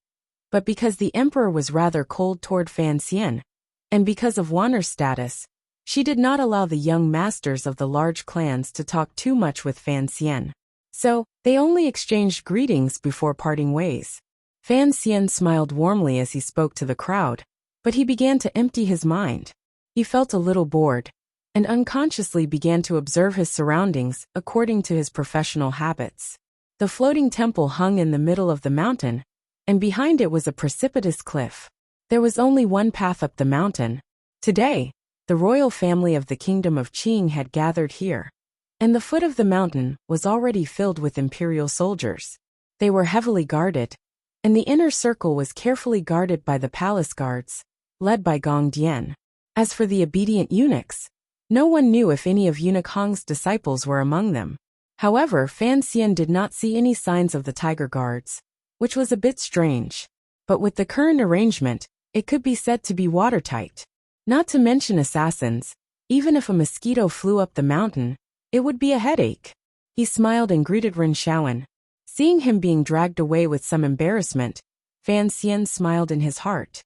but because the emperor was rather cold toward Fan Xian, and because of Wanner's status, she did not allow the young masters of the large clans to talk too much with Fan Xian. So, they only exchanged greetings before parting ways. Fan Xian smiled warmly as he spoke to the crowd, but he began to empty his mind. He felt a little bored, and unconsciously began to observe his surroundings according to his professional habits. The floating temple hung in the middle of the mountain, and behind it was a precipitous cliff. There was only one path up the mountain. Today, the royal family of the kingdom of Qing had gathered here, and the foot of the mountain was already filled with imperial soldiers. They were heavily guarded, and the inner circle was carefully guarded by the palace guards, led by Gong Dian. As for the obedient eunuchs, no one knew if any of Eunuch Hong's disciples were among them. However, Fan Xian did not see any signs of the tiger guards, which was a bit strange. But with the current arrangement, it could be said to be watertight. Not to mention assassins, even if a mosquito flew up the mountain, it would be a headache. He smiled and greeted Ren Shaoan. Seeing him being dragged away with some embarrassment, Fan Xian smiled in his heart.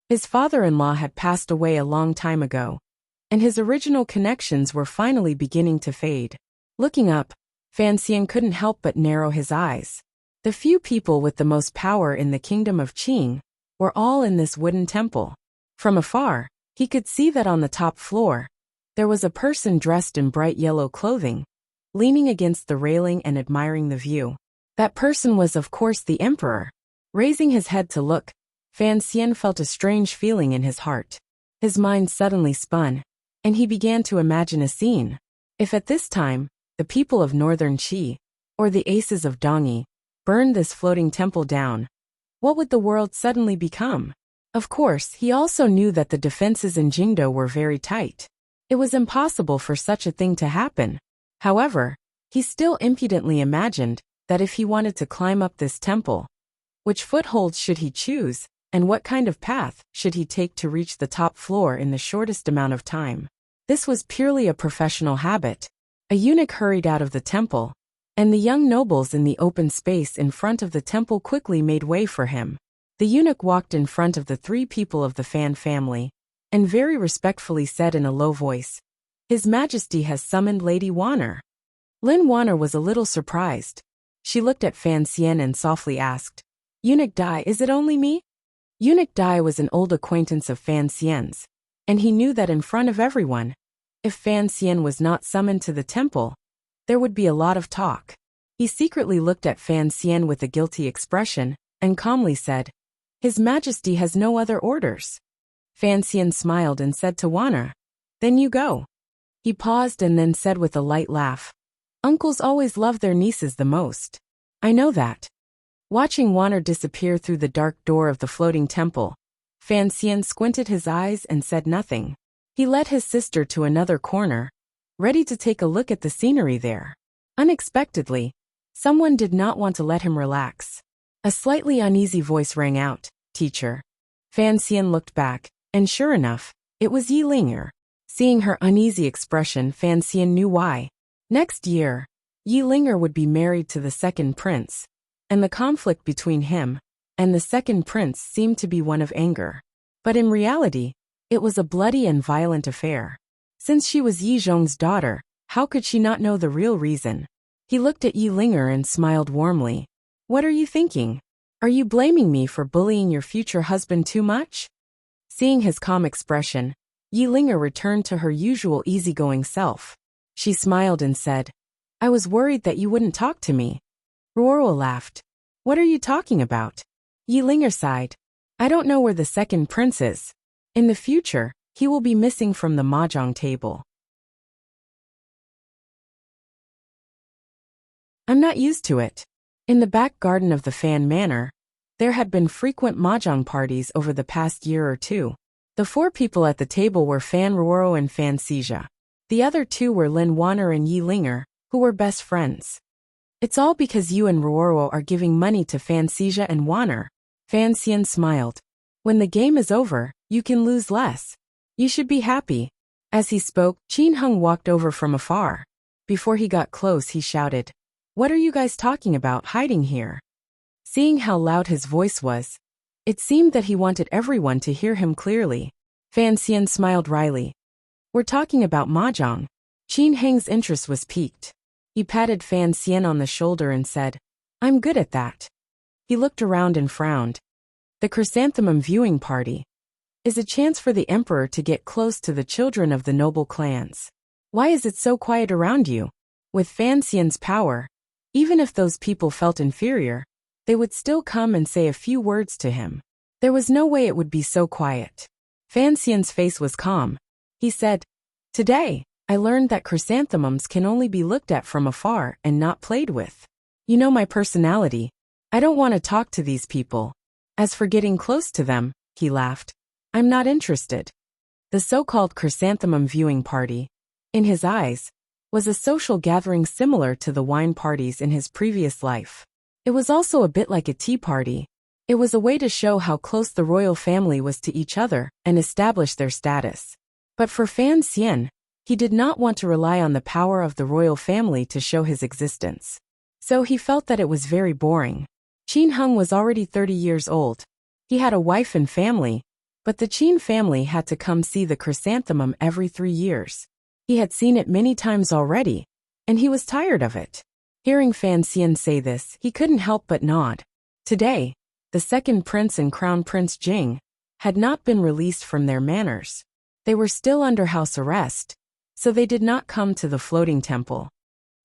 His father-in-law had passed away a long time ago, and his original connections were finally beginning to fade. Looking up, Fan Xian couldn't help but narrow his eyes. The few people with the most power in the kingdom of Qing were all in this wooden temple. From afar, he could see that on the top floor, there was a person dressed in bright yellow clothing, leaning against the railing and admiring the view. That person was of course the emperor. Raising his head to look, Fan Xian felt a strange feeling in his heart. His mind suddenly spun, and he began to imagine a scene. If at this time, the people of northern Qi, or the aces of Dongyi, burned this floating temple down, what would the world suddenly become? Of course, he also knew that the defenses in Jingdo were very tight. It was impossible for such a thing to happen. However, he still impudently imagined that if he wanted to climb up this temple, which footholds should he choose, and what kind of path should he take to reach the top floor in the shortest amount of time? This was purely a professional habit. A eunuch hurried out of the temple, and the young nobles in the open space in front of the temple quickly made way for him. The eunuch walked in front of the 3 people of the Fan family, and very respectfully said in a low voice, "His Majesty has summoned Lady Wanner." Lin Wanner was a little surprised. She looked at Fan Xian and softly asked, "Eunuch Dai, is it only me?" Eunuch Dai was an old acquaintance of Fan Xian's, and he knew that in front of everyone, if Fan Xian was not summoned to the temple, there would be a lot of talk. He secretly looked at Fan Xian with a guilty expression, and calmly said, "His Majesty has no other orders." Fan Xian smiled and said to Wanner, "Then you go." He paused and then said with a light laugh, "Uncles always love their nieces the most. I know that." Watching Wanner disappear through the dark door of the floating temple, Fan Xian squinted his eyes and said nothing. He led his sister to another corner, ready to take a look at the scenery there. Unexpectedly, someone did not want to let him relax. A slightly uneasy voice rang out, "Teacher." Fan Xian looked back, and sure enough, it was Yi Linger. Seeing her uneasy expression, Fan Xian knew why. Next year, Yi Linger would be married to the second prince, and the conflict between him and the second prince seemed to be one of anger. But in reality, it was a bloody and violent affair. Since she was Yi Zhong's daughter, how could she not know the real reason? He looked at Yi Linger and smiled warmly. "What are you thinking? Are you blaming me for bullying your future husband too much?" Seeing his calm expression, Yi Linger returned to her usual easygoing self. She smiled and said, "I was worried that you wouldn't talk to me." Ruoro laughed. "What are you talking about?" Yi Linger sighed. "I don't know where the second prince is. In the future, he will be missing from the mahjong table. I'm not used to it." In the back garden of the Fan Manor, there had been frequent mahjong parties over the past year or 2. The 4 people at the table were Fan Ruoro and Fan Xija. The other 2 were Lin Wanner and Yi Linger, who were best friends. "It's all because you and Ruoro are giving money to Fan Xija and Wanner." Fan Xian smiled. "When the game is over, you can lose less. You should be happy." As he spoke, Qin Heng walked over from afar. Before he got close, he shouted, "What are you guys talking about hiding here?" Seeing how loud his voice was, it seemed that he wanted everyone to hear him clearly. Fan Xian smiled wryly. "We're talking about mahjong." Qin Heng's interest was piqued. He patted Fan Xian on the shoulder and said, "I'm good at that." He looked around and frowned. "The chrysanthemum viewing party is a chance for the emperor to get close to the children of the noble clans. Why is it so quiet around you?" With Fan Xian's power, even if those people felt inferior, they would still come and say a few words to him. There was no way it would be so quiet. Fan Xian's face was calm. He said, "Today, I learned that chrysanthemums can only be looked at from afar and not played with. You know my personality. I don't want to talk to these people. As for getting close to them," he laughed, "I'm not interested." The so-called chrysanthemum viewing party, in his eyes, was a social gathering similar to the wine parties in his previous life. It was also a bit like a tea party. It was a way to show how close the royal family was to each other and establish their status. But for Fan Xian, he did not want to rely on the power of the royal family to show his existence. So he felt that it was very boring. Qin Heng was already 30 years old. He had a wife and family, but the Qin family had to come see the chrysanthemum every 3 years. He had seen it many times already, and he was tired of it. Hearing Fan Xian say this, he couldn't help but nod. Today, the second prince and crown prince Jing had not been released from their manors. They were still under house arrest, so they did not come to the floating temple.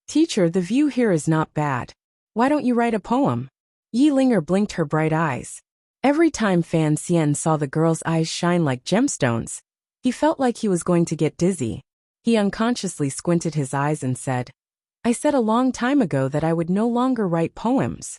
"Teacher, the view here is not bad. Why don't you write a poem?" Yi Linger blinked her bright eyes. Every time Fan Xian saw the girl's eyes shine like gemstones, he felt like he was going to get dizzy. He unconsciously squinted his eyes and said, I said a long time ago that I would no longer write poems.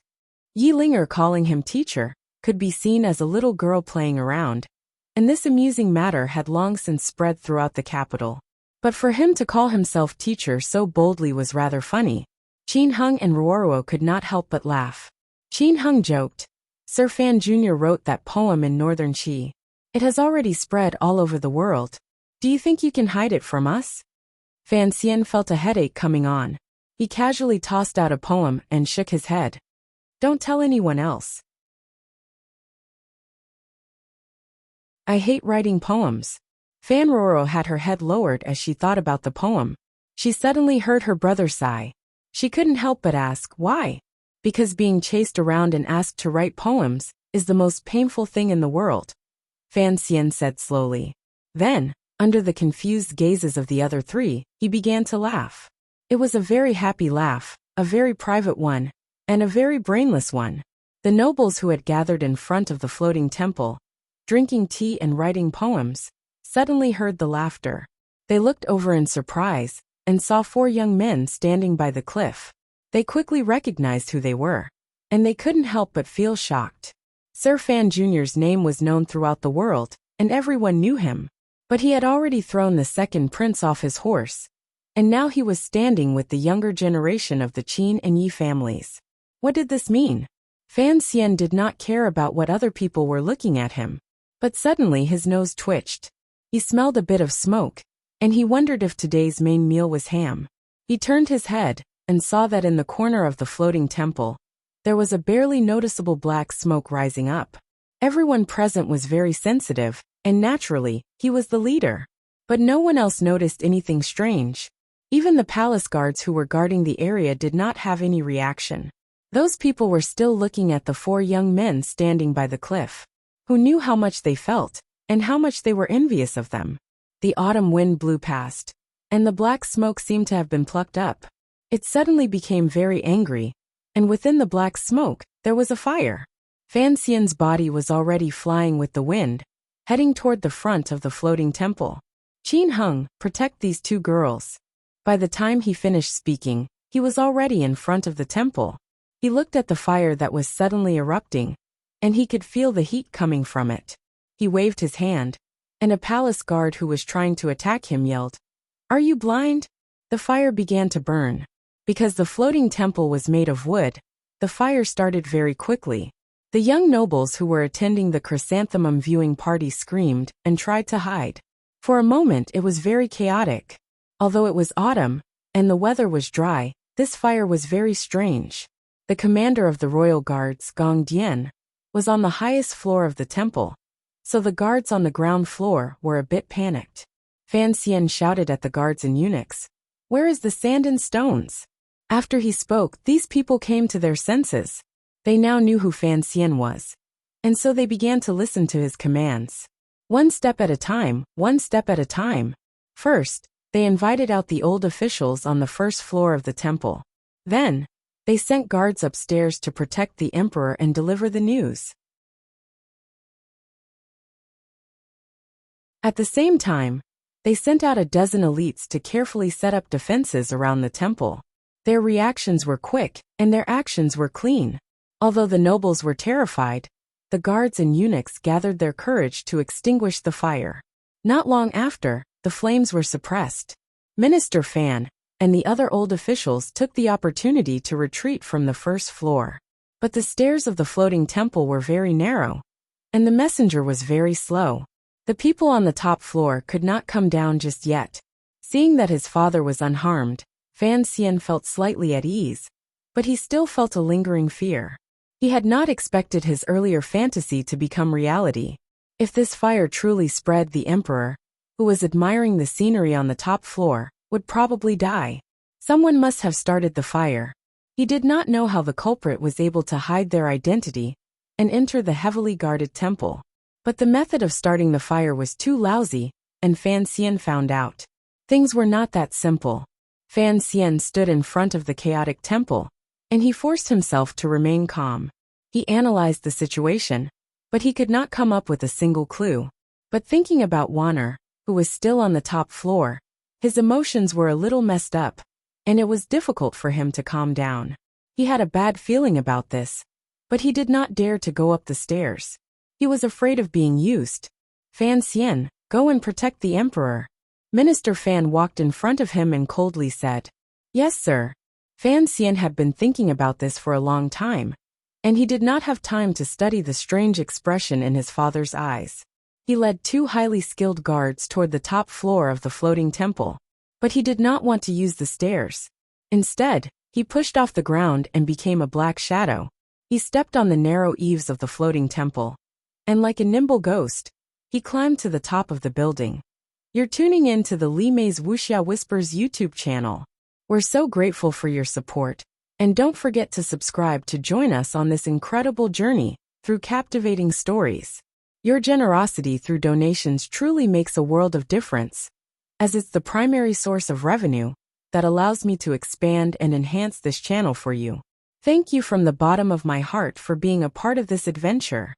Yi Linger, calling him teacher, could be seen as a little girl playing around, and this amusing matter had long since spread throughout the capital. But for him to call himself teacher so boldly was rather funny. Qin Hung and Ruoruo could not help but laugh. Qin Hung joked, "Sir Fan Jr. wrote that poem in northern Qi. It has already spread all over the world. Do you think you can hide it from us?" Fan Xian felt a headache coming on. He casually tossed out a poem and shook his head. "Don't tell anyone else. I hate writing poems." Fan Ruoruo had her head lowered as she thought about the poem. She suddenly heard her brother sigh. She couldn't help but ask, why? Because being chased around and asked to write poems is the most painful thing in the world, Fan Xian said slowly. Then, under the confused gazes of the other three, he began to laugh. It was a very happy laugh, a very private one, and a very brainless one. The nobles who had gathered in front of the floating temple, drinking tea and writing poems, suddenly heard the laughter. They looked over in surprise and saw 4 young men standing by the cliff. They quickly recognized who they were, and they couldn't help but feel shocked. Sir Fan Jr.'s name was known throughout the world, and everyone knew him. But he had already thrown the second prince off his horse, and now he was standing with the younger generation of the Qin and Yi families. What did this mean? Fan Xian did not care about what other people were looking at him, but suddenly his nose twitched. He smelled a bit of smoke, and he wondered if today's main meal was ham. He turned his head and saw that in the corner of the floating temple, there was a barely noticeable black smoke rising up. Everyone present was very sensitive, and naturally, he was the leader. But no one else noticed anything strange. Even the palace guards who were guarding the area did not have any reaction. Those people were still looking at the 4 young men standing by the cliff, who knew how much they felt, and how much they were envious of them. The autumn wind blew past, and the black smoke seemed to have been plucked up. It suddenly became very angry, and within the black smoke, there was a fire. Fan Xian's body was already flying with the wind, heading toward the front of the floating temple. Qin Hung, protect these 2 girls. By the time he finished speaking, he was already in front of the temple. He looked at the fire that was suddenly erupting, and he could feel the heat coming from it. He waved his hand, and a palace guard who was trying to attack him yelled, "Are you blind?" The fire began to burn. Because the floating temple was made of wood, the fire started very quickly. The young nobles who were attending the chrysanthemum viewing party screamed and tried to hide. For a moment it was very chaotic. Although it was autumn, and the weather was dry, this fire was very strange. The commander of the royal guards, Gong Dian, was on the highest floor of the temple, so the guards on the ground floor were a bit panicked. Fan Xian shouted at the guards and eunuchs, "Where is the sand and stones?" After he spoke, these people came to their senses. They now knew who Fan Xian was, and so they began to listen to his commands. One step at a time, one step at a time. First, they invited out the old officials on the first floor of the temple. Then, they sent guards upstairs to protect the emperor and deliver the news. At the same time, they sent out a dozen elites to carefully set up defenses around the temple. Their reactions were quick, and their actions were clean. Although the nobles were terrified, the guards and eunuchs gathered their courage to extinguish the fire. Not long after, the flames were suppressed. Minister Fan and the other old officials took the opportunity to retreat from the first floor. But the stairs of the floating temple were very narrow, and the messenger was very slow. The people on the top floor could not come down just yet. Seeing that his father was unharmed, Fan Xian felt slightly at ease, but he still felt a lingering fear. He had not expected his earlier fantasy to become reality. If this fire truly spread, the emperor, who was admiring the scenery on the top floor, would probably die. Someone must have started the fire. He did not know how the culprit was able to hide their identity and enter the heavily guarded temple. But the method of starting the fire was too lousy, and Fan Xian found out. Things were not that simple. Fan Xian stood in front of the chaotic temple, and he forced himself to remain calm. He analyzed the situation, but he could not come up with a single clue. But thinking about Wanner, who was still on the top floor, his emotions were a little messed up. and it was difficult for him to calm down. He had a bad feeling about this, but he did not dare to go up the stairs. He was afraid of being used. Fan Xian, go and protect the emperor. Minister Fan walked in front of him and coldly said, Yes, sir. Fan Xian had been thinking about this for a long time, and he did not have time to study the strange expression in his father's eyes. He led 2 highly skilled guards toward the top floor of the floating temple, but he did not want to use the stairs. Instead, he pushed off the ground and became a black shadow. He stepped on the narrow eaves of the floating temple, and like a nimble ghost, he climbed to the top of the building. You're tuning in to the Li Mei's Wuxia Whispers YouTube channel. We're so grateful for your support, and don't forget to subscribe to join us on this incredible journey through captivating stories. Your generosity through donations truly makes a world of difference, as it's the primary source of revenue that allows me to expand and enhance this channel for you. Thank you from the bottom of my heart for being a part of this adventure.